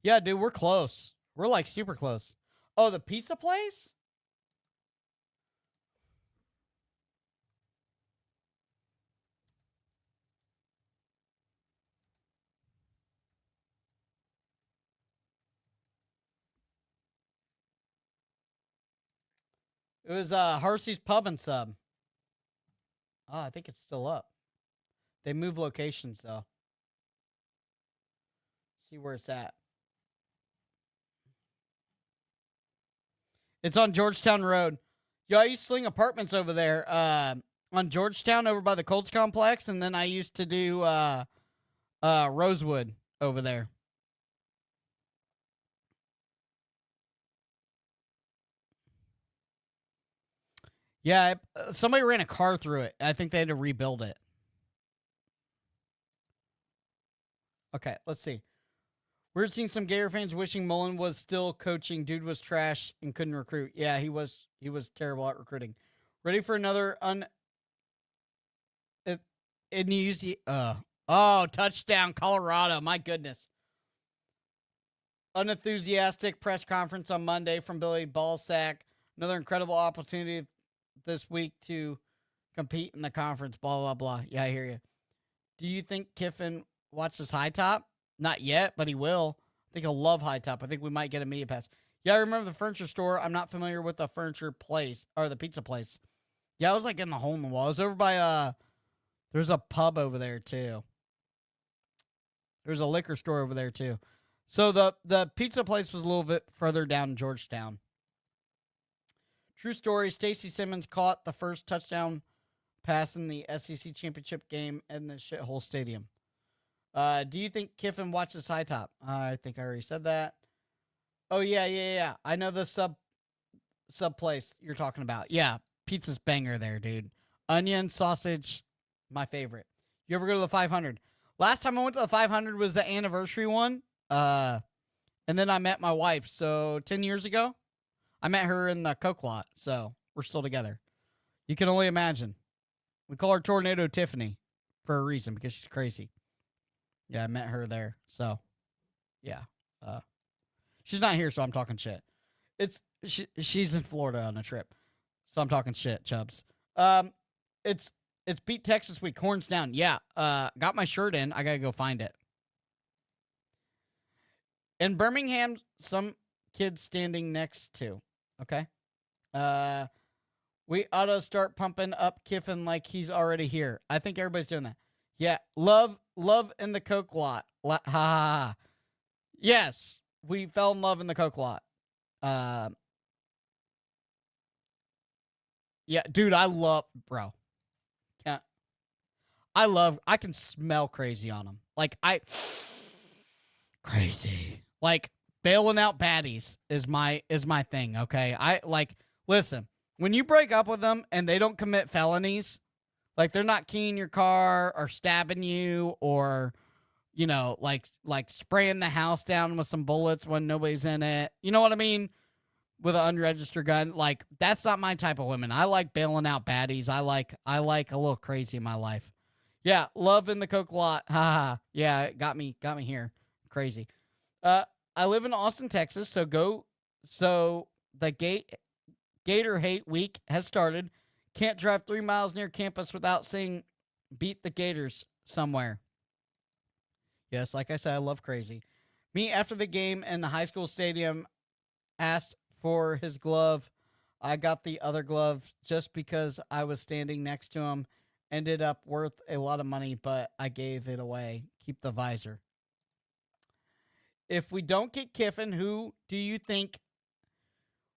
Speaker 1: Yeah, dude, we're close. We're like super close. Oh, the pizza place? It was Harsey's Pub and Sub. Oh, I think it's still up. They move locations though. See where it's at. It's on Georgetown Road. Yo, I used to sling apartments over there on Georgetown over by the Colts complex, and then I used to do Rosewood over there. Yeah, somebody ran a car through it. I think they had to rebuild it. Okay, let's see. We're seeing some Gator fans wishing Mullen was still coaching. Dude was trash and couldn't recruit. Yeah, he was terrible at recruiting. Ready for another touchdown Colorado. My goodness. Unenthusiastic press conference on Monday from Billy Ballsack. Another incredible opportunity this week to compete in the conference. Blah, blah, blah. Yeah, I hear you. Do you think Kiffin watches High Top? Not yet, but he will. I think he'll love High Top. I think we might get a media pass. Yeah, I remember the furniture store. I'm not familiar with the furniture place or the pizza place. Yeah, I was like in the hole in the wall. I was over by there's a pub over there too. There's a liquor store over there too. So the pizza place was a little bit further down in Georgetown. True story, Stacy Simmons caught the first touchdown pass in the SEC championship game in the shithole stadium. Do you think Kiffin watches High Top? I think I already said that. Oh, yeah. I know the sub place you're talking about. Yeah, pizza's banger there, dude. Onion, sausage, my favorite. You ever go to the 500? Last time I went to the 500 was the anniversary one. And then I met my wife. So 10 years ago, I met her in the Coke lot. So we're still together. You can only imagine. We call her Tornado Tiffany for a reason because she's crazy. Yeah, I met her there. So, yeah. She's not here, so I'm talking shit. She's in Florida on a trip. So I'm talking shit, Chubbs. It's Beat Texas week. Horns down. Yeah. Got my shirt in. I gotta go find it. In Birmingham, some kids standing next to. Okay. We ought to start pumping up Kiffin like he's already here. I think everybody's doing that. Yeah. Love in the Coke lot. Ha ha ha. Yes. We fell in love in the Coke lot. Yeah, dude, I love, bro. Yeah. I can smell crazy on them. Like, crazy. Like, bailing out baddies is my thing, okay? Listen, when you break up with them and they don't commit felonies, like they're not keying your car or stabbing you or like spraying the house down with some bullets when nobody's in it. You know what I mean? With an unregistered gun. Like, that's not my type of women. I like bailing out baddies. I like a little crazy in my life. Yeah, love in the Coke lot. Haha. Yeah, it got me here. Crazy. Uh I live in Austin, Texas, so the Gator hate week has started. Can't drive 3 miles near campus without seeing beat the Gators somewhere. Yes, like I said, I love crazy. Me after the game in the high school stadium asked for his glove. I got the other glove just because I was standing next to him. Ended up worth a lot of money, but I gave it away. Keep the visor. If we don't get Kiffin, who do you think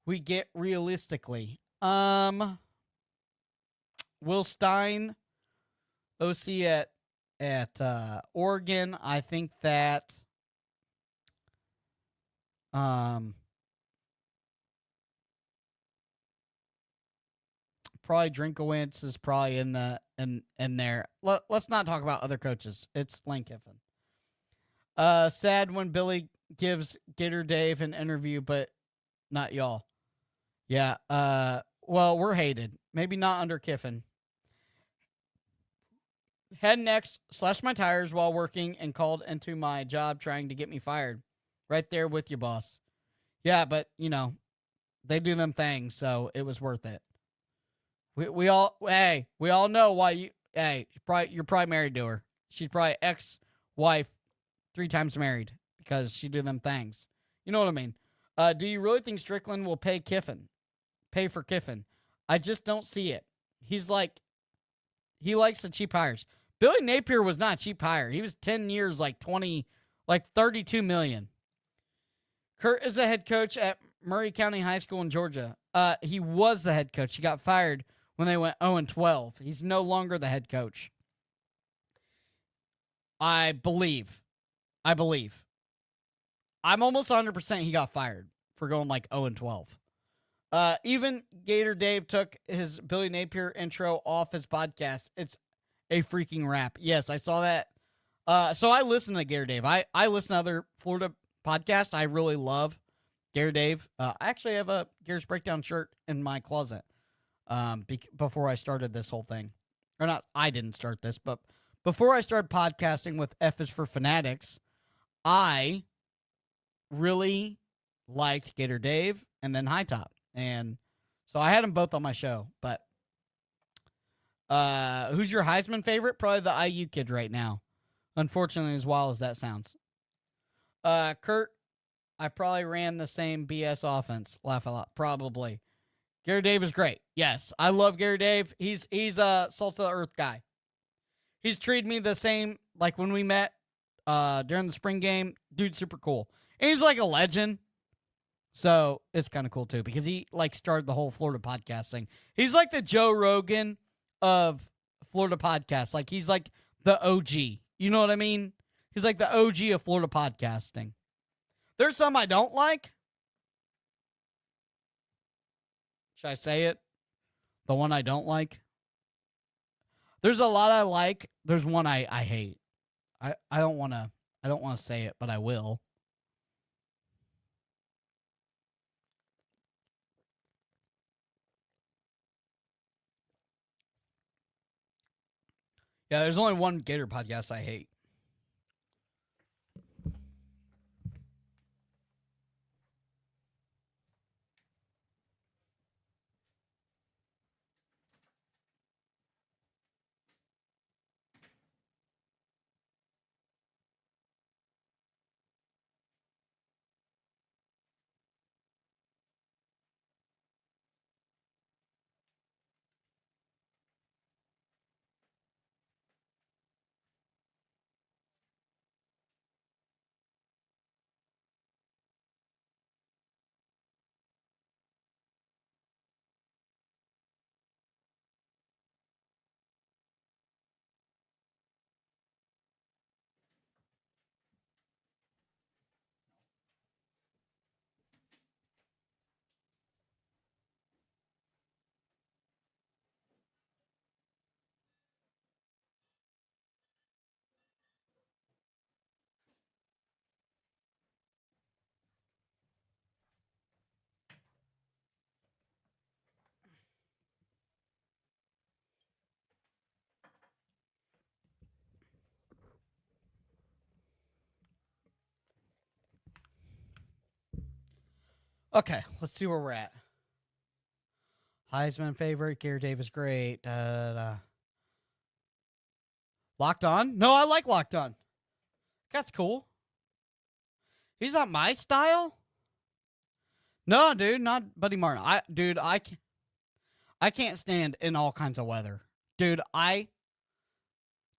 Speaker 1: we get realistically? Will Stein, OC at Oregon. I think that um probably Drinkowitz is probably in there. Let's not talk about other coaches. It's Lane Kiffin. Sad when Billy gives Gator Dave an interview, but not y'all. Yeah. Well, we're hated. Maybe not under Kiffin. Head next, slashed my tires while working and called into my job trying to get me fired. Right there with your boss. Yeah, but they do them things, so it was worth it. We all know why you're probably married to her. She's probably ex-wife 3 times married because she do them things. You know what I mean? Do you really think Strickland will pay for Kiffin? I just don't see it. He likes the cheap hires. Billy Napier was not a cheap hire. He was 10 years, like 32 million. Kurt is the head coach at Murray County High School in Georgia. He was the head coach. He got fired when they went 0-12. He's no longer the head coach. I believe. I'm almost 100% he got fired for going like 0-12. Even Gator Dave took his Billy Napier intro off his podcast. It's a freaking rap. Yes, I saw that. So I listen to Gator Dave. I listen to other Florida podcasts. I really love Gator Dave. I actually have a Gator's Breakdown shirt in my closet before I started this whole thing. Or not, I didn't start this, but before I started podcasting with F is for Fanatics, I really liked Gator Dave and then High Top. And so I had them both on my show. But who's your Heisman favorite? Probably the IU kid right now. Unfortunately, as wild as that sounds. Kurt, I probably ran the same BS offense. Laugh a lot. Probably. Gary Dave is great. Yes, I love Gary Dave. He's a salt of the earth guy. He's treated me the same like when we met during the spring game. Dude's super cool. And he's like a legend. So it's kind of cool too because he like started the whole Florida podcast thing. He's like the Joe Rogan of Florida podcasts. Like he's like the OG. You know what I mean? He's like the OG of Florida podcasting. There's some I don't like. Should I say it? The one I don't like? There's a lot I like. There's one I hate. I don't want to say it, but I will. Yeah, there's only one Gator podcast I hate. Okay, let's see where we're at. Heisman favorite, Gary Davis great. Locked On? No, I like Locked On. That's cool. He's not my style. No, dude, not Buddy Martin. I can't stand in all kinds of weather. I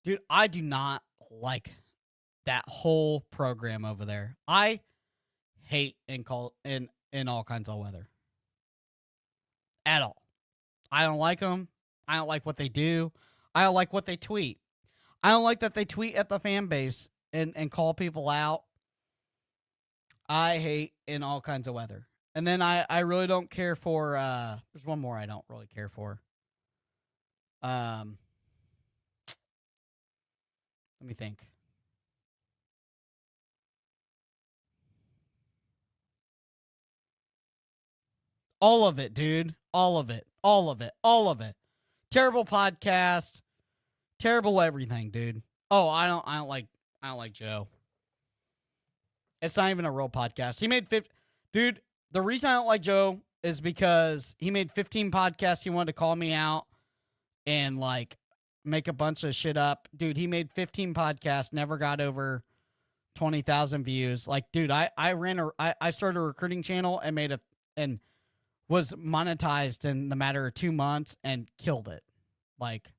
Speaker 1: do not like that whole program over there. I hate in all kinds of weather. At all. I don't like them. I don't like what they do. I don't like what they tweet. I don't like that they tweet at the fan base and call people out. I hate in all kinds of weather. And then I really don't care for there's one more I don't really care for. Let me think. All of it, dude. All of it. All of it. All of it. Terrible podcast. Terrible everything, dude. Oh, I don't like Joe. It's not even a real podcast. He made dude, the reason I don't like Joe is because he made 15 podcasts. He wanted to call me out and like make a bunch of shit up. Dude, he made 15 podcasts, never got over 20,000 views. Like, dude, I started a recruiting channel and was monetized in the matter of 2 months and killed it. Like,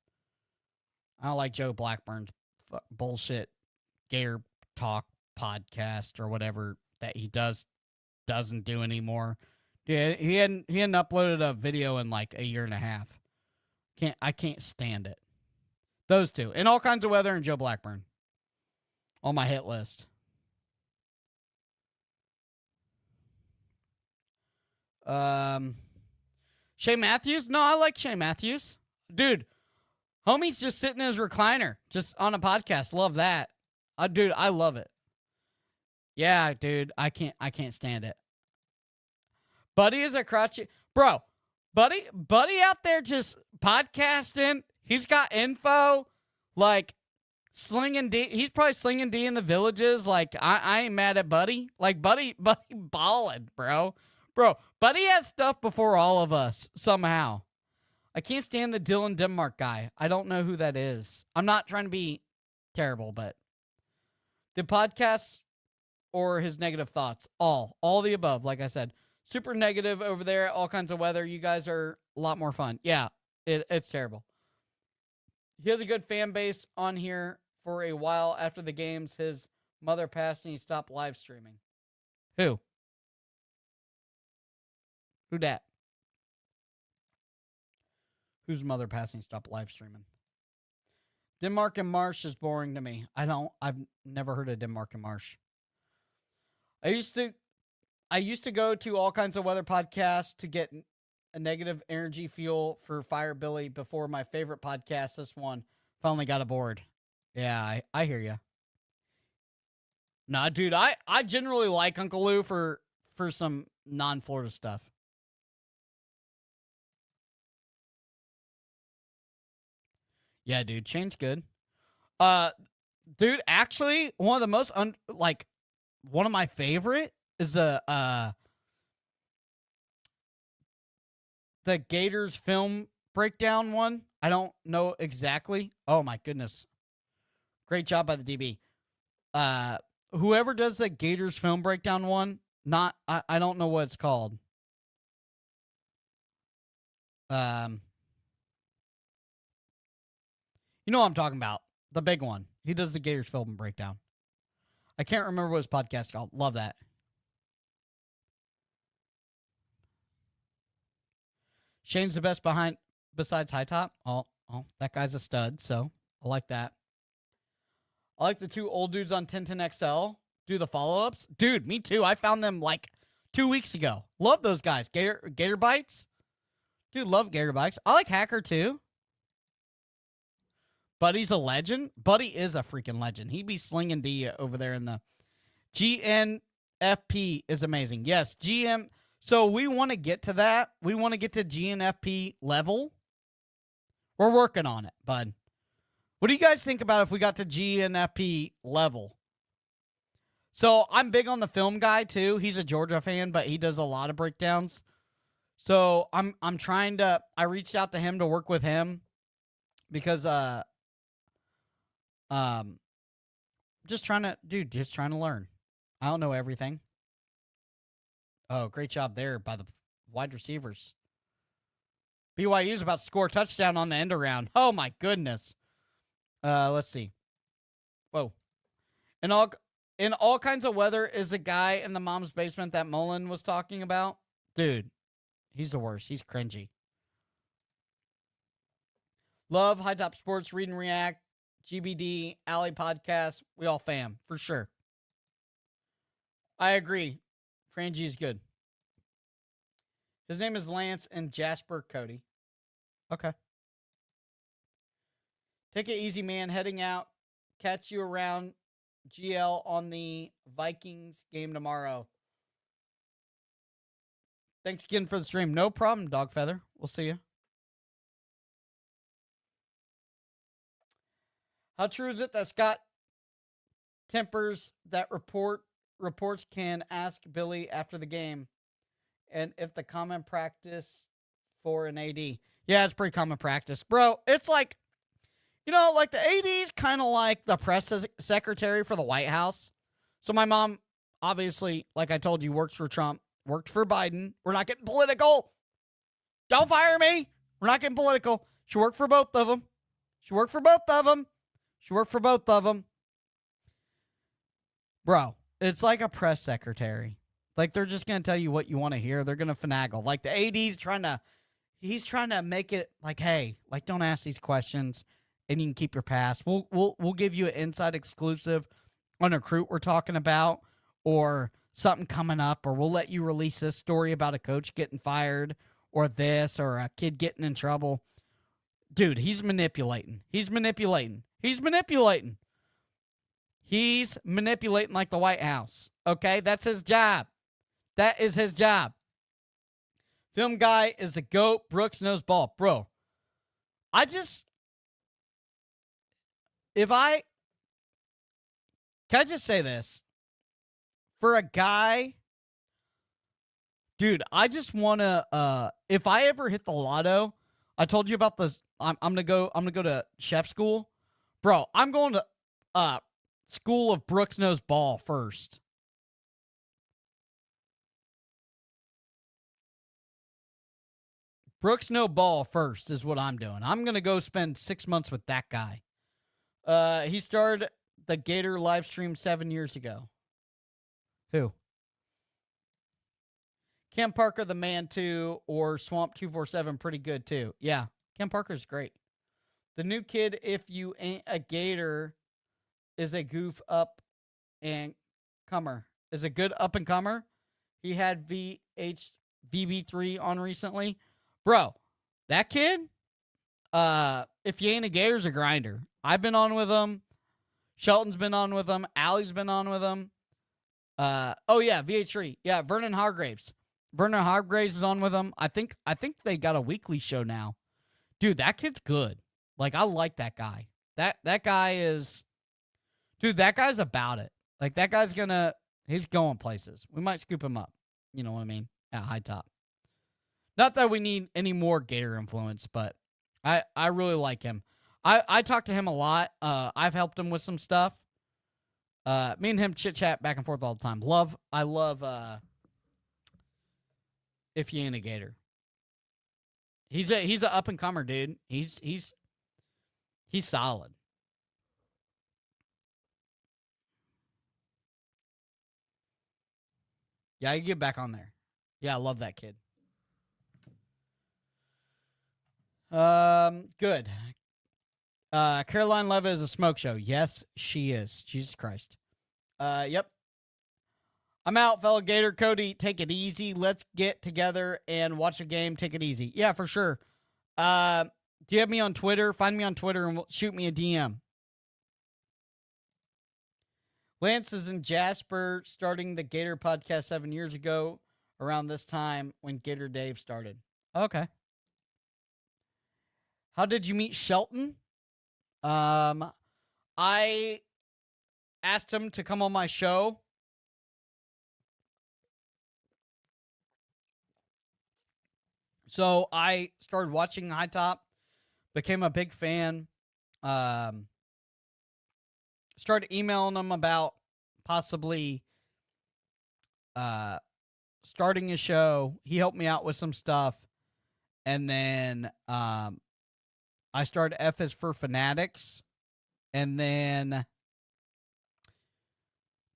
Speaker 1: I don't like Joe Blackburn's bullshit Gator Talk podcast or whatever that he doesn't do anymore. Dude, he hadn't uploaded a video in like a year and a half. I can't stand it. Those two. In all kinds of weather and Joe Blackburn. On my hit list. Shay Matthews? No, I like Shay Matthews. Dude, homie's just sitting in his recliner, just on a podcast. Love that. Dude, I love it. Yeah, dude, I can't stand it. Buddy is a crotchety. Bro, Buddy out there just podcasting. He's got info. Like, slinging D. He's probably slinging D in the villages. Like, I ain't mad at Buddy. Like, Buddy balling, bro. Bro, Buddy has stuff before all of us, somehow. I can't stand the Dylan Denmark guy. I don't know who that is. I'm not trying to be terrible, but the podcasts or his negative thoughts, all the above, like I said. Super negative over there, all kinds of weather. You guys are a lot more fun. Yeah, it's terrible. He has a good fan base on here for a while after the games. His mother passed and he stopped live streaming. Who dat? Whose mother passed and he stopped live streaming? Denmark and Marsh is boring to me. I've never heard of Denmark and Marsh. I used to go to all kinds of weather podcasts to get a negative energy fuel for Fire Billy before my favorite podcast, this one, finally got aboard. Yeah, I hear you. Nah, dude, I generally like Uncle Lou for some non-Florida stuff. Yeah, dude, Shane's good. Dude, actually, one of the most one of my favorite is the Gators film breakdown one. I don't know exactly. Oh my goodness. Great job by the DB. Whoever does the Gators film breakdown one, I don't know what it's called. You know what I'm talking about. The big one. He does the Gators film breakdown. I can't remember what his podcast called. Love that. Shane's the best besides High Top. Oh, that guy's a stud, so I like that. I like the two old dudes on 1010XL do the follow-ups. Dude, me too. I found them like 2 weeks ago. Love those guys. Gator Bites. Dude, love Gator Bites. I like Hacker too. Buddy's a legend. Buddy is a freaking legend. He'd be slinging D over there in the GNFP is amazing. Yes, GM. So we want to get to that. We want to get to GNFP level. We're working on it, bud. What do you guys think about if we got to GNFP level? So I'm big on the film guy too. He's a Georgia fan, but he does a lot of breakdowns. So I'm trying to. I reached out to him to work with him because um just trying to learn. I don't know everything. Oh, great job there by the wide receivers. BYU's about to score a touchdown on the end around. Oh my goodness. Let's see. Whoa. In all kinds of weather is a guy in the mom's basement that Mullen was talking about. Dude, he's the worst. He's cringy. Love High Top Sports, Read and React, GBD, Alley Podcast. We all fam, for sure. I agree. Frangi's good. His name is Lance and Jasper Cody. Okay. Take it easy, man. Heading out. Catch you around GL on the Vikings game tomorrow. Thanks again for the stream. No problem, Dog Feather. We'll see you. How true is it that Scott tempers that reports can ask Billy after the game, and if the common practice for an AD? Yeah, it's pretty common practice, bro. It's like, like the AD is kind of like the press secretary for the White House. So my mom, obviously, like I told you, works for Trump, worked for Biden. We're not getting political. Don't fire me. We're not getting political. She worked for both of them. Bro, it's like a press secretary. Like, they're just going to tell you what you want to hear. They're going to finagle. Like, the AD's he's trying to make it like, hey, like, don't ask these questions and you can keep your pass. We'll give you an inside exclusive on a recruit we're talking about or something coming up, or we'll let you release this story about a coach getting fired or this or a kid getting in trouble. Dude, he's manipulating. He's manipulating like the White House. Okay? That's his job. That is his job. Film guy is the GOAT. Brooks knows ball. Bro, can I just say this? For a guy, dude, I just want to, if I ever hit the lotto, I told you about this. I'm going to go to chef school. Bro, I'm going to, school of Brooks knows ball first. Brooks know ball first is what I'm doing. I'm going to go spend 6 months with that guy. He started the Gator live stream 7 years ago. Who? Cam Parker, the man too, or Swamp 247, pretty good too. Yeah, Cam Parker's great. The new kid, if you ain't a Gator, is a goof up and comer. Is a good up and comer. He had VB3 on recently. Bro, that kid, if you ain't a Gator's a grinder. I've been on with him. Shelton's been on with him. Allie's been on with him. Oh yeah, VH3. Yeah, Vernon Hargraves. Vernon Hargraves is on with him. I think they got a weekly show now. Dude, that kid's good. Like, I like that guy. That guy is, dude, that guy's about it. Like, that guy's he's going places. We might scoop him up. You know what I mean? At High Top. Not that we need any more Gator influence, but I really like him. I talk to him a lot. I've helped him with some stuff. Me and him chit chat back and forth all the time. I love if you ain't a Gator. He's an up and comer, dude. He's solid. Yeah, I can get back on there. Yeah, I love that kid. Good. Caroline Leva is a smoke show. Yes, she is. Jesus Christ. Yep. I'm out, fellow Gator. Cody, take it easy. Let's get together and watch a game. Take it easy. Yeah, for sure. Do you have me on Twitter? Find me on Twitter and shoot me a DM. Lance is in Jasper, starting the Gator podcast 7 years ago, around this time when Gator Dave started. Okay. How did you meet Shelton? I asked him to come on my show So I started watching High Top, became a big fan. Um, Started emailing him about possibly uh, starting a show. He helped me out with some stuff. And then I started F is for Fanatics. And then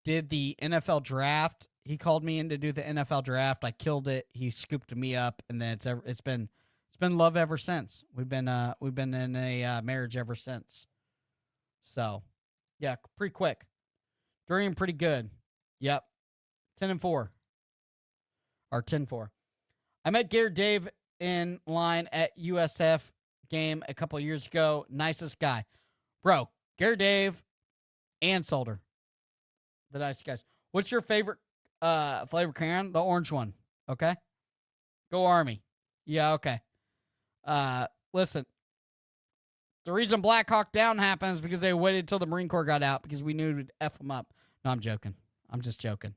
Speaker 1: did the NFL draft. He called me in to do the NFL draft. I killed it. He scooped me up, and then it's been love ever since. We've been in a marriage ever since. So, yeah, pretty quick. Doing pretty good. Yep, 10-4 or 10-4. I met Gator Dave in line at USF game a couple years ago. Nicest guy, bro. Gator Dave and Solder, the nice guys. What's your favorite flavor, Karen? The orange one. Okay. Go Army. Yeah, okay. Listen. The reason Black Hawk Down happened is because they waited till the Marine Corps got out because we knew it would F them up. No, I'm joking. I'm just joking.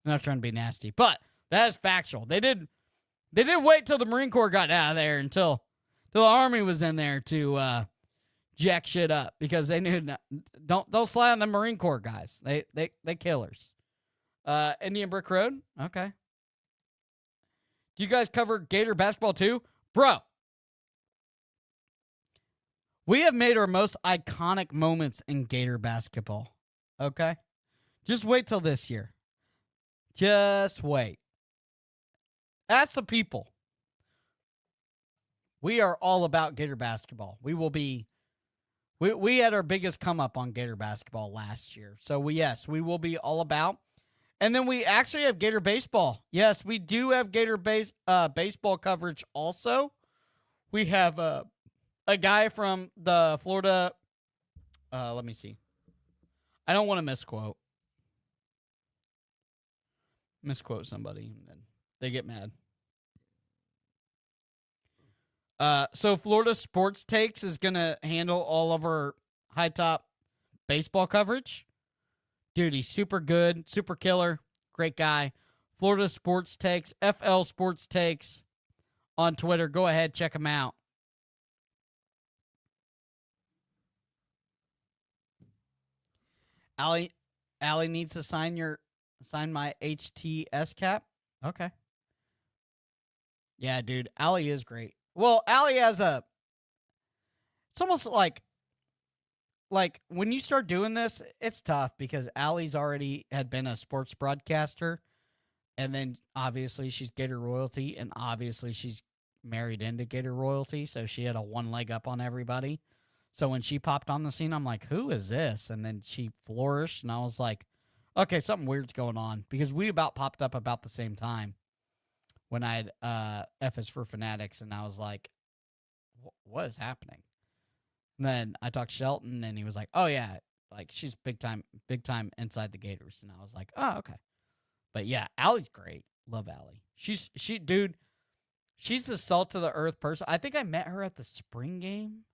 Speaker 1: I'm not trying to be nasty. But that is factual. They did wait till the Marine Corps got out of there until the Army was in there to jack shit up because they knew don't slide on the Marine Corps guys. They killers. Indian Brick Road. Okay. Do you guys cover Gator basketball too? Bro, we have made our most iconic moments in Gator basketball. Okay? Just wait till this year. Just wait. Ask the people. We are all about Gator basketball. We will be. We had our biggest come up on Gator basketball last year. So, we will be all about. And then we actually have Gator baseball. Yes, we do have Gator baseball coverage also. We have a guy from the Florida. Let me see. I don't want to misquote somebody, and then they get mad. So Florida Sports Takes is gonna handle all of our high top baseball coverage. Dude, he's super good, super killer, great guy. Florida Sports Takes, FL Sports Takes on Twitter. Go ahead, check him out. Allie needs to sign my HTS cap. Okay. Yeah, dude, Allie is great. Well, Allie has it's almost like when you start doing this, it's tough because Allie's already had been a sports broadcaster, and then obviously she's Gator royalty, and obviously she's married into Gator royalty, so she had a one leg up on everybody. So when she popped on the scene, I'm like, who is this? And then she flourished, and I was like, okay, something weird's going on because we about popped up about the same time when I had F is for Fanatics, and I was like, what is happening? And then I talked to Shelton, and he was like, "Oh yeah, like she's big time inside the Gators." And I was like, "Oh okay." But yeah, Allie's great. Love Allie. She's the salt of the earth person. I think I met her at the spring game.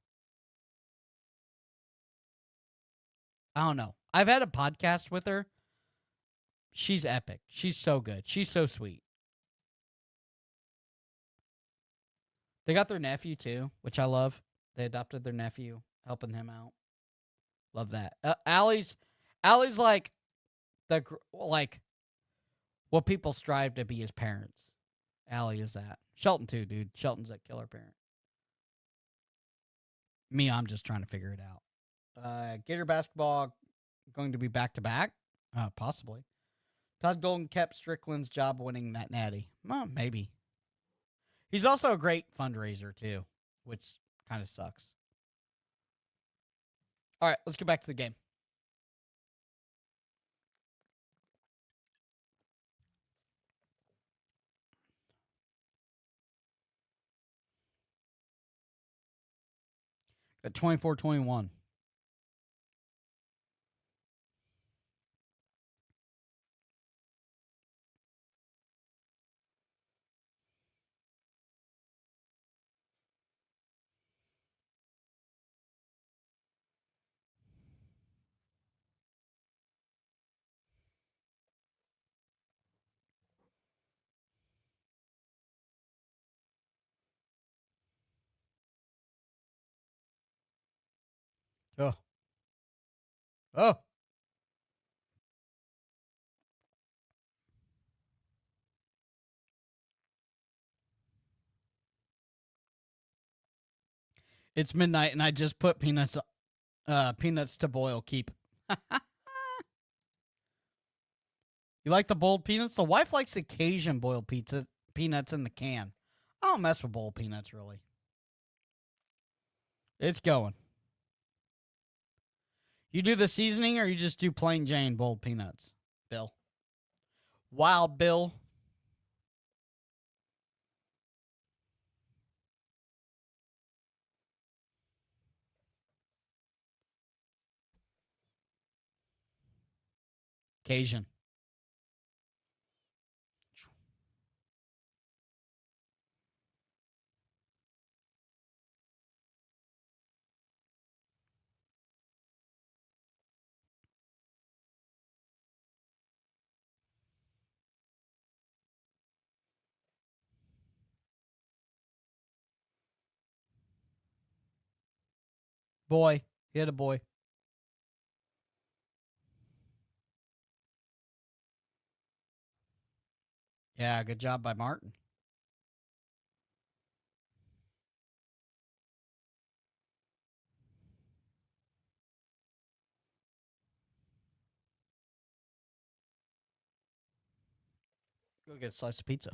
Speaker 1: I don't know. I've had a podcast with her. She's epic. She's so good. She's so sweet. They got their nephew too, which I love. They adopted their nephew, helping him out. Love that. Allie's like what people strive to be as parents. Allie is that. Shelton too, dude. Shelton's a killer parent. Me, I'm just trying to figure it out. Gator basketball going to be back to back? Possibly. Todd Golden kept Strickland's job winning that natty. Well, maybe. He's also a great fundraiser too, which kind of sucks. All right, let's get back to the game. At 24-21. Oh. Oh. It's midnight and I just put peanuts to boil. Keep. You like the boiled peanuts? The wife likes occasion boiled peanuts in the can. I don't mess with boiled peanuts really. It's going. You do the seasoning or you just do plain Jane boiled peanuts, Bill? Wild Bill. Cajun. Boy. Hit a boy. Yeah, good job by Martin. Go get a slice of pizza.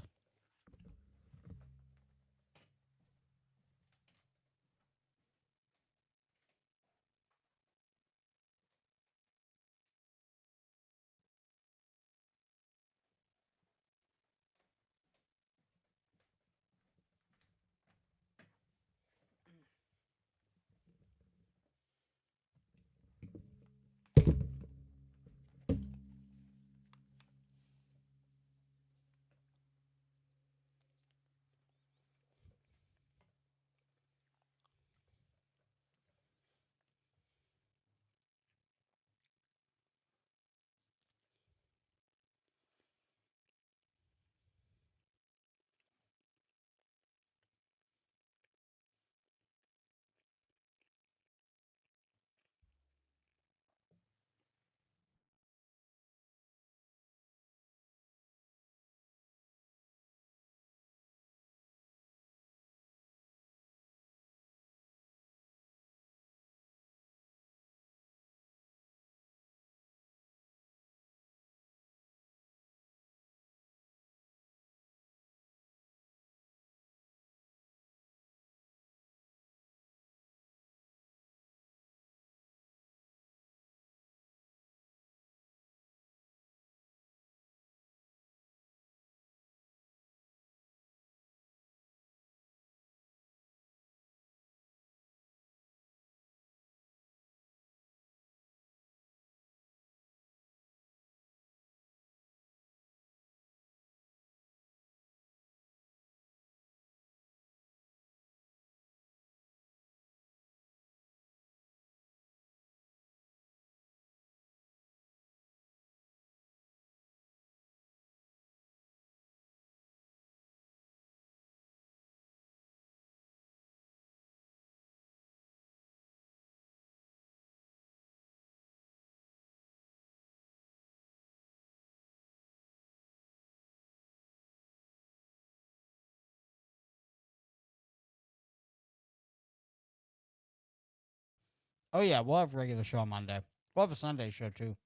Speaker 1: Oh yeah, we'll have a regular show on Monday. We'll have a Sunday show too.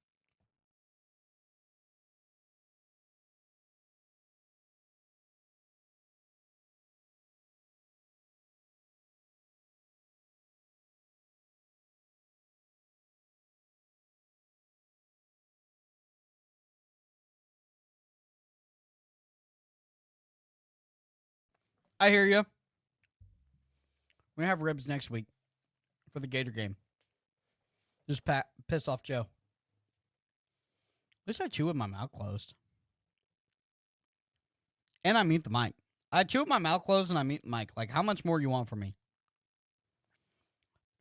Speaker 1: I hear you. We're gonna have ribs next week for the Gator game. Just piss off Joe. At least I chew with my mouth closed. And I mute the mic. I chew with my mouth closed and I mute the mic. Like, how much more do you want from me?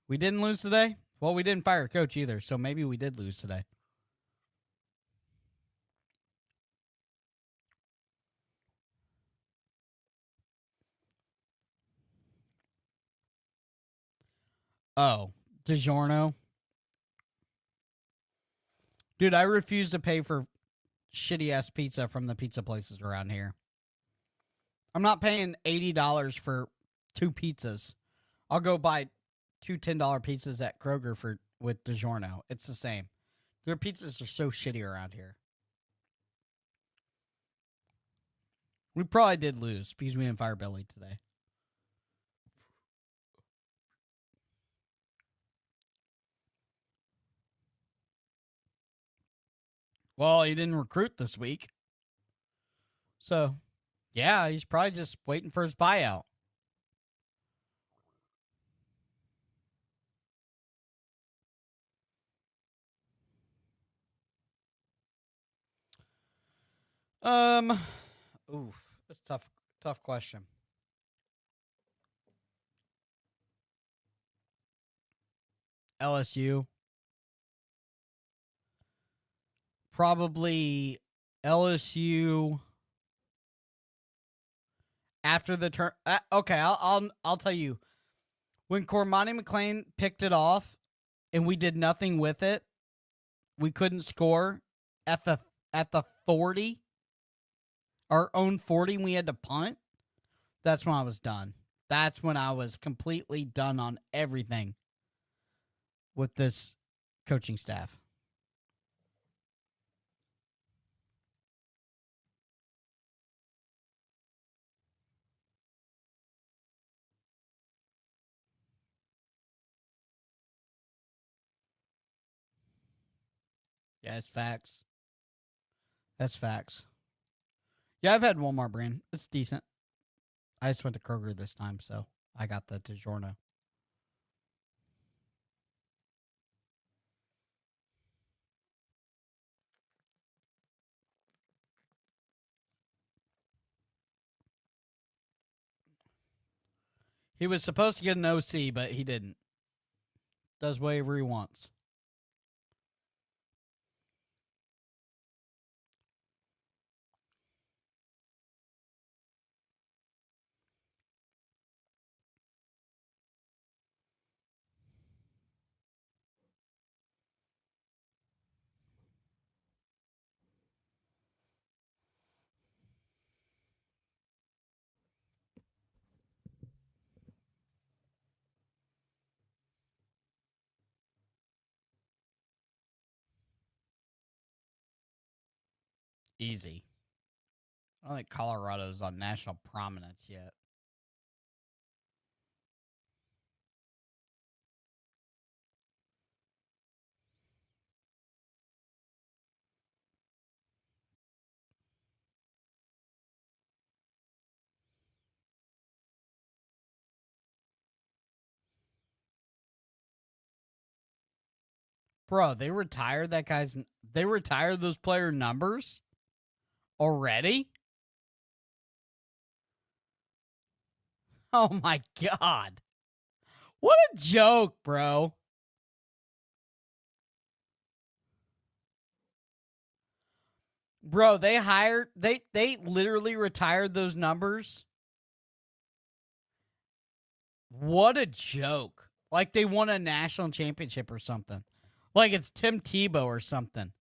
Speaker 1: We didn't lose today? Well, we didn't fire a coach either, so maybe we did lose today. Oh, DiGiorno? Dude, I refuse to pay for shitty ass pizza from the pizza places around here. I'm not paying $80 for 2 pizzas. I'll go buy 2 $10 pizzas at Kroger with DiGiorno. It's the same. Their pizzas are so shitty around here. We probably did lose because we didn't fire Billy today. Well, he didn't recruit this week. So, yeah, he's probably just waiting for his buyout. Oof, that's tough question. LSU. Probably LSU after the turn. Okay, I'll tell you. When Cormani McClain picked it off and we did nothing with it, we couldn't score at the 40, our own 40, we had to punt. That's when I was done. That's when I was completely done on everything with this coaching staff. Yeah, it's facts. That's facts. Yeah, I've had Walmart brand. It's decent. I just went to Kroger this time, so I got the DiGiorno. He was supposed to get an OC, but he didn't. Does whatever he wants. Easy. I don't think Colorado's on national prominence yet. Bro, they retired that guy's. They retired those player numbers already? Oh my god. What a joke, bro. Bro, they literally retired those numbers. What a joke. Like they won a national championship or something. Like it's Tim Tebow or something.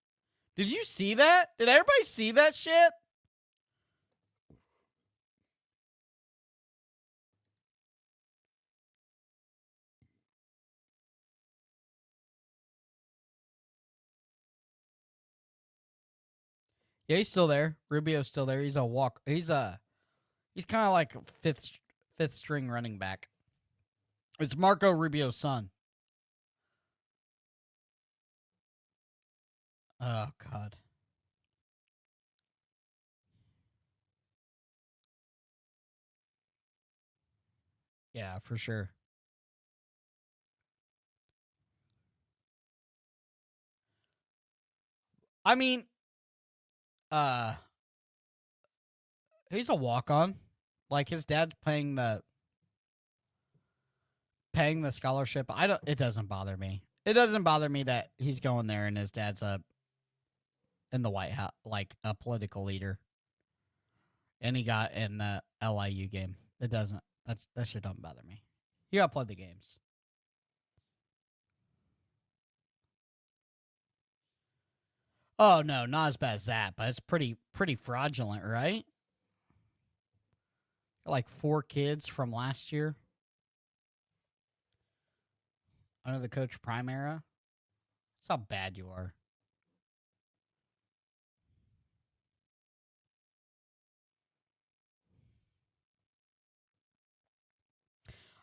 Speaker 1: Did you see that? Did everybody see that shit? Yeah, he's still there. Rubio's still there. He's he's kind of like a fifth string running back. It's Marco Rubio's son. Oh god. Yeah, for sure. I mean, uh he's a walk-on. Like his dad's paying the scholarship. It doesn't bother me. It doesn't bother me that he's going there and his dad's in the White House, like a political leader. And he got in the LIU game. It doesn't. That shit don't bother me. You gotta play the games. Oh no, not as bad as that, but it's pretty fraudulent, right? Like 4 kids from last year under the Coach Prime era. That's how bad you are.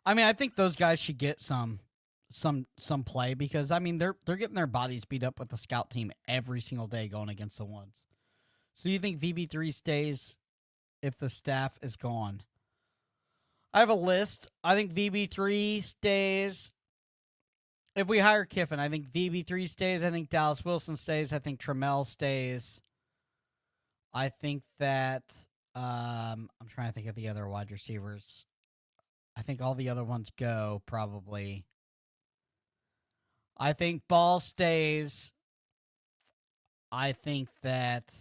Speaker 1: I mean, I think those guys should get some play because I mean they're getting their bodies beat up with the scout team every single day going against the ones. So you think VB3 stays if the staff is gone? I have a list. I think VB3 stays. If we hire Kiffin, I think VB3 stays. I think Dallas Wilson stays. I think Trammell stays. I think that I'm trying to think of the other wide receivers. I think all the other ones go probably. I think Ball stays. I think that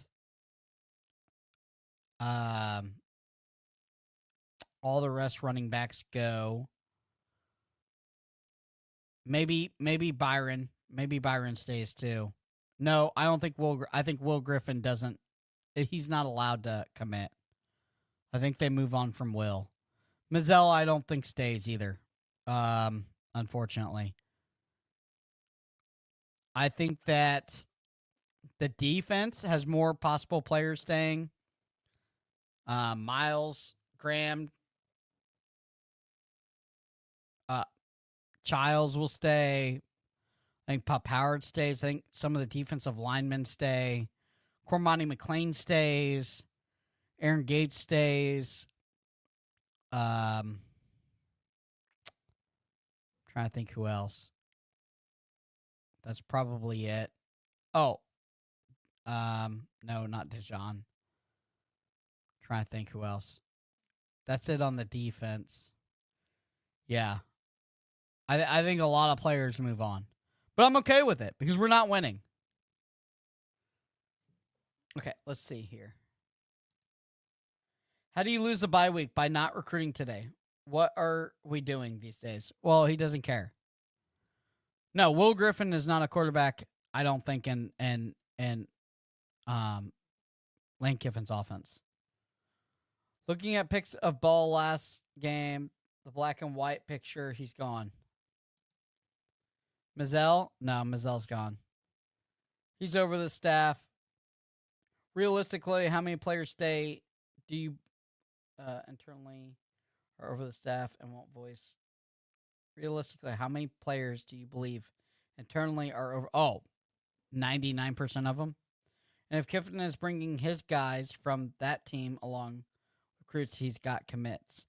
Speaker 1: all the rest running backs go. Maybe Byron. Maybe Byron stays too. No, I don't think Will. I think Will Griffin doesn't. He's not allowed to commit. I think they move on from Will. Mizell, I don't think stays either. Unfortunately, I think that the defense has more possible players staying. Miles, Graham, Childs will stay. I think Pop Howard stays. I think some of the defensive linemen stay. Cormani McLean stays. Aaron Gates stays. Trying to think who else. That's probably it. Oh, no, not Dijon. Trying to think who else. That's it on the defense. Yeah, I think a lot of players move on, but I'm okay with it because we're not winning. Okay, let's see here. How do you lose a bye week? By not recruiting today. What are we doing these days? Well, he doesn't care. No, Will Griffin is not a quarterback, I don't think, in Lane Kiffin's offense. Looking at pics of Ball last game, the black and white picture, he's gone. Mizell? No, Mizell's gone. He's over the staff. Realistically, how many players stay do you internally are over the staff and won't voice? Realistically, how many players do you believe internally are over? Oh, 99% of them. And if Kiffin is bringing his guys from that team along recruits, he's got commits.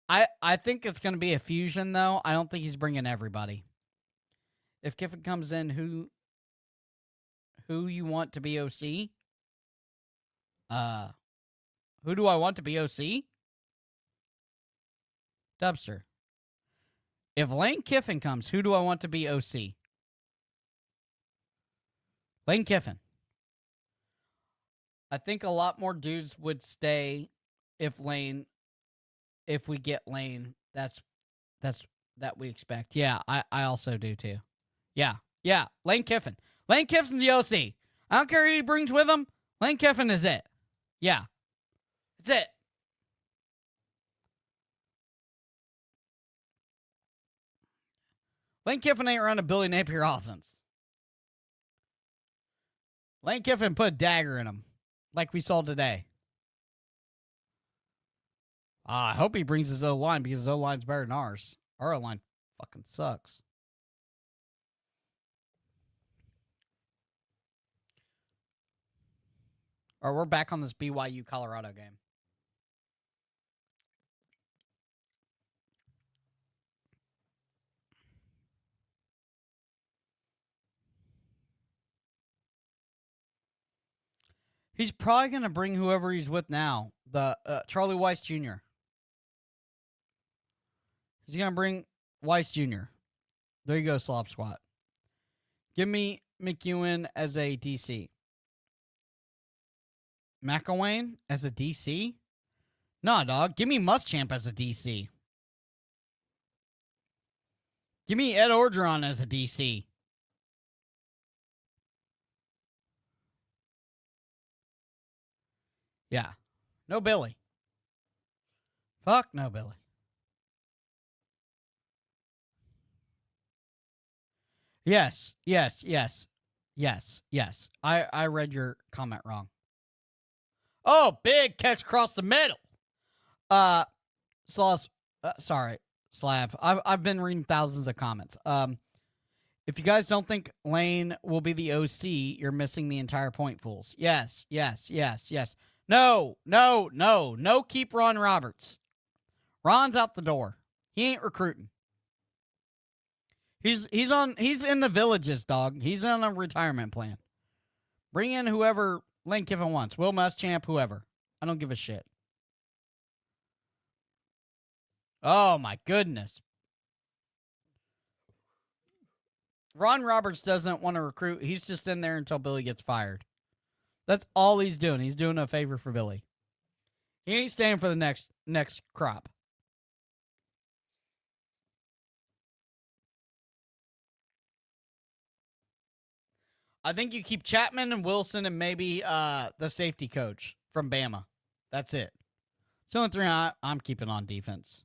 Speaker 1: I think it's going to be a fusion, though. I don't think he's bringing everybody. If Kiffin comes in, who you want to be OC? Who do I want to be OC? Dubster. If Lane Kiffin comes, who do I want to be OC? Lane Kiffin. I think a lot more dudes would stay if we get Lane. That's that we expect. Yeah, I also do too. Yeah. Lane Kiffin. Lane Kiffin's the OC. I don't care who he brings with him. Lane Kiffin is it. Yeah. That's it. Lane Kiffin ain't running a Billy Napier offense. Lane Kiffin put a dagger in him, like we saw today. I hope he brings his O-line because his O-line's better than ours. Our O-line fucking sucks. All right, we're back on this BYU Colorado game. He's probably going to bring whoever he's with now, the Charlie Weiss Jr. He's going to bring Weiss Jr. There you go, Slop Squat. Give me McEwen as a DC. McElwain as a DC? Nah, dog. Give me Muschamp as a DC. Give me Ed Orgeron as a DC. Yeah. No Billy. Fuck no Billy. Yes. I read your comment wrong. Oh, big catch across the middle. Slav, sorry, Slav. I've been reading thousands of comments. If you guys don't think Lane will be the OC, you're missing the entire point, fools. Yes. No. Keep Ron Roberts. Ron's out the door. He ain't recruiting. He's in the villages, dog. He's on a retirement plan. Bring in whoever Lane Kiffin wants. Will Muschamp, whoever. I don't give a shit. Oh my goodness. Ron Roberts doesn't want to recruit. He's just in there until Billy gets fired. That's all he's doing. He's doing a favor for Billy. He ain't staying for the next crop. I think you keep Chapman and Wilson and maybe the safety coach from Bama. That's it. It's the only three I'm keeping on defense.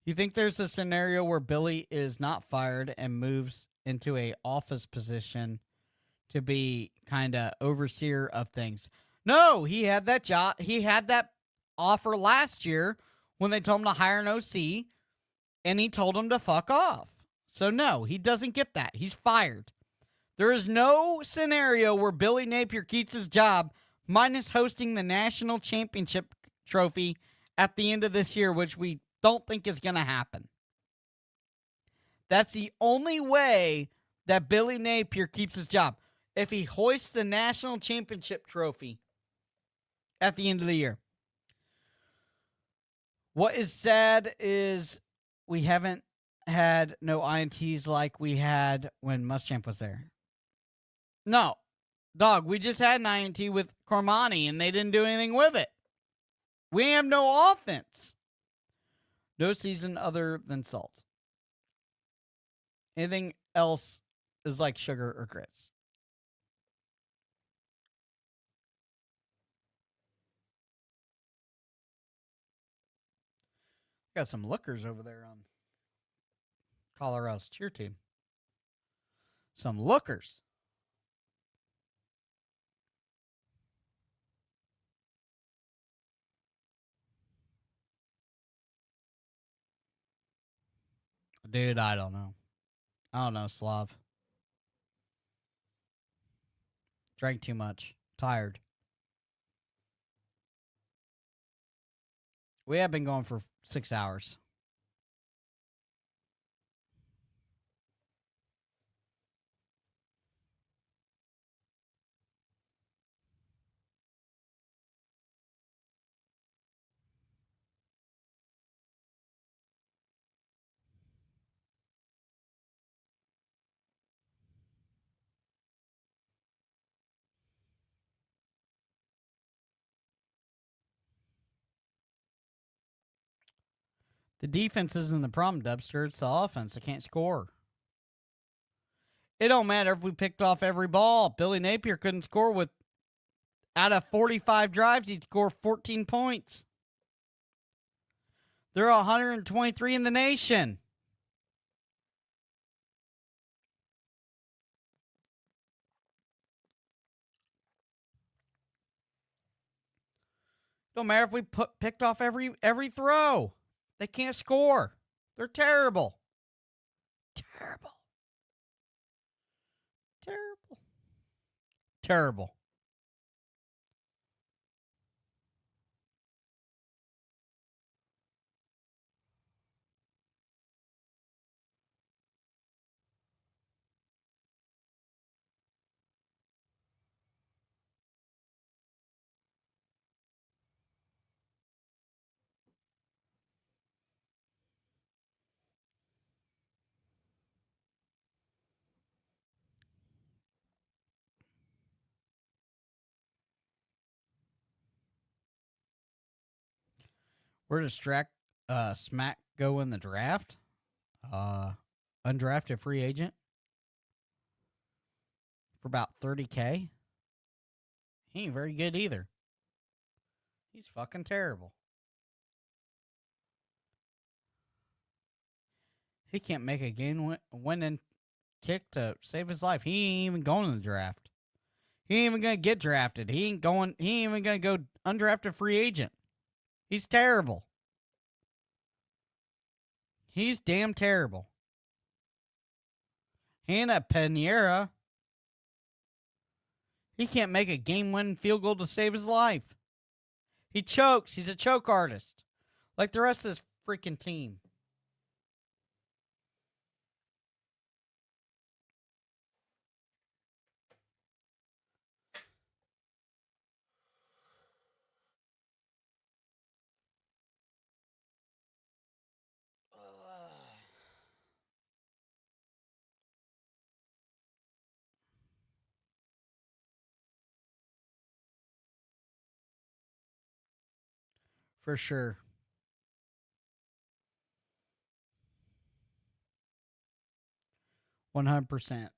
Speaker 1: You think there's a scenario where Billy is not fired and moves into a office position to be kind of overseer of things? No, he had that job. He had that offer last year when they told him to hire an OC, and he told him to fuck off. So no, he doesn't get that. He's fired. There is no scenario where Billy Napier keeps his job minus hosting the national championship trophy at the end of this year, which we don't think is going to happen. That's the only way that Billy Napier keeps his job. If he hoists the national championship trophy at the end of the year. What is sad is we haven't had no INTs like we had when Muschamp was there. No. Dog, we just had an INT with Cormani, and they didn't do anything with it. We have no offense. No season other than salt. Anything else is like sugar or grits. Got some lookers over there on Colorado's cheer team. Some lookers. Dude, I don't know. Slav. Drank too much. Tired. We have been going for 6 hours. The defense isn't the problem, Dubster. It's the offense. They can't score. It don't matter if we picked off every ball. Billy Napier couldn't score with... Out of 45 drives, he'd score 14 points. They're 123 in the nation. Don't matter if we picked off every throw. They can't score. They're terrible. Terrible. Where does Smack go in the draft? Undrafted free agent for about $30K. He ain't very good either. He's fucking terrible. He can't make a game-winning kick to save his life. He ain't even going to the draft. He ain't even gonna get drafted. He ain't even gonna go undrafted free agent. He's terrible. He's damn terrible. Hannah Panera. He can't make a game-winning field goal to save his life. He chokes. He's a choke artist. Like the rest of his freaking team. For sure. $100.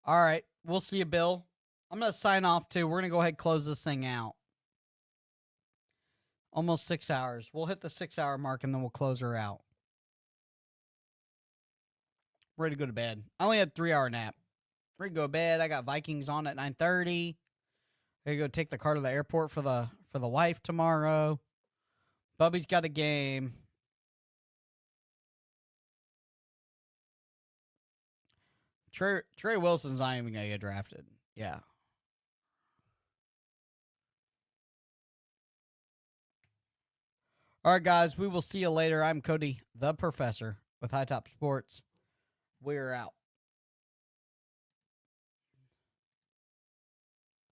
Speaker 1: All right. We'll see you, Bill. I'm going to sign off too. We're going to go ahead and close this thing out. Almost 6 hours. We'll hit the 6-hour mark and then we'll close her out. Ready to go to bed. I only had a 3-hour nap. Ready to go to bed. I got Vikings on at 9:30. I gotta go take the car to the airport for the wife tomorrow. Bubby's got a game. Trey Wilson's not even gonna get drafted. Yeah. All right, guys. We will see you later. I'm Cody, the professor, with High Top Sports. We're out.